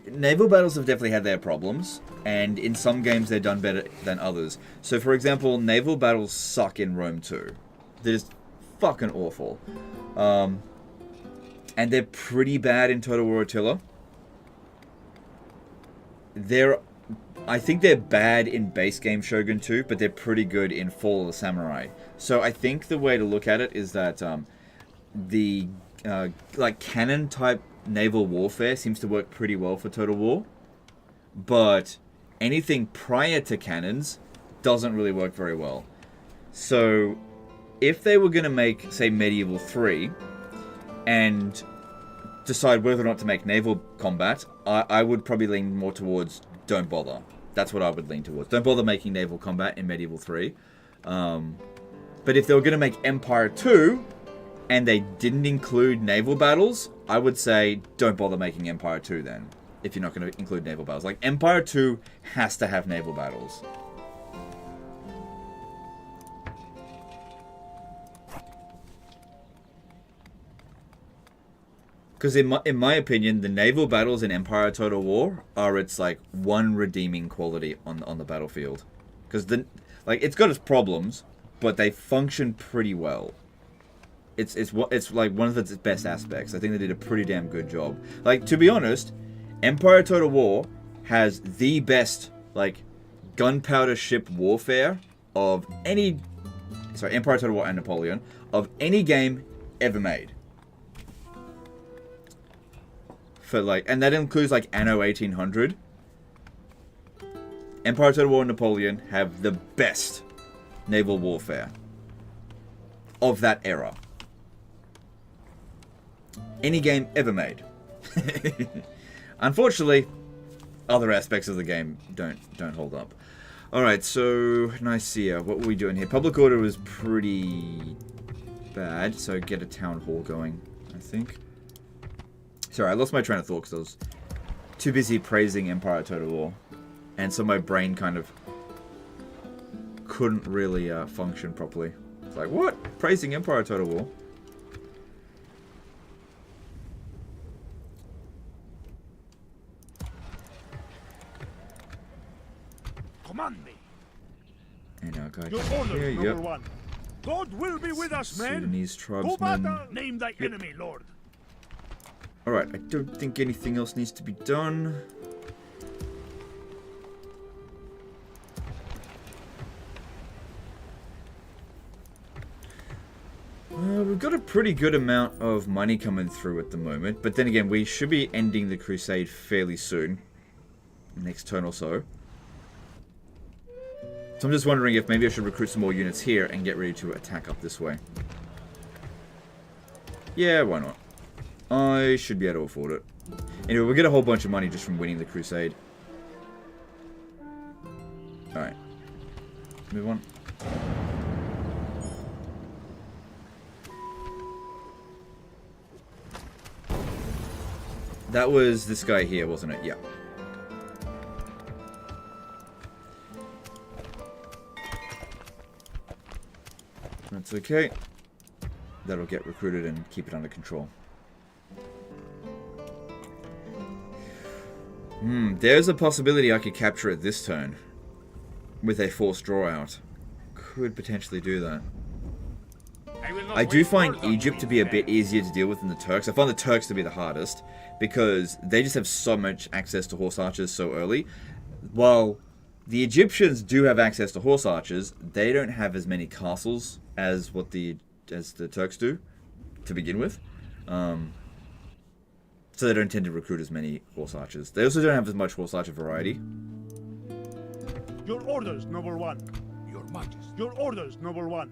Naval battles have definitely had their problems, and in some games they're done better than others. So, for example, naval battles suck in Rome 2. They're just fucking awful. And they're pretty bad in Total War Attila. I think they're bad in base game Shogun 2, but they're pretty good in Fall of the Samurai. So I think the way to look at it is that the like cannon type naval warfare seems to work pretty well for Total War, but anything prior to cannons doesn't really work very well. So if they were going to make, say, Medieval 3 and decide whether or not to make naval combat, I would probably lean more towards don't bother. That's what I would lean towards. Don't bother making naval combat in Medieval 3. But if they were going to make Empire 2 and they didn't include naval battles, I would say don't bother making Empire 2 then, if you're not going to include naval battles. Like, Empire 2 has to have naval battles. Because in my opinion, the naval battles in Empire Total War are its like one redeeming quality on the battlefield. Because it's got its problems, but they function pretty well. It's like one of its best aspects. I think they did a pretty damn good job. Like, to be honest, Empire Total War has the best like gunpowder ship warfare of any. Sorry, Empire Total War and Napoleon of any game ever made. For like, and that includes like Anno 1800. Empire Total War and Napoleon have the best naval warfare of that era. Any game ever made. Unfortunately, other aspects of the game don't hold up. Alright, so Nicaea, what were we doing here? Public order was pretty bad, so get a town hall going, I think. Sorry, I lost my train of thought because I was too busy praising Empire Total War. And so my brain kind of couldn't really function properly. It's like, what? Praising Empire Total War? Command me. And our guy Your orders, here, number yep. one. God will be with us, men. Sudanese Go tribesmen. battle. Name thy enemy, Lord. Alright, I don't think anything else needs to be done. We've got a pretty good amount of money coming through at the moment, but then again, we should be ending the Crusade fairly soon. Next turn or so. So I'm just wondering if maybe I should recruit some more units here and get ready to attack up this way. Yeah, why not? I should be able to afford it. Anyway, we'll get a whole bunch of money just from winning the Crusade. Alright. Move on. That was this guy here, wasn't it? Yeah. That's okay. That'll get recruited and keep it under control. There's a possibility I could capture it this turn. With a forced draw out. Could potentially do that. I do find Egypt to be a bit easier to deal with than the Turks. I find the Turks to be the hardest. Because they just have so much access to horse archers so early. While the Egyptians do have access to horse archers, they don't have as many castles as the Turks do, to begin with. So they don't tend to recruit as many horse archers. They also don't have as much horse archer variety. Your orders, number one. Your Majesty. Your orders, number one.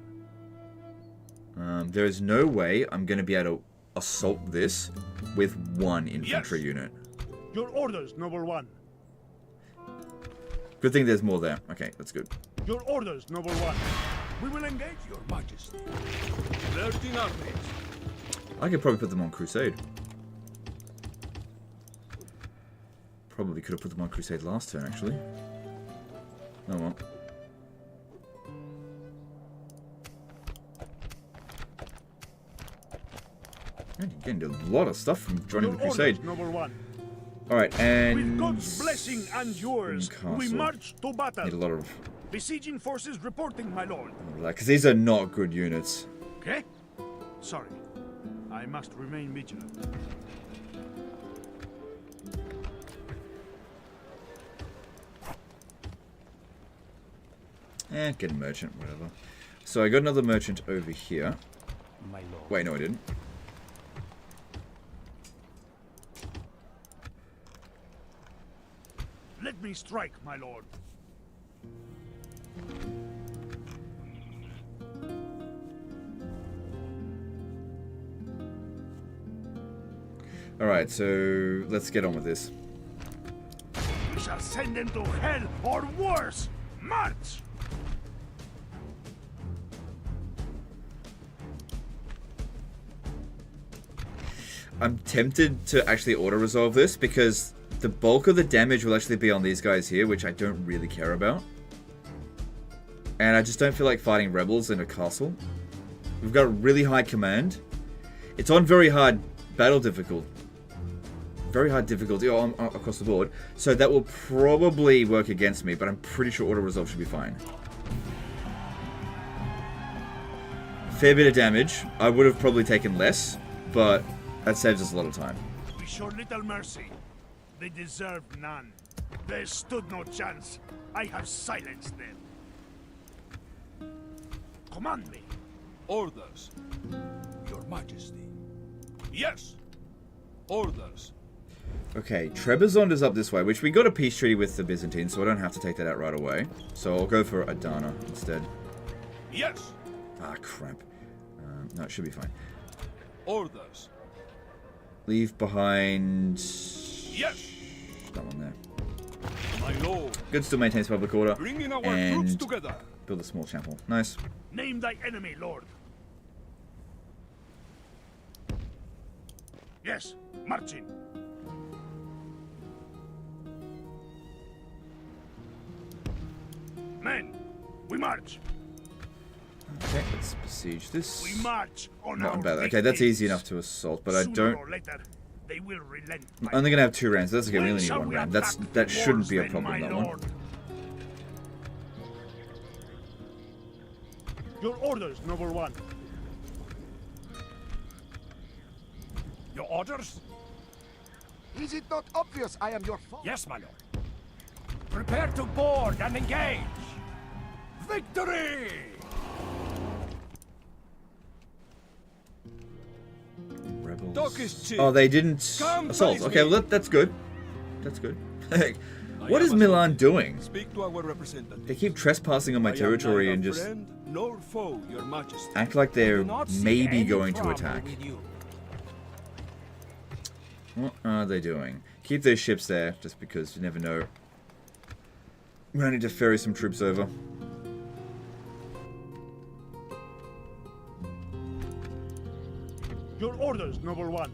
There is no way I'm going to be able to assault this with one infantry unit. Your orders, number one. Good thing there's more there. Okay, that's good. Your orders, number one. We will engage, Your Majesty. 13 armies. I could probably put them on Crusade. Probably could have put them on Crusade last turn, actually. Oh well. Man, you're getting a lot of stuff from joining the Your Crusade. orders, noble one. Alright, and... With God's blessing and yours, we Castle. march to battle. Need a lot of... Besieging forces reporting, my lord. Because these are not good units. Okay? Sorry. I must remain vigilant. Get a merchant, whatever. So I got another merchant over here. My lord. Wait, no I didn't. Let me strike, my lord. Alright, so let's get on with this. We shall send them to hell or worse. March! I'm tempted to actually auto-resolve this because the bulk of the damage will actually be on these guys here, which I don't really care about. And I just don't feel like fighting rebels in a castle. We've got really high command. It's on very hard battle difficulty. Very hard difficulty across the board. So that will probably work against me, but I'm pretty sure auto-resolve should be fine. Fair bit of damage. I would have probably taken less, but that saves us a lot of time. We show little mercy. They deserve none. They stood no chance. I have silenced them. Command me. Orders. Your Majesty. Yes. Orders. Okay, Trebizond is up this way, which we got a peace treaty with the Byzantines, so I don't have to take that out right away. So I'll go for Adana instead. Yes. Ah, crap. No, it should be fine. Orders. Leave behind... Yes. That one there. My lord. Good, still maintains public order. Bringing our troops And together. build a small chapel. Nice. Name thy enemy, lord. Yes, marching. Men, we march. Okay, let's besiege this. We march on Not our bad. Okay, that's victims. easy enough to assault, but I Sooner don't... or later, they will relent. I'm only going to have 2 rounds. That's okay, we When only need shall 1 we round. attack That the shouldn't be a wars then, problem, my that one. lord? Your orders, noble one. Your orders? Is it not obvious I am your foe? Yes, my lord. Prepare to board and engage. Victory! Rebels. Talk is cheap. Oh, they didn't Come assault. face Okay, me. well, that's good. That's good. What I is am Milan a- doing? Speak to our representative. They keep trespassing on my I am territory neither and just friend nor foe, your Majesty. act like they're Do not see maybe any going to trouble attack. with you. What are they doing? Keep those ships there, just because you never know. We might need to ferry some troops over. Your orders, noble one.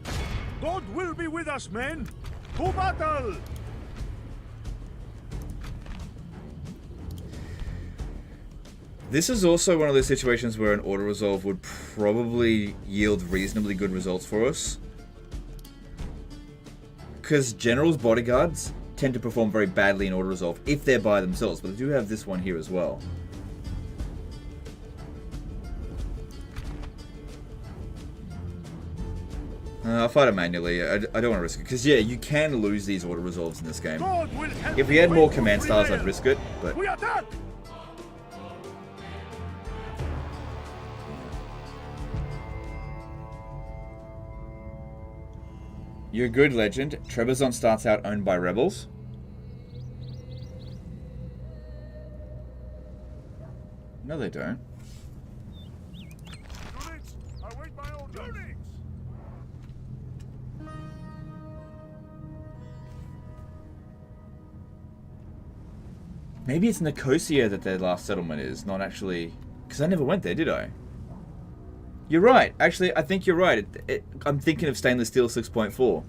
God will be with us, men. To battle! This is also one of those situations where an auto-resolve would probably yield reasonably good results for us. Because generals' bodyguards tend to perform very badly in auto-resolve if they're by themselves, but they do have this one here as well. I'll fight it manually. I don't want to risk it. Because, yeah, you can lose these auto-resolves in this game. God will help If we had more you command styles, I'd prevail. risk it, but... We attack! You're good, legend. Trebizond starts out owned by rebels. No, they don't. Units, await my orders. Units! Maybe it's Nicosia that their last settlement is, not actually... Because I never went there, did I? You're right. Actually, I think you're right. I'm thinking of stainless steel 6.4.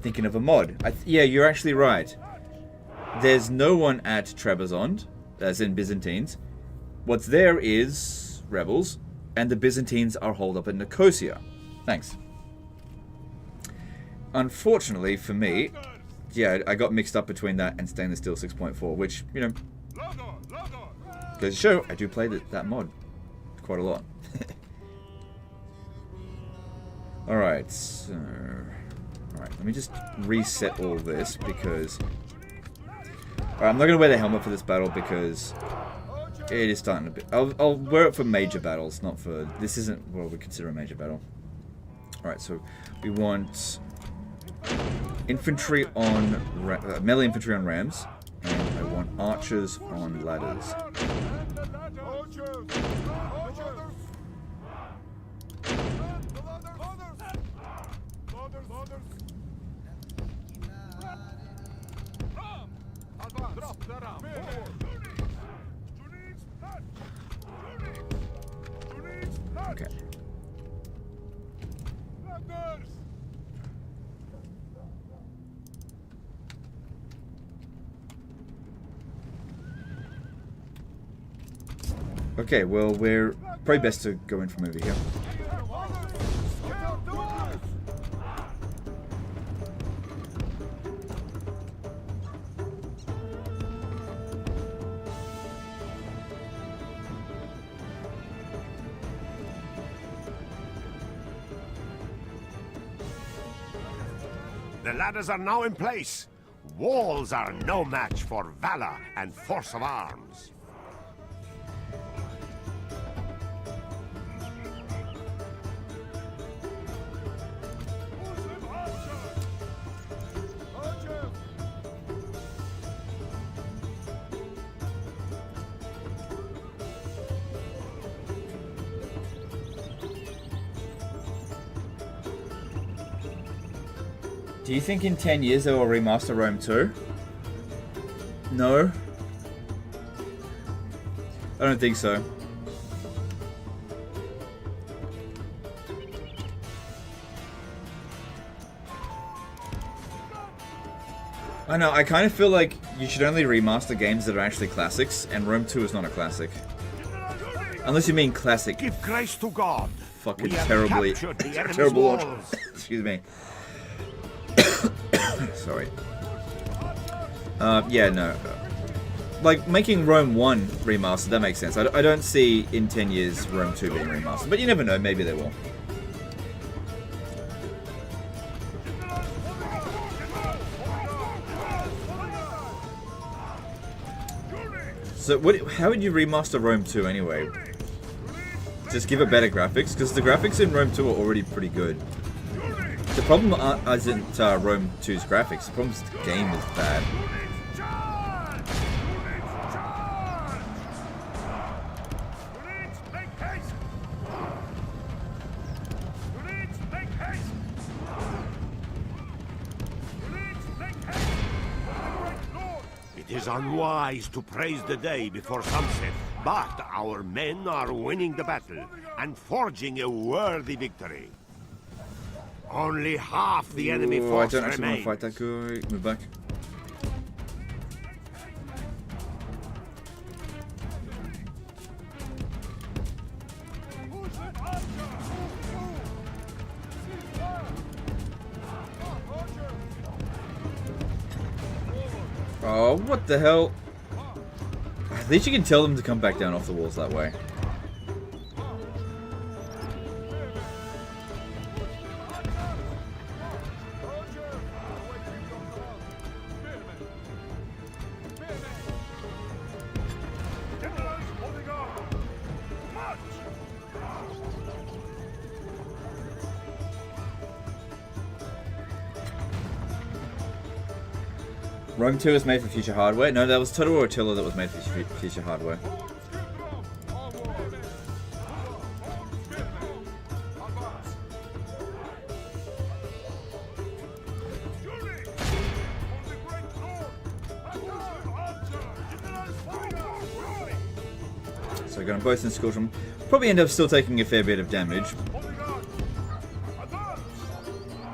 Thinking of a mod. Yeah, you're actually right. There's no one at Trebizond, as in Byzantines. What's there is rebels, and the Byzantines are holed up in Nicosia. Thanks. Unfortunately for me, yeah, I got mixed up between that and Stainless Steel 6.4, which, you know, goes to show I do play that mod quite a lot. Alright, so... Alright, let me just reset all this because... Alright, I'm not going to wear the helmet for this battle because it is starting to be... I'll wear it for major battles, not for... This isn't what we consider a major battle. Alright, so we want infantry on... melee infantry on rams, and I want archers on ladders. Okay. Okay, well, we're probably best to go in from over here. The ladders are now in place. Walls are no match for valor and force of arms. Do you think in 10 years they will remaster Rome 2? No. I don't think so. I know, I kind of feel like you should only remaster games that are actually classics, and Rome 2 is not a classic. Unless you mean classic. Give grace to God. Fucking terribly. Terrible launch. Excuse me. Sorry. Yeah, no. Like, making Rome 1 remastered, that makes sense. I don't see in 10 years Rome 2 being remastered. But you never know, maybe they will. So, how would you remaster Rome 2 anyway? Just give it better graphics? Because the graphics in Rome 2 are already pretty good. The problem isn't Rome 2's graphics, the problem is the game is bad. It is unwise to praise the day before sunset, but our men are winning the battle and forging a worthy victory. Only half the enemy force I don't actually remains. want to fight that guy. Move back. Oh, what the hell? At least you can tell them to come back down off the walls that way. Rome 2 was made for future hardware? No, that was Total Attila that was made for future hardware. So going both in Squadron. Probably end up still taking a fair bit of damage.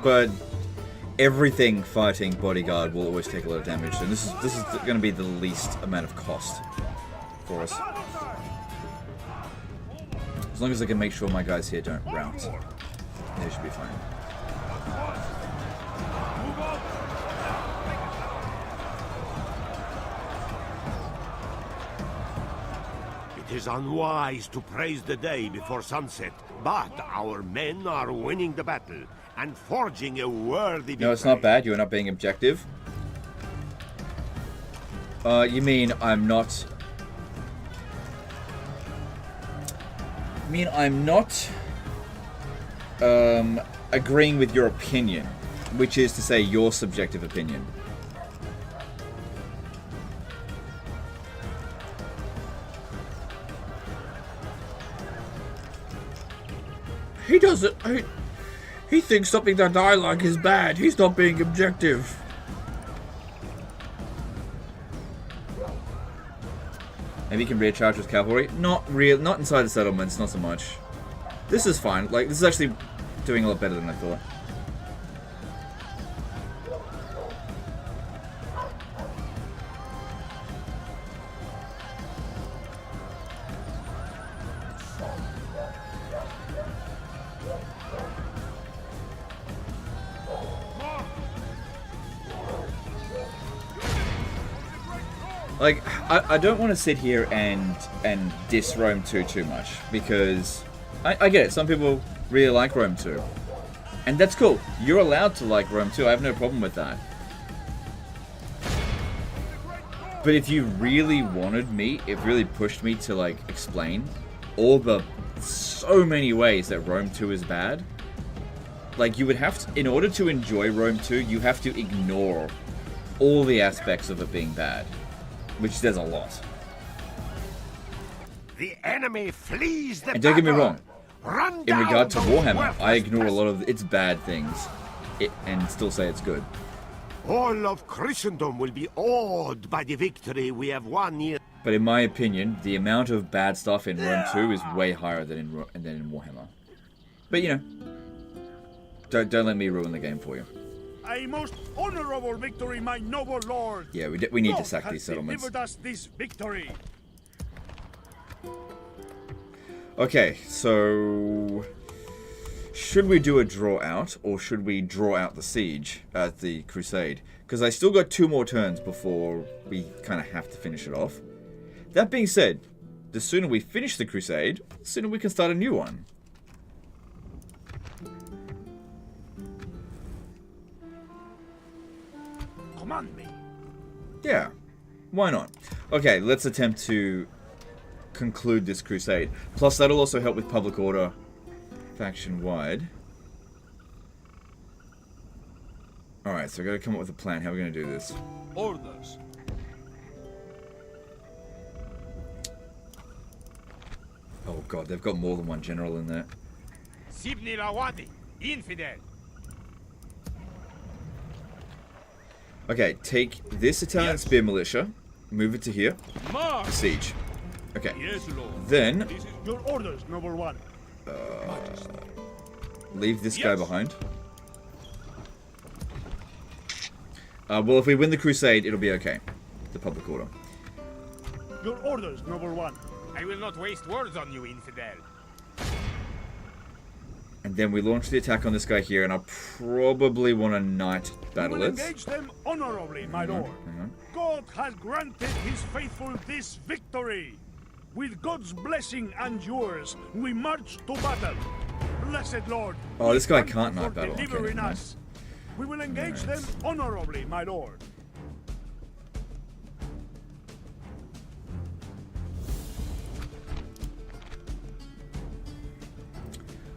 But everything fighting bodyguard will always take a lot of damage, and this is going to be the least amount of cost for us. As long as I can make sure my guys here don't rout. They should be fine. It is unwise to praise the day before sunset, but our men are winning the battle and forging a worthy victory. No, it's not bad. You're not being objective. You mean I'm not... agreeing with your opinion, which is to say your subjective opinion. He doesn't... He thinks something that I like is bad. He's not being objective. Maybe you can recharge with cavalry. Not inside the settlements, not so much. This is fine. Like, this is actually doing a lot better than I thought. Like, I don't want to sit here and diss Rome 2 too much, because I get it, some people really like Rome 2. And that's cool. You're allowed to like Rome 2, I have no problem with that. But if you really wanted me, it really pushed me to, like, explain all the so many ways that Rome 2 is bad. Like, you would have to, in order to enjoy Rome 2, you have to ignore all the aspects of it being bad. Which says a lot. The enemy flees the And don't get me battle. wrong, in regard to Warhammer, I ignore a lot of its bad things and still say it's good. All of Christendom will be awed by the victory we have won here. But in my opinion, the amount of bad stuff in Rome 2 is way higher than in Warhammer. But you know, don't let me ruin the game for you. A most honorable victory, my noble lord. Yeah, we need to God sack has these settlements. delivered us this victory. Okay, so should we do a draw out, or should we draw out the siege at the Crusade? Because I still got 2 more turns before we kind of have to finish it off. That being said, the sooner we finish the Crusade, the sooner we can start a new one. Command me. Yeah, why not? Okay, let's attempt to conclude this crusade. Plus, that'll also help with public order faction-wide. Alright, so I gotta come up with a plan. How are we gonna do this? Orders. Oh god, they've got more than one general in there. Sibni Lawadi, infidel. Okay, take this Italian spear militia, move it to here, siege. Okay, Yes, Lord. then This is Your orders, noble one. leave this guy behind. Well, if we win the crusade, it'll be okay. The public order. Your orders, noble one. I will not waste words on you, infidel. And then we launch the attack on this guy here, and I probably want to knight We will battle it. engage them honorably, my lord. Hang on. God has granted his faithful this victory. With God's blessing and yours, we march to battle. Blessed Lord. Oh, we this guy thank you can't for knight battle. Okay, delivering never mind. us. We will engage Alright. them honorably, my lord.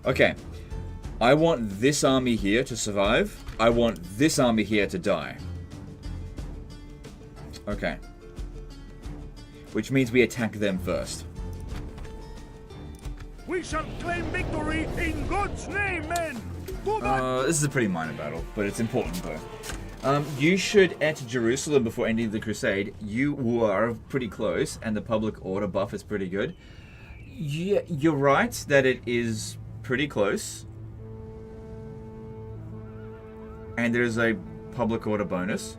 Okay. I want this army here to survive. I want this army here to die. Okay. Which means we attack them first. We shall claim victory in God's name, men. To battle. This is a pretty minor battle, but it's important though. You should enter Jerusalem before ending the crusade. You are pretty close, and the public order buff is pretty good. Yeah, you're right that it is pretty close. And there's a public order bonus.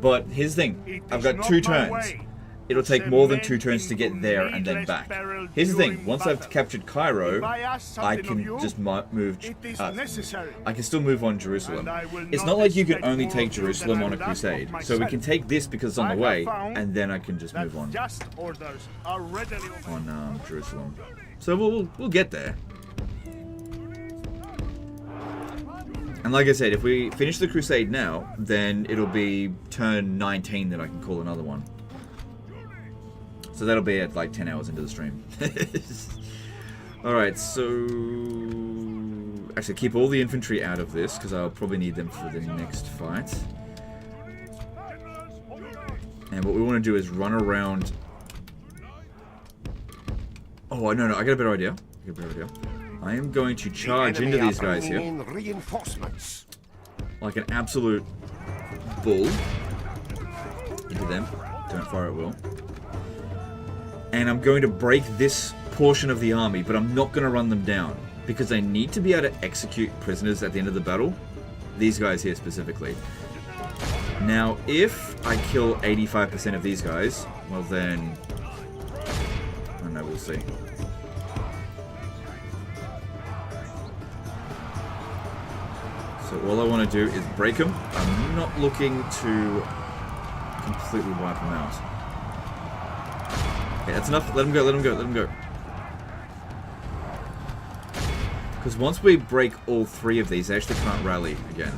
But here's the thing. It I've is got not 2 my turns. way. it'll take more than 2 turns to get there and then back. Here's the thing, once I've captured Cairo, I can just move... I can still move on Jerusalem. It's not like you can only take Jerusalem on a crusade. So we can take this because it's on the way, and then I can just move on Jerusalem. So we'll get there. And like I said, if we finish the crusade now, then it'll be turn 19 that I can call another one. So that'll be at like 10 hours into the stream. Alright, so... Actually, keep all the infantry out of this, because I'll probably need them for the next fight. And what we want to do is run around... Oh, no, I got a better idea. I am going to charge into these guys here. Reinforcements. Like an absolute bull. Into them. Don't fire at will. And I'm going to break this portion of the army, but I'm not going to run them down. Because I need to be able to execute prisoners at the end of the battle. These guys here specifically. Now, if I kill 85% of these guys, well then... I don't know, we'll see. So all I want to do is break them. I'm not looking to completely wipe them out. Okay, that's enough. Let them go. Because once we break all 3 of these, they actually can't rally again.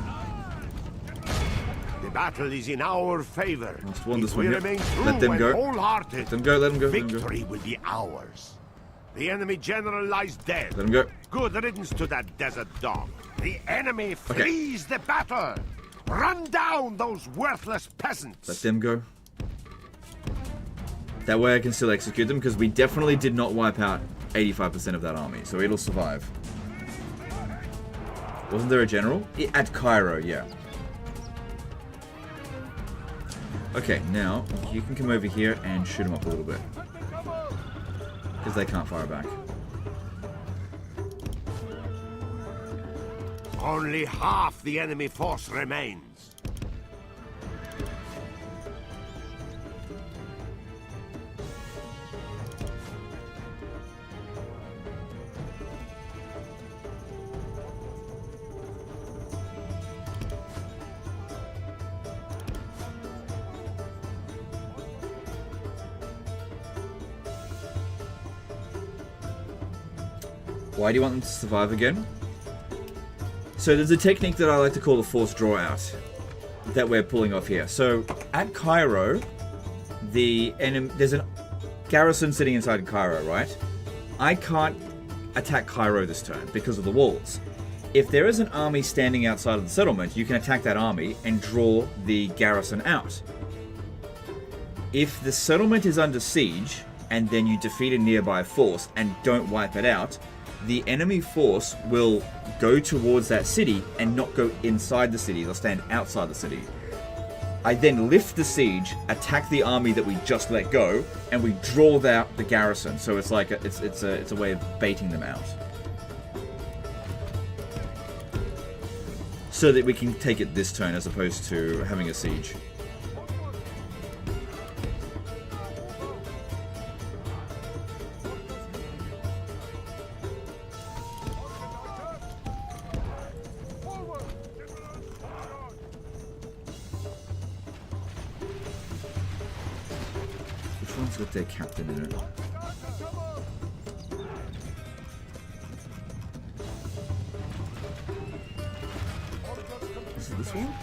The battle is in our favor. Last one, this one here. Let them go. Let them go. Victory will be ours. The enemy general lies dead. Let him go. Good riddance to that desert dog. The enemy flees the battle. Run down those worthless peasants. Let them go. That way I can still execute them, because we definitely did not wipe out 85% of that army, so it'll survive. Wasn't there a general? At Cairo, yeah. Okay, now you can come over here and shoot them up a little bit. Because they can't fire back. Only half the enemy force remains. Why do you want them to survive again? So there's a technique that I like to call the forced draw out that we're pulling off here. So at Cairo, there's a garrison sitting inside Cairo, right? I can't attack Cairo this turn because of the walls. If there is an army standing outside of the settlement, you can attack that army and draw the garrison out. If the settlement is under siege and then you defeat a nearby force and don't wipe it out, the enemy force will go towards that city and not go inside the city. They'll stand outside the city. I then lift the siege, attack the army that we just let go, and we draw out the garrison. So it's like it's a way of baiting them out, so that we can take it this turn as opposed to having a siege. With their captain in it. Is it this one?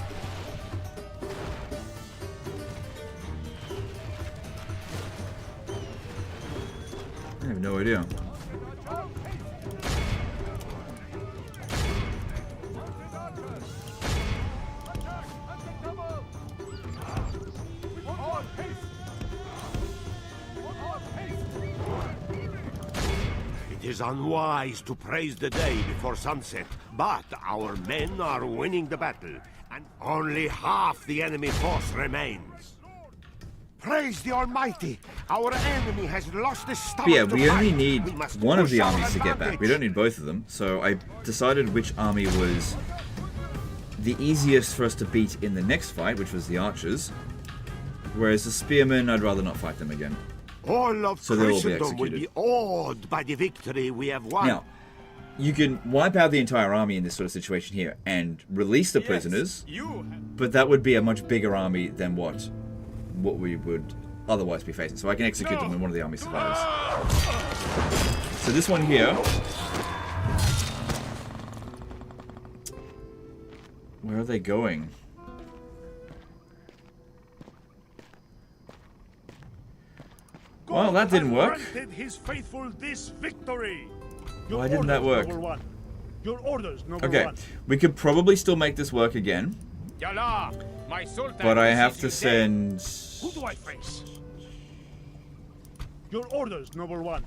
I have no idea. It is unwise to praise the day before sunset, but our men are winning the battle, and only half the enemy force remains. Praise the Almighty! Our enemy has lost his stomach. But yeah, we only need one of the armies to get back. We don't need both of them. So I decided which army was the easiest for us to beat in the next fight, which was the archers. Whereas the spearmen, I'd rather not fight them again. All of So they'll all be Christendom will be executed. awed by the victory we have won. Now, you can wipe out the entire army in this sort of situation here and release the prisoners, but that would be a much bigger army than what we would otherwise be facing. So I can execute them when one of the armies survives. So this one here... Where are they going? Well, that didn't work. His faithful this victory. Why didn't that work? Your orders, number Okay, one. we could probably still make this work again, Yalla, my sultan but I have wishes to you dead. send... Who do I face? Your orders, number one.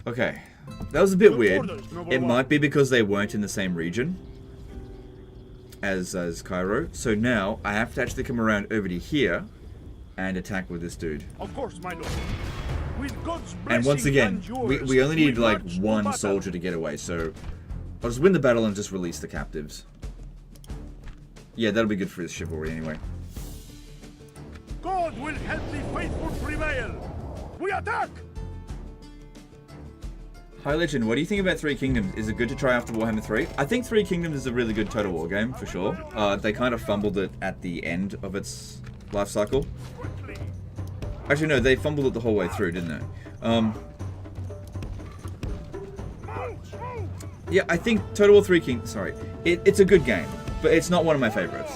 Okay, that was a bit Your weird. orders, number It one. might be because they weren't in the same region as Cairo. So now I have to actually come around over to here and attack with this dude. Of course, my lord. With God's blessing And once again, and we yours, only need we like march to one battle. soldier to get away. So I'll just win the battle and just release the captives. Yeah, that'll be good for his chivalry anyway. God will help the faithful prevail. We attack! Hi Legend, what do you think about Three Kingdoms? Is it good to try after Warhammer 3? I think Three Kingdoms is a really good Total War game, for sure. They kind of fumbled it at the end of its life cycle. Actually, no, they fumbled it the whole way through, didn't they? Yeah, I think Total War 3 Kingdoms... Sorry. It's a good game, but it's not one of my favorites.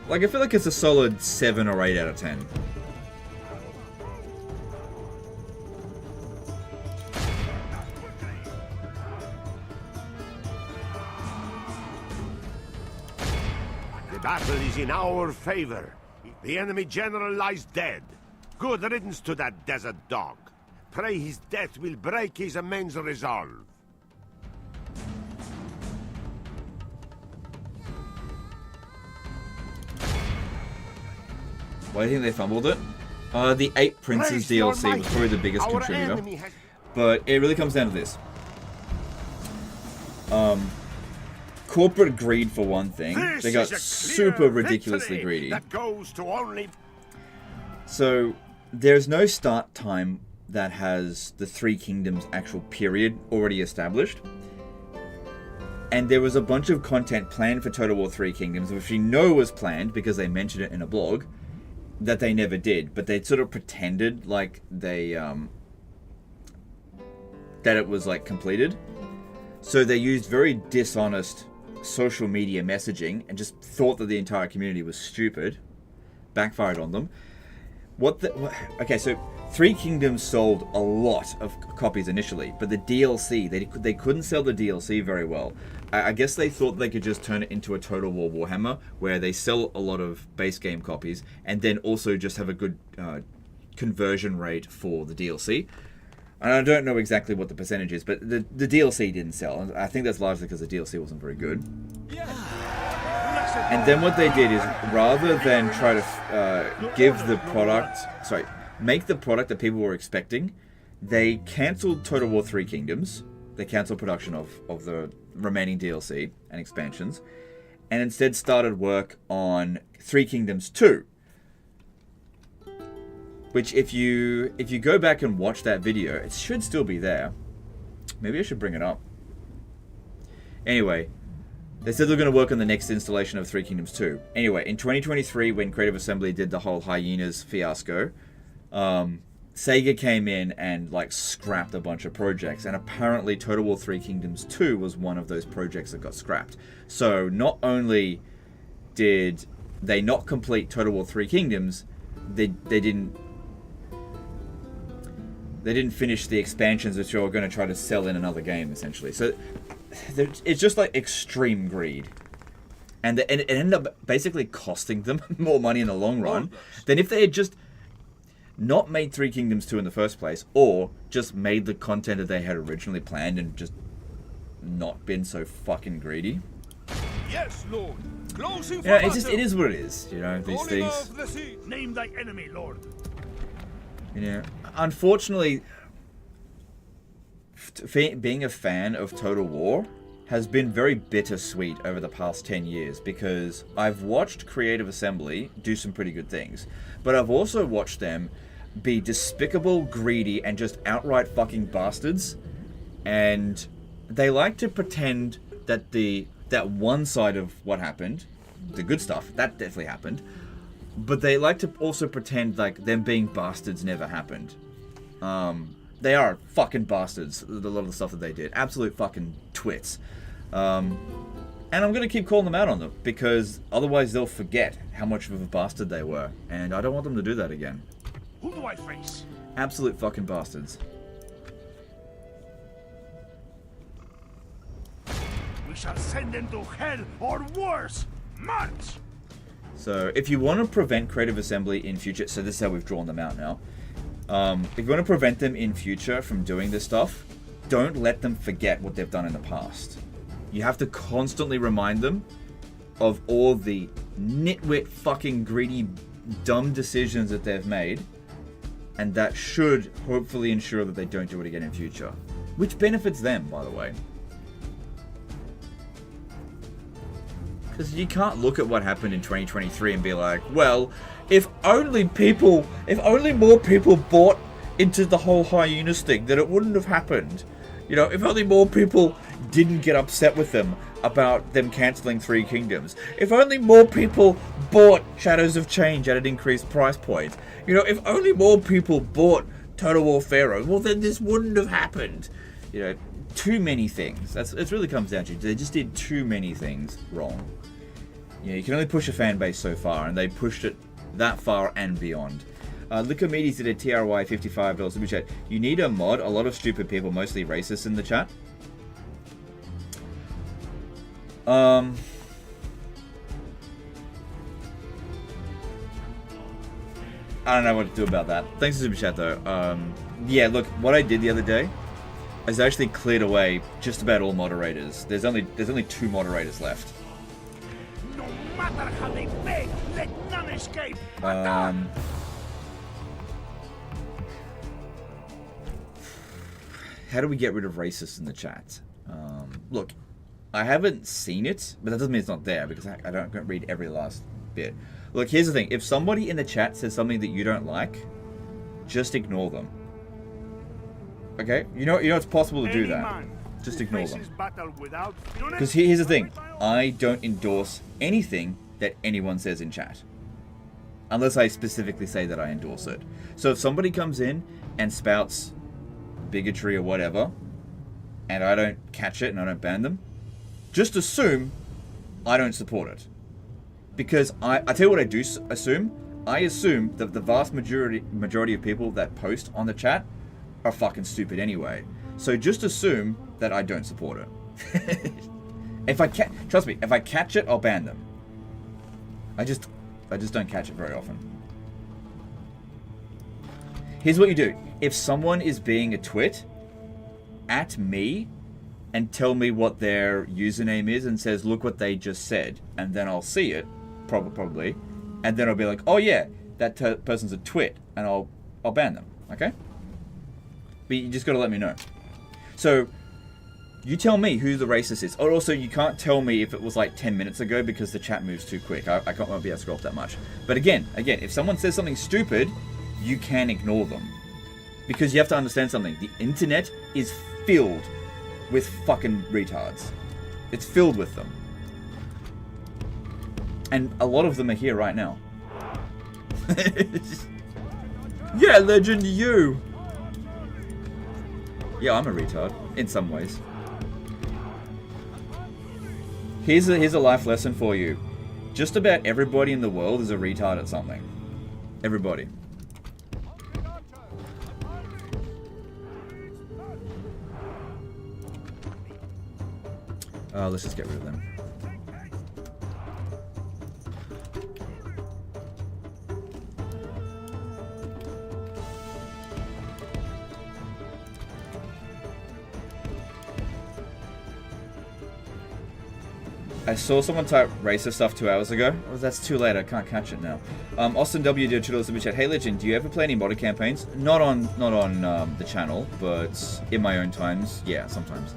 Like, I feel like it's a solid 7 or 8 out of 10. The battle is in our favor. The enemy general lies dead. Good riddance to that desert dog. Pray his death will break his immense resolve. Why do you think they fumbled it? The 8 Princes Praise the DLC was Almighty. probably the biggest Our contributor. enemy has... But it really comes down to this. Corporate greed for one thing. This They got is a super clear ridiculously victory greedy. That goes to only... So, there's no start time that has the Three Kingdoms actual period already established. And there was a bunch of content planned for Total War 3 Kingdoms, which we know was planned because they mentioned it in a blog, that they never did. But they sort of pretended like they, that it was like completed. So they used very dishonest social media messaging and just thought that the entire community was stupid. Backfired on them. Okay, so Three Kingdoms sold a lot of copies initially, but the DLC, they couldn't sell the DLC very well. I guess they thought they could just turn it into a Total War Warhammer, where they sell a lot of base game copies, and then also just have a good conversion rate for the DLC. And I don't know exactly what the percentage is, but the DLC didn't sell. I think that's largely because the DLC wasn't very good. And then what they did is, rather than try to give the product... Sorry, make the product that people were expecting, they cancelled Total War 3 Kingdoms. They cancelled production of the remaining DLC and expansions. And instead started work on Three Kingdoms 2. Which, if you go back and watch that video, it should still be there. Maybe I should bring it up. Anyway, they said they're going to work on the next installation of Three Kingdoms 2. Anyway, in 2023, when Creative Assembly did the whole Hyenas fiasco, Sega came in and like scrapped a bunch of projects, and apparently Total War 3 Kingdoms 2 was one of those projects that got scrapped. So not only did they not complete Total War 3 Kingdoms, they didn't finish the expansions that you're going to try to sell in another game, essentially. So it's just like extreme greed. And it ended up basically costing them more money in the long run than if they had just not made Three Kingdoms 2 in the first place, or just made the content that they had originally planned and just not been so fucking greedy. Yes, Lord. Closing for Yeah, battle. it is what it is, you know, these Calling things. of the sea. Name thy enemy, Lord. You know, unfortunately, being a fan of Total War has been very bittersweet over the past 10 years because I've watched Creative Assembly do some pretty good things, but I've also watched them be despicable, greedy, and just outright fucking bastards. And they like to pretend that that one side of what happened, the good stuff, that definitely happened, but they like to also pretend like them being bastards never happened. They are fucking bastards, a lot of the stuff that they did. Absolute fucking twits. And I'm going to keep calling them out on them, because otherwise they'll forget how much of a bastard they were. And I don't want them to do that again. Who do I face? Absolute fucking bastards. We shall send them to hell or worse. March! So if you want to prevent Creative Assembly in future, so this is how we've drawn them out now. If you want to prevent them in future from doing this stuff, don't let them forget what they've done in the past. You have to constantly remind them of all the nitwit fucking greedy dumb decisions that they've made, and that should hopefully ensure that they don't do it again in future, which benefits them, by the way. Because you can't look at what happened in 2023 and be like, well, if only more people bought into the whole hyenas thing, then it wouldn't have happened. You know, if only more people didn't get upset with them about them cancelling Three Kingdoms. If only more people bought Shadows of Change at an increased price point. You know, if only more people bought Total War Pharaoh, well then this wouldn't have happened. You know, too many things. It really comes down to, they just did too many things wrong. You know, you can only push a fan base so far, and they pushed it that far and beyond. Licomedes did a TRY $55 super chat. You need a mod. A lot of stupid people, mostly racists in the chat. I don't know what to do about that. Thanks for super chat though. Yeah, look, what I did the other day is I actually cleared away just about all moderators. There's only 2 moderators left. No matter how they beg, let none escape. How do we get rid of racists in the chat? Look, I haven't seen it, but that doesn't mean it's not there, because I don't read every last bit. Look, here's the thing. If somebody in the chat says something that you don't like, just ignore them. Okay? You know it's possible to do that. Just ignore them. Because here's the thing. I don't endorse anything that anyone says in chat. Unless I specifically say that I endorse it. So if somebody comes in and spouts bigotry or whatever, and I don't catch it and I don't ban them, just assume I don't support it. Because I tell you what I do assume. I assume that the vast majority of people that post on the chat are fucking stupid anyway. So just assume that I don't support it. Trust me, if I catch it, I'll ban them. I just don't catch it very often. Here's what you do. If someone is being a twit, at me and tell me what their username is and says, look what they just said, and then I'll see it, probably, and then I'll be like, oh yeah, that person's a twit, and I'll ban them, okay? But you just gotta let me know. So, you tell me who the racist is. Or also, you can't tell me if it was like 10 minutes ago because the chat moves too quick. I won't be able to scroll up that much. But again, if someone says something stupid, you can ignore them. Because you have to understand something. The internet is filled with fucking retards. It's filled with them. And a lot of them are here right now. Yeah, legend you! Yeah, I'm a retard. In some ways. Here's a life lesson for you. Just about everybody in the world is a retard at something. Everybody. Let's just get rid of them. I saw someone type racist stuff 2 hours ago. Well, that's too late. I can't catch it now. Austin W did a super chat. Hey Legend, do you ever play any modded campaigns? Not on the channel, but in my own times, yeah, sometimes.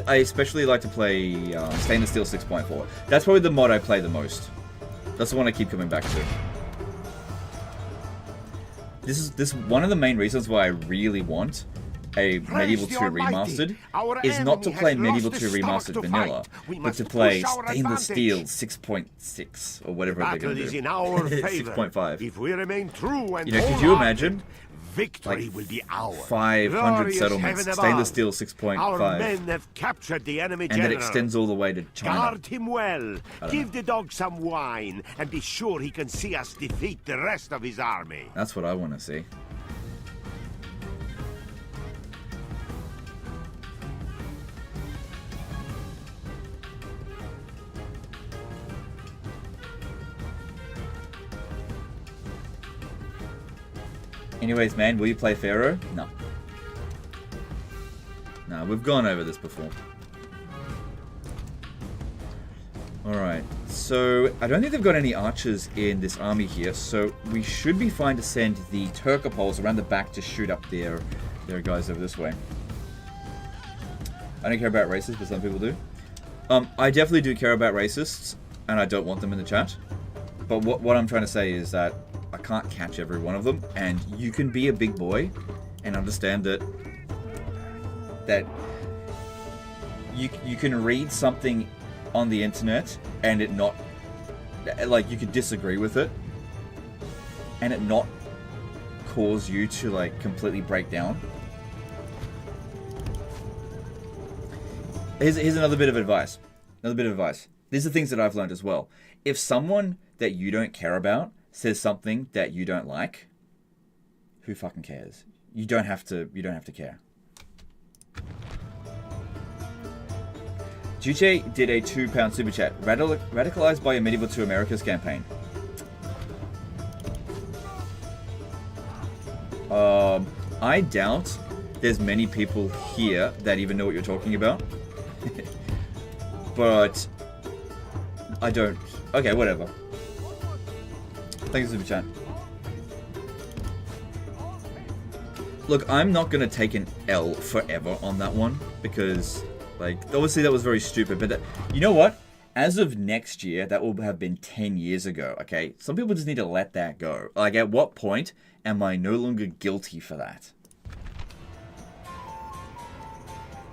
I especially like to play Stainless Steel 6.4. That's probably the mod I play the most. That's the one I keep coming back to. This is one of the main reasons why I really want a Medieval 2 Remastered is not to play Medieval 2 Remastered vanilla, but to play Stainless Steel 6.6 or whatever they're going to do. 6.5. If we remain true and could you imagine? Victory will be ours. 500 settlements, Stainless Steel 6.5. Our men have captured the enemy general. And that extends all the way to China. Guard him well. Give the dog some wine, and be sure he can see us defeat the rest of his army. That's what I want to see. Anyways, man, will you play Pharaoh? No. No, we've gone over this before. Alright, so I don't think they've got any archers in this army here, so we should be fine to send the Turcopoles around the back to shoot up their guys over this way. I don't care about racists, but some people do. I definitely do care about racists, and I don't want them in the chat. But what I'm trying to say is that I can't catch every one of them, and you can be a big boy and understand that you can read something on the internet and it not, like, you could disagree with it and it not cause you to, like, completely break down. Here's another bit of advice. These are things that I've learned as well. If someone that you don't care about says something that you don't like, who fucking cares? You don't have to care. Juche did a £2 super chat. Radicalized by a Medieval 2 Americas campaign. I doubt there's many people here that even know what you're talking about. But I don't. Okay, whatever. Thanks, super chat. Look, I'm not gonna take an L forever on that one because, like, obviously that was very stupid. But you know what? As of next year, that will have been 10 years ago. Okay, some people just need to let that go. Like, at what point am I no longer guilty for that?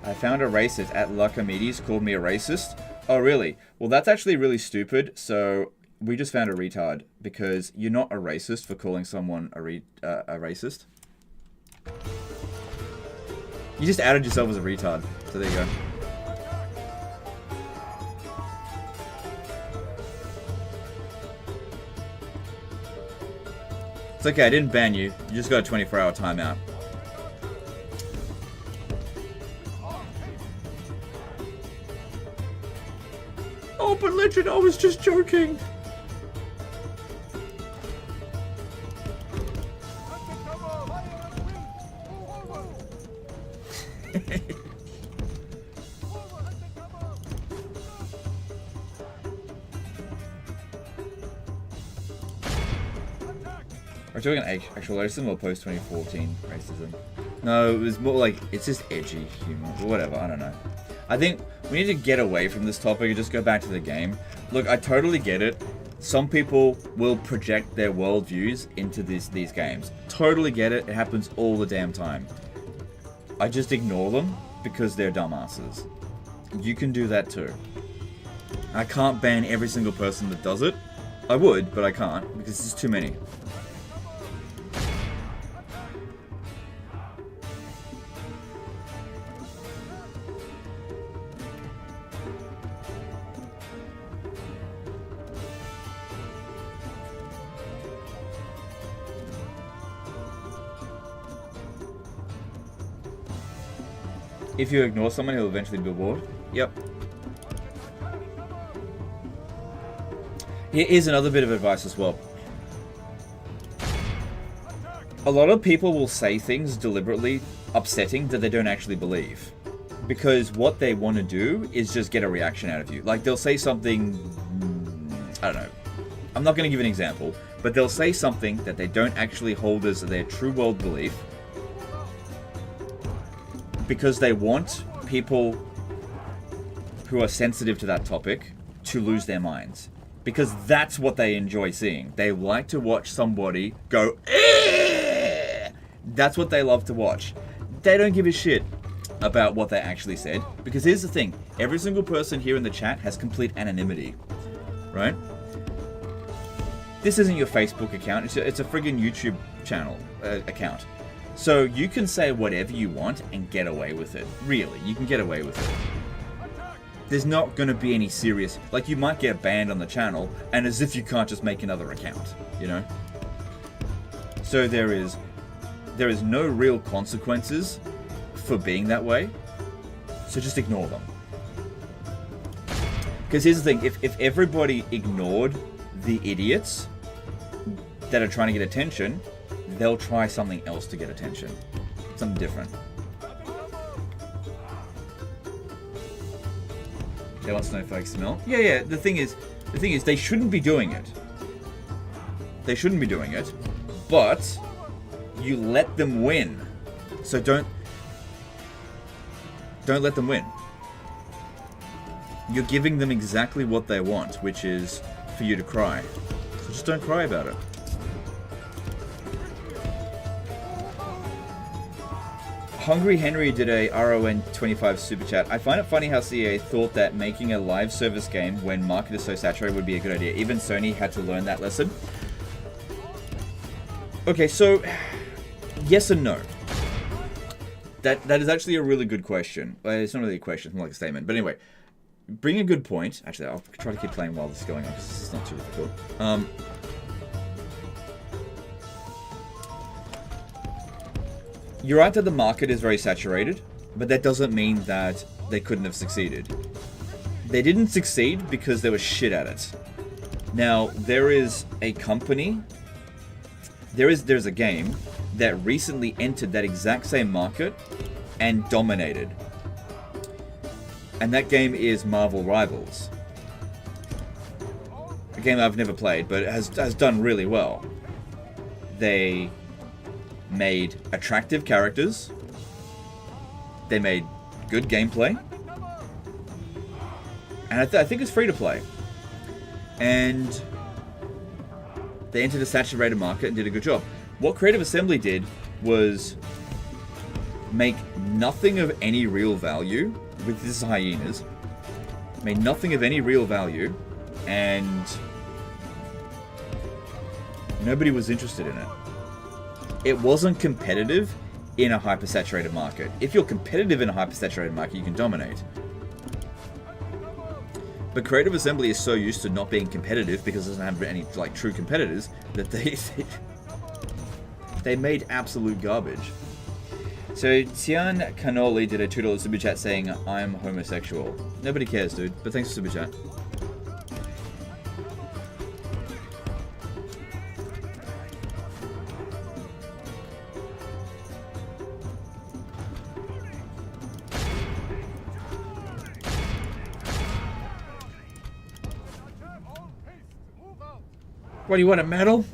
I found a racist at Lacomedes called me a racist. Oh, really? Well, that's actually really stupid. So we just found a retard because you're not a racist for calling someone a racist. You just outed yourself as a retard. So there you go. It's okay, I didn't ban you. You just got a 24-hour timeout. Oh, but Legend, I was just joking. We're talking actual racism or post-2014 racism? No, it was more like, it's just edgy humor. Whatever, I don't know. I think we need to get away from this topic and just go back to the game. Look, I totally get it. Some people will project their worldviews into these games. Totally get it. It happens all the damn time. I just ignore them because they're dumbasses. You can do that too. I can't ban every single person that does it. I would, but I can't because there's too many. If you ignore someone, he'll eventually be bored. Yep. Here is another bit of advice as well. A lot of people will say things deliberately upsetting that they don't actually believe. because what they want to do is just get a reaction out of you. Like, they'll say something, I don't know, I'm not going to give an example, but they'll say something that they don't actually hold as their true world belief, because they want people who are sensitive to that topic to lose their minds. Because that's what they enjoy seeing. They like to watch somebody go, "Eh!" That's what they love to watch. They don't give a shit about what they actually said. Because here's the thing. Every single person here in the chat has complete anonymity. Right? This isn't your Facebook account. It's a friggin' YouTube channel account. So you can say whatever you want and get away with it. Really, you can get away with it. There's not going to be any serious... Like, you might get banned on the channel, and as if you can't just make another account, you know? So there is no real consequences for being that way, so just ignore them. Because here's the thing, if everybody ignored the idiots that are trying to get attention, they'll try something else to get attention. Something different. They want snowflakes smell. Yeah. The thing is, they shouldn't be doing it. They shouldn't be doing it, but you let them win. So don't let them win. You're giving them exactly what they want, which is for you to cry. So just don't cry about it. Hungry Henry did a RON25 super chat. I find it funny how CA thought that making a live service game when market is so saturated would be a good idea. Even Sony had to learn that lesson. Okay, so yes and no. That is actually a really good question. It's not really a question, it's more like a statement. But anyway, bring a good point. Actually, I'll try to keep playing while this is going on because it's not too difficult. You're right that the market is very saturated, but that doesn't mean that they couldn't have succeeded. They didn't succeed because they were shit at it. Now, there is a company, there's a game that recently entered that exact same market and dominated. And that game is Marvel Rivals. A game I've never played, but it has done really well. They made attractive characters. They made good gameplay. And I think it's free to play. And they entered a saturated market and did a good job. What Creative Assembly did was make nothing of any real value with this hyenas. Made nothing of any real value, and nobody was interested in it. It wasn't competitive in a hypersaturated market. If you're competitive in a hypersaturated market, you can dominate. But Creative Assembly is so used to not being competitive because it doesn't have any like true competitors that they made absolute garbage. So Tian Canoli did a $2 super chat saying, "I'm homosexual." Nobody cares, dude. But thanks for super chat. What, do you want a medal?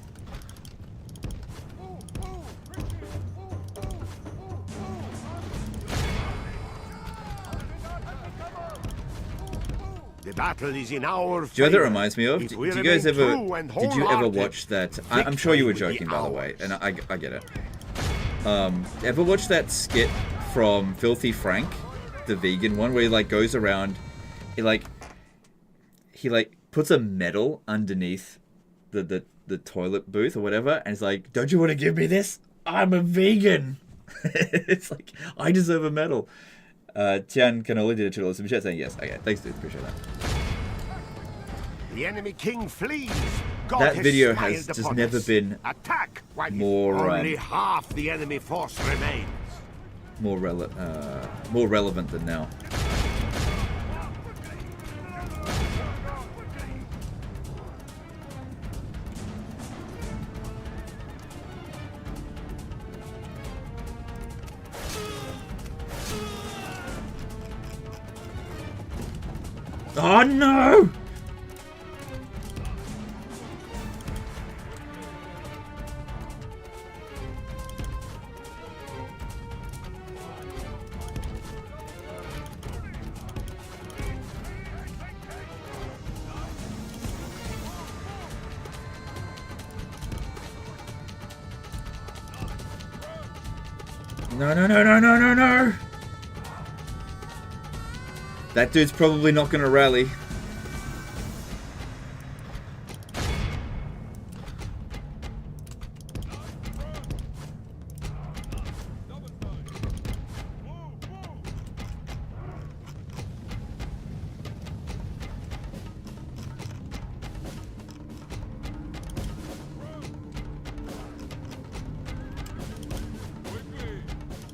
The battle is in our favor. Do you know what that reminds me of? Did you guys ever wholehearted, watch that? I'm sure you were joking, by the way, and I get it. Ever watch that skit from Filthy Frank, the vegan one, where he like goes around, he puts a medal underneath the toilet booth or whatever, and he's like, "Don't you want to give me this? I'm a vegan." It's like, I deserve a medal. Tian Canoli did a $2 super chat saying yes. Okay, thanks dude, appreciate that. The enemy king flees. God That video smiled has just upon never us. been Attack while more, only half the enemy force remains. more relevant than now. Oh no! No, no, no, no, no, no, no! That dude's probably not gonna rally.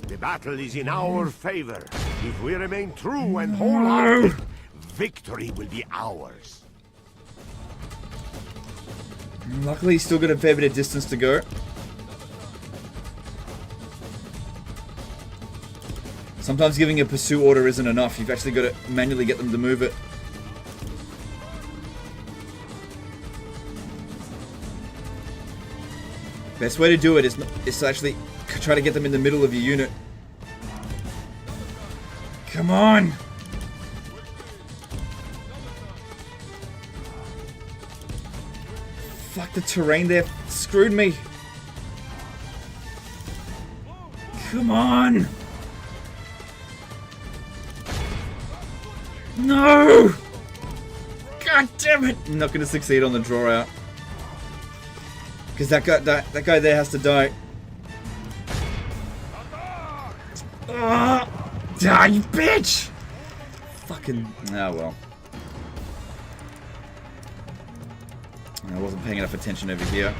The battle is in our favor. If we remain true and wholehearted, victory will be ours. Luckily, he's still got a fair bit of distance to go. Sometimes giving a pursue order isn't enough. You've actually got to manually get them to move it. Best way to do it is to actually try to get them in the middle of your unit. Come on! Fuck, the terrain there screwed me. Come on! No! God damn it! I'm not gonna succeed on the draw out. Because that guy there has to die. Die, you bitch! Fucking... Oh, well. I wasn't paying enough attention over here.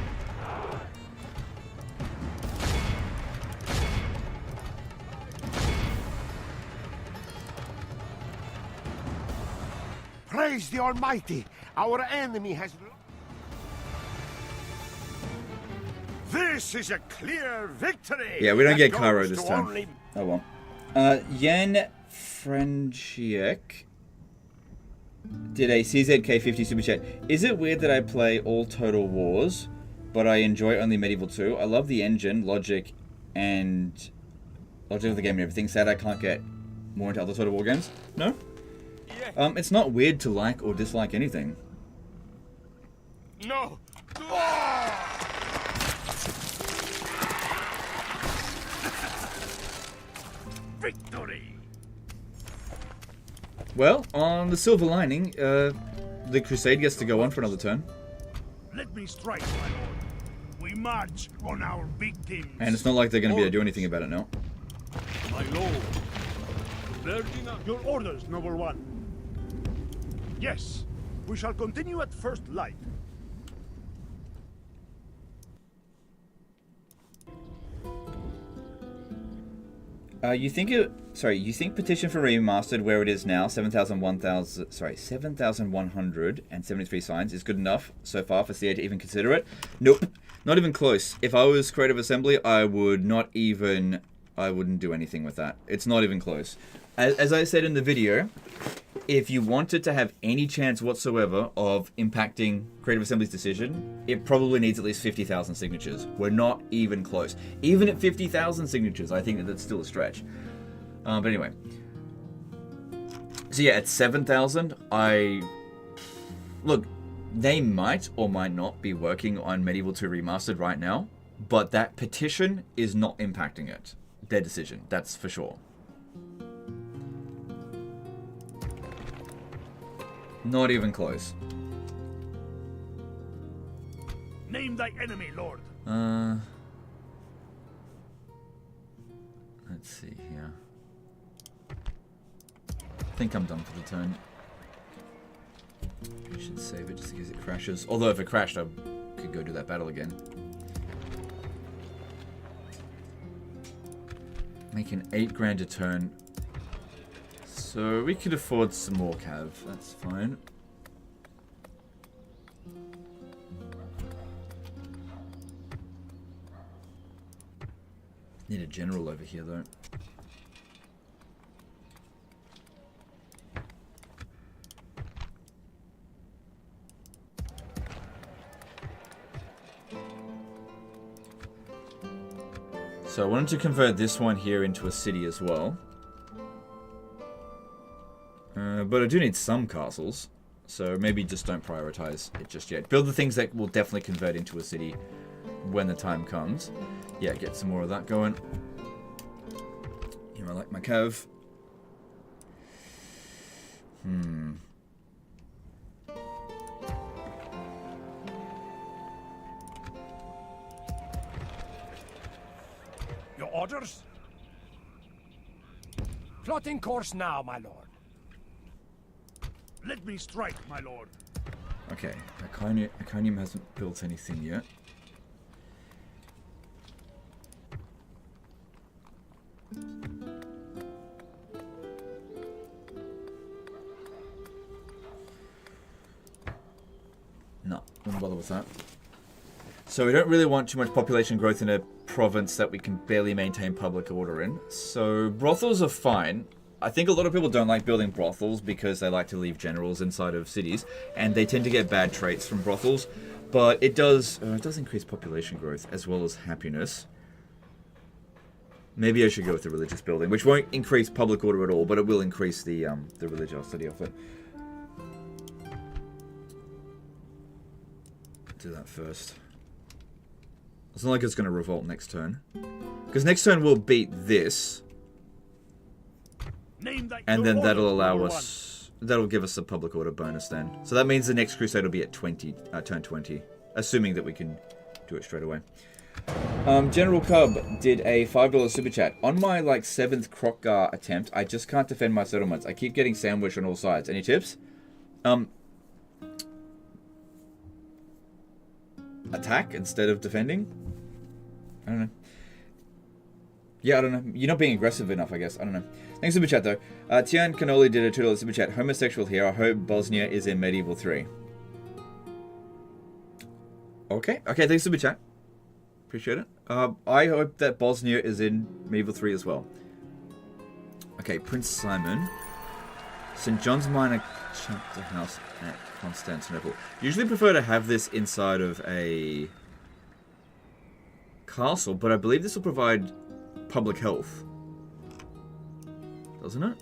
Praise the Almighty! Our enemy has... This is a clear victory! Yeah, we don't get that Cairo goes this to time. only- Oh well. Yen Franchiek did a CZK50 super chat. Is it weird that I play all Total Wars, but I enjoy only Medieval 2? I love the engine, logic of the game and everything. Sad I can't get more into other Total War games. No? It's not weird to like or dislike anything. No! Victory! Well, on the silver lining, the Crusade gets to go on for another turn. Let me strike, my lord. We march on our victims. And it's not like they're going to be able to do anything about it now. My lord. Ferdinand. Your orders, noble one. Yes, we shall continue at first light. You think petition for remastered where it is now, 7,173 signs is good enough so far for CA to even consider it? Nope, not even close. If I was Creative Assembly, I wouldn't do anything with that. It's not even close. As I said in the video, if you wanted to have any chance whatsoever of impacting Creative Assembly's decision, it probably needs at least 50,000 signatures. We're not even close. Even at 50,000 signatures, I think that's still a stretch. But anyway. So yeah, at 7,000, Look, they might or might not be working on Medieval 2 Remastered right now, but that petition is not impacting it. Their decision, that's for sure. Not even close. Name thy enemy, lord. Let's see here. I think I'm done for the turn. I should save it just in case it crashes. Although if it crashed, I could go do that battle again. Make an 8 grand a turn. So we could afford some more cav. That's fine. Need a general over here though. So I wanted to convert this one here into a city as well. But I do need some castles. So maybe just don't prioritize it just yet. Build the things that will definitely convert into a city when the time comes. Yeah, get some more of that going. You know, I like my cav. Your orders? Plotting course now, my lord. Let me strike, my lord. Okay, Iconium hasn't built anything yet. No, wouldn't bother with that. So we don't really want too much population growth in a province that we can barely maintain public order in. So brothels are fine. I think a lot of people don't like building brothels because they like to leave generals inside of cities, and they tend to get bad traits from brothels. But it does increase population growth as well as happiness. Maybe I should go with the religious building, which won't increase public order at all, but it will increase the religiosity of it. Do that first. It's not like it's going to revolt next turn, because next turn we'll beat this. And then that'll allow us, that'll give us a public order bonus then. So that means the next Crusade will be at turn 20, assuming that we can do it straight away. General Cub did a $5 super chat. On my 7th Krokgar attempt, I just can't defend my settlements. I keep getting sandwiched on all sides. Any tips? Attack instead of defending? I don't know. Yeah, I don't know. You're not being aggressive enough, I guess. I don't know. Thanks super chat, though. Tian Cannoli did a $2 super chat. Homosexual here. I hope Bosnia is in Medieval 3. Okay. Okay, thanks super chat. Appreciate it. I hope that Bosnia is in Medieval 3 as well. Okay, Prince Simon. St. John's Minor Chapter House at Constantinople. Usually prefer to have this inside of a castle, but I believe this will provide public health. Doesn't it?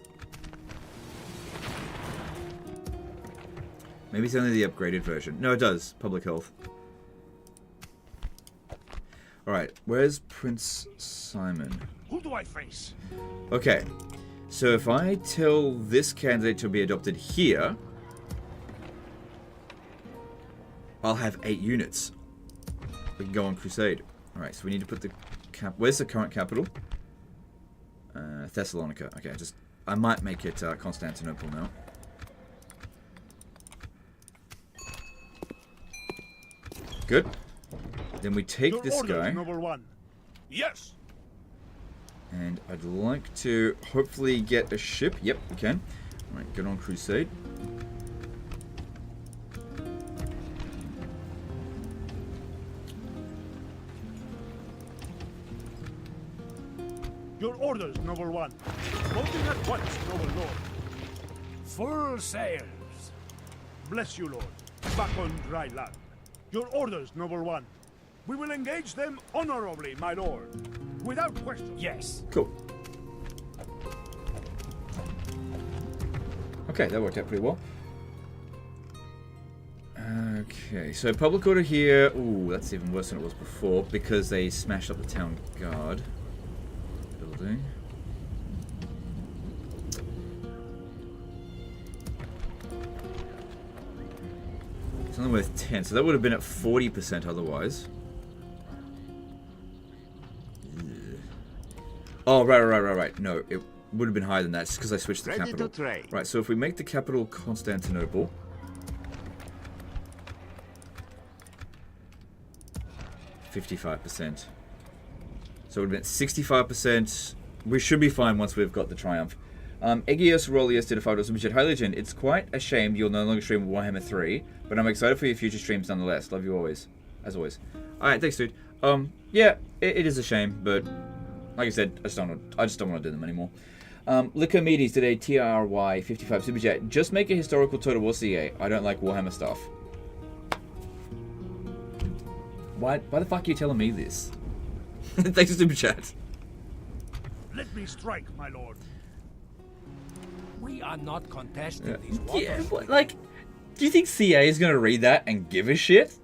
Maybe it's only the upgraded version. No, it does. Public health. Alright, where's Prince Simon? Who do I face? Okay, so if I tell this candidate to be adopted here, I'll have 8 units. We can go on Crusade. Alright, so we need to put the cap... Where's the current capital? Thessalonica. Okay, I might make it Constantinople now. Good. Then we take this guy. Yes. And I'd like to hopefully get a ship. Yep, we can. Alright, get on Crusade. Your orders, noble one. Moving at once, noble lord. Full sails. Bless you, lord. Back on dry land. Your orders, noble one. We will engage them honorably, my lord. Without question. Yes. Cool. Okay, that worked out pretty well. Okay, so public order here. Ooh, that's even worse than it was before because they smashed up the town guard building. It's only worth 10, so that would have been at 40% otherwise. Oh, right. No, it would have been higher than that just because I switched the capital. Right, so if we make the capital Constantinople. 55%. So it would have been 65%. We should be fine once we've got the triumph. Egios Rolius did a $5 super chat. Hi Legend, it's quite a shame you'll no longer stream Warhammer 3, but I'm excited for your future streams nonetheless. Love you always. As always. Alright, thanks dude. Yeah, it is a shame, but like I said, I just don't want to do them anymore. Licomedes did a TRY 55 super chat. Just make a historical Total War CA. I don't like Warhammer stuff. Why the fuck are you telling me this? Thanks for super chat. Let me strike, my lord. We are not contesting these waters. Yeah, but, like, do you think CA is going to read that and give a shit?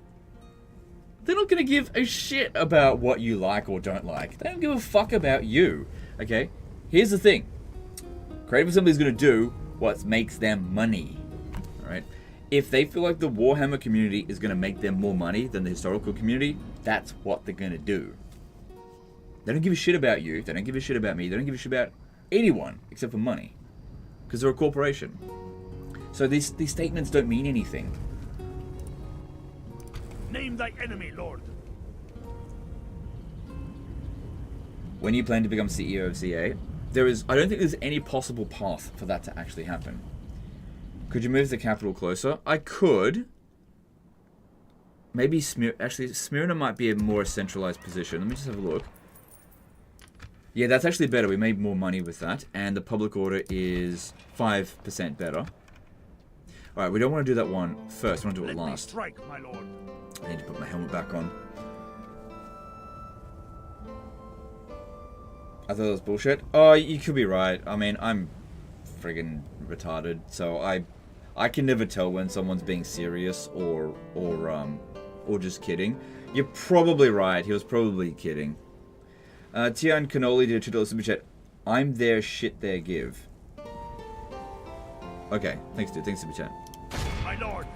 They're not going to give a shit about what you like or don't like. They don't give a fuck about you, okay? Here's the thing. Creative Assembly is going to do what makes them money, alright? If they feel like the Warhammer community is going to make them more money than the historical community, that's what they're going to do. They don't give a shit about you. They don't give a shit about me. They don't give a shit about anyone except for money. Because they're a corporation. So these statements don't mean anything. Name thy enemy, lord. When you plan to become CEO of CA, I don't think there's any possible path for that to actually happen. Could you move the capital closer? I could. Maybe Smyrna might be a more centralized position. Let me just have a look. Yeah, that's actually better. We made more money with that. And the public order is 5% better. Alright, we don't want to do that one first. We want to do it last. Strike, my lord. I need to put my helmet back on. I thought that was bullshit. Oh, you could be right. I mean, I'm friggin' retarded, so I can never tell when someone's being serious or just kidding. You're probably right. He was probably kidding. Tian Cannoli did a $2 super chat. I'm there, shit there, give. Okay, thanks, dude. Thanks, super chat. My lord,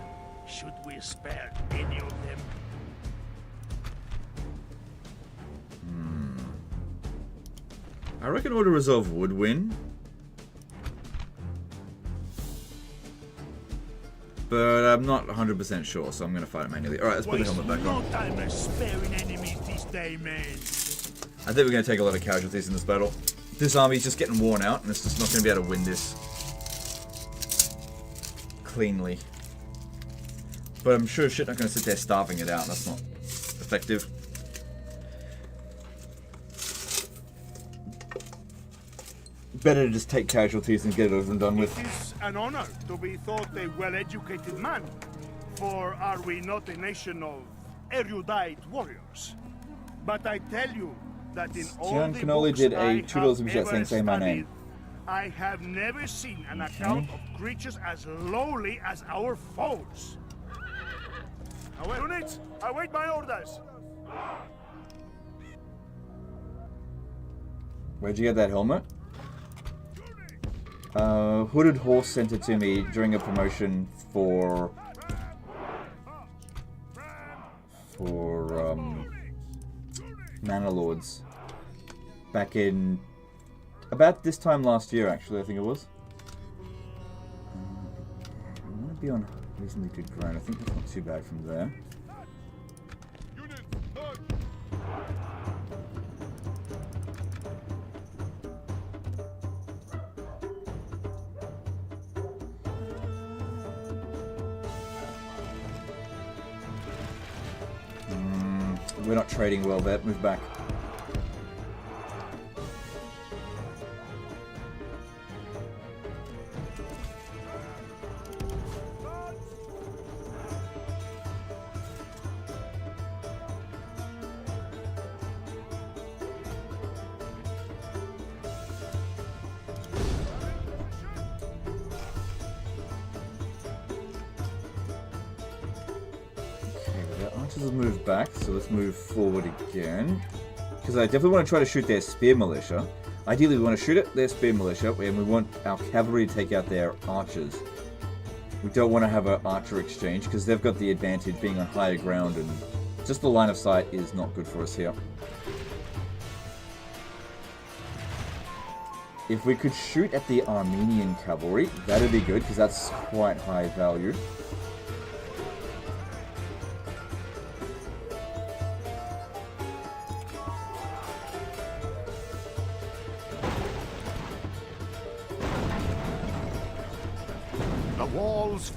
should we spare any of them? I reckon Order Resolve would win. But I'm not 100% sure, so I'm going to fight it manually. Alright, let's put the helmet back on. No time for sparing enemies this day, man. I think we're going to take a lot of casualties in this battle. This army's just getting worn out, and it's just not going to be able to win this cleanly. But I'm sure shit not going to sit there starving it out. That's not effective. Better to just take casualties and get it over and done with. It is an honor to be thought a well-educated man. For are we not a nation of erudite warriors? But I tell you that in all Tian the Cannoli books did I a $2 super have chat saying say my name. I have never seen an account of creatures as lowly as our foes. Units, await my orders. Where'd you get that helmet? Hooded Horse sent it to me during a promotion for Manor Lords. Back in about this time last year, actually, I think it was. I want to be on reasonably good ground. I think that's not too bad from there. We're not trading well there. Move back. Move back, so let's move forward again. Because I definitely want to try to shoot their spear militia. Ideally, we want to shoot at their spear militia, and we want our cavalry to take out their archers. We don't want to have an archer exchange, because they've got the advantage being on higher ground, and just the line of sight is not good for us here. If we could shoot at the Armenian cavalry, that'd be good, because that's quite high value.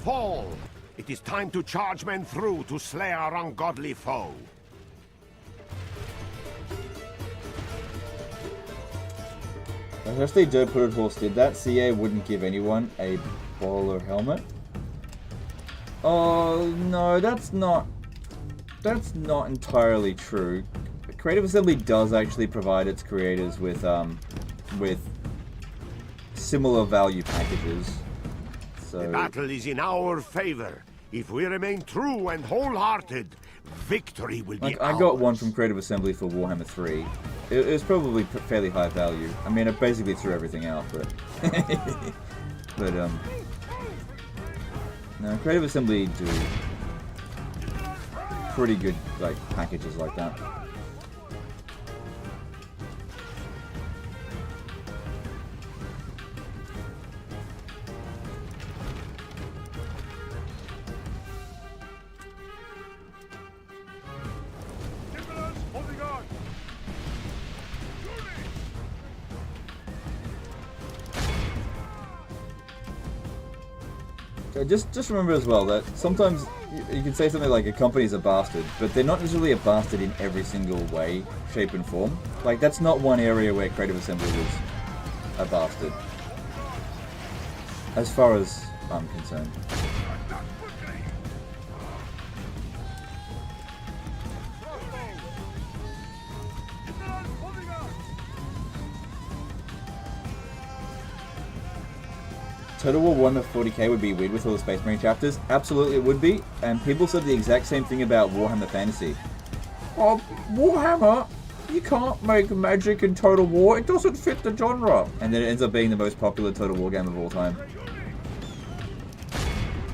Fall! It is time to charge men through to slay our ungodly foe. If the Dirt Hooded Horse did that, CA wouldn't give anyone a bowler helmet. Oh no, that's not entirely true. Creative Assembly does actually provide its creators with with similar value packages. So The battle is in our favor. If we remain true and wholehearted, victory will be like, ours. I got one from Creative Assembly for Warhammer 3. It was probably fairly high value. I mean, I basically threw everything out, but but no, Creative Assembly do pretty good like packages like that. Just remember as well that sometimes you can say something like a company's a bastard, but they're not necessarily a bastard in every single way, shape and form. Like, that's not one area where Creative Assembly was a bastard. As far as I'm concerned. Total War Warhammer 40k would be weird with all the Space Marine chapters. Absolutely it would be, and people said the exact same thing about Warhammer Fantasy. Oh, Warhammer? You can't make magic in Total War, it doesn't fit the genre. And then it ends up being the most popular Total War game of all time.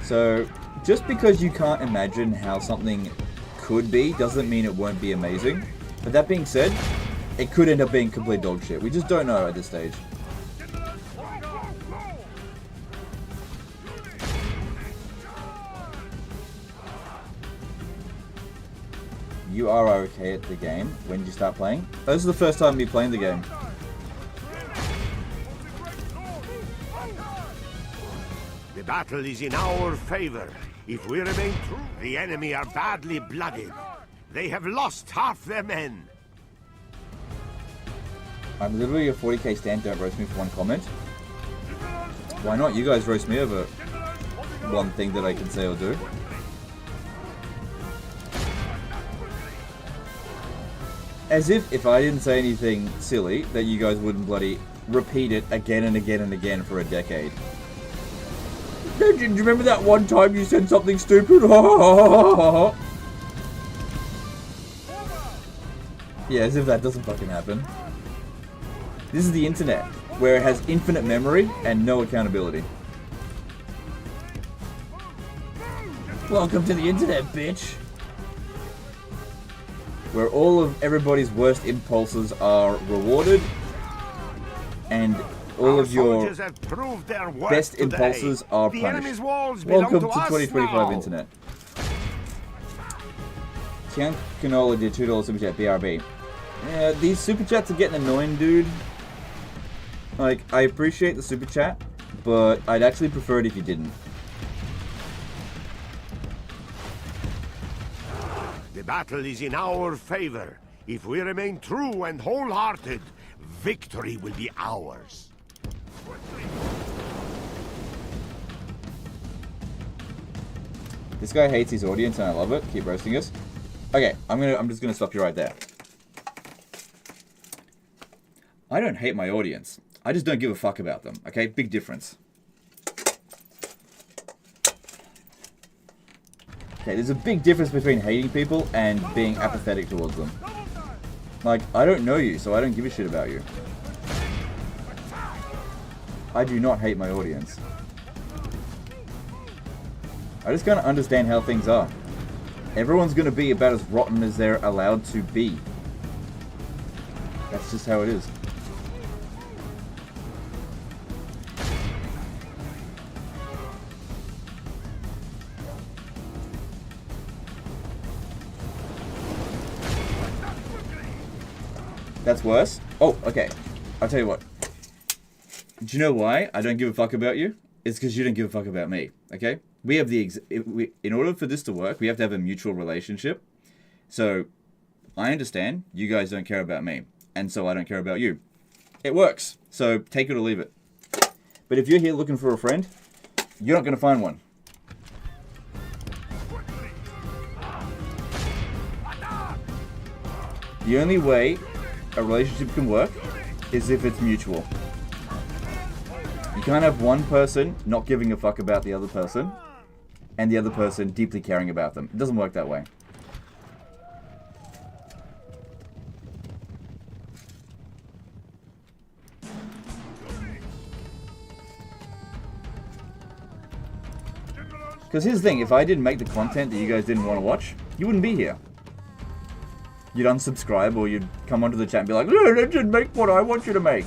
So, just because you can't imagine how something could be, doesn't mean it won't be amazing. But that being said, it could end up being complete dog shit. We just don't know at this stage. You are okay at the game. When did you start playing? This is the first time me playing the game. The battle is in our favor. If we remain true, the enemy are badly blooded. They have lost half their men. I'm literally a 40k stand, don't roast me for one comment. Why not? You guys roast me over one thing that I can say or do. As if I didn't say anything silly, that you guys wouldn't bloody repeat it again and again and again for a decade. Do you remember that one time you said something stupid? Yeah, as if that doesn't fucking happen. This is the internet, where it has infinite memory and no accountability. Welcome to the internet, bitch! Where all of everybody's worst impulses are rewarded, and all of your best impulses are punished. Welcome to 2025 internet. Tian Canola did $2 super chat, BRB. Yeah, these super chats are getting annoying, dude. Like, I appreciate the super chat, but I'd actually prefer it if you didn't. The battle is in our favor. If we remain true and wholehearted, victory will be ours. This guy hates his audience and I love it. Keep roasting us. Okay, I'm just gonna stop you right there. I don't hate my audience. I just don't give a fuck about them. Okay, big difference. Okay, there's a big difference between hating people and being apathetic towards them. Like, I don't know you, so I don't give a shit about you. I do not hate my audience. I just gotta understand how things are. Everyone's gonna be about as rotten as they're allowed to be. That's just how it is. That's worse? Oh, okay. I'll tell you what. Do you know why I don't give a fuck about you? It's because you don't give a fuck about me, okay? We have in order for this to work, we have to have a mutual relationship. So, I understand you guys don't care about me, and so I don't care about you. It works, so take it or leave it. But if you're here looking for a friend, you're not going to find one. The only way a relationship can work is if it's mutual. You can't have one person not giving a fuck about the other person, and the other person deeply caring about them. It doesn't work that way. Because here's the thing, if I didn't make the content that you guys didn't want to watch, you wouldn't be here. You'd unsubscribe, or you'd come onto the chat and be like, no, legend, make what I want you to make.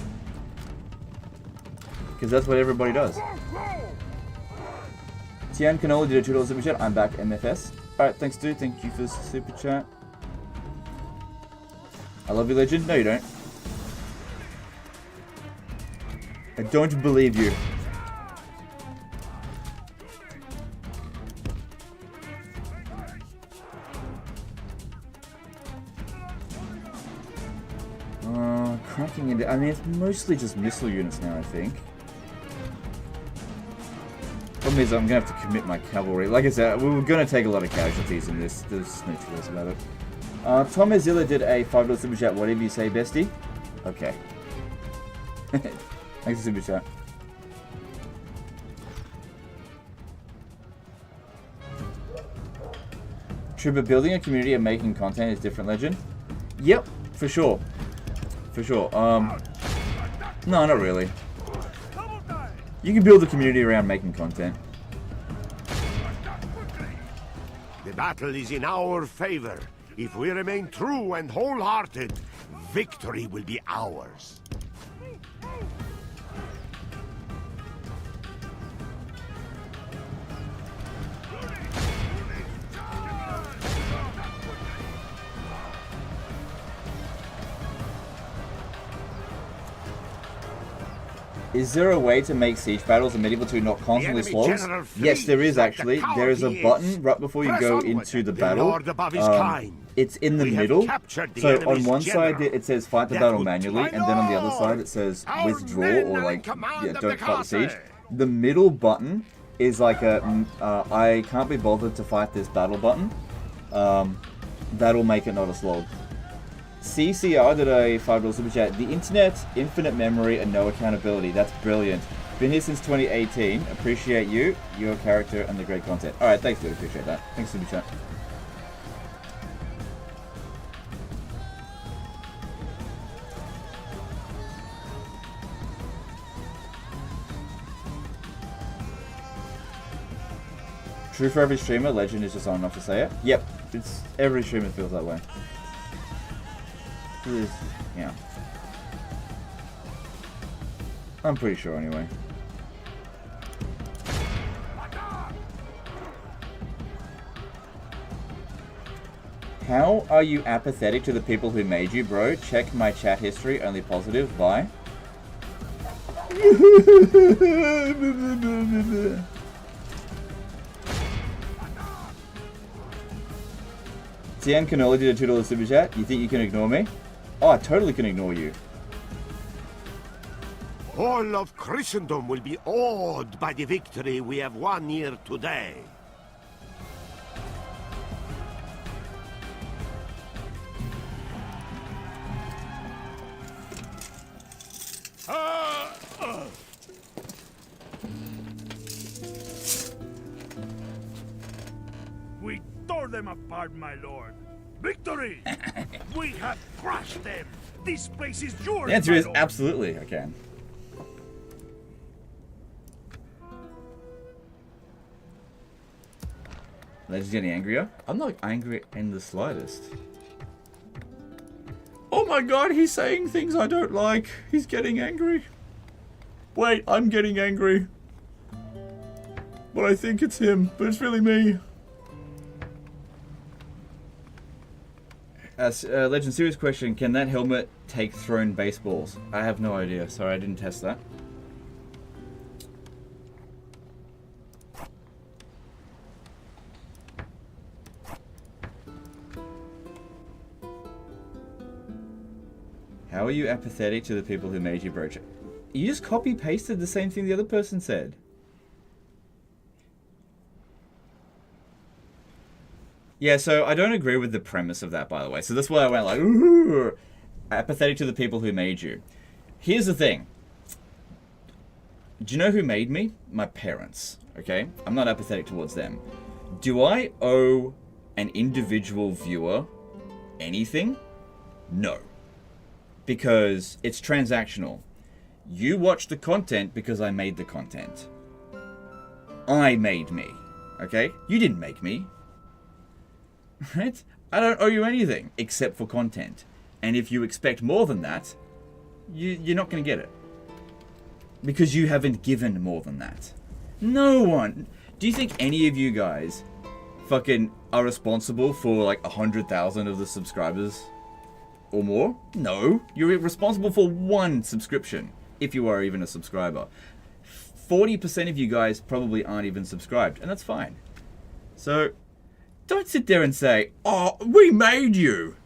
Because that's what everybody does. Tian Canola did a $2 super chat. I'm back, MFS. Alright, thanks dude, thank you for the super chat. I love you, legend. No, you don't. I don't believe you. Cracking into... I mean, it's mostly just missile units now, I think. Problem is, I'm going to have to commit my cavalry. Like I said, we were going to take a lot of casualties in this. There's no choice about it. Tom Azilla did a $5 super chat. Whatever you say, bestie. Okay. Thanks for super chat. True, but building a community and making content is different, legend. Yep, for sure. For sure. No, not really. You can build a community around making content. The battle is in our favor. If we remain true and wholehearted, victory will be ours. Is there a way to make siege battles in Medieval 2 not constantly slogs? Yes, there is actually. There is a button right before you go into the battle. It's in the middle. So on one side it says fight the battle manually, and then on the other side it says withdraw or like, yeah, don't fight the siege. The middle button is like a I can't be bothered to fight this battle button. That'll make it not a slog. CCR did a $5 super chat. The internet, infinite memory, and no accountability. That's brilliant. Been here since 2018. Appreciate you, your character, and the great content. Alright, thanks dude. Appreciate that. Thanks super chat. True for every streamer, legend is just on enough to say it. Yep, it's every streamer feels that way. Yeah. I'm pretty sure anyway. How are you apathetic to the people who made you, bro? Check my chat history, only positive. Bye. Tian Canola did a $2 super chat. You think you can ignore me? Oh, I totally can ignore you. All of Christendom will be awed by the victory we have won here today. We tore them apart, my lord. Victory! We have crushed them. This place is yours. The answer is absolutely, I can. Legend's getting angrier? I'm not angry in the slightest. Oh my god, he's saying things I don't like. He's getting angry. Wait, I'm getting angry. But I think it's him, but it's really me. Legend, serious question. Can that helmet take thrown baseballs? I have no idea. Sorry, I didn't test that. How are you apathetic to the people who made you, bro? You just copy-pasted the same thing the other person said. Yeah, so I don't agree with the premise of that, by the way. So that's why I went like, ooh, apathetic to the people who made you. Here's the thing. Do you know who made me? My parents, okay? I'm not apathetic towards them. Do I owe an individual viewer anything? No. Because it's transactional. You watch the content because I made the content. I made me, okay? You didn't make me. Right? I don't owe you anything except for content. And if you expect more than that, you're not going to get it. Because you haven't given more than that. No one. Do you think any of you guys fucking are responsible for like 100,000 of the subscribers or more? No. You're responsible for one subscription, if you are even a subscriber. 40% of you guys probably aren't even subscribed, and that's fine. So, don't sit there and say, oh, we made you.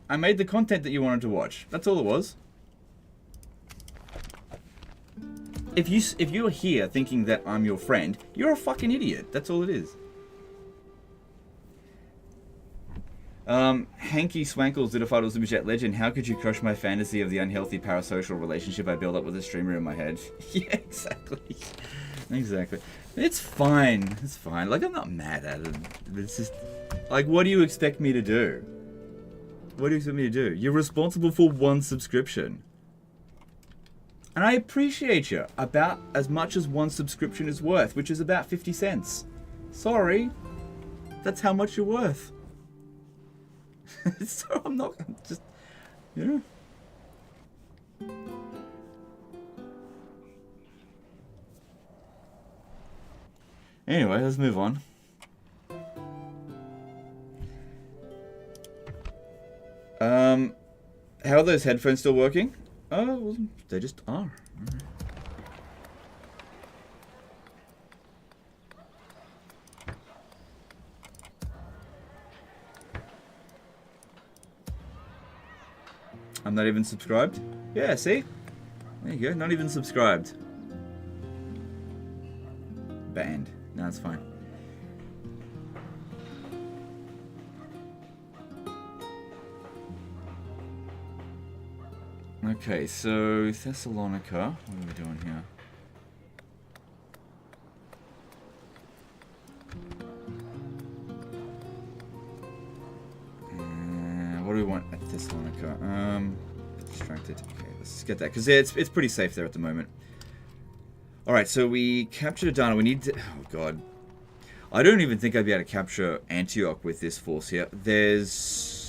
I made the content that you wanted to watch. That's all it was. If you're here thinking that I'm your friend, you're a fucking idiot. That's all it is. Hanky Swankles did a final super chat. Legend, how could you crush my fantasy of the unhealthy parasocial relationship I build up with a streamer in my head? Yeah, exactly. Exactly. It's fine. It's fine. Like, I'm not mad at it. It's just, like, what do you expect me to do? What do you expect me to do? You're responsible for one subscription. And I appreciate you about as much as one subscription is worth, which is about 50 cents. Sorry. That's how much you're worth. So I'm not just, you know. Anyway, let's move on. How are those headphones still working? Oh, well, they just are. I'm not even subscribed? Yeah, see? There you go, not even subscribed. Banned. No, it's fine. Okay, so Thessalonica. What are we doing here? What do we want at Thessalonica? Distracted. Okay, let's get that because it's pretty safe there at the moment. All right, so we captured Adana. We need to. Oh god, I don't even think I'd be able to capture Antioch with this force here. There's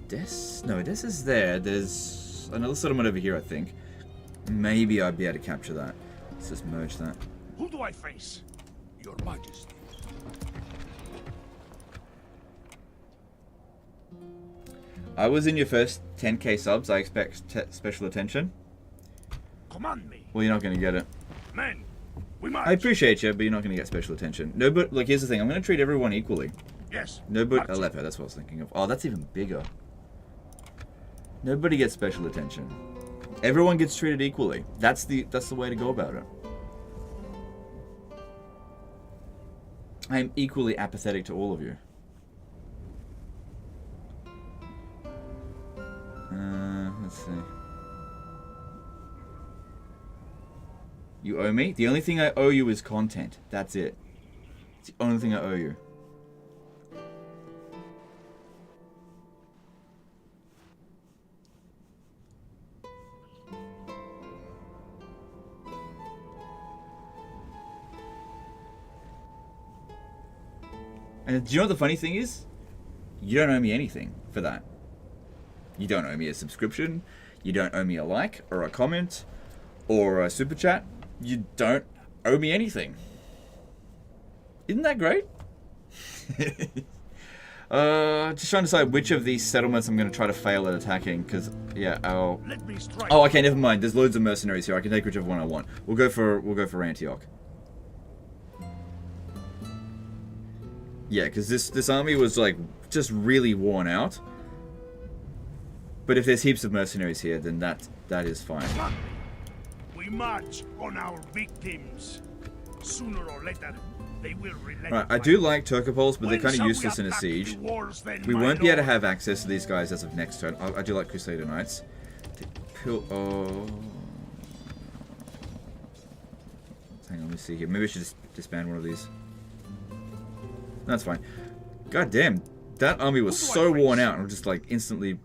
Edessa's there. There's another settlement over here, I think. Maybe I'd be able to capture that. Let's just merge that. Who do I face? Your Majesty. I was in your first 10k subs. I expect special attention. Command me. Well, you're not going to get it. Men, we march. I appreciate you, but you're not going to get special attention. No, but like, here's the thing. I'm going to treat everyone equally. Yes. No, but Aleppo. That's what I was thinking of. Oh, that's even bigger. Nobody gets special attention. Everyone gets treated equally. That's the way to go about it. I am equally apathetic to all of you. Let's see. You owe me? The only thing I owe you is content. That's it. It's the only thing I owe you. And do you know what the funny thing is? You don't owe me anything for that. You don't owe me a subscription. You don't owe me a like or a comment or a super chat. You don't owe me anything. Isn't that great? Just trying to decide which of these settlements I'm going to try to fail at attacking, because yeah, oh, okay, never mind. There's loads of mercenaries here. I can take whichever one I want. We'll go for Antioch. Yeah, because this army was like just really worn out. But if there's heaps of mercenaries here, then that is fine. We march on our victims. Sooner or later, They will relent. Right, I do like Turcopoles, but they're When kind of shall we useless in a attack siege. the walls then, We my won't be able to lord? have access to these guys as of next turn. I do like Crusader Knights. Oh. Hang on, let me see here. Maybe I should just disband one of these. That's fine. God damn, that army was so worn out. I'm just like instantly.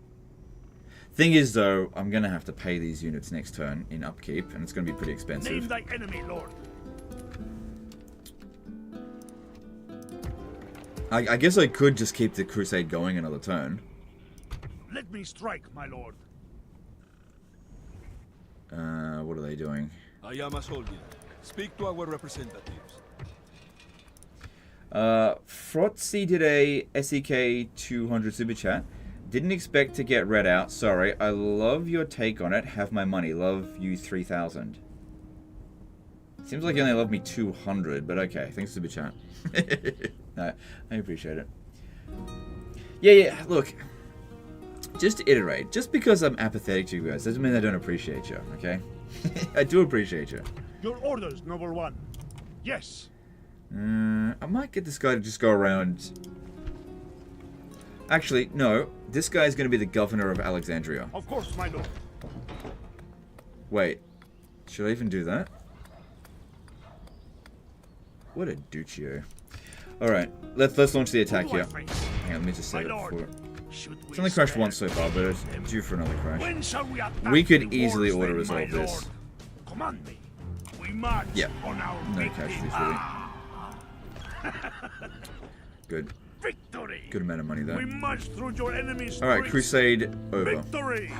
Thing is, though, I'm gonna have to pay these units next turn in upkeep, and it's gonna be pretty Name expensive. thy enemy, lord. I guess I could just keep the Crusade going another turn. Let me strike, my lord. What are they doing? I am a soldier. Speak to our representatives. Frotzy did a SEK 200 super chat. Didn't expect to get read out. Sorry. I love your take on it. Have my money. Love you 3000. Seems like you only love me 200, but okay. Thanks super chat. No, I appreciate it. Yeah. Look, just to iterate. Just because I'm apathetic to you guys doesn't mean I don't appreciate you. Okay. I do appreciate you. Your orders, noble one. Yes. I might get this guy to just go around. Actually, no. This guy is going to be the governor of Alexandria. Of course, my lord. Wait. Should I even do that? What a duccio. Alright. Let's launch the attack here. Hang on, let me just save it before. It's only crashed once so far, but it's due for another crash. When shall we attack We could the easily walls, auto-resolve then, my this. lord? Command me. We march Yeah. on our No victory. casualties, really. Good. Victory. Good amount of money there. We march through your enemy's Alright, streets. Crusade over. Victory.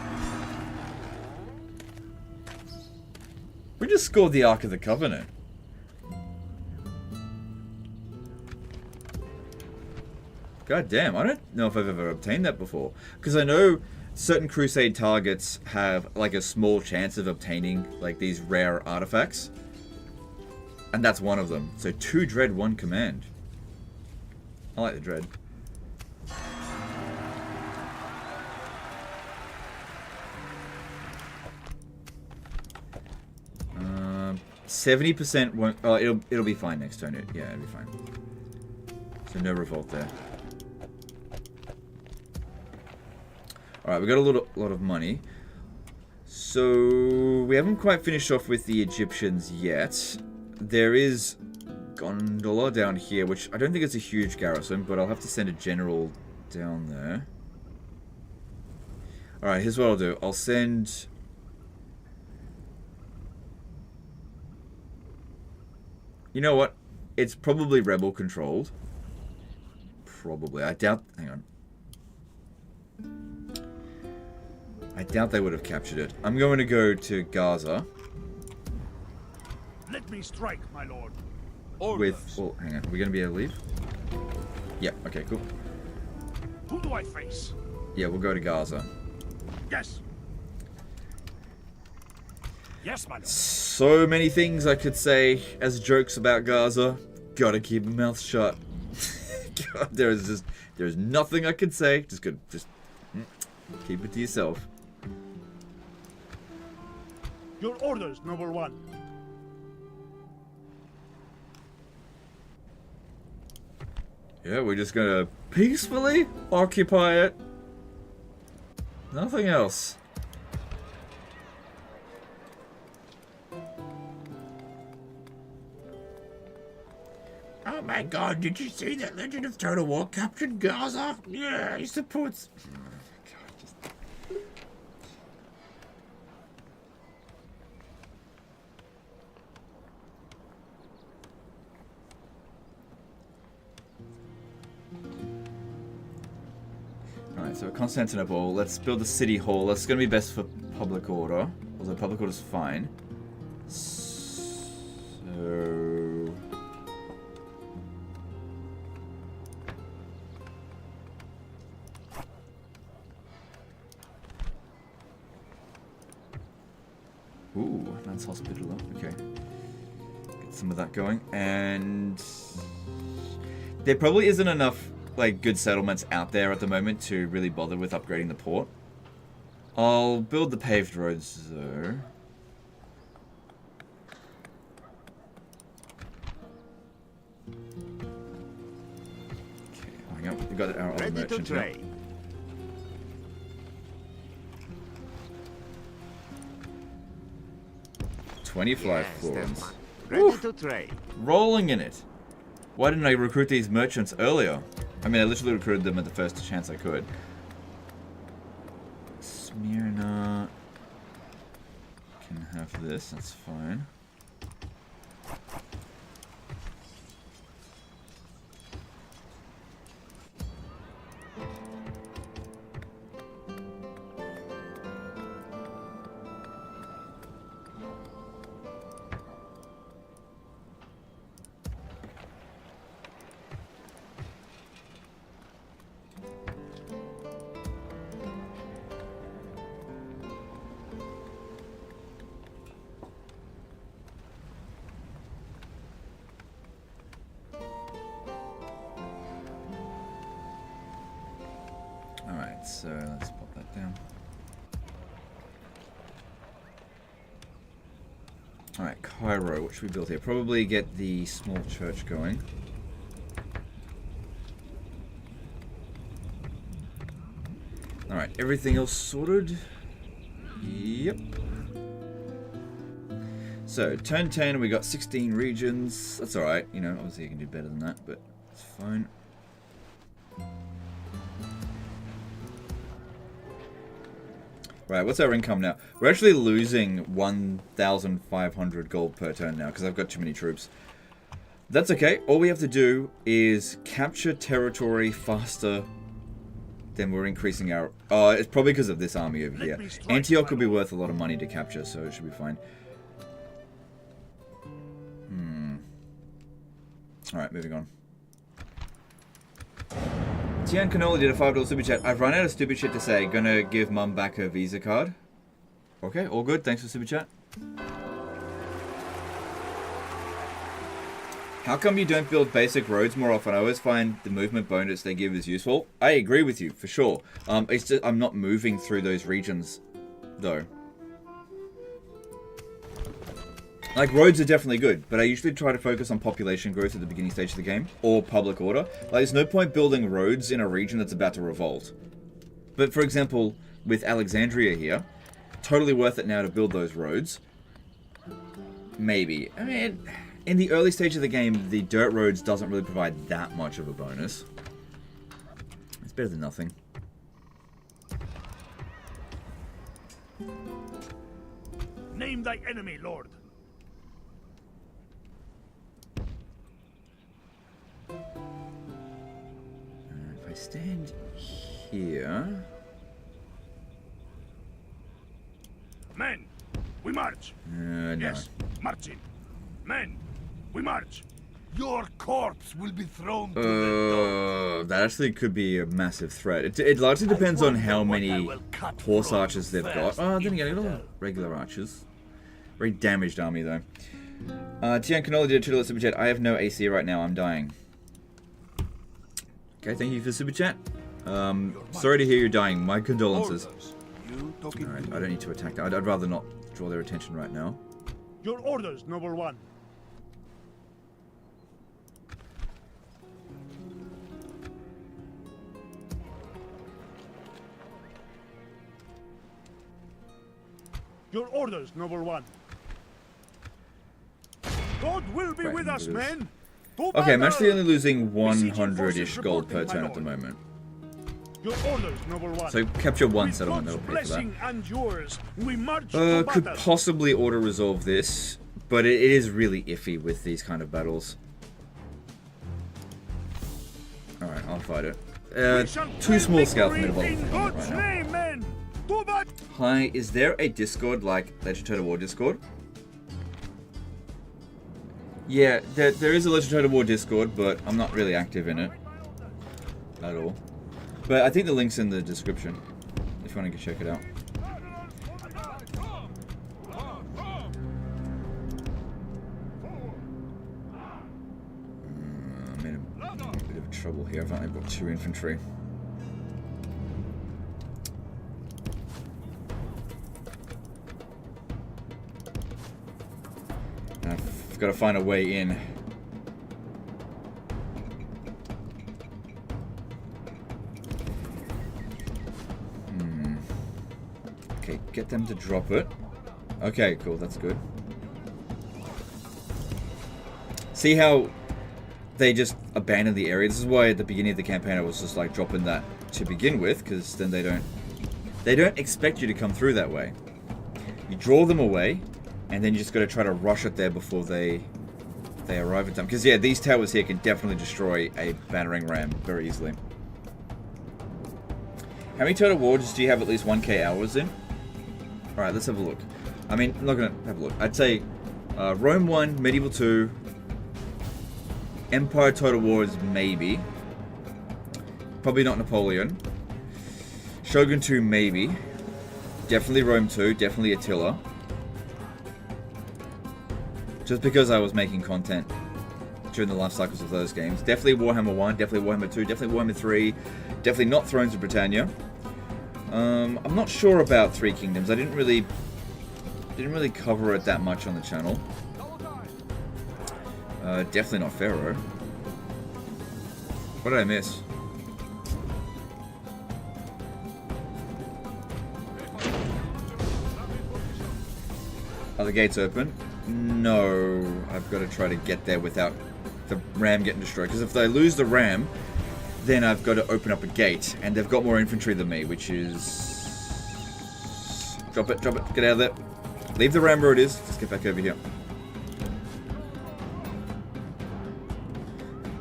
We just scored the Ark of the Covenant. God damn, I don't know if I've ever obtained that before. Because I know certain Crusade targets have like a small chance of obtaining like these rare artifacts. And that's one of them. So 2 Dread, 1 Command. I like the Dread. 70% won't. Oh, it'll be fine next turn. Yeah, it'll be fine. So no revolt there. All right, we got a lot of money. So we haven't quite finished off with the Egyptians yet. There is Gondola down here, which I don't think it's a huge garrison, but I'll have to send a general down there. All right, here's what I'll do. I'll send. You know what? It's probably rebel controlled. Probably. I doubt. Hang on. I doubt they would have captured it. I'm going to go to Gaza. Let me strike, my lord. With. Well, hang on. Are we going to be able to leave? Yeah. Okay. Cool. Who do I face? Yeah, we'll go to Gaza. Yes. Yes, my lord. So many things I could say as jokes about Gaza. Gotta keep my mouth shut. God, there's nothing I could say. Just keep it to yourself. Your orders, noble one. Yeah, we're just gonna peacefully occupy it. Nothing else. Oh my god, did you see that Legend of Total War captured Gaza? Yeah, he supports... Alright, so Constantinople, let's build a city hall. That's gonna be best for public order. Although public order's fine. So... Ooh, that's hospital. Okay. Get some of that going. And... there probably isn't enough like good settlements out there at the moment to really bother with upgrading the port. I'll build the paved roads though. got our other Ready to merchant here. trade. 25 florins. Ready to trade. Rolling in it. Why didn't I recruit these merchants earlier? I mean, I literally recruited them at the first chance I could. Smyrna can have this, that's fine. So let's pop that down. Alright, Cairo, what should we build here? Probably get the small church going. Alright, everything else sorted? Yep. So, turn 10, we got 16 regions. That's alright, you know, obviously you can do better than that, but it's fine. Right, what's our income now? We're actually losing 1,500 gold per turn now because I've got too many troops. That's okay. All we have to do is capture territory faster than we're increasing our... Oh, it's probably because of this army over here. Antioch would be worth a lot of money to capture, so it should be fine. Alright, moving on. Tian Canola did a $5 super chat. I've run out of stupid shit to say. Gonna give mum back her Visa card. Okay, all good. Thanks for super chat. How come you don't build basic roads more often? I always find the movement bonus they give is useful. I agree with you, for sure. It's just I'm not moving through those regions, though. Like, roads are definitely good, but I usually try to focus on population growth at the beginning stage of the game, or public order. Like, there's no point building roads in a region that's about to revolt. But, for example, with Alexandria here, totally worth it now to build those roads. Maybe. I mean, in the early stage of the game, the dirt roads doesn't really provide that much of a bonus. It's better than nothing. Name thy enemy, Lord. If I stand here... Men, we march. No. Yes, marching. Men, we march. Your corpse will be thrown to the That actually could be a massive threat. It largely depends on how many horse archers they've got. Oh, then again, I got all regular archers. Very damaged army, though. Tian Canola did a $2 super chat. I have no AC right now. I'm dying. Okay, thank you for the super chat. Sorry to hear you're dying. My condolences. Alright, I don't need to attack that. I'd rather not draw their attention right now. Your orders, noble one. Your orders, noble one. God will be with us, men. Okay, I'm actually only losing 100-ish gold per turn at the moment. Your orders, noble one. So capture one settlement, that'll pay for that. And yours, we march to Could battle. possibly auto-resolve this, but it is really iffy with these kind of battles. Alright, I'll fight it. Two small scouts for me to bother with right now. Hi, is there a Discord like Legend Total War Discord? Yeah, there is a Legend Total War Discord, but I'm not really active in it. At all. But I think the link's in the description, if you want to go check it out. I'm in a bit of trouble here. I've only got 2 infantry. I've got to find a way in. Get them to drop it. Okay, cool. That's good. See how they just abandon the area? This is why at the beginning of the campaign I was just like dropping that to begin with, because then they don't expect you to come through that way. You draw them away, and then you just got to try to rush it there before they arrive at time. Because yeah, these towers here can definitely destroy a battering ram very easily. How many total wars do you have at least 1k hours in? Alright, let's have a look. I mean, I'm not going to have a look. I'd say Rome 1, Medieval 2, Empire Total Wars maybe. Probably not Napoleon. Shogun 2 maybe. Definitely Rome 2, definitely Attila. Just because I was making content during the life cycles of those games. Definitely Warhammer 1, definitely Warhammer 2, definitely Warhammer 3. Definitely not Thrones of Britannia. I'm not sure about Three Kingdoms. I didn't really cover it that much on the channel. Definitely not Pharaoh. What did I miss? Are the gates open? No. I've got to try to get there without the ram getting destroyed. Because if they lose the ram, then I've got to open up a gate. And they've got more infantry than me, which is... Drop it, get out of there. Leave the ram where it is. Let's get back over here.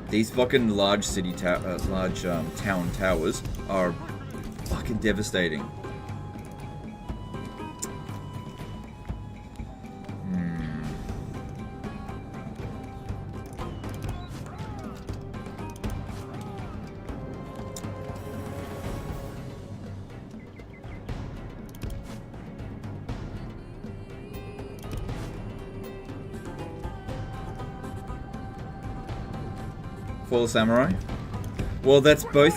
These fucking large city town towers are fucking devastating. Fall of Samurai? Well, that's both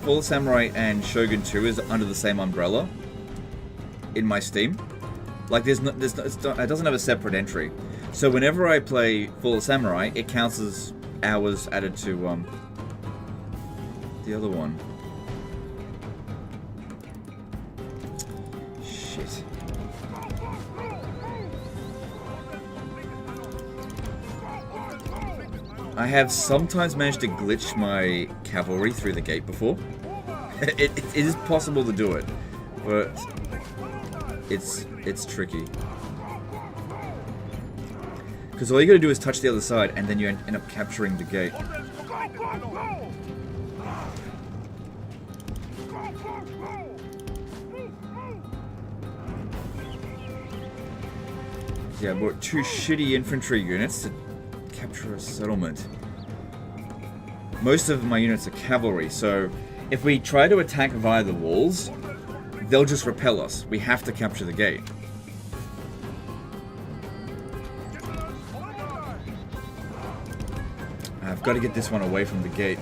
Fall of Samurai and Shogun 2 is under the same umbrella in my Steam. Like, it doesn't have a separate entry. So whenever I play Fall of Samurai, it counts as hours added to the other one. Shit. I have sometimes managed to glitch my cavalry through the gate before. It is possible to do it, but it's tricky. Because all you gotta do is touch the other side, and then you end up capturing the gate. Yeah, I bought 2 shitty infantry units to capture a settlement. Most of my units are cavalry, so if we try to attack via the walls, they'll just repel us. We have to capture the gate. I've got to get this one away from the gate.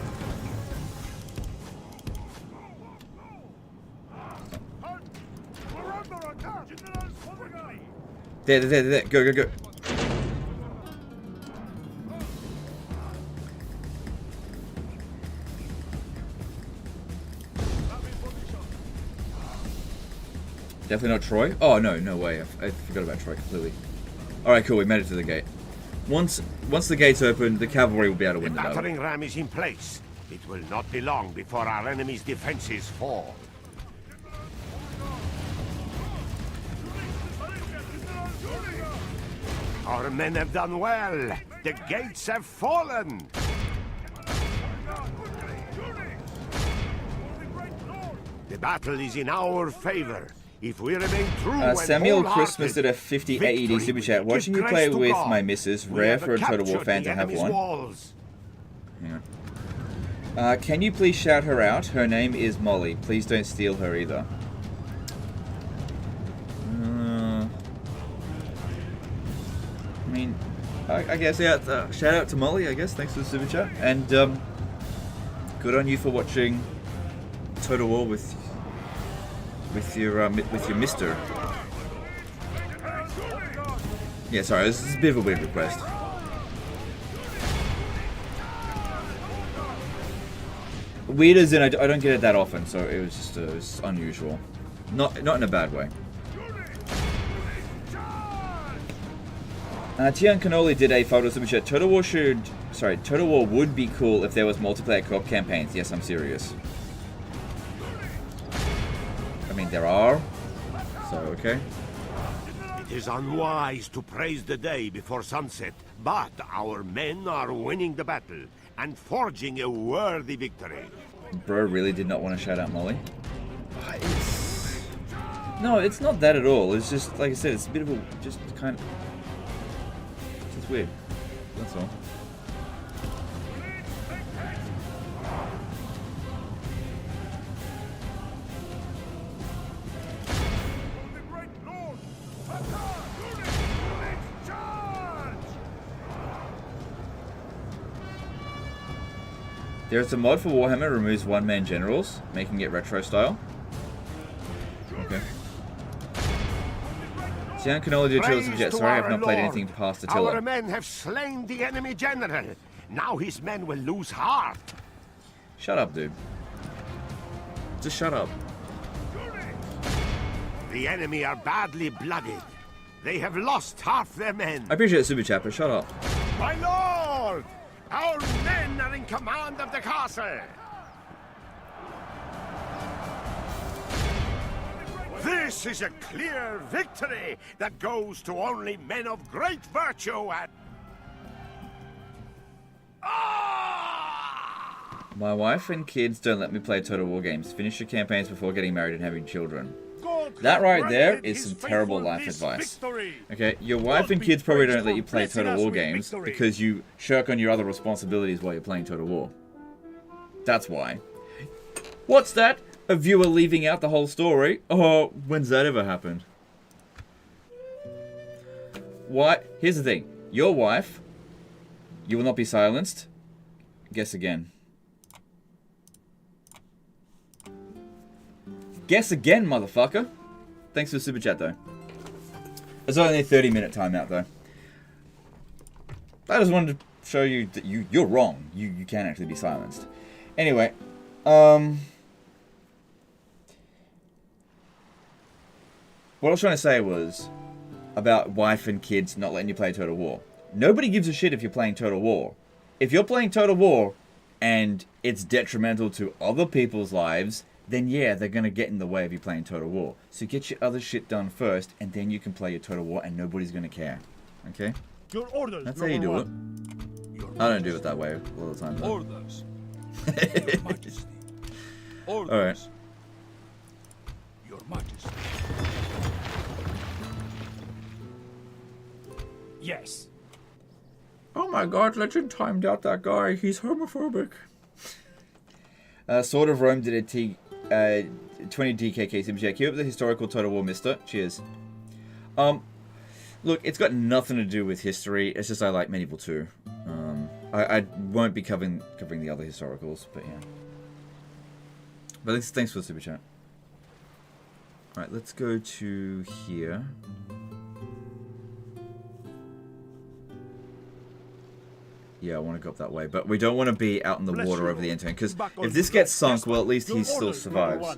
There. Go. Definitely not Troy? Oh, no way. I forgot about Troy completely. Alright, cool. We made it to the gate. Once the gate's open, the cavalry will be able to win the battle. The battering ram is in place. It will not be long before our enemy's defenses fall. Our men have done well. The gates have fallen. The battle is in our favor. If we remain true Samuel Christmas did a 50 AED super chat. Watching you play with my missus, rare for a Total War fan to have one. Yeah. Can you please shout her out? Her name is Molly. Please don't steal her either. I mean, I guess, yeah, shout out to Molly, I guess. Thanks for the super chat. And good on you for watching Total War with your mister. Yeah, sorry, this is a bit of a weird request. Weird as in I don't get it that often, so it was just it was unusual. Not in a bad way. Tian Cannoli did a photo super chat. Total War would be cool if there was multiplayer co-op campaigns. Yes, I'm serious. I mean, there are. So, okay. It is unwise to praise the day before sunset, but our men are winning the battle and forging a worthy victory. Bro really did not want to shout out Molly. No, it's not that at all. It's just, like I said, it's a bit of a, just kind of... It's just weird. That's all. There's a mod for Warhammer removes one-man generals, making it retro style. Okay. Sian can only do Attila subject. Sorry, I've not played anything past Attila. Our men have slain the enemy general. Now his men will lose heart. Shut up, dude. Just shut up. The enemy are badly blooded. They have lost half their men. I appreciate the super chat, but shut up. My lord! Our men are in command of the castle! This is a clear victory that goes to only men of great virtue and... My wife and kids don't let me play Total War games. Finish your campaigns before getting married and having children. That right there is some terrible life advice. Okay, your wife and kids probably don't let you play Total War games because you shirk on your other responsibilities while you're playing Total War. That's why. What's that? A viewer leaving out the whole story? Oh, when's that ever happened? What? Here's the thing. Your wife, you will not be silenced. Guess again. Guess again, motherfucker. Thanks for the super chat, though. It's only a 30-minute timeout, though. I just wanted to show you that you're wrong. You can actually be silenced. Anyway, what I was trying to say was about wife and kids not letting you play Total War. Nobody gives a shit if you're playing Total War. If you're playing Total War and it's detrimental to other people's lives, then yeah, they're going to get in the way of you playing Total War. So get your other shit done first, and then you can play your Total War, and nobody's going to care. Okay? Your orders, that's how you do it. I don't do it that way all the time, though. Orders. Your Majesty. Orders. Alright. Your Majesty. Yes. Oh my god, Legend timed out that guy. He's homophobic. Sword of Rome did a 20 DKK super chat. Keep up the historical Total War, mister. Cheers. Look, it's got nothing to do with history. It's just I like Medieval 2. I won't be covering the other historicals, but yeah. But thanks for the super chat. Alright, let's go to here. Yeah, I want to go up that way, but we don't want to be out in the water over the Antioch, because if this gets sunk, well, at least he still survives.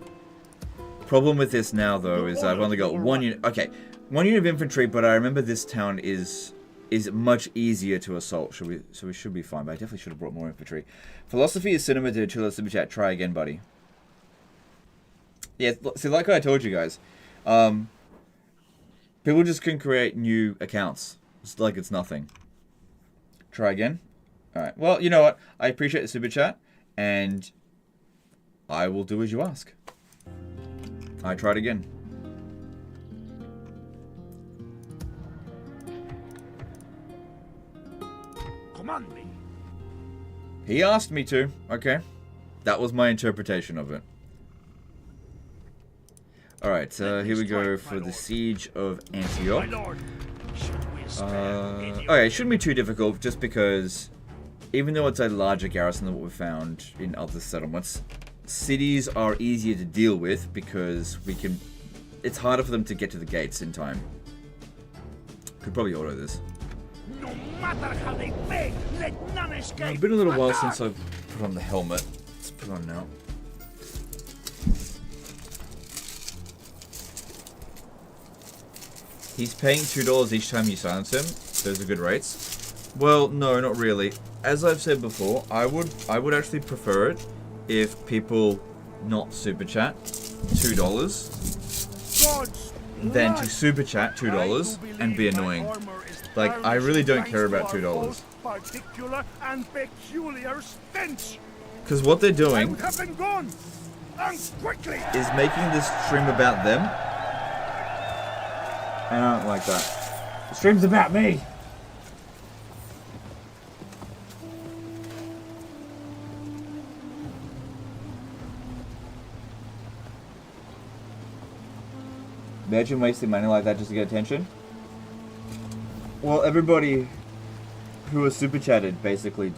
Problem with this now, though, is I've only got one unit. Okay, one unit of infantry, but I remember this town is much easier to assault. So we should be fine. But I definitely should have brought more infantry. Philosophy is cinema. Did Chilla super chat? Try again, buddy. Yeah, see, like I told you guys, people just can create new accounts. It's like it's nothing. Try again. All right. Well, you know what? I appreciate the super chat, and I will do as you ask. I tried again. Command me. He asked me to. Okay. That was my interpretation of it. Alright, here we go for the Siege of Antioch. Okay, it shouldn't be too difficult, just because even though it's a larger garrison than what we found in other settlements, cities are easier to deal with because it's harder for them to get to the gates in time. Could probably auto this. No matter how they beg, let none escape. It's been a little while since I've put on the helmet. Let's put it on now. He's paying $2 each time you silence him. those are good rates. Well, no, not really. As I've said before, I would actually prefer it if people not super chat $2 than to super chat $2 and be annoying. Like, I really don't care about $2. Particular and peculiar stench. Because what they're doing Have been gone. And quickly. is making this stream about them. And I don't like that. The stream's about me. Imagine wasting money like that just to get attention. Well, everybody who is super chatted basically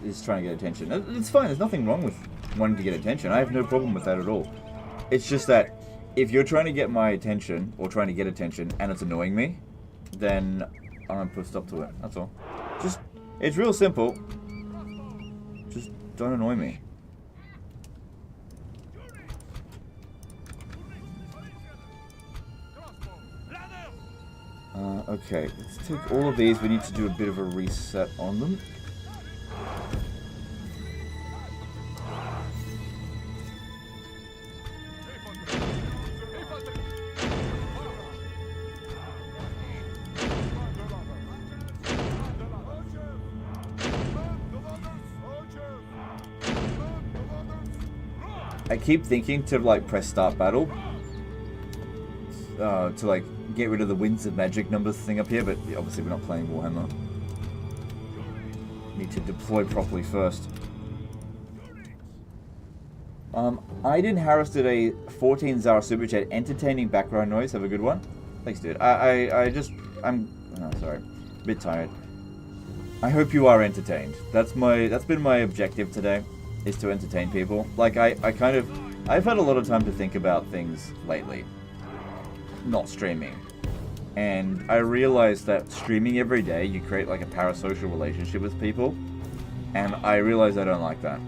is trying to get attention. It's fine. There's nothing wrong with wanting to get attention. I have no problem with that at all. It's just that if you're trying to get my attention or trying to get attention and it's annoying me, then I'm gonna put a stop to it. That's all. It's real simple. Just don't annoy me. Okay, let's take all of these. We need to do a bit of a reset on them. I keep thinking to like press start battle to like get rid of the Winds of Magic numbers thing up here, but obviously we're not playing Warhammer. Need to deploy properly first. Aiden Harris did a 14 Zara super chat. Entertaining background noise. Have a good one. Thanks, dude. I'm sorry, a bit tired. I hope you are entertained. That's been my objective today, is to entertain people. Like I've had a lot of time to think about things lately. Not streaming, and I realized that streaming every day you create like a parasocial relationship with people, and I realized I don't like that.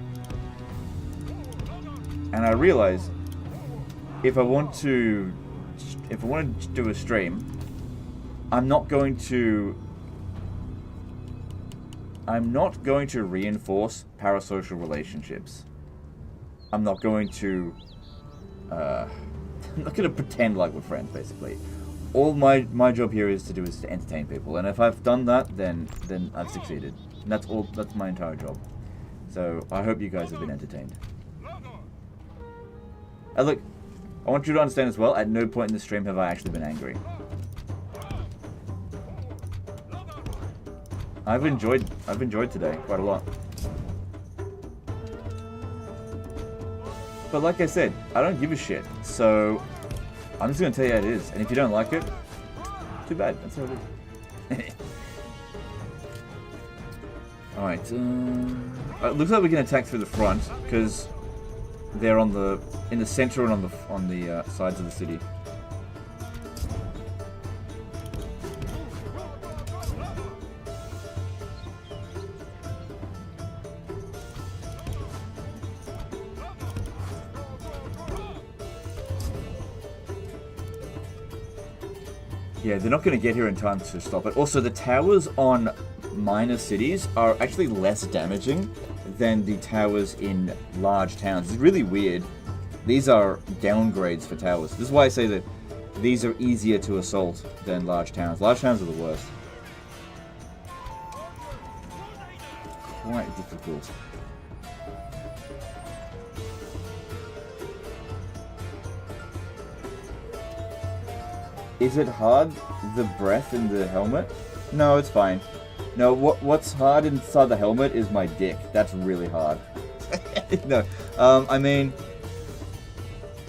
And I realized if I want to do a stream, I'm not going to reinforce parasocial relationships. I'm not going to I'm not going to pretend like we're friends, basically. All my job here is to entertain people, and if I've done that, then I've succeeded. And that's my entire job. So I hope you guys have been entertained. And look, I want you to understand as well, at no point in the stream have I actually been angry. I've enjoyed today quite a lot. But like I said, I don't give a shit, so I'm just gonna tell you how it is. And if you don't like it, too bad. That's how it is. All right. It looks like we can attack through the front because they're in the center and on the sides of the city. Yeah, they're not going to get here in time to stop it. Also, the towers on minor cities are actually less damaging than the towers in large towns. It's really weird. These are downgrades for towers. This is why I say that these are easier to assault than large towns. Large towns are the worst. Quite difficult. Is it hard, the breath in the helmet? No, it's fine. No, what's hard inside the helmet is my dick. That's really hard. No, I mean,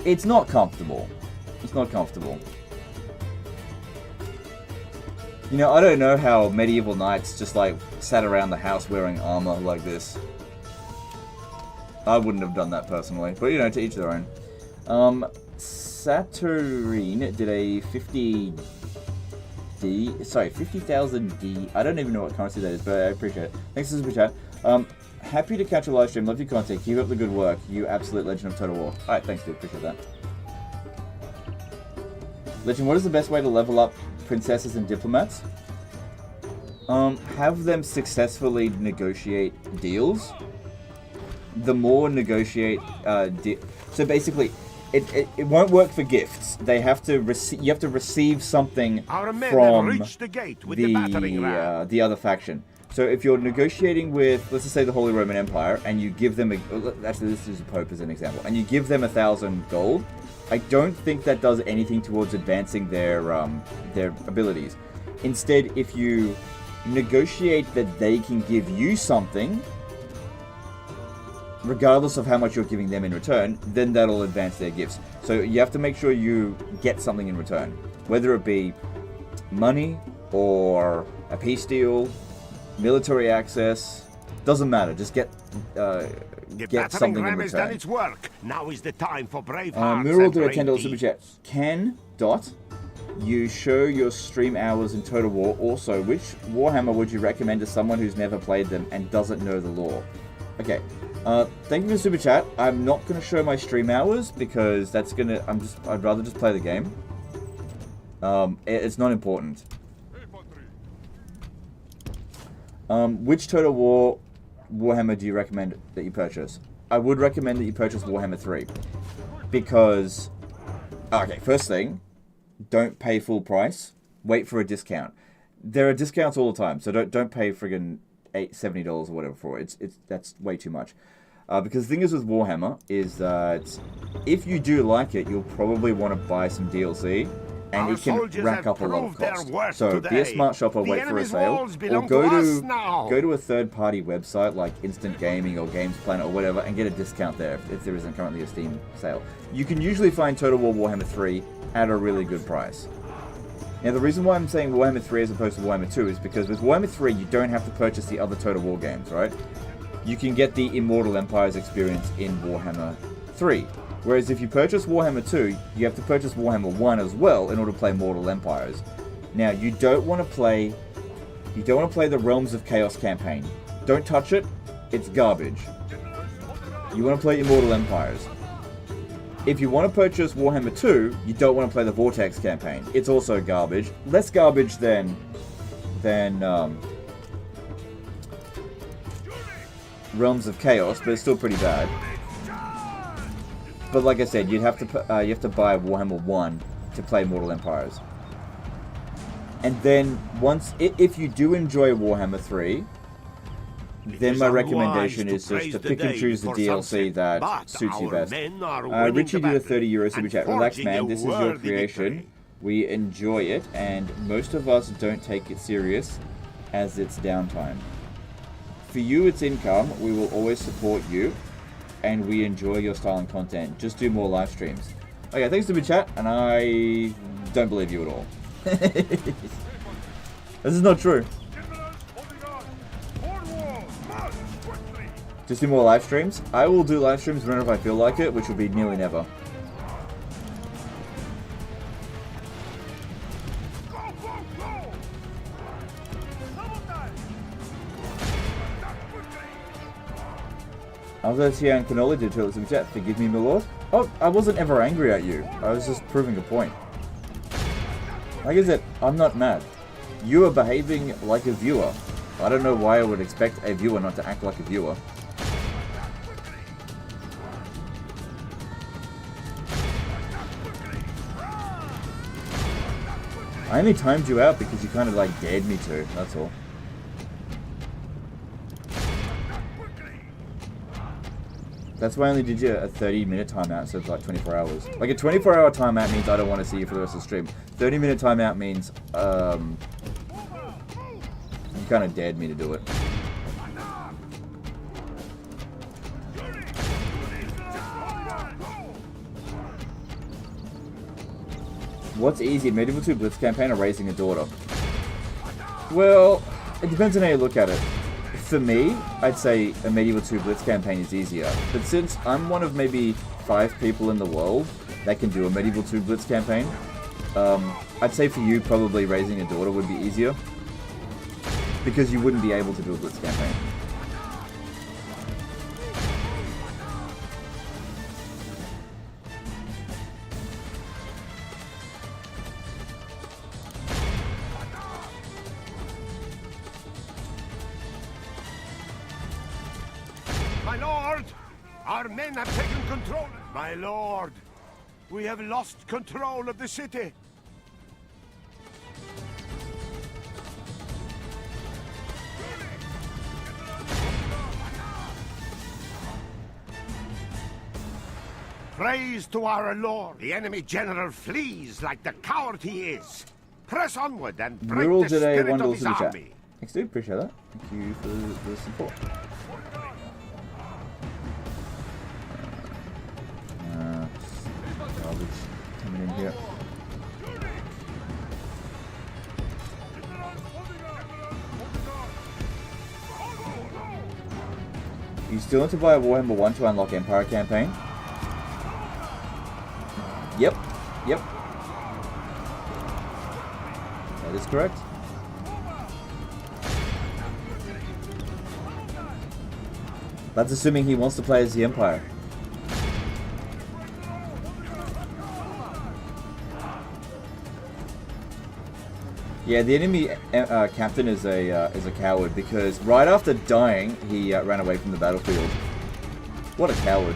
it's not comfortable. It's not comfortable. You know, I don't know how medieval knights just like sat around the house wearing armor like this. I wouldn't have done that personally, but you know, to each their own. Saturnine did a 50,000 D. I don't even know what currency that is, but I appreciate it. Thanks for the super chat. Happy to catch a live stream. Love your content. Keep up the good work. You absolute legend of Total War. Alright, thanks dude. Appreciate that. Legend, what is the best way to level up princesses and diplomats? Have them successfully negotiate deals. The more negotiate, so basically, it won't work for gifts. They have to you have to receive something from the other faction. So if you're negotiating with, let's just say, the Holy Roman Empire, and you give them actually this is the Pope as an example, and you give them 1,000 gold, I don't think that does anything towards advancing their abilities. Instead, if you negotiate that they can give you something, regardless of how much you're giving them in return, then that'll advance their gifts. So you have to make sure you get something in return, whether it be money or a peace deal, military access, doesn't matter. Just get something in return. Done its work. Now is the time for brave hearts. Mural do a $10 super chat. Ken Dot, you show your stream hours in Total War. Also, which Warhammer would you recommend to someone who's never played them and doesn't know the lore? Okay. Thank you for the super chat. I'm not going to show my stream hours because that's gonna. I'd rather just play the game. It's not important. Which Total War Warhammer do you recommend that you purchase? I would recommend that you purchase Warhammer 3 because. Okay, first thing, don't pay full price. Wait for a discount. There are discounts all the time, so don't pay friggin' $70 or whatever for it. That's way too much. Because the thing is with Warhammer is that if you do like it, you'll probably want to buy some DLC, and it can rack up a lot of cost. So be a smart shopper, wait for a sale, or go to a third-party website like Instant Gaming or Games Planet or whatever, and get a discount there if there isn't currently a Steam sale. You can usually find Total War Warhammer 3 at a really good price. Now, the reason why I'm saying Warhammer 3 as opposed to Warhammer 2 is because with Warhammer 3, you don't have to purchase the other Total War games, right? You can get the Immortal Empires experience in Warhammer 3. Whereas if you purchase Warhammer 2, you have to purchase Warhammer 1 as well in order to play Mortal Empires. Now, you don't want to play the Realms of Chaos campaign. Don't touch it. It's garbage. You want to play Immortal Empires. If you want to purchase Warhammer 2, you don't want to play the Vortex campaign. It's also garbage. Less garbage than Realms of Chaos, but it's still pretty bad. But like I said, you have to buy Warhammer 1 to play Mortal Empires. And then if you do enjoy Warhammer 3, then my recommendation is just to pick and choose the DLC that suits you best. Richie did a €30 super chat. Relax, man. This is your creation. We enjoy it, and most of us don't take it serious as it's downtime. For you, it's income. We will always support you, and we enjoy your style and content. Just do more live streams. Okay, thanks for the chat, and I don't believe you at all. This is not true. Just do more live streams. I will do live streams whenever I feel like it, which will be nearly never. Alvertia and Cannoli did tell us in chat. Forgive me, my lord. Oh, I wasn't ever angry at you. I was just proving a point. Like I said, I'm not mad. You are behaving like a viewer. I don't know why I would expect a viewer not to act like a viewer. I only timed you out because you kind of like dared me to, that's all. That's why I only did you a 30-minute timeout, so it's like 24 hours. Like a 24-hour timeout means I don't want to see you for the rest of the stream. 30-minute timeout means, you kind of dared me to do it. What's easier, Medieval 2 Blitz campaign or raising a daughter? Well, it depends on how you look at it. For me, I'd say a Medieval 2 Blitz campaign is easier. But since I'm one of maybe 5 people in the world that can do a Medieval 2 Blitz campaign, I'd say for you, probably raising a daughter would be easier. Because you wouldn't be able to do a Blitz campaign. My lord! Our men have taken control. My lord! We have lost control of the city. Praise to our lord. The enemy general flees like the coward he is. Press onward and break Mural the today, spirit $1 of his super chat. army. Thanks, dude. Appreciate that. Thank you for the support. Garbage coming in here. You still need to buy a Warhammer 1 to unlock Empire campaign? Yep. Yep. That is correct. That's assuming he wants to play as the Empire. Yeah, the enemy captain is a coward because right after dying, he ran away from the battlefield. What a coward!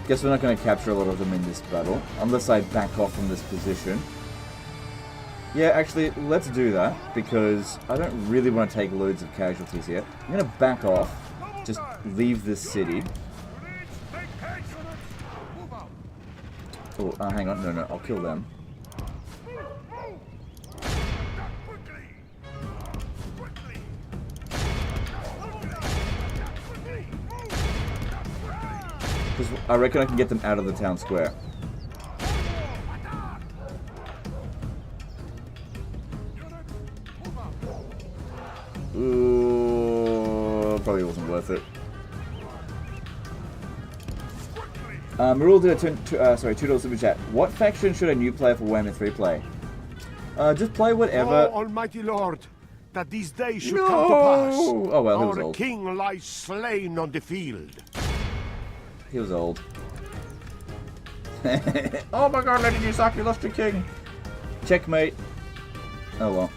Guess we're not going to capture a lot of them in this battle, unless I back off from this position. Yeah, actually, let's do that, because I don't really want to take loads of casualties yet. I'm going to back off, just leave this city. Oh, hang on, no, I'll kill them. Because I reckon I can get them out of the town square. Ooh, probably wasn't worth it. Marul did a $2 super chat. What faction should a new player for Warhammer 3 play? Just play whatever. Oh, Almighty Lord, that these days should come to pass. Oh well, he was Our old. king lies slain on the field. He was old. Oh my god, Lady Yusak, you lost your king. Checkmate. Oh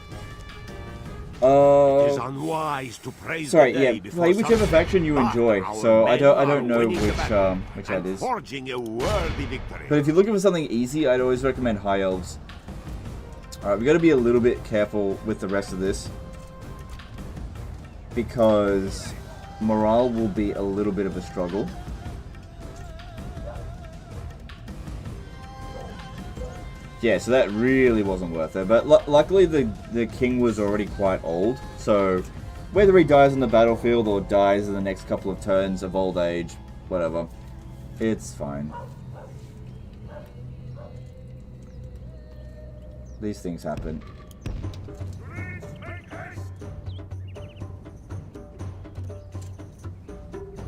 well. It is unwise to praise sorry, the day yeah. before Play whichever sunset. faction you enjoy. Our So I men don't are know winning the battle which that and is. forging a worthy victory. But if you're looking for something easy, I'd always recommend High Elves. Alright, we got to be a little bit careful with the rest of this, because morale will be a little bit of a struggle. Yeah, so that really wasn't worth it. But luckily the king was already quite old, so whether he dies on the battlefield or dies in the next couple of turns of old age, whatever, it's fine. These things happen.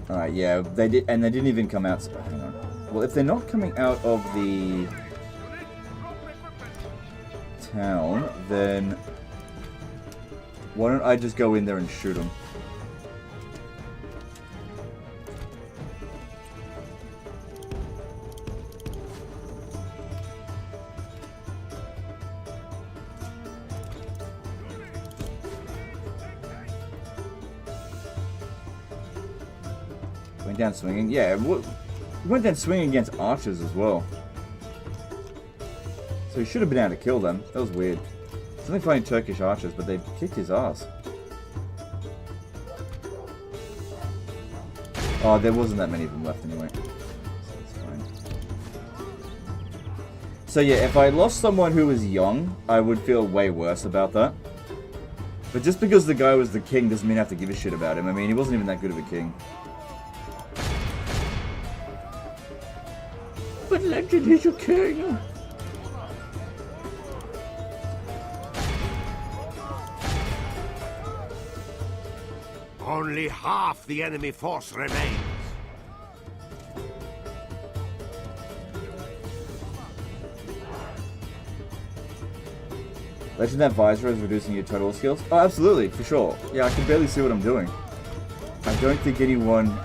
Alright, yeah, they did, and they didn't even come out. Hang on. Well, if they're not coming out of the town, then why don't I just go in there and shoot them? Went down swinging? Yeah, we went down swinging against archers as well. So he should have been able to kill them. That was weird. It's only fighting Turkish archers, but they kicked his ass. Oh, there wasn't that many of them left anyway. So that's fine. So yeah, if I lost someone who was young, I would feel way worse about that. But just because the guy was the king doesn't mean I have to give a shit about him. I mean, he wasn't even that good of a king. But legend is your king! Only half the enemy force remains. Legend Visor is reducing your total skills? Oh, absolutely, for sure. Yeah, I can barely see what I'm doing. I don't think anyone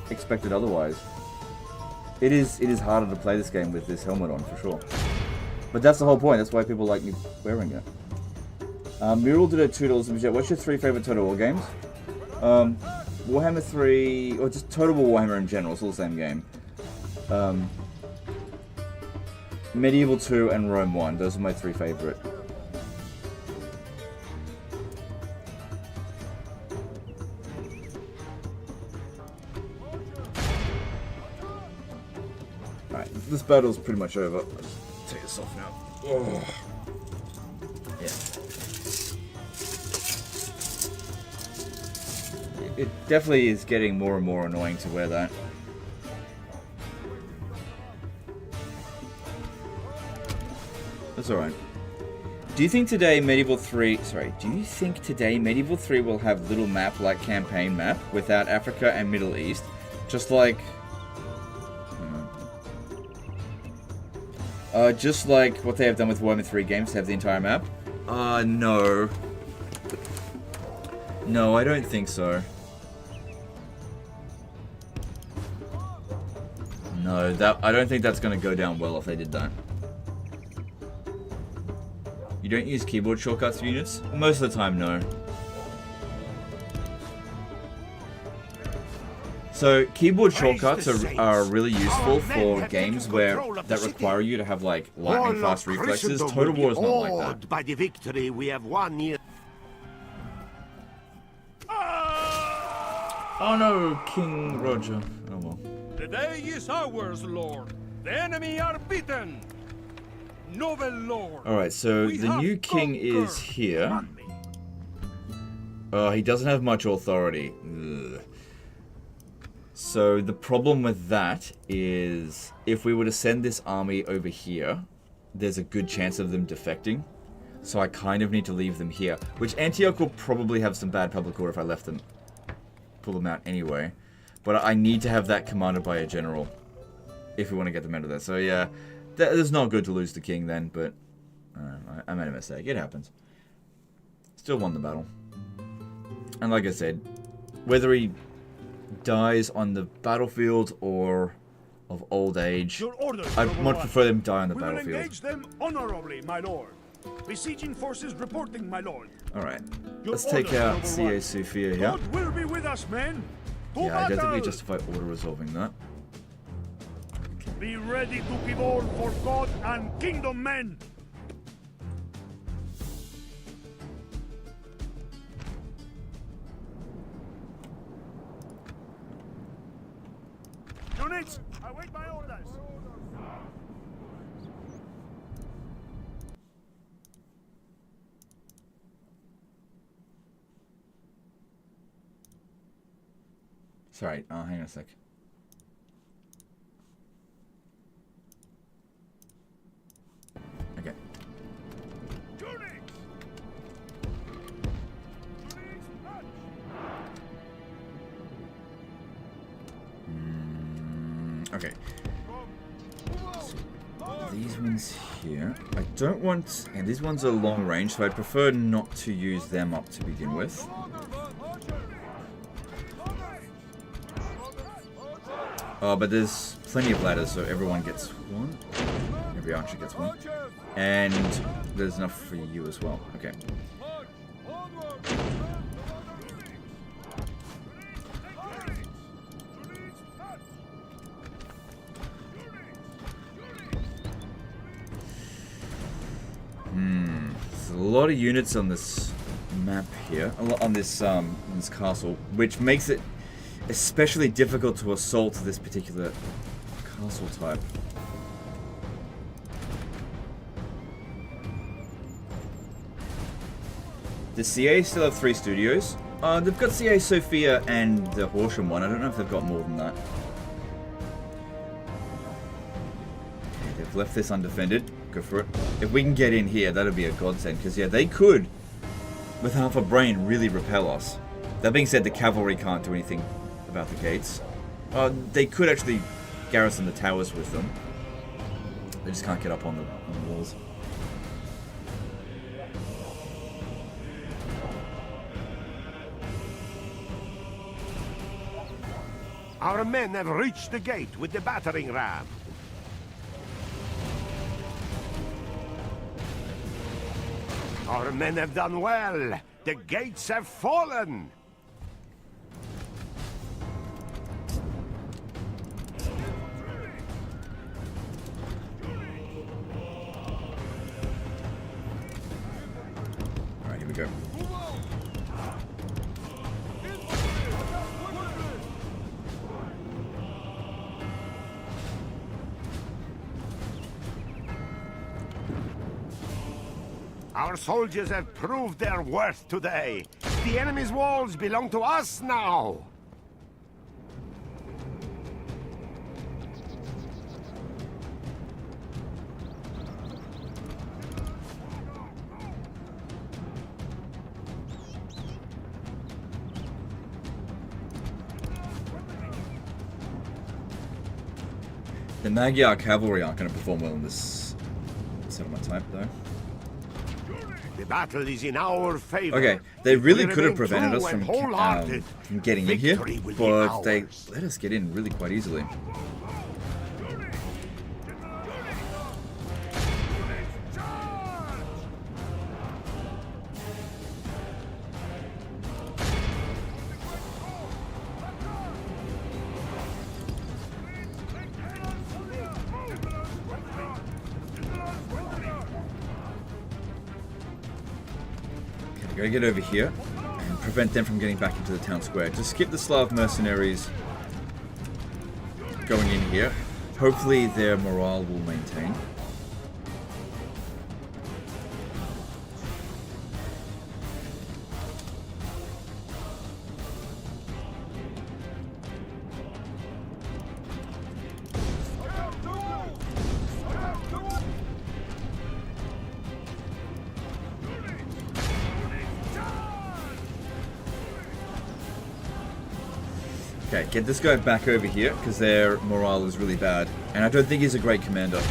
expected otherwise. It is harder to play this game with this helmet on, for sure. But that's the whole point. That's why people like me wearing it. Mural did a $2 What's your 3 favorite Total War games? Warhammer 3, or just Total War Warhammer in general. It's all the same game. Medieval 2 and Rome 1. Those are my 3 favorite. Alright, this battle's pretty much over. Let's take this off now. Oh. Yeah. It definitely is getting more and more annoying to wear that. That's alright. Do you think today Medieval 3 will have little map like campaign map without Africa and Middle East? Just like what they have done with Warhammer 3 games to have the entire map? No. No, I don't think so. No, I don't think that's going to go down well if they did that. You don't use keyboard shortcuts for units? Most of the time, no. So, keyboard shortcuts are really useful for games that require you to have, like, lightning-fast reflexes. Total War is not like that. By the victory we have won here. Oh no, King Roger. Oh well. The day is ours, Lord. The enemy are beaten. Noble Lord. Alright, so the new king is here. He doesn't have much authority. Ugh. So the problem with that is if we were to send this army over here, there's a good chance of them defecting. So I kind of need to leave them here. Which Antioch will probably have some bad public order if I left them. Pull them out anyway. But I need to have that commanded by a general. If we want to get them out of there. So yeah, it's not good to lose the king then, but I made a mistake. It happens. Still won the battle. And like I said, whether he dies on the battlefield or of old age, I'd much prefer them die on the battlefield. We will engage them honorably, my lord. Besieging forces reporting, my lord. Alright, let's take out CA Sophia here. God will be with us, men. Yeah, I don't think we justify auto-resolving that. Okay. Be ready to give all for God and kingdom, men. Units, await my orders. Sorry, hang on a sec. Okay. Okay. So these ones here. I don't want... And these ones are long range, so I'd prefer not to use them up to begin with. But there's plenty of ladders, so everyone gets one. Every archer gets one. And there's enough for you as well. Okay. There's a lot of units on this map here, on this castle, which makes it especially difficult to assault this particular castle type. Does CA still have 3 studios? They've got CA Sophia and the Horsham one. I don't know if they've got more than that. Okay, they've left this undefended. Go for it. If we can get in here, that'll be a godsend. Because, yeah, they could, with half a brain, really repel us. That being said, the cavalry can't do anything about the gates. They could actually garrison the towers with them. They just can't get up on the walls. Our men have reached the gate with the battering ram. Our men have done well. The gates have fallen. All right, here we go. Our soldiers have proved their worth today. The enemy's walls belong to us now. The Magyar cavalry aren't going to perform well in this settlement type, though. The battle is in our favor. Okay, they really If we could have remain prevented us true and from wholehearted, getting in here, victory will be but they ours. let us get in really quite easily. Gotta get over here and prevent them from getting back into the town square. Just skip the Slav mercenaries going in here. Hopefully their morale will maintain. Okay, get this guy back over here, because their morale is really bad. And I don't think he's a great commander.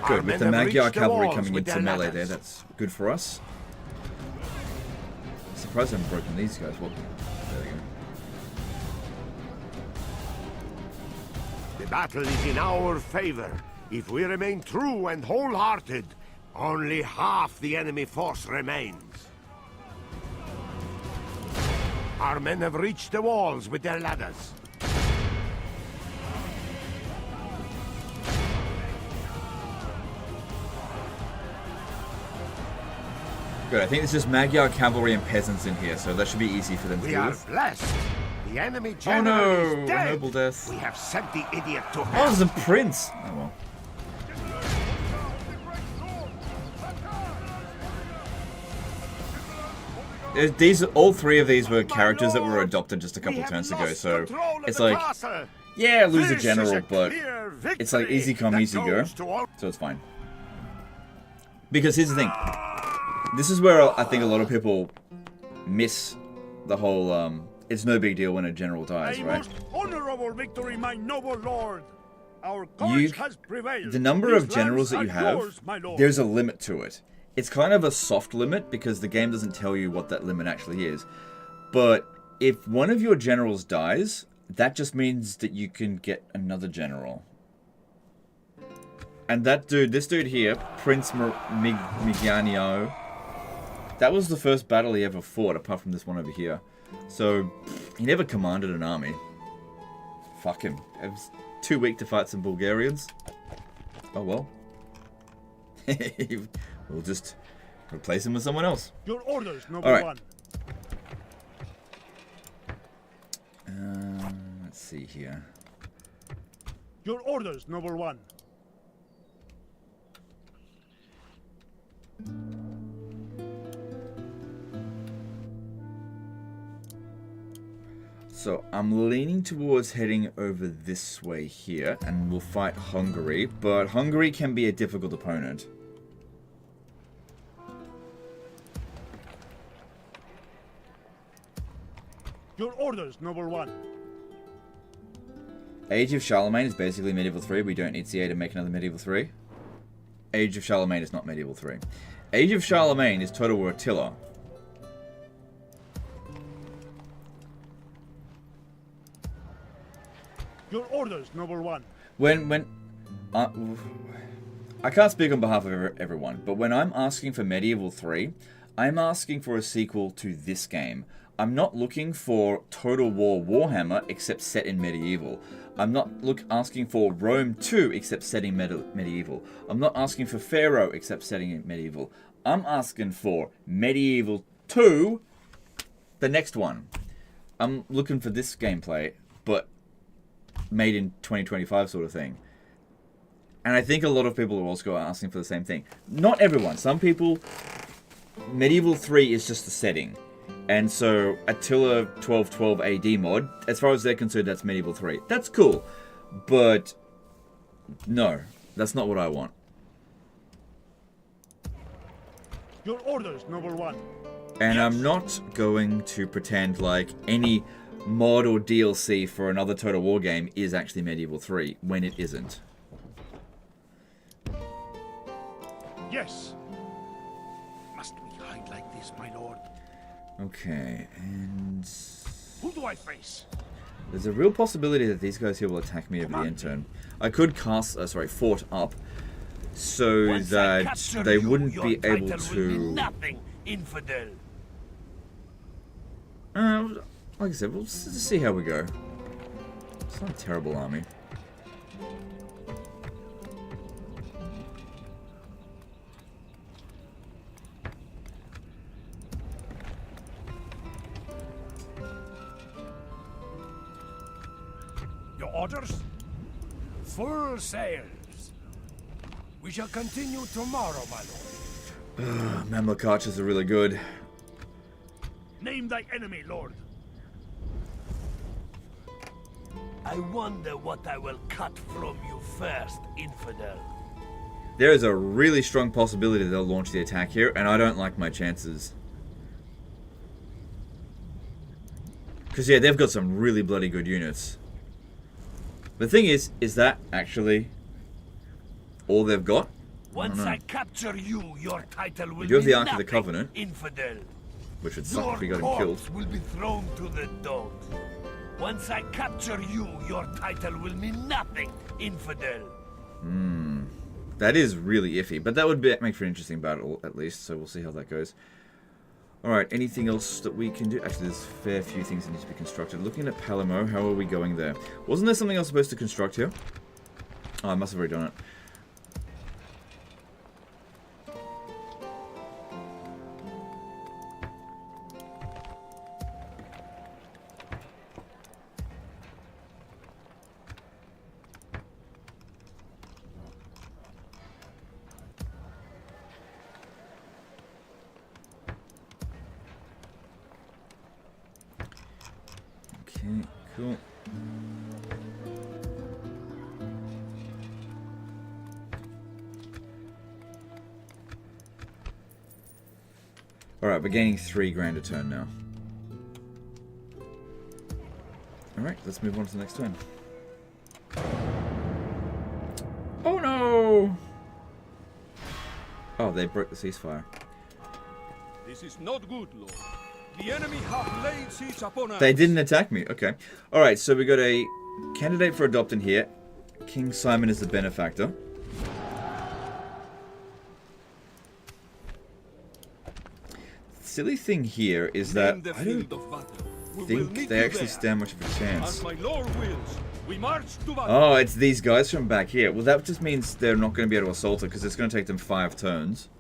Good, with the Magyar cavalry coming into melee there, that's good for us. Surprised I haven't broken these guys. Well, there we go. The battle is in our favor. If we remain true and wholehearted, only half the enemy force remains. Our men have reached the walls with their ladders. Good, I think it's just Magyar cavalry and peasants in here, so that should be easy for them to We deal are with. blessed. The enemy Oh general no! is A dead. noble death. We have sent the idiot to Oh, hell. there's a prince! Oh well. These, all three of these were characters that were adopted just a couple turns ago, so it's like, yeah, lose a general, but it's like easy come, easy go, so it's fine. Because here's the thing, this is where I think a lot of people miss the whole, it's no big deal when a general dies, A right? most honorable victory, my noble lord. Our courage has prevailed. The number These of generals that lands you are have, yours, my lord. there's a limit to it. It's kind of a soft limit because the game doesn't tell you what that limit actually is. But if one of your generals dies, that just means that you can get another general. And that dude, this dude here, Prince Migianio, that was the first battle he ever fought, apart from this one over here. So, he never commanded an army. Fuck him. It was too weak to fight some Bulgarians. Oh well. We'll just replace him with someone else. Your orders, noble All right. one. Let's see here. Your orders, noble one. So I'm leaning towards heading over this way here, and we'll fight Hungary, but Hungary can be a difficult opponent. Your orders, noble one. Age of Charlemagne is basically Medieval 3. We don't need CA to make another Medieval 3. Age of Charlemagne is not Medieval 3. Age of Charlemagne is Total War Attila. Your orders, noble one. I can't speak on behalf of everyone, but when I'm asking for Medieval 3, I'm asking for a sequel to this game. I'm not looking for Total War Warhammer except set in medieval. I'm not asking for Rome 2 except setting medieval. I'm not asking for Pharaoh except setting in medieval. I'm asking for Medieval 2, the next one. I'm looking for this gameplay, but made in 2025 sort of thing. And I think a lot of people are also asking for the same thing. Not everyone. Some people, Medieval 3 is just the setting. And so Attila 1212 AD mod, as far as they're concerned, that's Medieval 3. That's cool. But no, that's not what I want. Your orders, noble one. And I'm not going to pretend like any mod or DLC for another Total War game is actually Medieval 3 when it isn't. Yes. Must we hide like this, my lord? Okay, and Who do I face? there's a real possibility that these guys here will attack me over the end turn. I could cast, fort up so Once I that capture they you, wouldn't your be able title will mean to. nothing, infidel. Like I said, we'll just see how we go. It's not a terrible army. Your orders? Full sails. We shall continue tomorrow, my lord. Mamluk archers are really good. Name thy enemy, lord. I wonder what I will cut from you first, infidel. There is a really strong possibility they'll launch the attack here, and I don't like my chances. Because, yeah, they've got some really bloody good units. The thing is that actually all they've got? Once I capture you, your title will You have be the Ark of the nothing, Covenant, infidel. which would suck Your if we got him corpse killed. will be thrown to the dogs. Once I capture you, your title will mean nothing, infidel. That is really iffy, but that would make for an interesting battle at least, so we'll see how that goes. Alright, anything else that we can do? Actually, there's a fair few things that need to be constructed. Looking at Palermo, how are we going there? Wasn't there something else supposed to construct here? Oh, I must have already done it. Okay, cool. Alright, we're gaining 3 grand a turn now. Alright, let's move on to the next turn. Oh no! Oh, they broke the ceasefire. This is not good, Lord. The enemy have laid siege upon us. They didn't attack me. Okay. Alright, so we got a candidate for adopting here. King Simon is the benefactor. Silly thing here is that I don't think they actually stand much of a chance. As my lord wills, we march to battle. Oh, it's these guys from back here. Well, that just means they're not going to be able to assault it because it's going to take them 5 turns.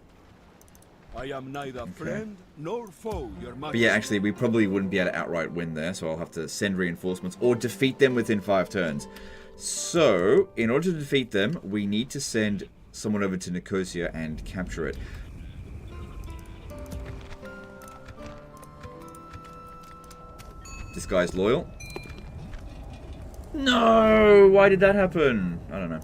I am neither friend nor foe, your But yeah, actually, we probably wouldn't be able to outright win there, so I'll have to send reinforcements or defeat them within 5 turns. So, in order to defeat them, we need to send someone over to Nicosia and capture it. This guy's loyal. No! Why did that happen? I don't know.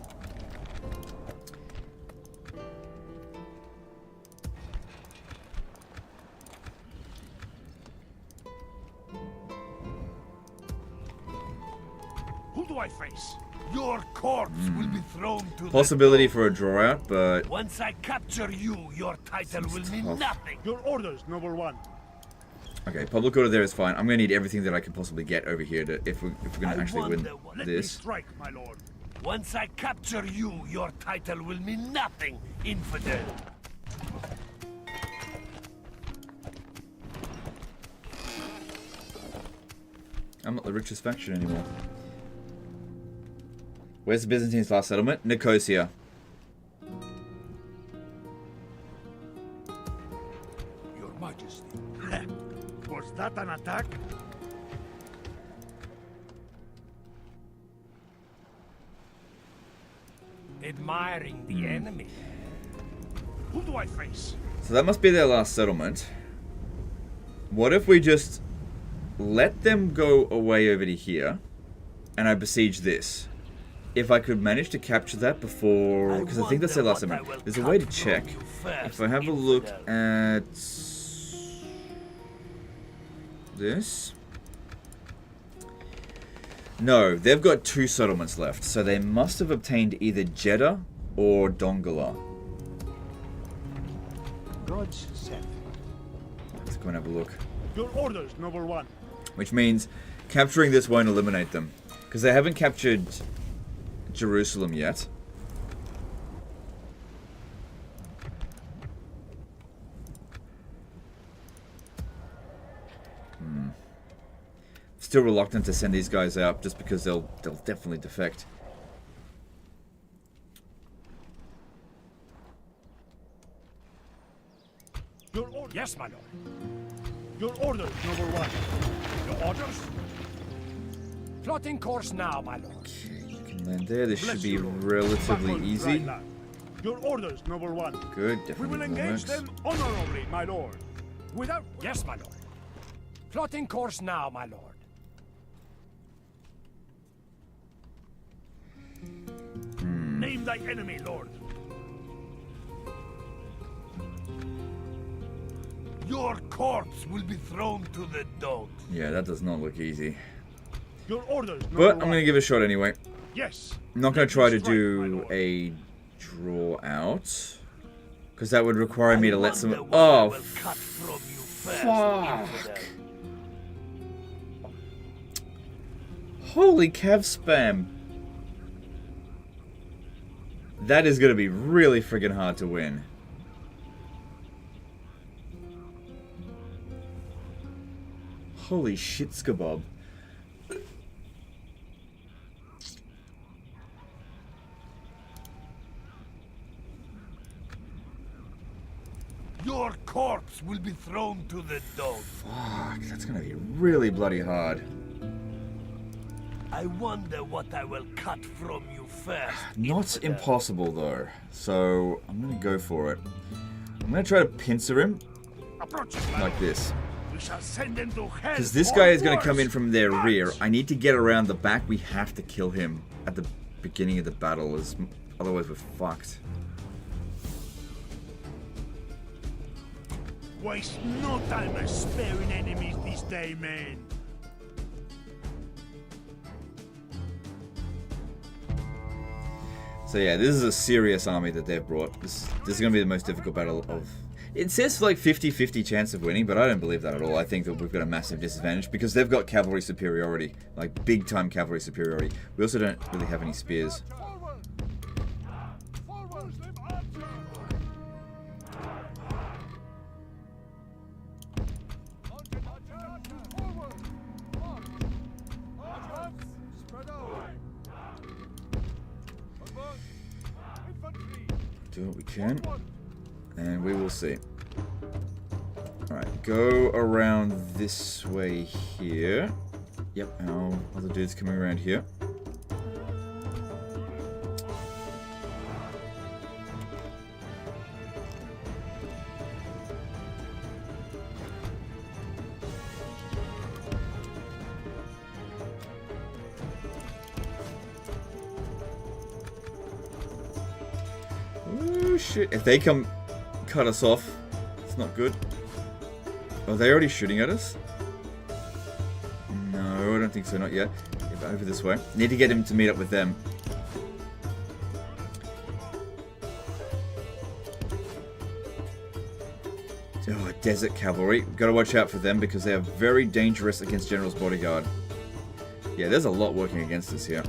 Who do I face? Your corpse will be thrown to Possibility for a draw out, but Once I capture you, your title will mean tough. nothing. Your orders, number one. okay, public order there is fine. I'm gonna need everything that I can possibly get over here to if we're gonna actually win Let me this. strike, my lord. Once I capture you, your title will mean nothing, infidel. I'm not the richest faction anymore. Where's the Byzantines' last settlement? Nicosia. Your Majesty. Was that an attack? Admiring the enemy. Who do I face? So that must be their last settlement. What if we just let them go away over to here, and I besiege this? If I could manage to capture that before, because I think that's their last settlement. There's a way to check. If I have a look at this. No, they've got 2 settlements left, so they must have obtained either Jeddah or Dongola. God's sent. Let's go and have a look. Your orders, number one. Which means capturing this won't eliminate them, because they haven't captured Jerusalem yet. Still reluctant to send these guys out just because they'll definitely defect. Your orders. Yes, my lord. Your orders, number one. Your orders. Plotting course now, my lord. You can land there. This should Bless be you, Lord. relatively Battle, easy. right lad. Your orders, number one. Good, We definitely will engage works. them honorably, my lord. Without Yes, my lord. Plotting course now, my lord. name thy enemy, lord. Your corpse will be thrown to the dogs. Yeah, that does not look easy. Your orders, But I'm going to give it a shot anyway. Yes. I'm not going to try to Strike, my do lord. a draw out. Because that would require me to let some... wonder what I Oh, will cut from you first, fuck. infidel. Holy cav spam. That is going to be really friggin' hard to win. Holy shit, skabob. Your corpse will be thrown to the dogs. Fuck, that's going to be really bloody hard. I wonder what I will cut from you first. Not infidel. impossible though, so I'm going to go for it. I'm going to try to pincer him Approach us, my like lord. this. We shall send them to hell. Because this or guy is going to come worse. in from their March. rear. I need to get around the back. We have to kill him at the beginning of the battle, otherwise we're fucked. Waste no time sparing enemies this day, man. So yeah, this is a serious army that they've brought. This is going to be the most difficult battle of... It says like 50-50 chance of winning, but I don't believe that at all. I think that we've got a massive disadvantage because they've got cavalry superiority. Like big time cavalry superiority. We also don't really have any spears. Do what we can, and we will see. Alright, go around this way here. Yep, our other dude's coming around here. Oh shit, if they come cut us off, it's not good. Are they already shooting at us? No, I don't think so, not yet. Yeah, over this way. Need to get him to meet up with them. Oh, desert cavalry. Gotta watch out for them because they are very dangerous against General's bodyguard. Yeah, there's a lot working against us here.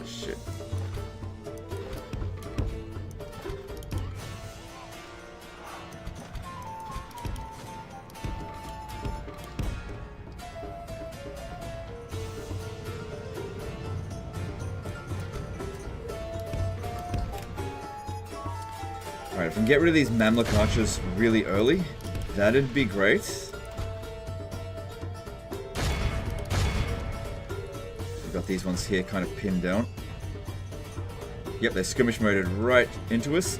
Shit. Alright, if we can get rid of these Mamluk archers really early, that'd be great. We've got these ones here kind of pinned down. Yep, they're skirmish moded right into us.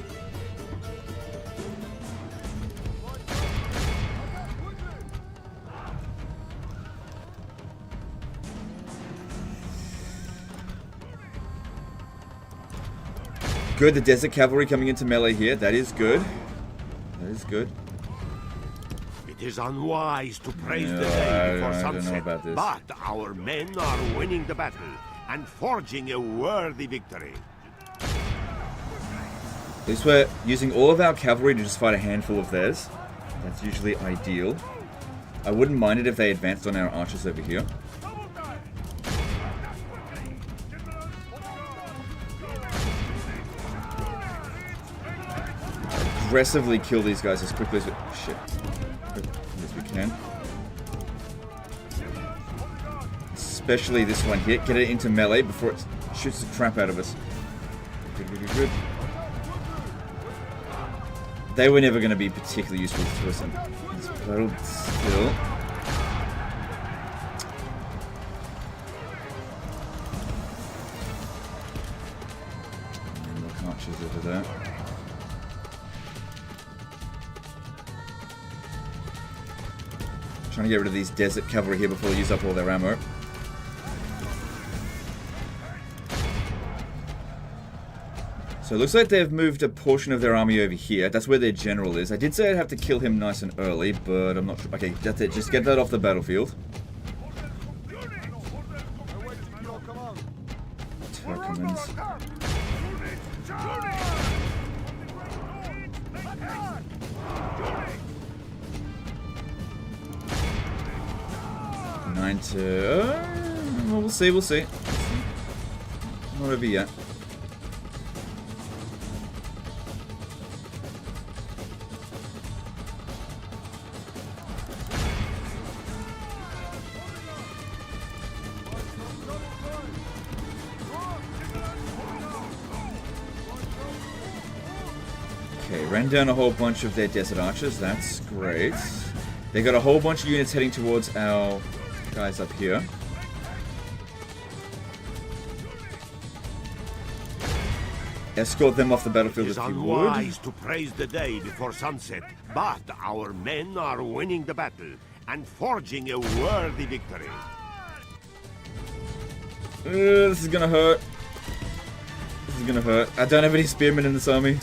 Good, the desert cavalry coming into melee here. That is good. That is good. It is unwise to praise the day before sunset, but our men are winning the battle and forging a worthy victory. At least we're using all of our cavalry to just fight a handful of theirs. That's usually ideal. I wouldn't mind it if they advanced on our archers over here. Aggressively kill these guys as quickly as we... Shit. As we can. Especially this one here. Get it into melee before it shoots the crap out of us. Good, good, good, good. They were never going to be particularly useful to us in this battle, but still. And more archers over there. Trying to get rid of these desert cavalry here before they use up all their ammo. So it looks like they've moved a portion of their army over here. That's where their general is. I did say I'd have to kill him nice and early, but I'm not sure. Okay, that's it. Just get that off the battlefield. Turkomans. Well, we'll see, we'll see. Not over yet. Okay, ran down a whole bunch of their desert archers. That's great. They got a whole bunch of units heading towards our guys up here. Escort them off the battlefield if you would. It is unwise to praise the day before sunset, but our men are winning the battle and forging a worthy victory. This is gonna hurt. This is gonna hurt. I don't have any spearmen in this army.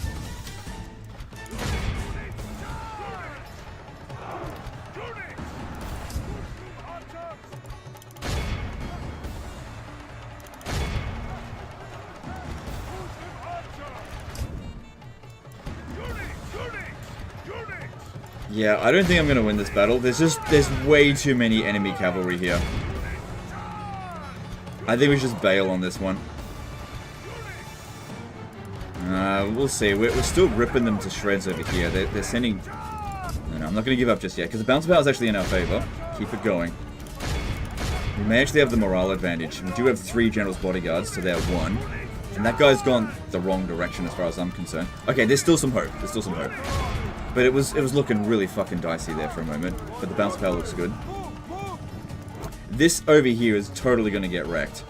Yeah, I don't think I'm going to win this battle. There's way too many enemy cavalry here. I think we should just bail on this one. We'll see. We're still ripping them to shreds over here. They're sending... No, I'm not going to give up just yet, because the bounce power is actually in our favor. Keep it going. We may actually have the morale advantage. We do have 3 generals' bodyguards to their 1. And that guy's gone the wrong direction as far as I'm concerned. Okay, there's still some hope. There's still some hope. But it was looking really fucking dicey there for a moment. But the bounce power looks good. This over here is totally going to get wrecked.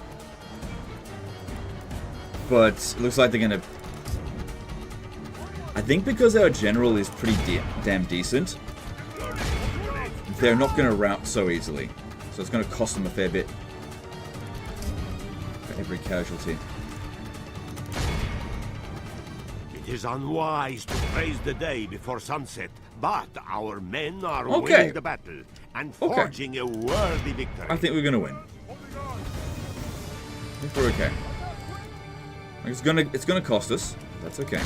But it looks like they're going to... I think because our general is pretty damn decent, they're not going to rout so easily. So it's going to cost them a fair bit for every casualty. It is unwise to praise the day before sunset, but our men are winning the battle and forging a worthy victory. I think we're going to win. I think we're okay. It's gonna cost us. That's okay.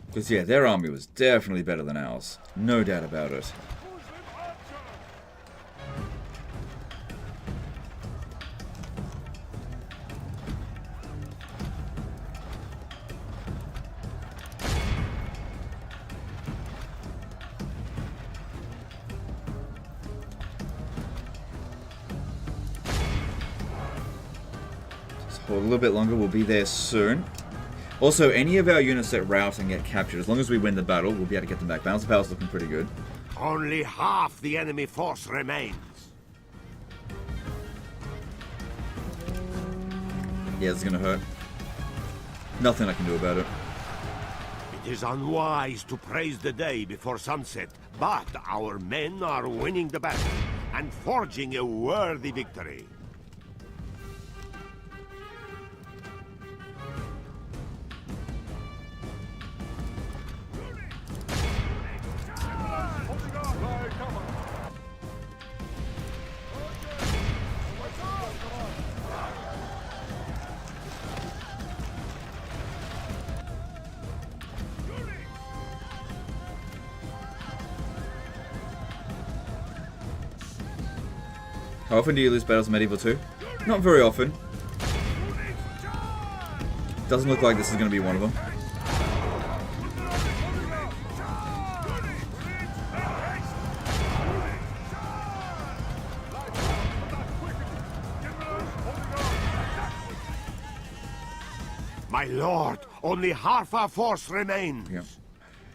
Because yeah, their army was definitely better than ours. No doubt about it. Hold a little bit longer, we'll be there soon. Also, any of our units that rout and get captured, as long as we win the battle, we'll be able to get them back. Bounce power's looking pretty good. Only half the enemy force remains. Yeah, it's gonna hurt. Nothing I can do about it. It is unwise to praise the day before sunset, but our men are winning the battle and forging a worthy victory. How often do you lose battles in Medieval 2? Not very often. Doesn't look like this is going to be one of them. My lord, only half our force remains. Yeah.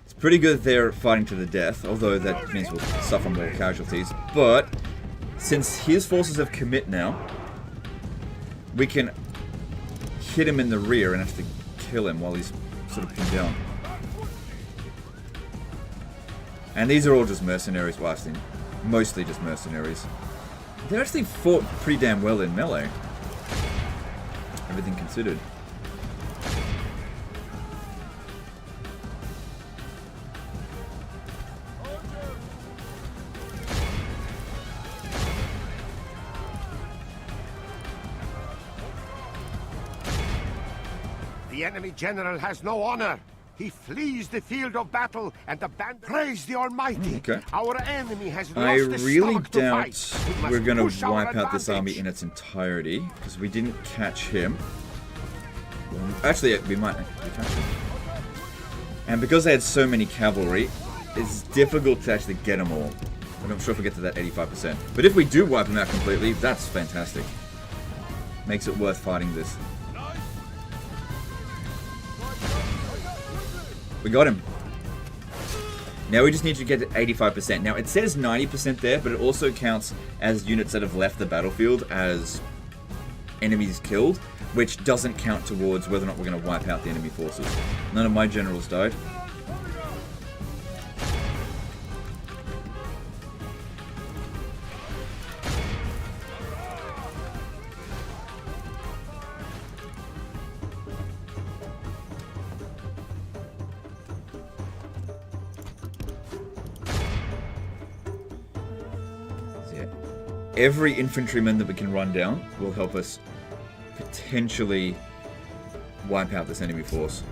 It's pretty good they're fighting to the death, although that means we'll suffer more casualties. But since his forces have commit now, we can hit him in the rear and have to kill him while he's sort of pinned down. And these are all just mercenaries, well, actually, mostly just mercenaries. They actually fought pretty damn well in melee, everything considered. The enemy general has no honor. He flees the field of battle and abandons. Praise the Almighty. Okay. Our enemy has I lost the really stomach to doubt fight. we're going to push our wipe out this advantage. army in its entirety, because we didn't catch him. Actually, we might actually catch him. And because they had so many cavalry, it's difficult to actually get them all. I'm not sure if we get to that 85%. But if we do wipe them out completely, that's fantastic. Makes it worth fighting this. We got him. Now we just need to get to 85%. Now it says 90% there, but it also counts as units that have left the battlefield as enemies killed, which doesn't count towards whether or not we're going to wipe out the enemy forces. None of my generals died. Every infantryman that we can run down will help us potentially wipe out this enemy force.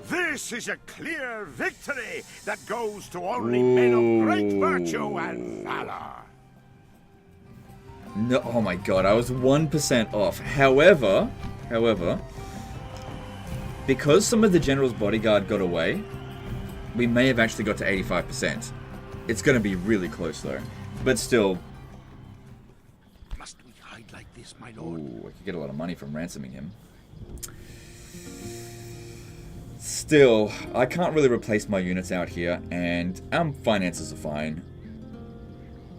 This is a clear victory that goes to only men of great virtue and valor. No, oh my god, I was 1% off. However, because some of the general's bodyguard got away, We may have actually got to 85%. It's going to be really close, though. But still... Must we hide like this, my lord? Ooh, I could get a lot of money from ransoming him. Still, I can't really replace my units out here, and our finances are fine.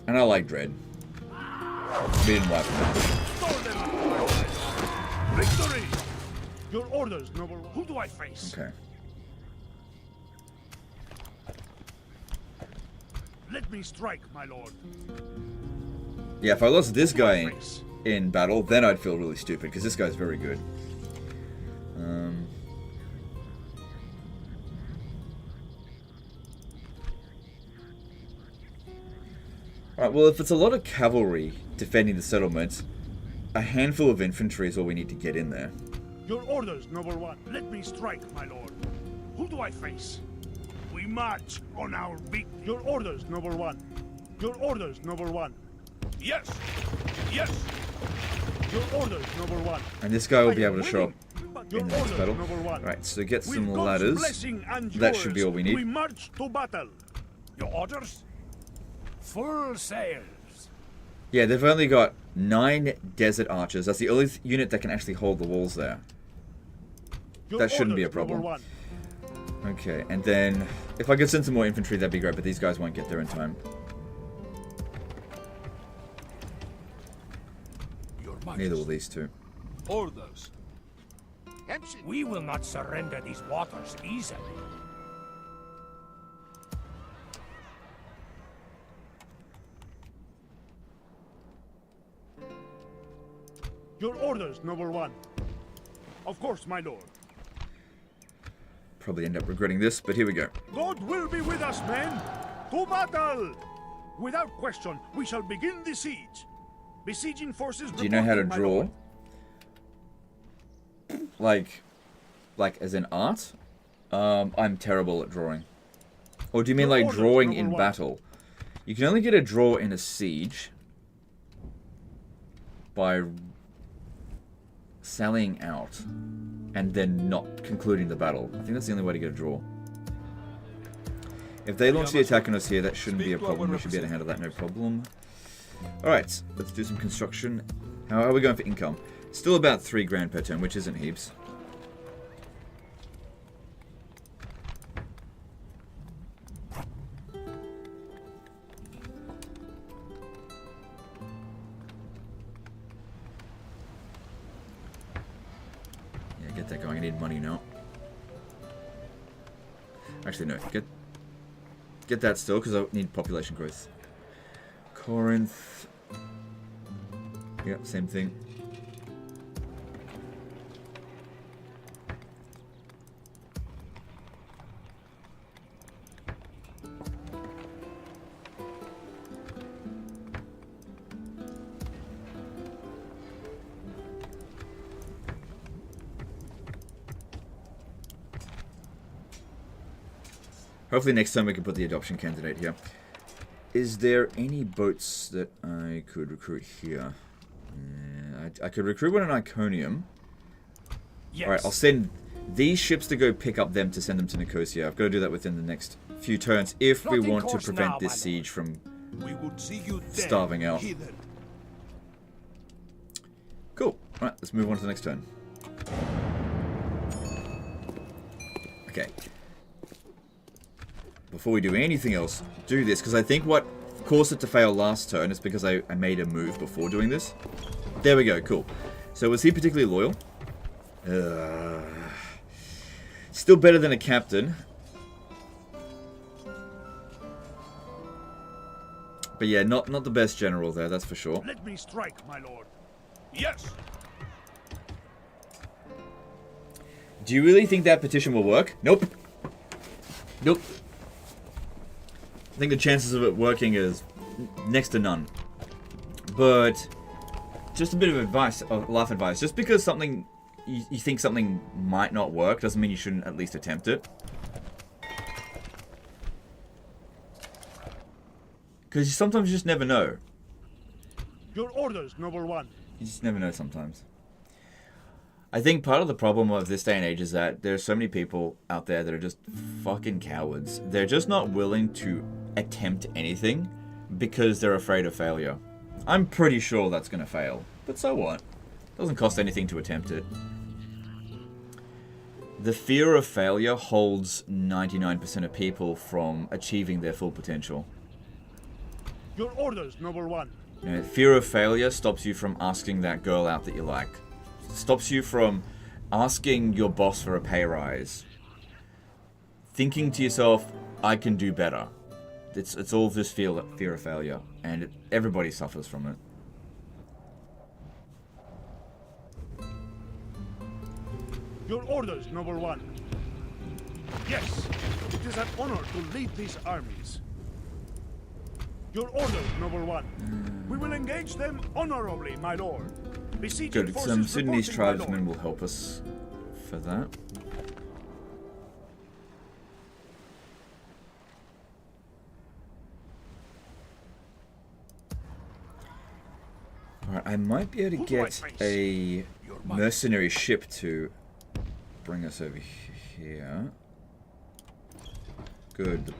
And I like Dread. We didn't wipe him out. Victory! Your orders, noble. Who do I face? Okay. Let me strike, my lord. Yeah, if I lost this guy in battle, then I'd feel really stupid, because this guy's very good. Alright, well, if it's a lot of cavalry defending the settlement, a handful of infantry is all we need to get in there. Your orders, noble one. Let me strike, my lord. Who do I face? We march on our big... Your orders, noble one. Your orders, noble one. Yes! Yes! Your orders, noble one. And this guy will be able to show up Your in the next orders, battle. noble one. Right, so get With some God's ladders. blessing and That should be all we We need. march to battle. Your orders? Full sails. Yeah, they've only got 9 desert archers. That's the only unit that can actually hold the walls there. Your That shouldn't be a orders, noble problem. one. Okay, and then if I could send some more infantry, that'd be great, but these guys won't get there in time. Your Neither will these two. orders. We will not surrender these waters easily. Your orders, noble one. Of course, my lord. Probably end up regretting this, but here we go. God will be with us, men. To battle! Without question, we shall begin the siege. Besieging forces. Do you know how to reporting, my draw? lord. Like as in art? I'm terrible at drawing. Or do you mean Your like orders, drawing noble in one. battle? You can only get a draw in a siege by sallying out and then not concluding the battle. I think that's the only way to get a draw. If they launch the attack on us here, that shouldn't be a problem. We should be able to handle that, no problem. Alright, let's do some construction. How are we going for income? Still about 3 grand per turn, which isn't heaps. Yeah, get that going. I need money now. Actually, no. Get that still, because I need population growth. Corinth. Yep, same thing. Hopefully next time we can put the adoption candidate here. Is there any boats that I could recruit here? I could recruit one in Iconium. Yes. Alright, I'll send these ships to go pick up them to send them to Nicosia. I've got to do that within the next few turns if we Plotting want to course prevent now, this my siege from We would see you dead, starving out. heathen. Cool. Alright, let's move on to the next turn. Okay. Before we do anything else, do this, because I think what caused it to fail last turn is because I made a move before doing this. There we go, cool. So was he particularly loyal? Still better than a captain. But yeah, not the best general there, that's for sure. Let me strike, my lord. Yes! Do you really think that petition will work? Nope. Nope. I think the chances of it working is next to none. But just a bit of advice, life advice. Just because something you think something might not work doesn't mean you shouldn't at least attempt it. Because sometimes you just never know. Your orders, noble one. You just never know sometimes. I think part of the problem of this day and age is that there's so many people out there that are just fucking cowards. They're just not willing to attempt anything because they're afraid of failure. I'm pretty sure that's going to fail, but so what? Doesn't cost anything to attempt it. The fear of failure holds 99% of people from achieving their full potential. Your orders, noble one. You know, fear of failure stops you from asking that girl out that you like. Stops you from asking your boss for a pay rise. Thinking to yourself, I can do better. It's all this fear of failure, and everybody suffers from it. Your orders, noble one. Yes, it is an honor to lead these armies. Your orders, noble one. We will engage them honorably, my lord. Besieging Good, forces some Sudanese reporting, my tribesmen lord. will help us for that. Alright, I might be able to Who do I get face? a mercenary ship to bring us over here. Good.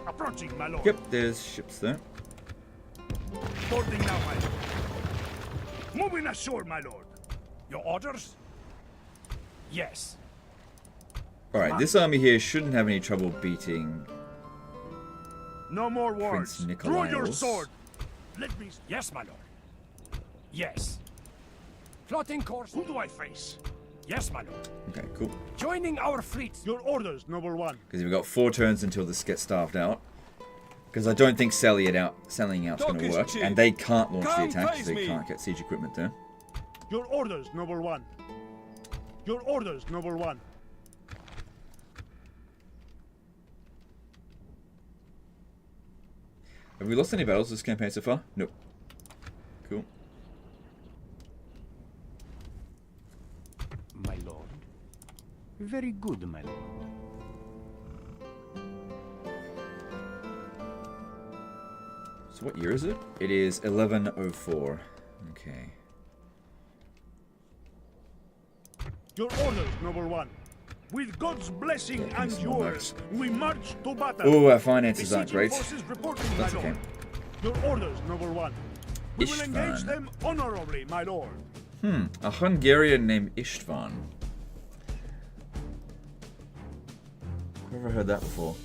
Approaching, my lord. Yep, there's ships there. Boarding now, my lord. Moving ashore, my lord. Your orders? Yes. Alright, this army here shouldn't have any trouble beating No more Prince words. Draw your Nikolaos. sword. Let me. Yes, my lord. Yes. Plotting course. Who do I face? Yes, my lord. Okay, cool. Joining our fleet. Your orders, noble one. Because we've got 4 turns until this gets starved out. Because I don't think selling out's going to work, and they can't launch the attack, so they can't get siege equipment there. Your orders, noble one. Your orders, noble one. Have we lost any battles this campaign so far? Nope. Cool. My lord. Very good, my lord. So what year is it? It is 1104. Okay. Your orders, noble one. With God's blessing Yeah, and some more yours, we march to battle. Oh, our finances aren't Besieging great. forces reporting, That's my okay. lord. Your orders, noble one. We will engage Istvan. them honorably, my lord. A Hungarian named Istvan. Never heard that before.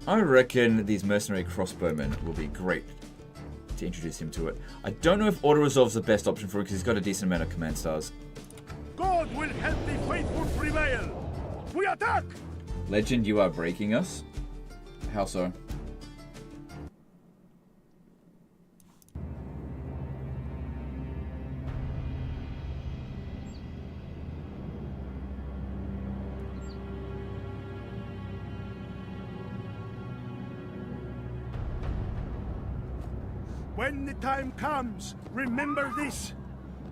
I reckon these mercenary crossbowmen will be great to introduce him to it. I don't know if auto-resolve's the best option for it because he's got a decent amount of command stars. God will help the faithful prevail. We attack! Legend, you are breaking us? How so? When the time comes, remember this.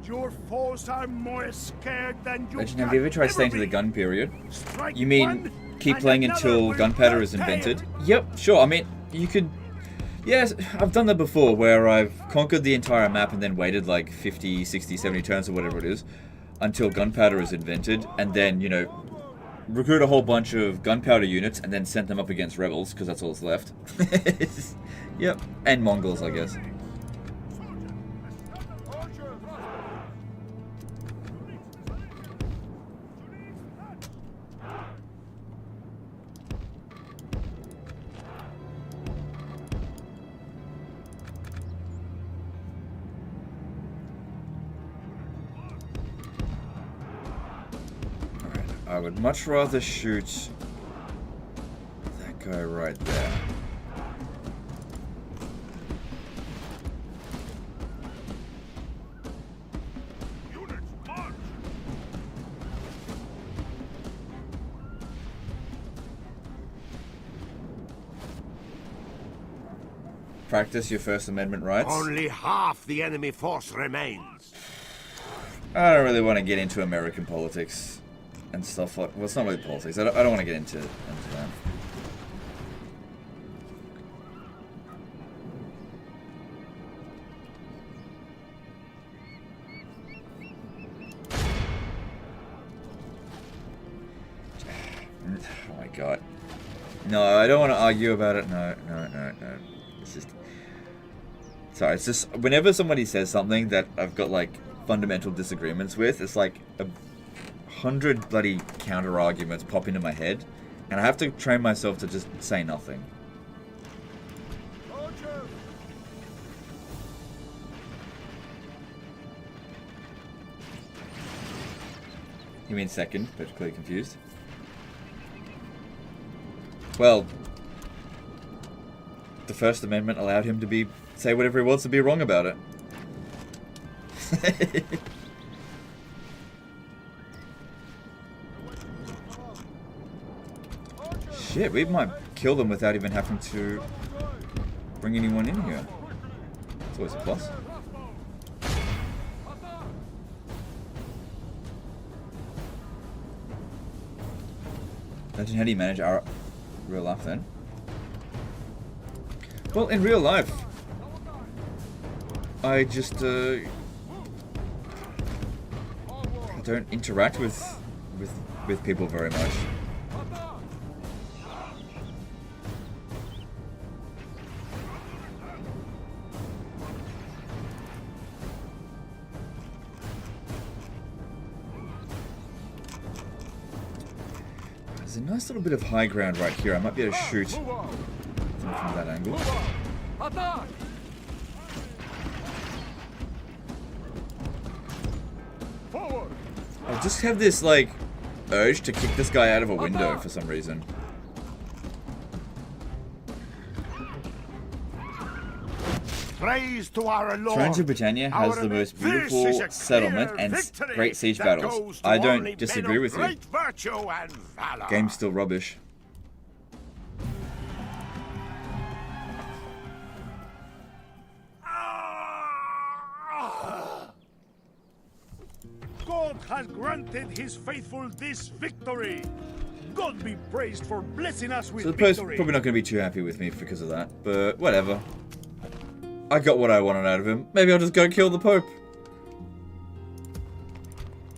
Your foes are more scared than you Legend, have you ever tried staying to the be. gun period? Strike You mean one, keep and playing another until will gunpowder not is fail. invented? Yep, sure. I mean, you could... Yes, I've done that before, where I've conquered the entire map and then waited like 50, 60, 70 turns or whatever it is, until gunpowder is invented, and then, you know, recruit a whole bunch of gunpowder units and then send them up against rebels, because that's all that's left. Yep, and Mongols, I guess. I would much rather shoot that guy right there. Practice your First Amendment rights. Only half the enemy force remains. I don't really want to get into American politics and stuff like. Well, it's not really politics. I don't want to get into that. god. No, I don't want to argue about it. No. It's just... Sorry, it's just... Whenever somebody says something that I've got, like, fundamental disagreements with, it's like 100 bloody counter-arguments pop into my head, and I have to train myself to just say nothing. You mean second, but clearly confused. Well, the First Amendment allowed him to say whatever he wants to be wrong about it. Shit, we might kill them without even having to bring anyone in here. It's always a plus. Imagine how do you manage our real life then? Well, in real life, I just I don't interact with people very much. There's a nice little bit of high ground right here. I might be able to shoot them from that angle. I just have this, like, urge to kick this guy out of a window for some reason. Praise to our Lord. Thrones of Britannia has the most beautiful settlement and great siege battles. I don't disagree with you. Game's still rubbish. God has granted his faithful this victory. God be praised for blessing us with So the Pope's victory. probably not going to be too happy with me because of that, but whatever. I got what I wanted out of him. Maybe I'll just go kill the Pope.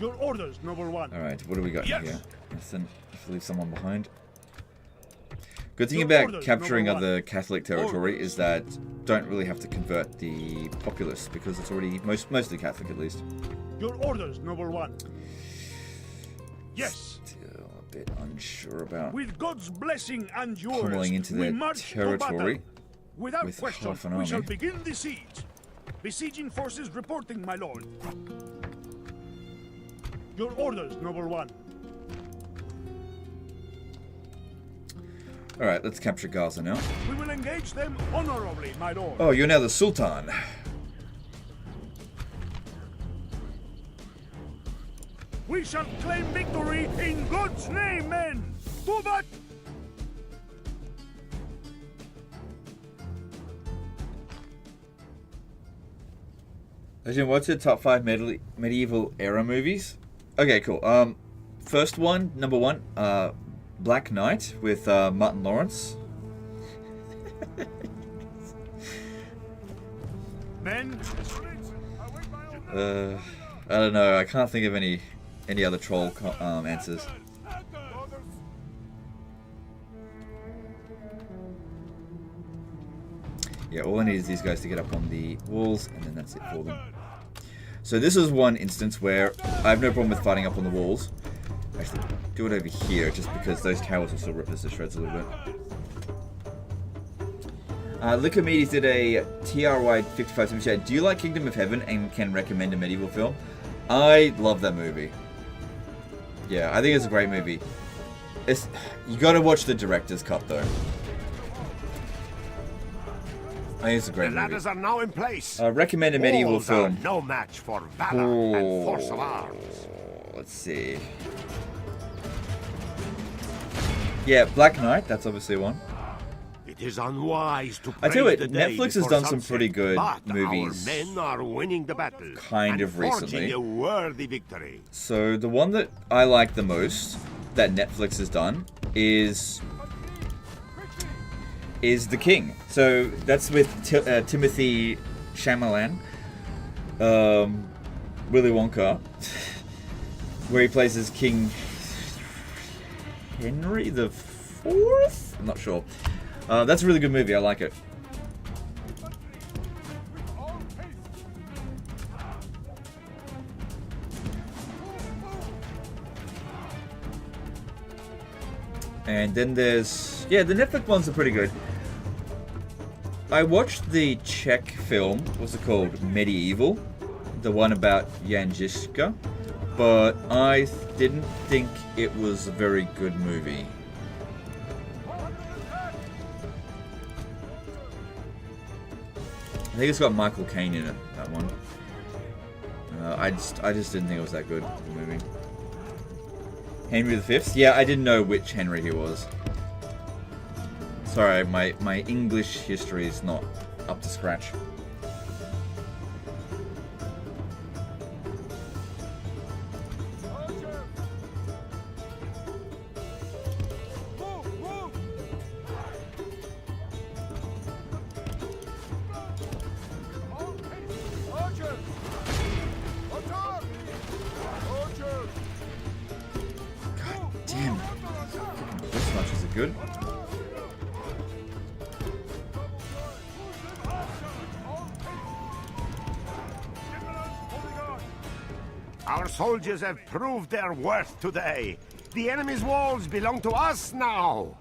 Your orders, noble one. Alright, what do we got Yes. here? Let's leave someone behind. Good thing about capturing other Catholic territory is that don't really have to convert the populace because it's already mostly Catholic at least. Your orders, noble one. Yes. Still a bit unsure about With God's blessing and yours, pummeling into we their march to territory battle. Without with question, half an we shall army. begin the siege. Besieging forces reporting, my lord. Your orders, noble one. Alright, let's capture Gaza now. We will engage them honorably, my lord. Oh, you're now the Sultan. We shall claim victory in God's name, men. To that. Legend, what's your top 5 medieval era movies? Okay, cool. First one, number 1, Black Knight with Martin Lawrence. Men. I don't know. I can't think of any other troll answers. Yeah, all I need is these guys to get up on the walls, and then that's it for them. So this is one instance where I have no problem with fighting up on the walls. Actually, do it over here, just because those towers will still rip this to shreds a little bit. Licomedes did a TRY 55 super chat. Do you like Kingdom of Heaven and can recommend a medieval film? I love that movie. Yeah, I think it's a great movie. You gotta watch the director's cut though. I think it's a great movie. The ladders are now in place. Recommend a medieval Walls film. are no match for valor and force of arms. Let's see. Yeah, Black Knight, that's obviously one. It is unwise to I tell you praise what, the day Netflix has before done some sunset, pretty good but movies. Our men are winning the battle Kind of and forging recently. a worthy victory. So the one that I like the most that Netflix has done is The King. So that's with Timothy Chalamet, Willy Wonka, where he plays as King Henry the 4th? I'm not sure. That's a really good movie. I like it. And then there's... Yeah, the Netflix ones are pretty good. I watched the Czech film, what's it called? Medieval. The one about Janjiska. But I didn't think it was a very good movie. I think it's got Michael Caine in it, that one. I just didn't think it was that good, the movie. Henry V? Yeah, I didn't know which Henry he was. Sorry, my English history is not up to scratch. Good. Our soldiers have proved their worth today. The enemy's walls belong to us now.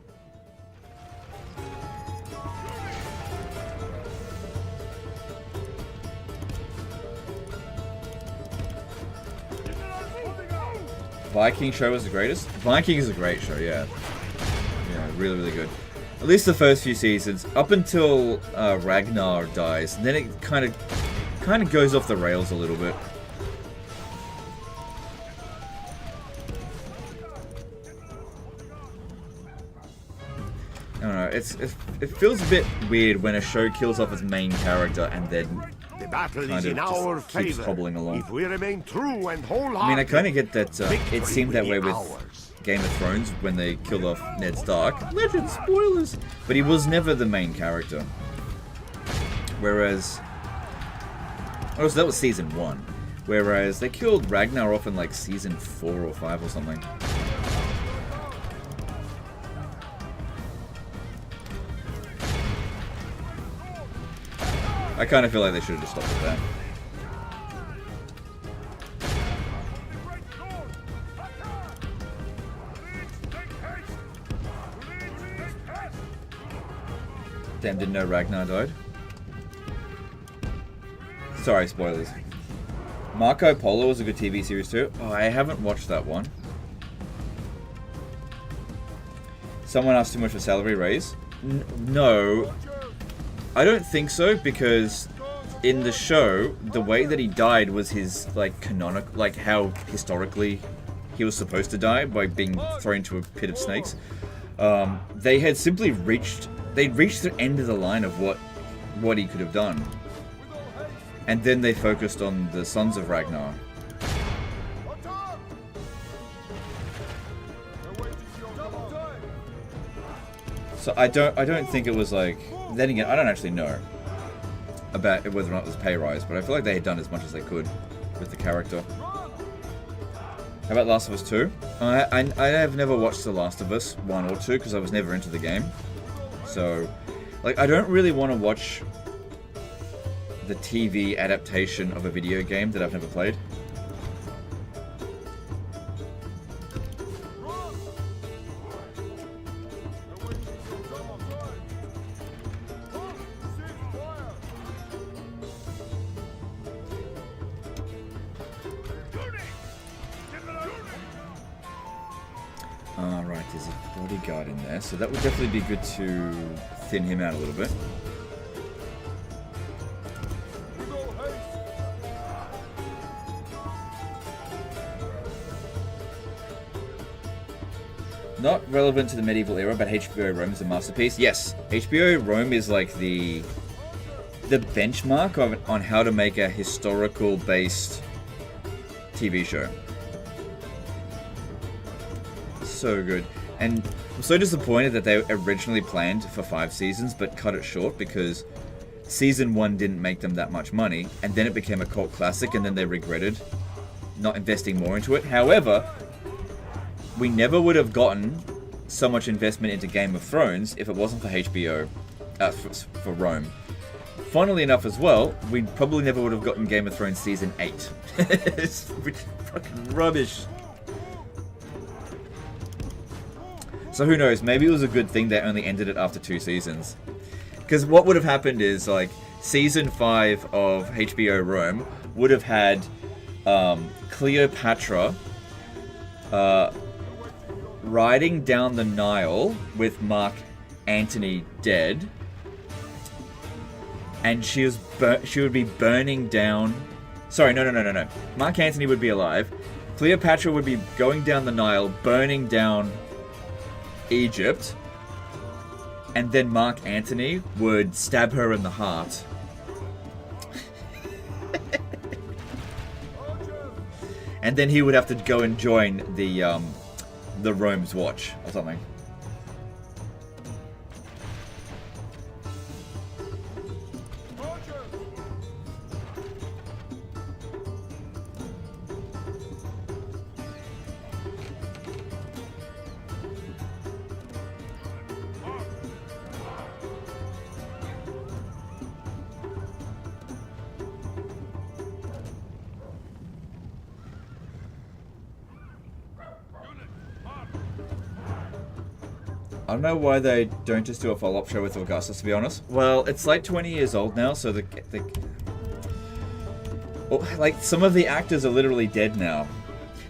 Viking show was the greatest? Viking is a great show, yeah. Really, really good. At least the first few seasons, up until Ragnar dies, and then it kind of goes off the rails a little bit. I don't know. It feels a bit weird when a show kills off its main character and then the battle is in our keeps hobbling along. If we remain true and wholehearted, I mean, I kind of get that it seemed that way with ours. Game of Thrones when they killed off Ned Stark. Legend spoilers! But he was never the main character. Whereas... Oh, so that was season 1. Whereas they killed Ragnar off in like season 4 or 5 or something. I kind of feel like they should have just stopped with that. Damn, didn't know Ragnar died. Sorry, spoilers. Marco Polo was a good TV series too. Oh, I haven't watched that one. Someone asked too much for salary raise? No. I don't think so, because in the show, the way that he died was his, like, canonical, like, how historically he was supposed to die, by being thrown into a pit of snakes. They had simply reached the end of the line of what he could have done. And then they focused on the sons of Ragnar. So I don't think it was like... Then again, I don't actually know about whether or not it was a pay rise, but I feel like they had done as much as they could with the character. How about Last of Us 2? I have never watched The Last of Us 1 or 2 because I was never into the game. So, like, I don't really want to watch the TV adaptation of a video game that I've never played. Alright, there's a bodyguard in there, so that would definitely be good to thin him out a little bit. Not relevant to the medieval era, but HBO Rome is a masterpiece. Yes, HBO Rome is like the benchmark on how to make a historical-based TV show. So good. And I'm so disappointed that they originally planned for 5 seasons but cut it short because season 1 didn't make them that much money, and then it became a cult classic, and then they regretted not investing more into it. However, we never would have gotten so much investment into Game of Thrones if it wasn't for HBO, for Rome. Funnily enough as well, we probably never would have gotten Game of Thrones Season 8. It's fucking rubbish. So who knows, maybe it was a good thing they only ended it after 2 seasons. Because what would have happened is, like, Season 5 of HBO Rome would have had Cleopatra riding down the Nile with Mark Antony dead. And she would be burning down... Sorry, no. Mark Antony would be alive. Cleopatra would be going down the Nile, burning down Egypt, and then Mark Antony would stab her in the heart. And then he would have to go and join the Rome's Watch or something. I don't know why they don't just do a follow-up show with Augustus, to be honest. Well, it's like 20 years old now, so like, some of the actors are literally dead now. Do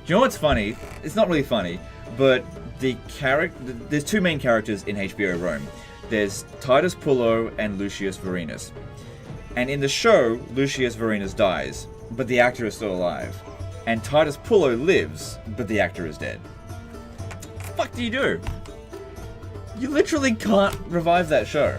you know what's funny? It's not really funny, but there's 2 main characters in HBO Rome. There's Titus Pullo and Lucius Vorenus. And in the show, Lucius Vorenus dies, but the actor is still alive. And Titus Pullo lives, but the actor is dead. What the fuck do you do? You literally can't revive that show.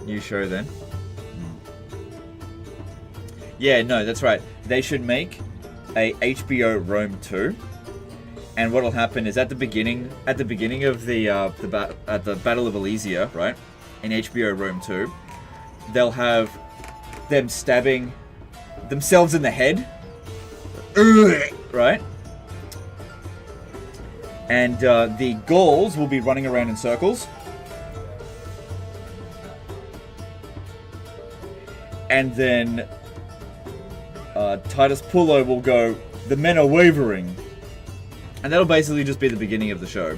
New show then. Yeah, no, that's right. They should make a HBO Rome 2. And what'll happen is at the beginning of the Battle of Alesia, right, in HBO Rome 2, they'll have them stabbing themselves in the head, right? And the Gauls will be running around in circles. And then Titus Pullo will go, "The men are wavering." And that'll basically just be the beginning of the show.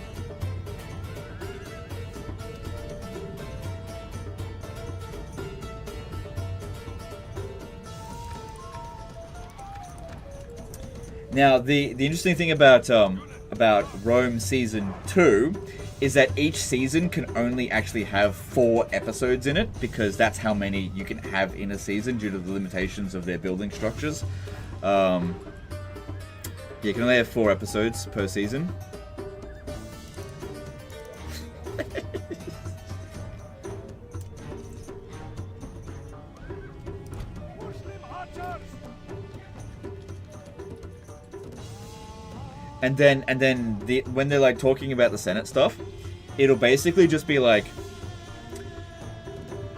Now, the interesting thing about Rome Season 2 is that each season can only actually have 4 episodes in it, because that's how many you can have in a season due to the limitations of their building structures. You can only have 4 episodes per season. And then when they're like talking about the Senate stuff, it'll basically just be like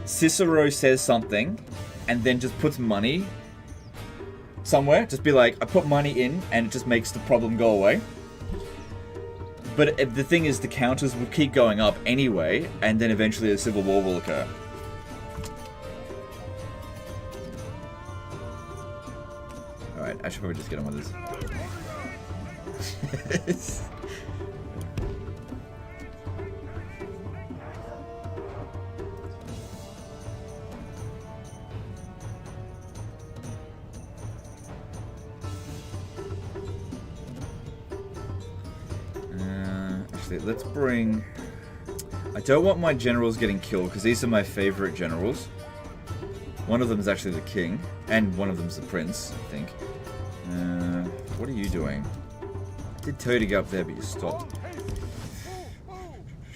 Cicero says something and then just puts money somewhere. Just be like, I put money in and it just makes the problem go away. But the thing is, the counters will keep going up anyway, and then eventually a civil war will occur. Alright, I should probably just get on with this. Let's bring... I don't want my generals getting killed, because these are my favorite generals. One of them is actually the king, and one of them is the prince, I think. What are you doing? I did tell you to go up there, but you stopped.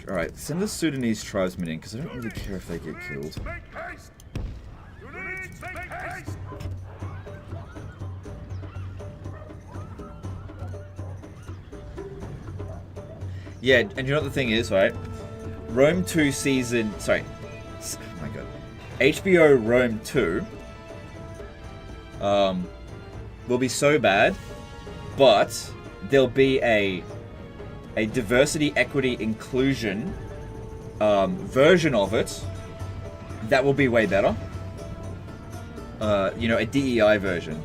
Alright, send the Sudanese tribesmen in, because I don't really care if they get killed. Yeah, and you know what the thing is, right? Rome 2 season... Sorry. Oh my god. HBO Rome 2 will be so bad, but there'll be a diversity, equity, inclusion version of it that will be way better. You know, a DEI version.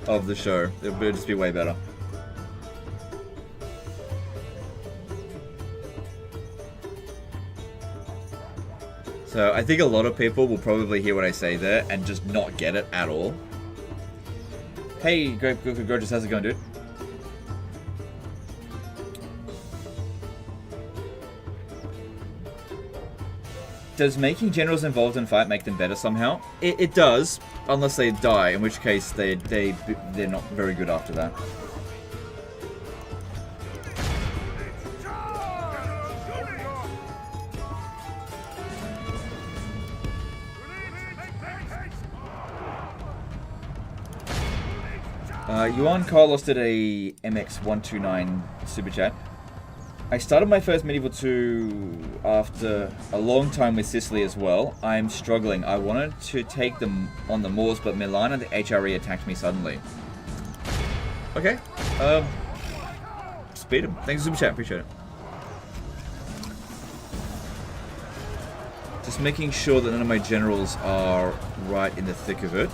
Of the show. It would just be way better. So I think a lot of people will probably hear what I say there and just not get it at all. Hey, Gorgeous, how's it going, dude? Does making generals involved in fight make them better somehow? It does, unless they die, in which case they're not very good after that. Yuan Carlos did a MX129 super chat. I started my first medieval 2 after a long time with Sicily as well. I'm struggling. I wanted to take them on the Moors, but Milan and the HRE attacked me suddenly. Okay. Speed them. Thanks for super chat. Appreciate it. Just making sure that none of my generals are right in the thick of it.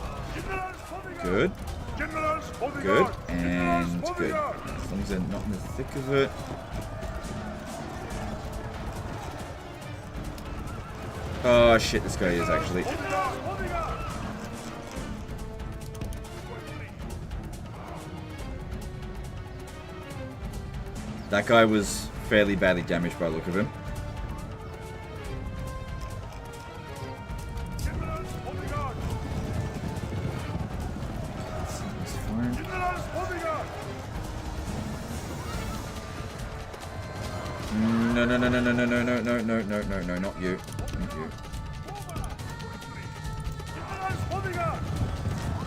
Good. Good. And good. As long as they're not in the thick of it. Oh shit, this guy is actually. That guy was fairly badly damaged by the look of him. No, not you. Not you.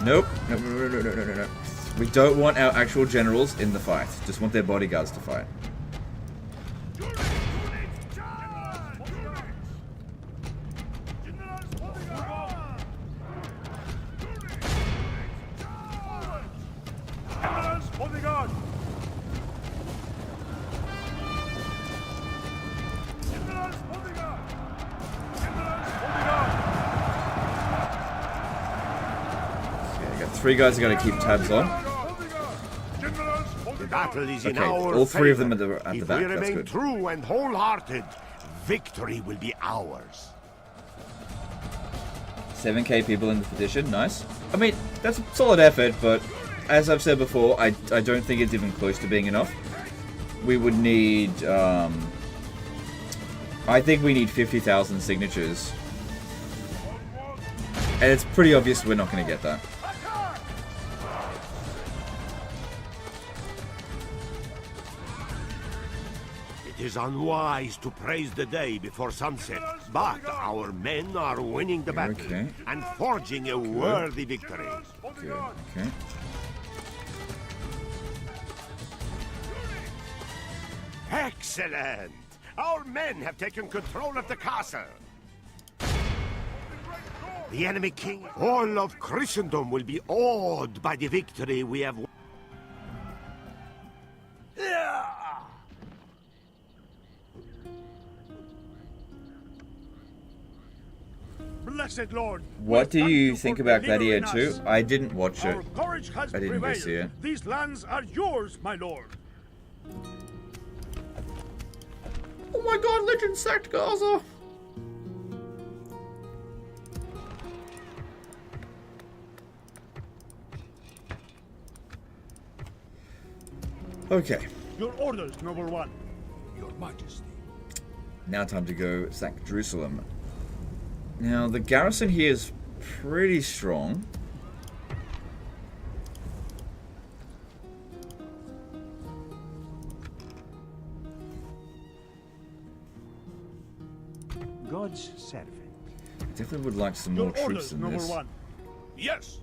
Nope. No. We don't want our actual generals in the fight. Just want their bodyguards to fight. Three guys are going to keep tabs on. The battle is in Okay, our all three of them favor. at the If back. we That's remain good. true and wholehearted, victory will be ours. 7k people in the petition, nice. I mean, that's a solid effort, but as I've said before, I don't think it's even close to being enough. We would need, I think we need 50,000 signatures. And it's pretty obvious we're not going to get that. It is unwise to praise the day before sunset, but our men are winning the battle Okay. and forging a worthy victory. Good, okay. Excellent! Our men have taken control of the castle. The enemy king, all of Christendom will be awed by the victory we have won. Blessed Lord, What do we you thank think for about delivering Gladiator 2? us. I didn't watch it. Our courage has I didn't go prevailed. see it. These lands are yours, my lord. Oh my god, Legend sacked Gaza! Okay. Your orders, noble one. Your Majesty. Now time to go sack Jerusalem. Now, the garrison here is pretty strong. God's servant. I definitely would like some Your more troops orders, in noble this. one. Yes.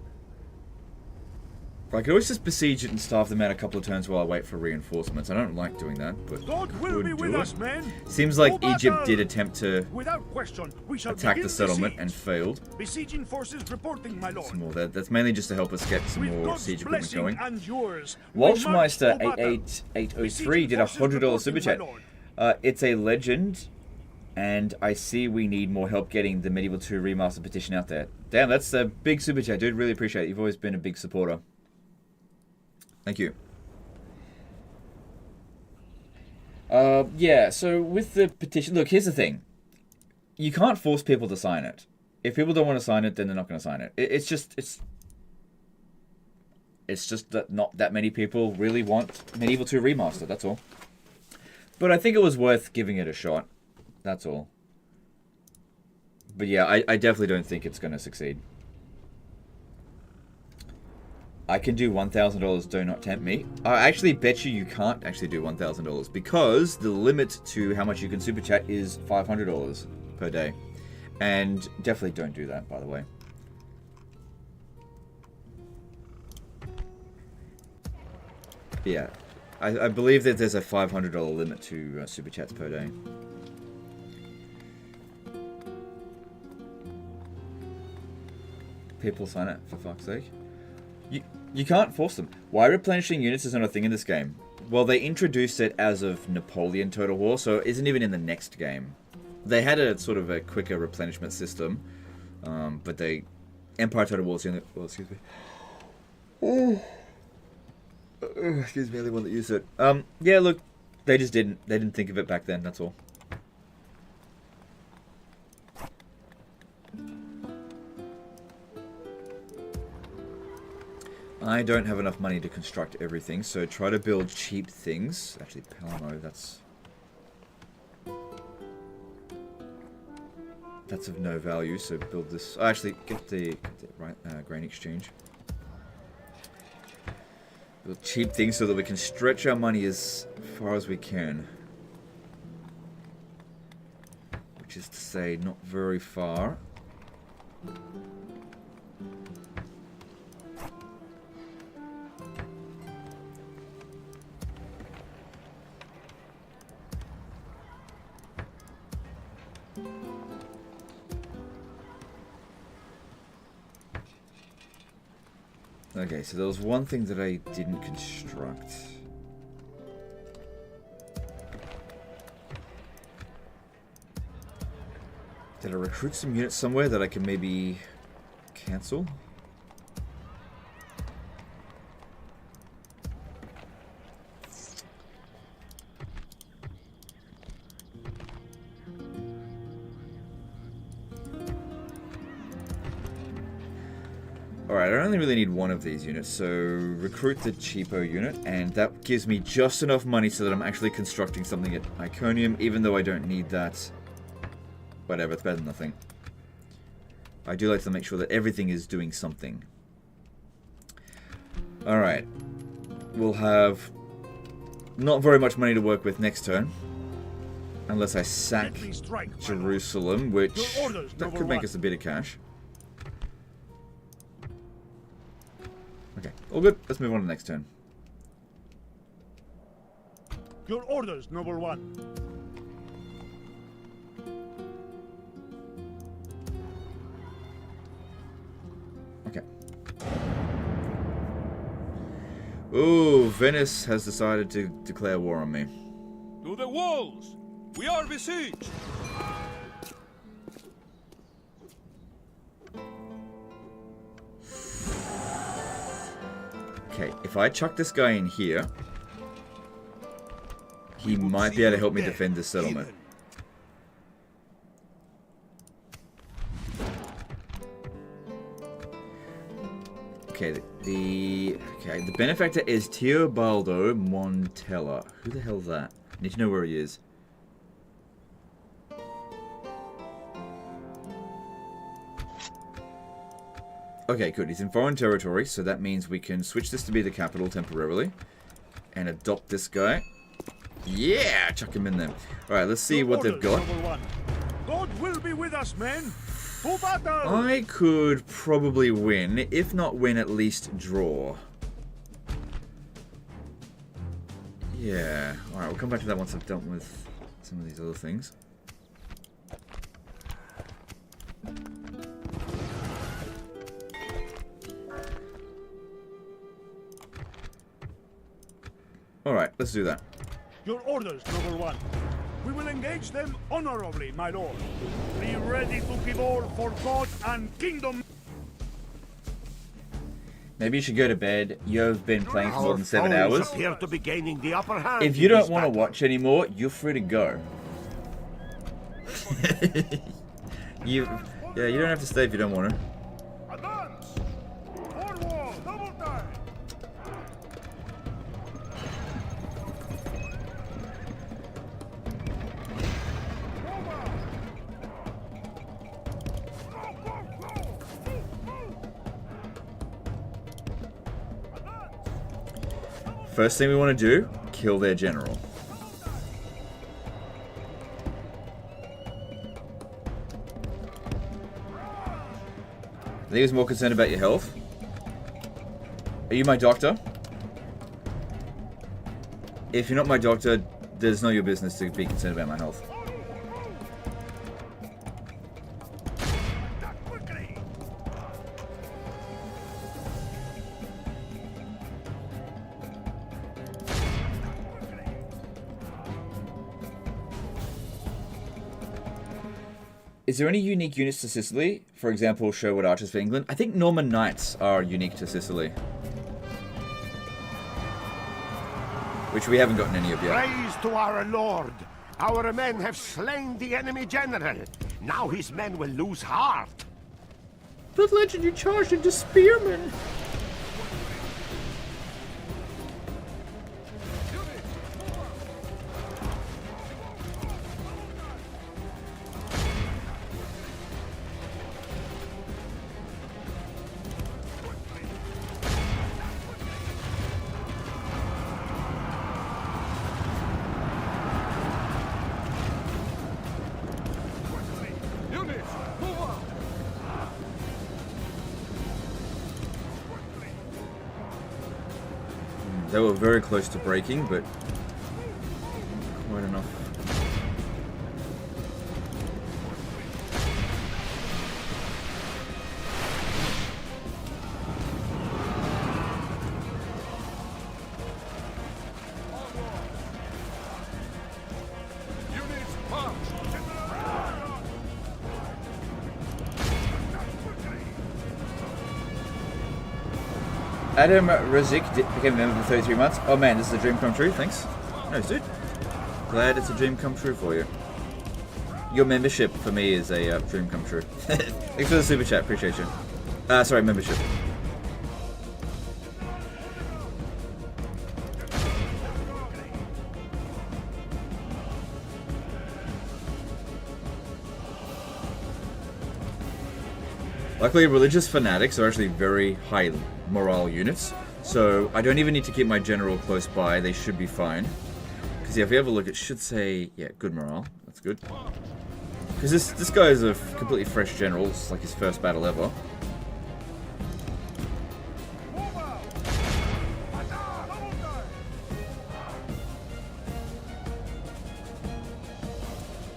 I could always just besiege it and starve them out a couple of turns while I wait for reinforcements. I don't like doing that, but God will be with us, men. Seems like No Egypt battle. did attempt to Without question, we shall attack begin the settlement siege. and failed. Besieging forces reporting, my lord. Some more there. That's mainly just to help us get some With more God's siege equipment blessing going. and yours, we march Walshmeister to battle. 88803 did a $100 super chat. It's a legend, and I see we need more help getting the Medieval 2 Remastered petition out there. Damn, that's a big super chat, dude. Really appreciate it. You've always been a big supporter. Thank you. Yeah, so with the petition... Look, here's the thing. You can't force people to sign it. If people don't want to sign it, then they're not going to sign it. It's just that not that many people really want Medieval 2 Remastered, that's all. But I think it was worth giving it a shot. That's all. But yeah, I definitely don't think it's going to succeed. I can do $1,000, do not tempt me. I actually bet you can't actually do $1,000 because the limit to how much you can super chat is $500 per day. And definitely don't do that, by the way. Yeah, I believe that there's a $500 limit to super chats per day. People sign it, for fuck's sake. You can't force them. Why replenishing units is not a thing in this game? Well, they introduced it as of Napoleon Total War, so it isn't even in the next game. They had a sort of a quicker replenishment system, but they... Empire Total War is the only... Oh, excuse me. Excuse me, the one that used it. Yeah, look, they just didn't. They didn't think of it back then, that's all. I don't have enough money to construct everything, so try to build cheap things. Actually, Palamo, that's of no value, so build this. Oh, actually, get the grain exchange. Build cheap things so that we can stretch our money as far as we can. Which is to say, not very far. Okay, so there was one thing that I didn't construct. Did I recruit some units somewhere that I can maybe cancel? Alright, I only really need one of these units, so recruit the cheapo unit, and that gives me just enough money so that I'm actually constructing something at Iconium, even though I don't need that. Whatever, it's better than nothing. I do like to make sure that everything is doing something. Alright. We'll have not very much money to work with next turn. Unless I sack Jerusalem, which that could make us a bit of cash. Okay, all good. Let's move on to the next turn. Your orders, noble one. Okay. Ooh, Venice has decided to declare war on me. To the walls! We are besieged! Okay, if I chuck this guy in here, he might be able to help me defend this settlement. Okay, the benefactor is Teobaldo Montella. Who the hell is that? I need to know where he is. Okay, good. He's in foreign territory, so that means we can switch this to be the capital temporarily. And adopt this guy. Yeah! Chuck him in there. Alright, let's see what they've got. God will be with us, men! To battle! I could probably win. If not win, at least draw. Yeah. Alright, we'll come back to that once I've dealt with some of these other things. Alright, let's do that. Your orders, number one. We will engage them honorably, my lord. Be ready to give all for God and kingdom. Maybe you should go to bed. You've been playing for more than 7 Our foes hours. appear to be gaining the upper hand If you in don't this want to battle. watch anymore, you're free to go. you don't have to stay if you don't want to. Advance! Forward! Double time! First thing we want to do, kill their general. I think he was more concerned about your health. Are you my doctor? If you're not my doctor, there's no your business to be concerned about my health. Is there any unique units to Sicily? For example, Sherwood Archers for England? I think Norman Knights are unique to Sicily. Which we haven't gotten any of yet. Praise to our Lord! Our men have slain the enemy general. Now his men will lose heart. But legend, you charged into spearmen. They were very close to breaking, but quite enough. Adam Razik became a member for 33 months. Oh man, this is a dream come true. Thanks. No, dude. Glad it's a dream come true for you. Your membership for me is a dream come true. Thanks for the super chat. Appreciate you. Sorry, membership. Luckily, religious fanatics are actually very high morale units, so I don't even need to keep my general close by. They should be fine. Because yeah, if you have a look, it should say, yeah, good morale. That's good. Because this guy is a completely fresh general. It's like his first battle ever.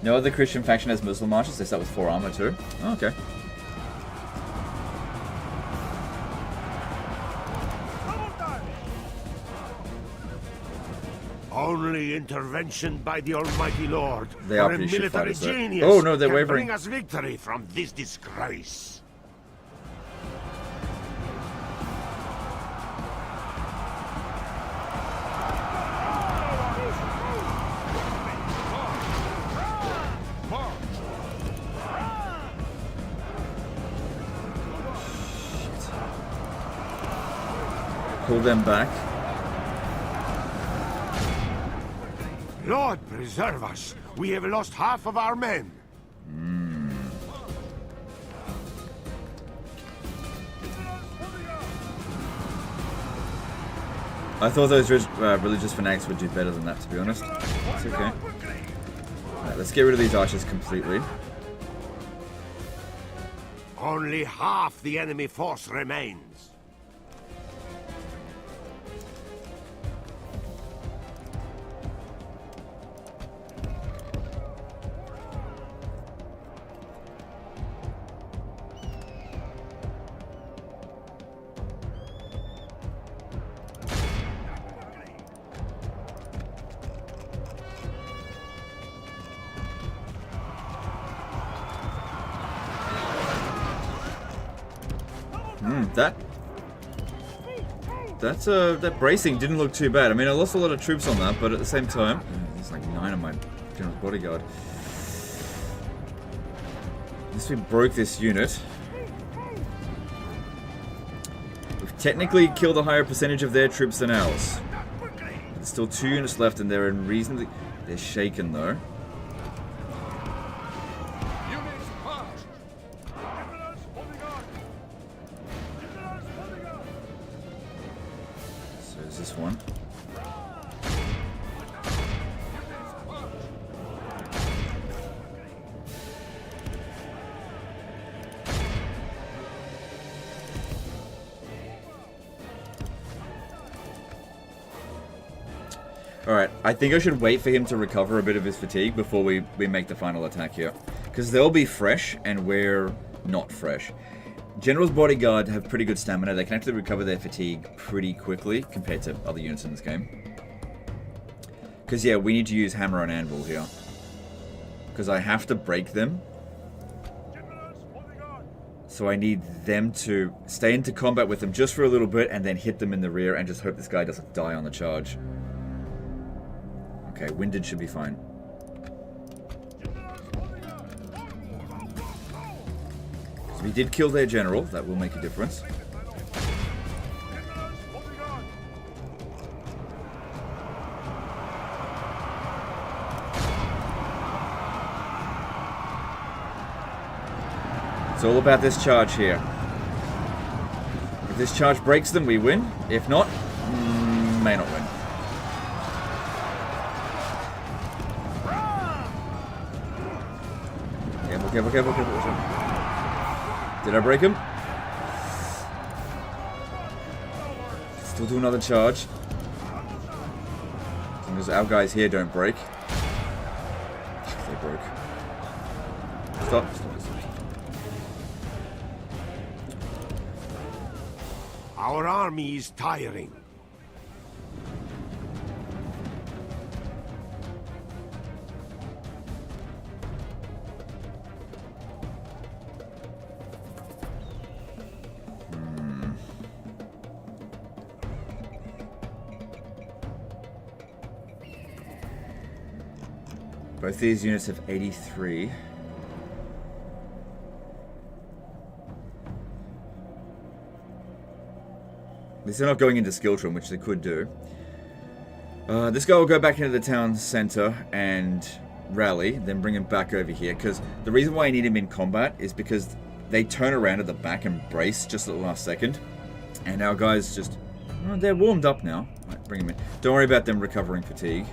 No other Christian faction has Muslim marches. They start with 4 armor too. Oh, okay. Only intervention by the Almighty Lord. They are or a pretty shit military fighters, though. genius Oh, no, they're can wavering. bring us victory from this disgrace. Pull them back. Lord preserve us. We have lost half of our men. I thought those religious fanatics would do better than that, to be honest. It's okay. Alright, let's get rid of these archers completely. Only half the enemy force remains. That bracing didn't look too bad. I mean, I lost a lot of troops on that, but at the same time, there's like 9 of my general's bodyguard. At least we broke this unit. We've technically killed a higher percentage of their troops than ours. There's still 2 units left, and they're in reasonably... They're shaken, though. So is this one. Alright, I think I should wait for him to recover a bit of his fatigue before we make the final attack here. Because they'll be fresh, and we're not fresh. General's bodyguard have pretty good stamina. They can actually recover their fatigue pretty quickly compared to other units in this game. Because, yeah, we need to use hammer and anvil here. Because I have to break them. So I need them to stay into combat with them just for a little bit and then hit them in the rear and just hope this guy doesn't die on the charge. Okay, winded should be fine. So we did kill their general. That will make a difference. It's all about this charge here. If this charge breaks them, we win. If not, may not win. Careful. Did I break him? Still do another charge. As long as our guys here don't break. They broke. Stop. Our army is tiring. Both these units have 83. At least they're not going into Skiltron, which they could do. This guy will go back into the town center and rally, then bring him back over here. Because the reason why I need him in combat is because they turn around at the back and brace just at the last second. And our guys just... Well, they're warmed up now. Right, bring him in. Don't worry about them recovering fatigue.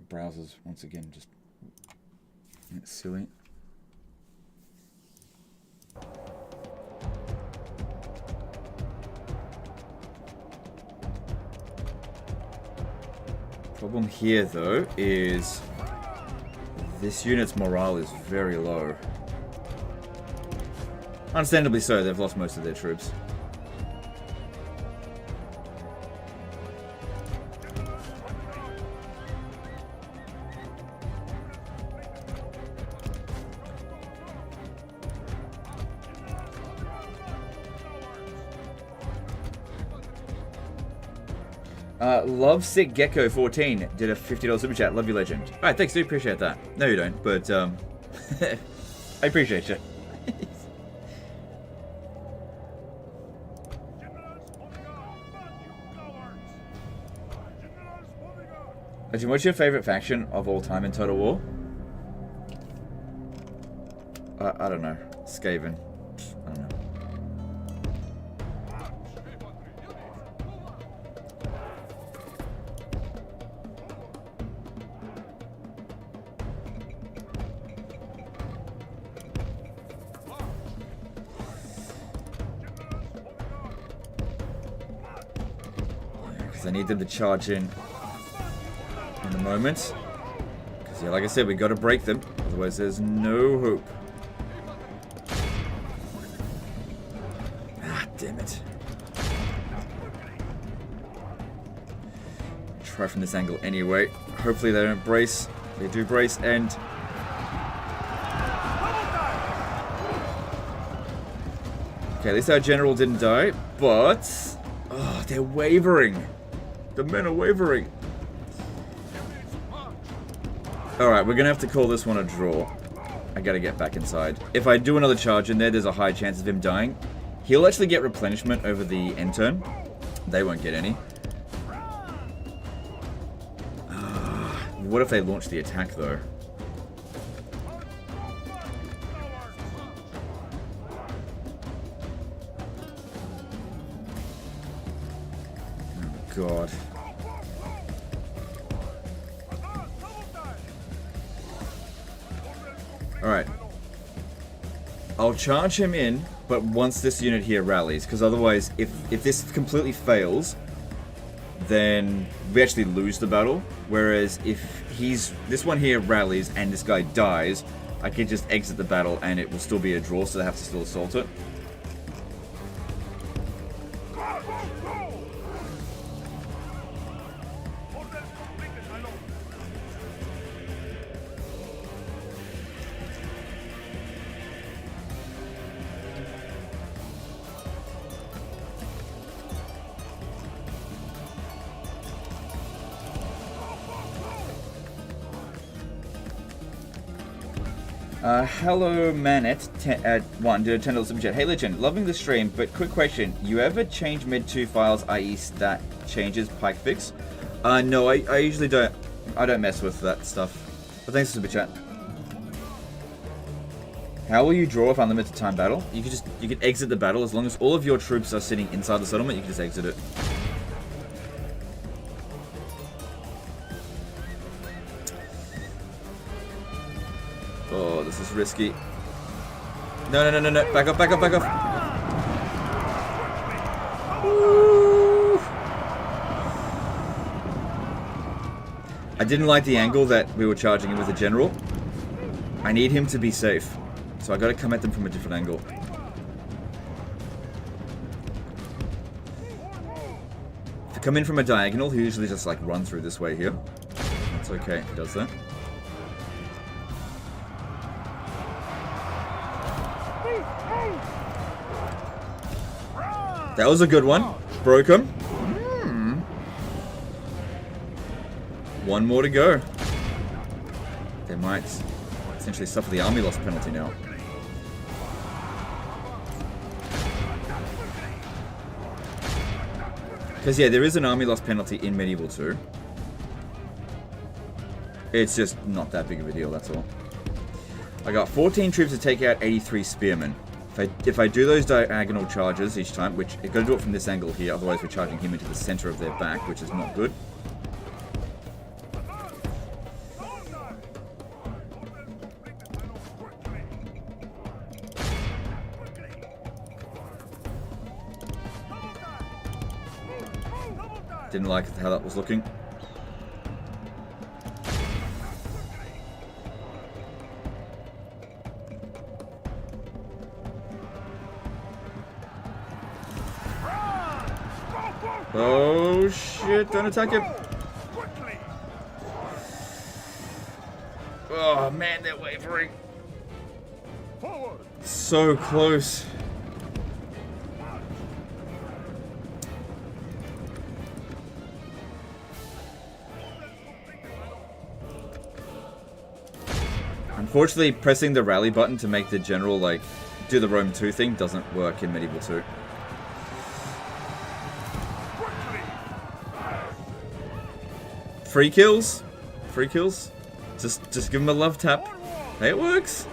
Browsers once again just silly. Problem here though is this unit's morale is very low. Understandably so, they've lost most of their troops. Lovesick Gecko 14 did a $50 super chat. Love you, legend. Alright, thanks, dude. Appreciate that. No, you don't, but I appreciate you. Legend, what's your favorite faction of all time in Total War? I don't know. Skaven. I don't know. I need them to charge in a moment. Because, yeah, like I said, we got to break them. Otherwise, there's no hope. Ah, damn it. Try from this angle anyway. Hopefully they don't brace. They do brace, and Okay, at least our general didn't die, but... Oh, they're wavering. The men are wavering. Alright, we're gonna have to call this one a draw. I gotta get back inside. If I do another charge in there, there's a high chance of him dying. He'll actually get replenishment over the end turn. They won't get any. What if they launch the attack, though? Oh, God. Alright. I'll charge him in, but once this unit here rallies, because otherwise, if this completely fails, then we actually lose the battle. Whereas if this one here rallies and this guy dies, I can just exit the battle and it will still be a draw, so they have to still assault it. Hello Manet, 1, do a $10 super chat. Hey Legend, loving the stream, but quick question. You ever change mid-2 files, i.e. stat changes, pike fix? No, I usually don't. I don't mess with that stuff. But thanks for super chat. How will you draw if unlimited time battle? You can exit the battle as long as all of your troops are sitting inside the settlement, you can just exit it. Oh, this is risky. No. Back off. Ooh. I didn't like the angle that we were charging him with the general. I need him to be safe. So I gotta come at them from a different angle. If I come in from a diagonal, he usually just like run through this way here. That's okay if he does that. That was a good one. Broke him. One more to go. They might essentially suffer the army loss penalty now. Because yeah, there is an army loss penalty in Medieval 2. It's just not that big of a deal, that's all. I got 14 troops to take out 83 spearmen. If I do those diagonal charges each time, which I've got to do it from this angle here, otherwise we're charging him into the center of their back, which is not good. Didn't like how that was looking. Oh shit, don't attack him. Oh man, they're wavering. So close. Unfortunately, pressing the rally button to make the general like do the Rome 2 thing doesn't work in Medieval 2. Free kills? Free kills? Just give him a love tap. Hey, it works.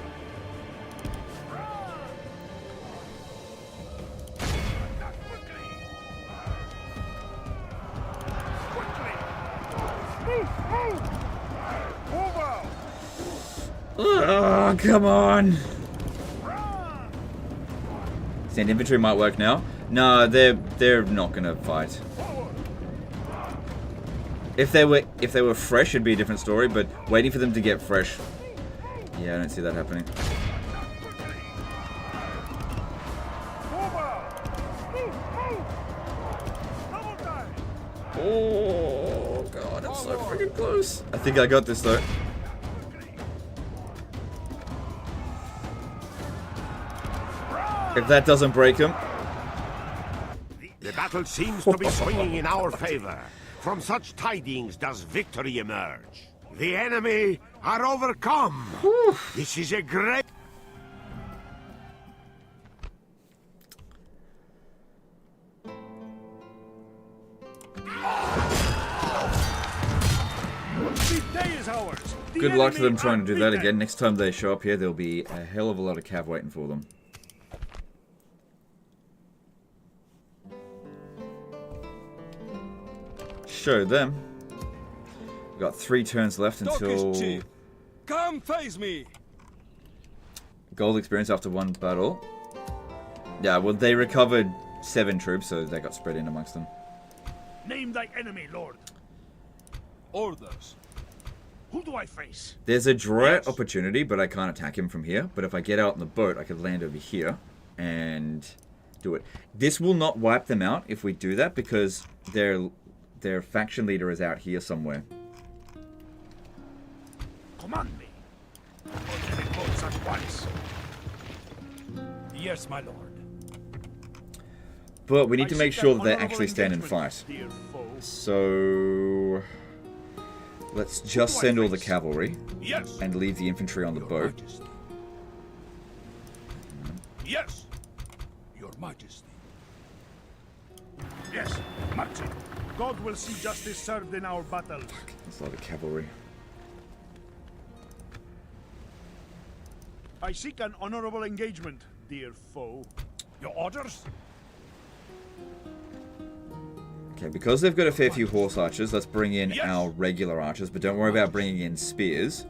Oh, come on. Stand infantry might work now. No, they're not gonna fight. If they were fresh, it'd be a different story, but waiting for them to get fresh. Yeah, I don't see that happening. Oh god, it's so freaking close. I think I got this though. If that doesn't break him. The battle seems to be swinging in our favor. From such tidings does victory emerge. The enemy are overcome. This is a great... The day is ours. The Good luck to them enemy trying to do that unbeaten. again. Next time they show up here, there'll be a hell of a lot of cav waiting for them. Show them. We've got 3 turns left until Come face me. gold experience after 1 battle. Yeah, well, they recovered 7 troops, so they got spread in amongst them. Name thy enemy, Lord. Orders. Who do I face? There's a direct opportunity, but I can't attack him from here. But if I get out in the boat, I could land over here and do it. This will not wipe them out if we do that, because their faction leader is out here somewhere. Command me. Boats at once. Yes, my lord. But we need I to make seek sure an that they honorable actually stand and engagement, fight. dear foe. So let's just send all the cavalry Yes. and leave the infantry on the boat. Majesty. Yes. Your Majesty. Yes. Marching. God will see justice served in our battles. That's a lot of cavalry. I seek an honorable engagement, dear foe. Your orders? Okay, because they've got a fair few horse archers, let's bring in Yes. our regular archers, but don't worry about bringing in spears.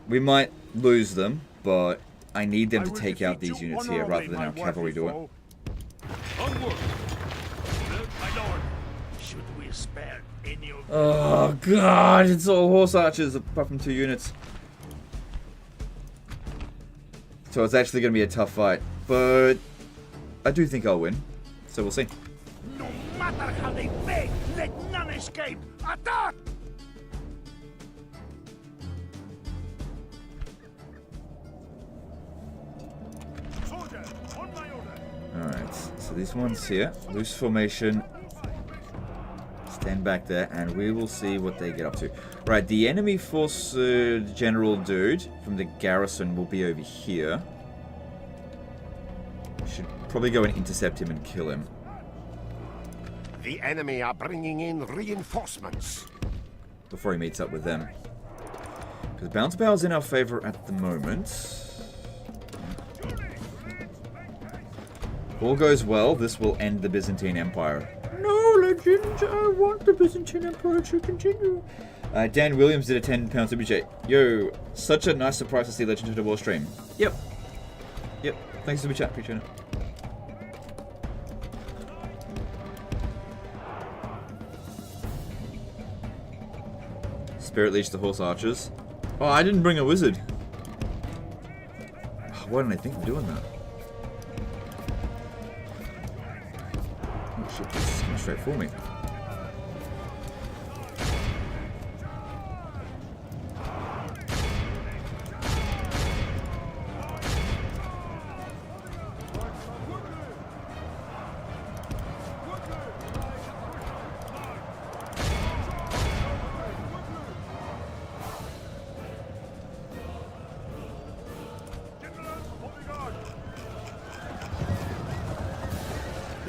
We might lose them, but I need them I to will take out defeat these you units here rather than honorably, our my cavalry worthy do it. foe. Onward. My lord, should we spare any of Oh god, it's all horse archers apart from 2 units. So it's actually going to be a tough fight, but I do think I'll win. So we'll see. No matter how they beg, let none escape. Attack! Soldiers, on my order. Alright, so these ones here, loose formation, stand back there, and we will see what they get up to. Right, the enemy force general dude from the garrison will be over here. Should probably go and intercept him and kill him. The enemy are bringing in reinforcements. Before he meets up with them. Because bounce power is in our favor at the moment. If all goes well, this will end the Byzantine Empire. No, legend! I want the Byzantine Empire to continue. Dan Williams did a £10 super chat. Yo, such a nice surprise to see Legend of the War stream. Yep. Yep. Thanks for the chat. Appreciate it. Spirit Leech the horse archers. Oh, I didn't bring a wizard. Why didn't I think of doing that? Oh shit, this is coming straight for me.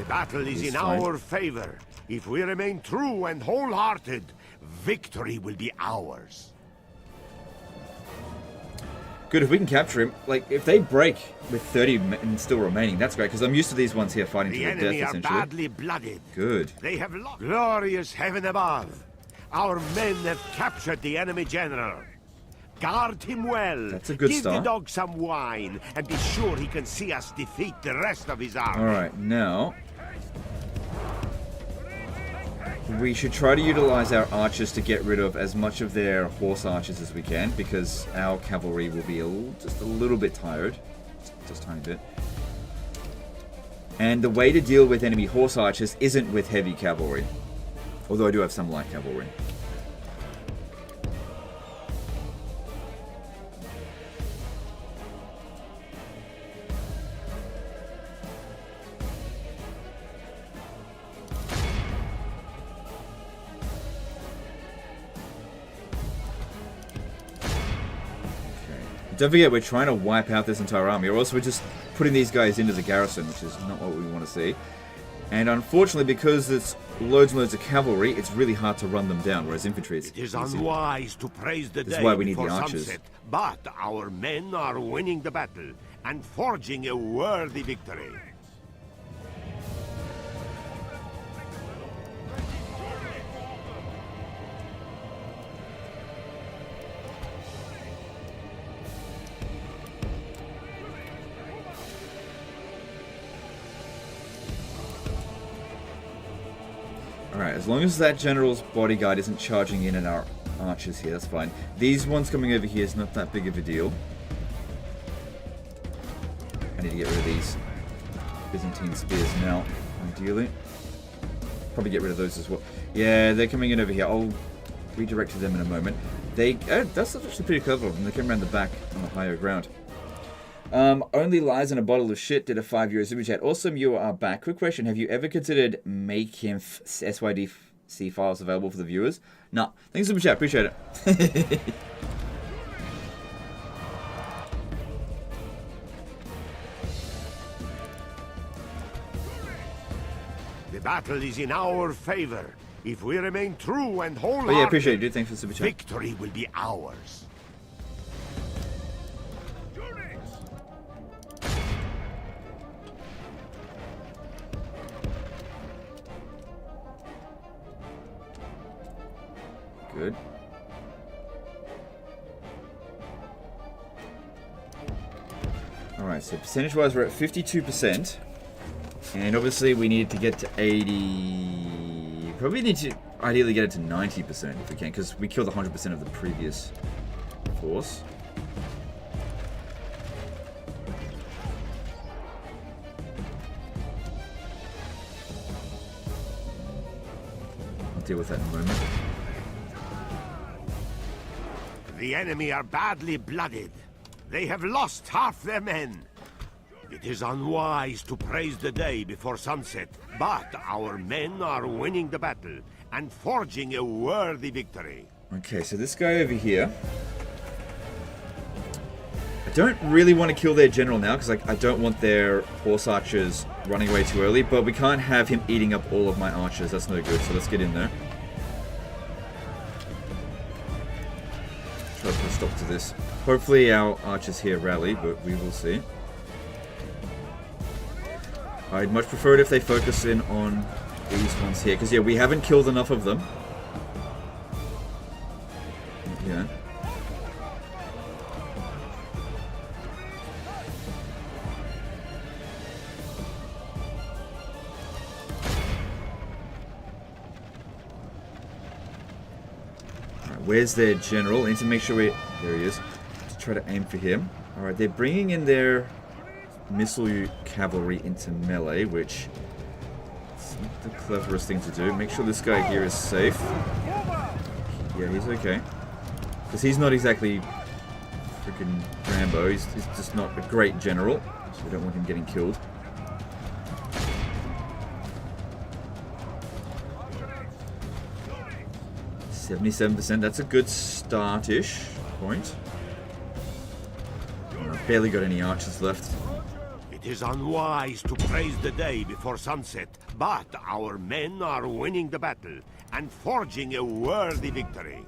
Battle is in fine. our favor. If we remain true and wholehearted, victory will be ours. Good, if we can capture him. Like, if they break with 30 men still remaining, that's great, because I'm used to these ones here fighting The to the enemy death, are essentially. badly blooded. Good. They have lost. Glorious heaven above. Our men have captured the enemy general. Guard him well. That's a good Give start. the dog some wine, and be sure he can see us defeat the rest of his army. Alright, now... we should try to utilize our archers to get rid of as much of their horse archers as we can, because our cavalry will be just a little bit tired. Just a tiny bit. And the way to deal with enemy horse archers isn't with heavy cavalry. Although I do have some light cavalry. Don't forget, we're trying to wipe out this entire army, or else we're just putting these guys into the garrison, which is not what we want to see. And unfortunately, because it's loads and loads of cavalry, it's really hard to run them down, whereas infantry is... It is unwise to praise the This is day why we need the before archers. sunset, but our men are winning the battle and forging a worthy victory. Alright, as long as that general's bodyguard isn't charging in at our archers here, that's fine. These ones coming over here is not that big of a deal. I need to get rid of these Byzantine spears now, ideally. Probably get rid of those as well. Yeah, they're coming in over here. I'll redirect to them in a moment. That's actually pretty clever of them. They came around the back on the higher ground. Only lies in a bottle of shit did a 5-euro super chat. Awesome, you are back. Quick question: have you ever considered making SYDC files available for the viewers? No. Thanks super chat. Appreciate it. The battle is in our favor. If we remain true and wholehearted, Oh yeah, appreciate it, dude. Thanks for the super chat. victory will be ours. Good. Alright, so percentage-wise we're at 52%. And obviously we need to get to 80... Probably need to ideally get it to 90% if we can, because we killed 100% of the previous force. I'll deal with that in a moment. The enemy are badly blooded. They have lost half their men. It is unwise to praise the day before sunset, but our men are winning the battle and forging a worthy victory. Okay, so this guy over here... I don't really want to kill their general now, because I don't want their horse archers running away too early, but we can't have him eating up all of my archers. That's no good, so let's get in there. Try to put a stop to this. Hopefully our archers here rally, but we will see. I'd much prefer it if they focus in on these ones here, because yeah, we haven't killed enough of them. Yeah. Where's their general? I need to make sure we... There he is. To try to aim for him. Alright, they're bringing in their missile cavalry into melee, which is not the cleverest thing to do. Make sure this guy here is safe. Yeah, he's okay. Because he's not exactly freaking Rambo. He's just not a great general. So we don't want him getting killed. %, that's a good start-ish point. I've barely got any archers left. It is unwise to praise the day before sunset, but our men are winning the battle and forging a worthy victory.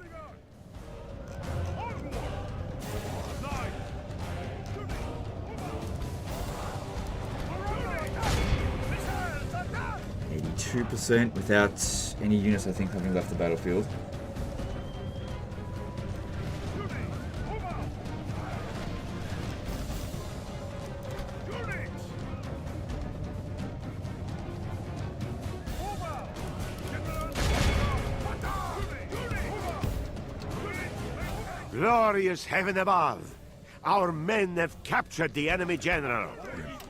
%, without any units, I think, having left the battlefield. Glorious heaven above! Our men have captured the enemy general.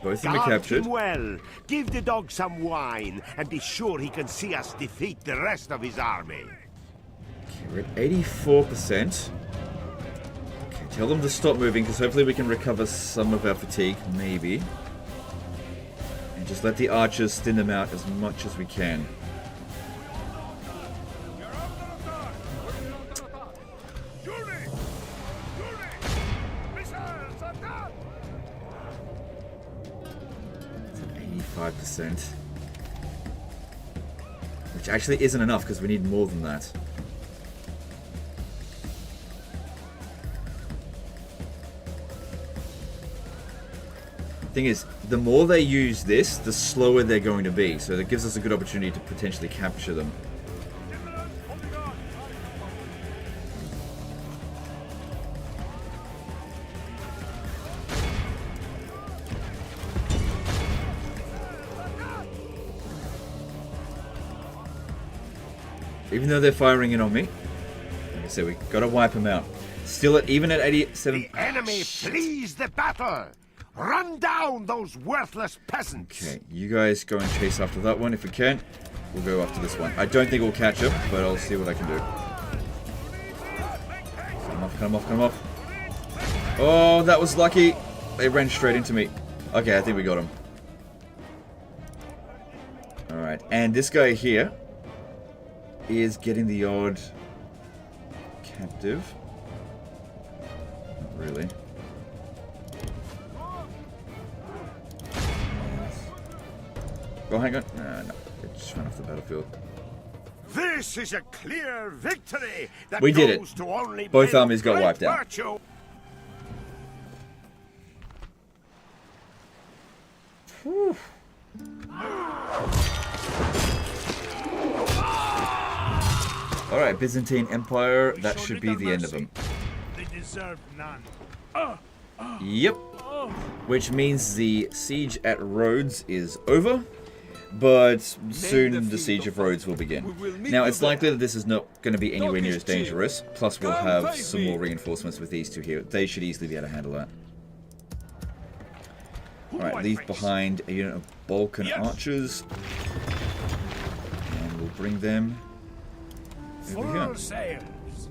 Both of them are Guard captured. him well. Give the dog some wine, and be sure he can see us defeat the rest of his army. Okay, we're at 84%. Okay, tell them to stop moving, because hopefully we can recover some of our fatigue, maybe. And just let the archers thin them out as much as we can. 85%. Which actually isn't enough because we need more than that. Thing is, the more they use this, the slower they're going to be. So that gives us a good opportunity to potentially capture them. Even though they're firing in on me, like I said, we gotta wipe them out. Still at even at 87. The enemy flees the battle. Run down those worthless peasants. Okay, you guys go and chase after that one if we can. We'll go after this one. I don't think we'll catch him, but I'll see what I can do. Come off, come off, come off. Oh, that was lucky. They ran straight into me. Okay, I think we got him. Alright, and this guy here is getting the odd captive. Not really. Oh, hang on. No, it just ran off the battlefield. This is a clear victory that We did goes it. to only Both men armies of got great wiped out. virtue. Whew. Alright, Byzantine Empire. That should be the end of them. They deserve none. Yep. Which means the siege at Rhodes is over. But soon the siege of Rhodes will begin. Now, it's likely that this is not going to be anywhere near as dangerous. Plus, we'll have some more reinforcements with these two here. They should easily be able to handle that. Alright, leave behind a unit of Balkan archers. And we'll bring them over here. Full sails.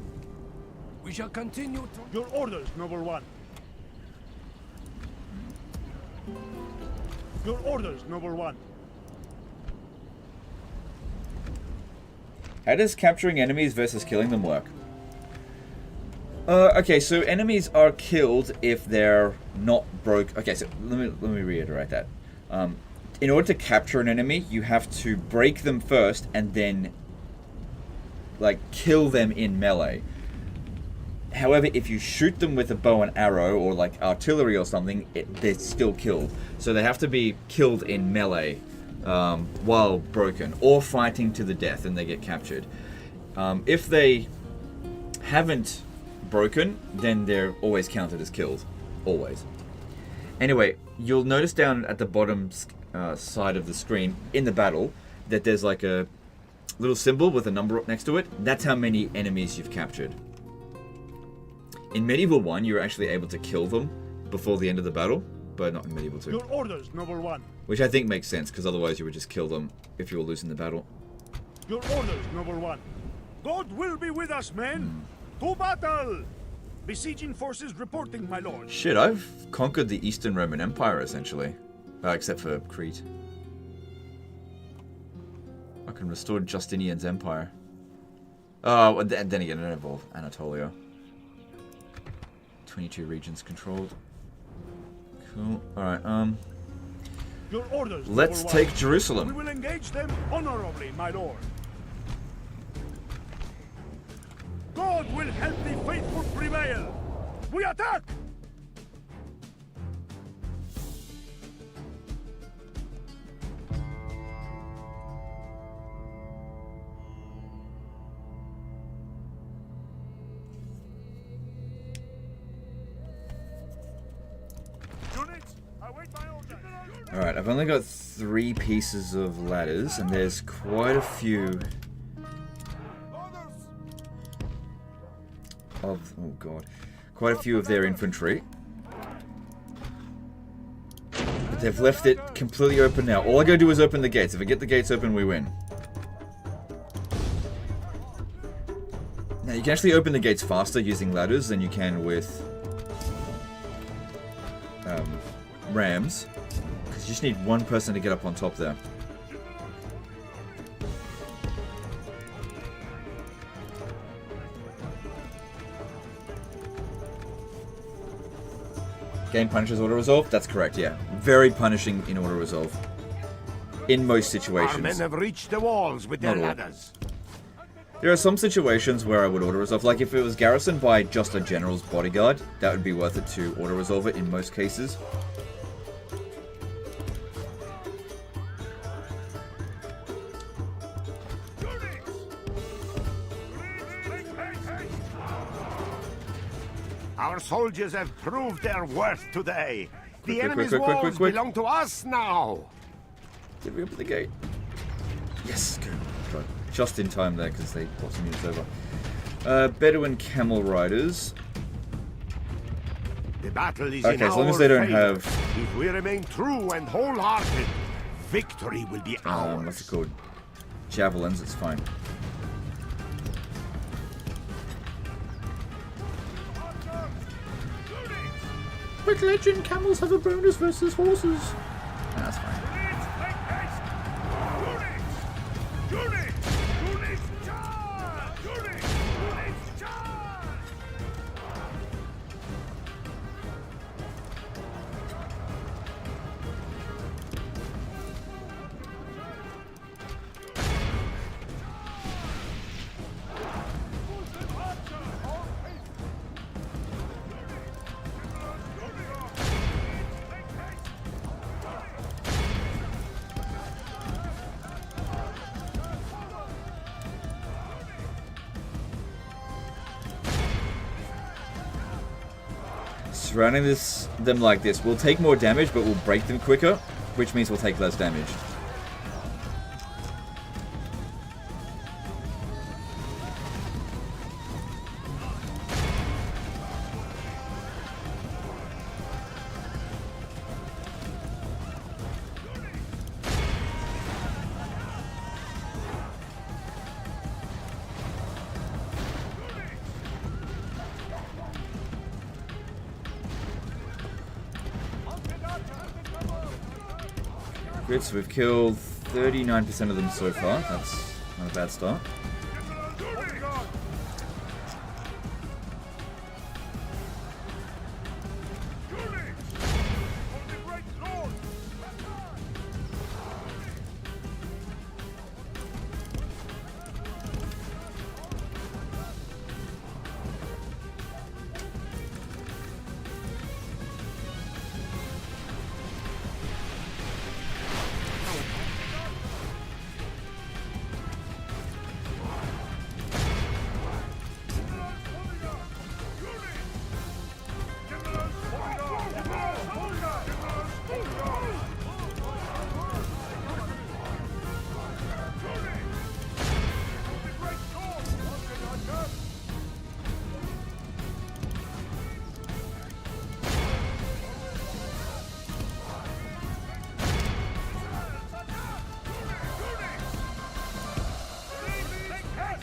We shall continue to... Your orders, noble one. Your orders, noble one. How does capturing enemies versus killing them work? Okay, so enemies are killed if they're not broke. Okay, so let me reiterate that. In order to capture an enemy, you have to break them first and then, like, kill them in melee. However, if you shoot them with a bow and arrow or like artillery or something, they're still killed. So they have to be killed in melee while broken, or fighting to the death and they get captured. If they haven't broken, then they're always counted as killed. Always. Anyway, you'll notice down at the bottom side of the screen in the battle that there's like a little symbol with a number up next to it. That's how many enemies you've captured. In Medieval 1, you were actually able to kill them before the end of the battle, but not in Medieval 2. Your orders, noble one. Which I think makes sense, because otherwise you would just kill them if you were losing the battle. Your orders, noble one. God will be with us, men. To battle! Besieging forces reporting, my lord. Shit, I've conquered the Eastern Roman Empire, essentially. Except for Crete. I can restore Justinian's empire. Oh, and then again, it involved Anatolia. 22 regions controlled. Cool. Alright, Your orders, let's noble take one. Jerusalem. We will engage them honorably, my lord. God will help the faithful prevail. We attack! Alright, I've only got 3 pieces of ladders, and there's quite a few of... oh god. Quite a few of their infantry. But they've left it completely open now. All I gotta do is open the gates. If I get the gates open, we win. Now, you can actually open the gates faster using ladders than you can with rams. You just need one person to get up on top there. Game punishes auto-resolve? That's correct, yeah. Very punishing in auto-resolve. In most Our situations. men have reached the walls with their Not all. ladders. There are some situations where I would auto-resolve. Like if it was garrisoned by just a general's bodyguard, that would be worth it to auto-resolve it in most cases. Our soldiers have proved their worth today. The Quick, enemy's quick, quick, quick, walls quick. belong to us now. Did we open the gate? Yes, good. God, just in time there because they brought some units over. Bedouin camel riders. The battle is Okay, in as long our as they don't favor. have If we remain true and wholehearted, victory will be ours. what's it called? Javelins, it's fine. Quick legend, camels have a bonus versus horses. That's fine. Surrounding them like this will take more damage, but will break them quicker, which means we'll take less damage. Good, so we've killed 39% of them so far. That's not a bad start.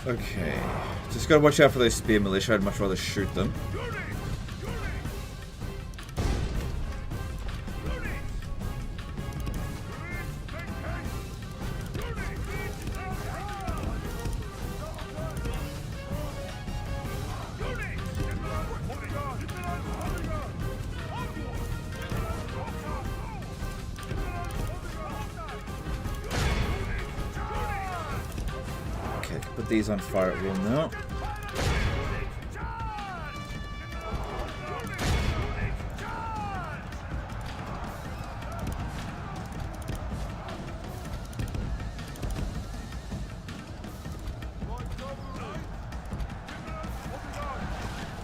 Okay, just gotta watch out for those spear militia. I'd much rather shoot them. Put these on fire at will now.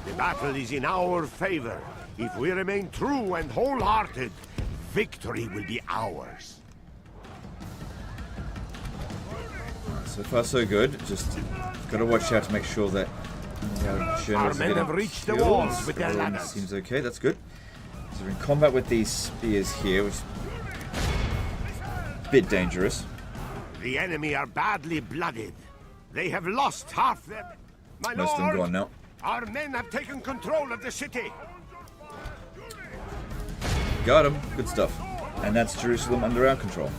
The battle is in our favor. If we remain true and wholehearted, victory will be ours. So far so good, just gotta watch out to make sure that Our men have reached the walls with their ladders. Seems okay, that's good. So we're in combat with these spears here, which is a bit dangerous. The enemy are badly blooded. They have lost half their... My Most of them lord, gone now. our men have taken control of the city. Got him, good stuff. And that's Jerusalem under our control.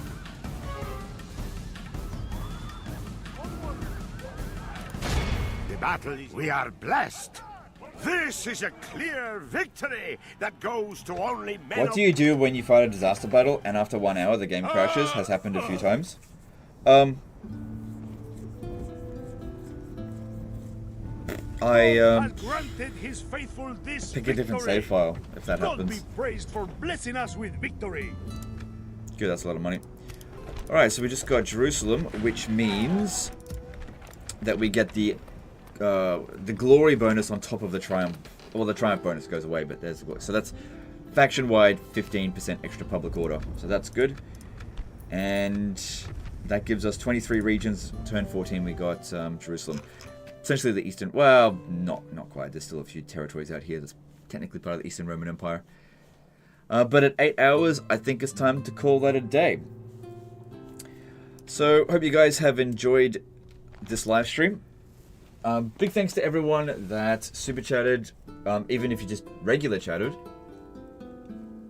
The battle is... We are blessed. This is a clear victory that goes to only men. What do you do when you fight a disaster battle and after 1 hour the game crashes? Has happened a few times. I granted his faithful this pick a different victory. save file if that God happens. be praised for blessing us with victory. Good, that's a lot of money. Alright, so we just got Jerusalem, which means that we get the glory bonus on top of the triumph. Well, the triumph bonus goes away, but there's so that's faction-wide 15% extra public order. So that's good. And that gives us 23 regions. Turn 14 we got Jerusalem. Essentially the eastern, well, not quite. There's still a few territories out here that's technically part of the Eastern Roman Empire. But at 8 hours, I think it's time to call that a day. So, hope you guys have enjoyed this live stream. Big thanks to everyone that super chatted, even if you just regular chatted,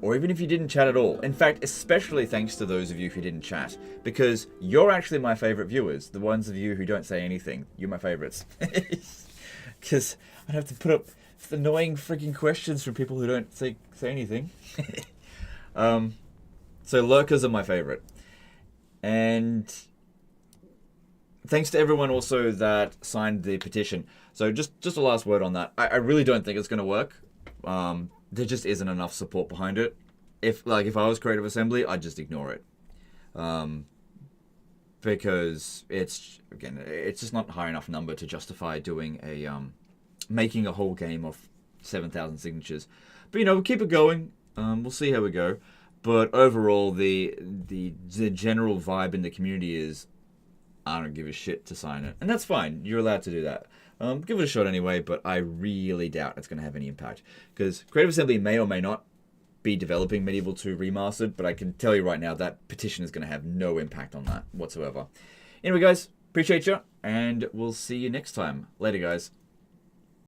or even if you didn't chat at all. In fact, especially thanks to those of you who didn't chat, because you're actually my favorite viewers. The ones of you who don't say anything, you're my favorites. Because I have to put up annoying freaking questions from people who don't say anything. So lurkers are my favorite. And thanks to everyone also that signed the petition. So just a last word on that. I really don't think it's going to work. There just isn't enough support behind it. If I was Creative Assembly, I'd just ignore it. Because it's just not a high enough number to justify doing making a whole game of 7,000 signatures. But we'll keep it going. We'll see how we go. But overall, the general vibe in the community is, I don't give a shit to sign it. And that's fine. You're allowed to do that. Give it a shot anyway, but I really doubt it's going to have any impact. Because Creative Assembly may or may not be developing Medieval 2 Remastered, but I can tell you right now that petition is going to have no impact on that whatsoever. Anyway, guys, appreciate you, and we'll see you next time. Later, guys.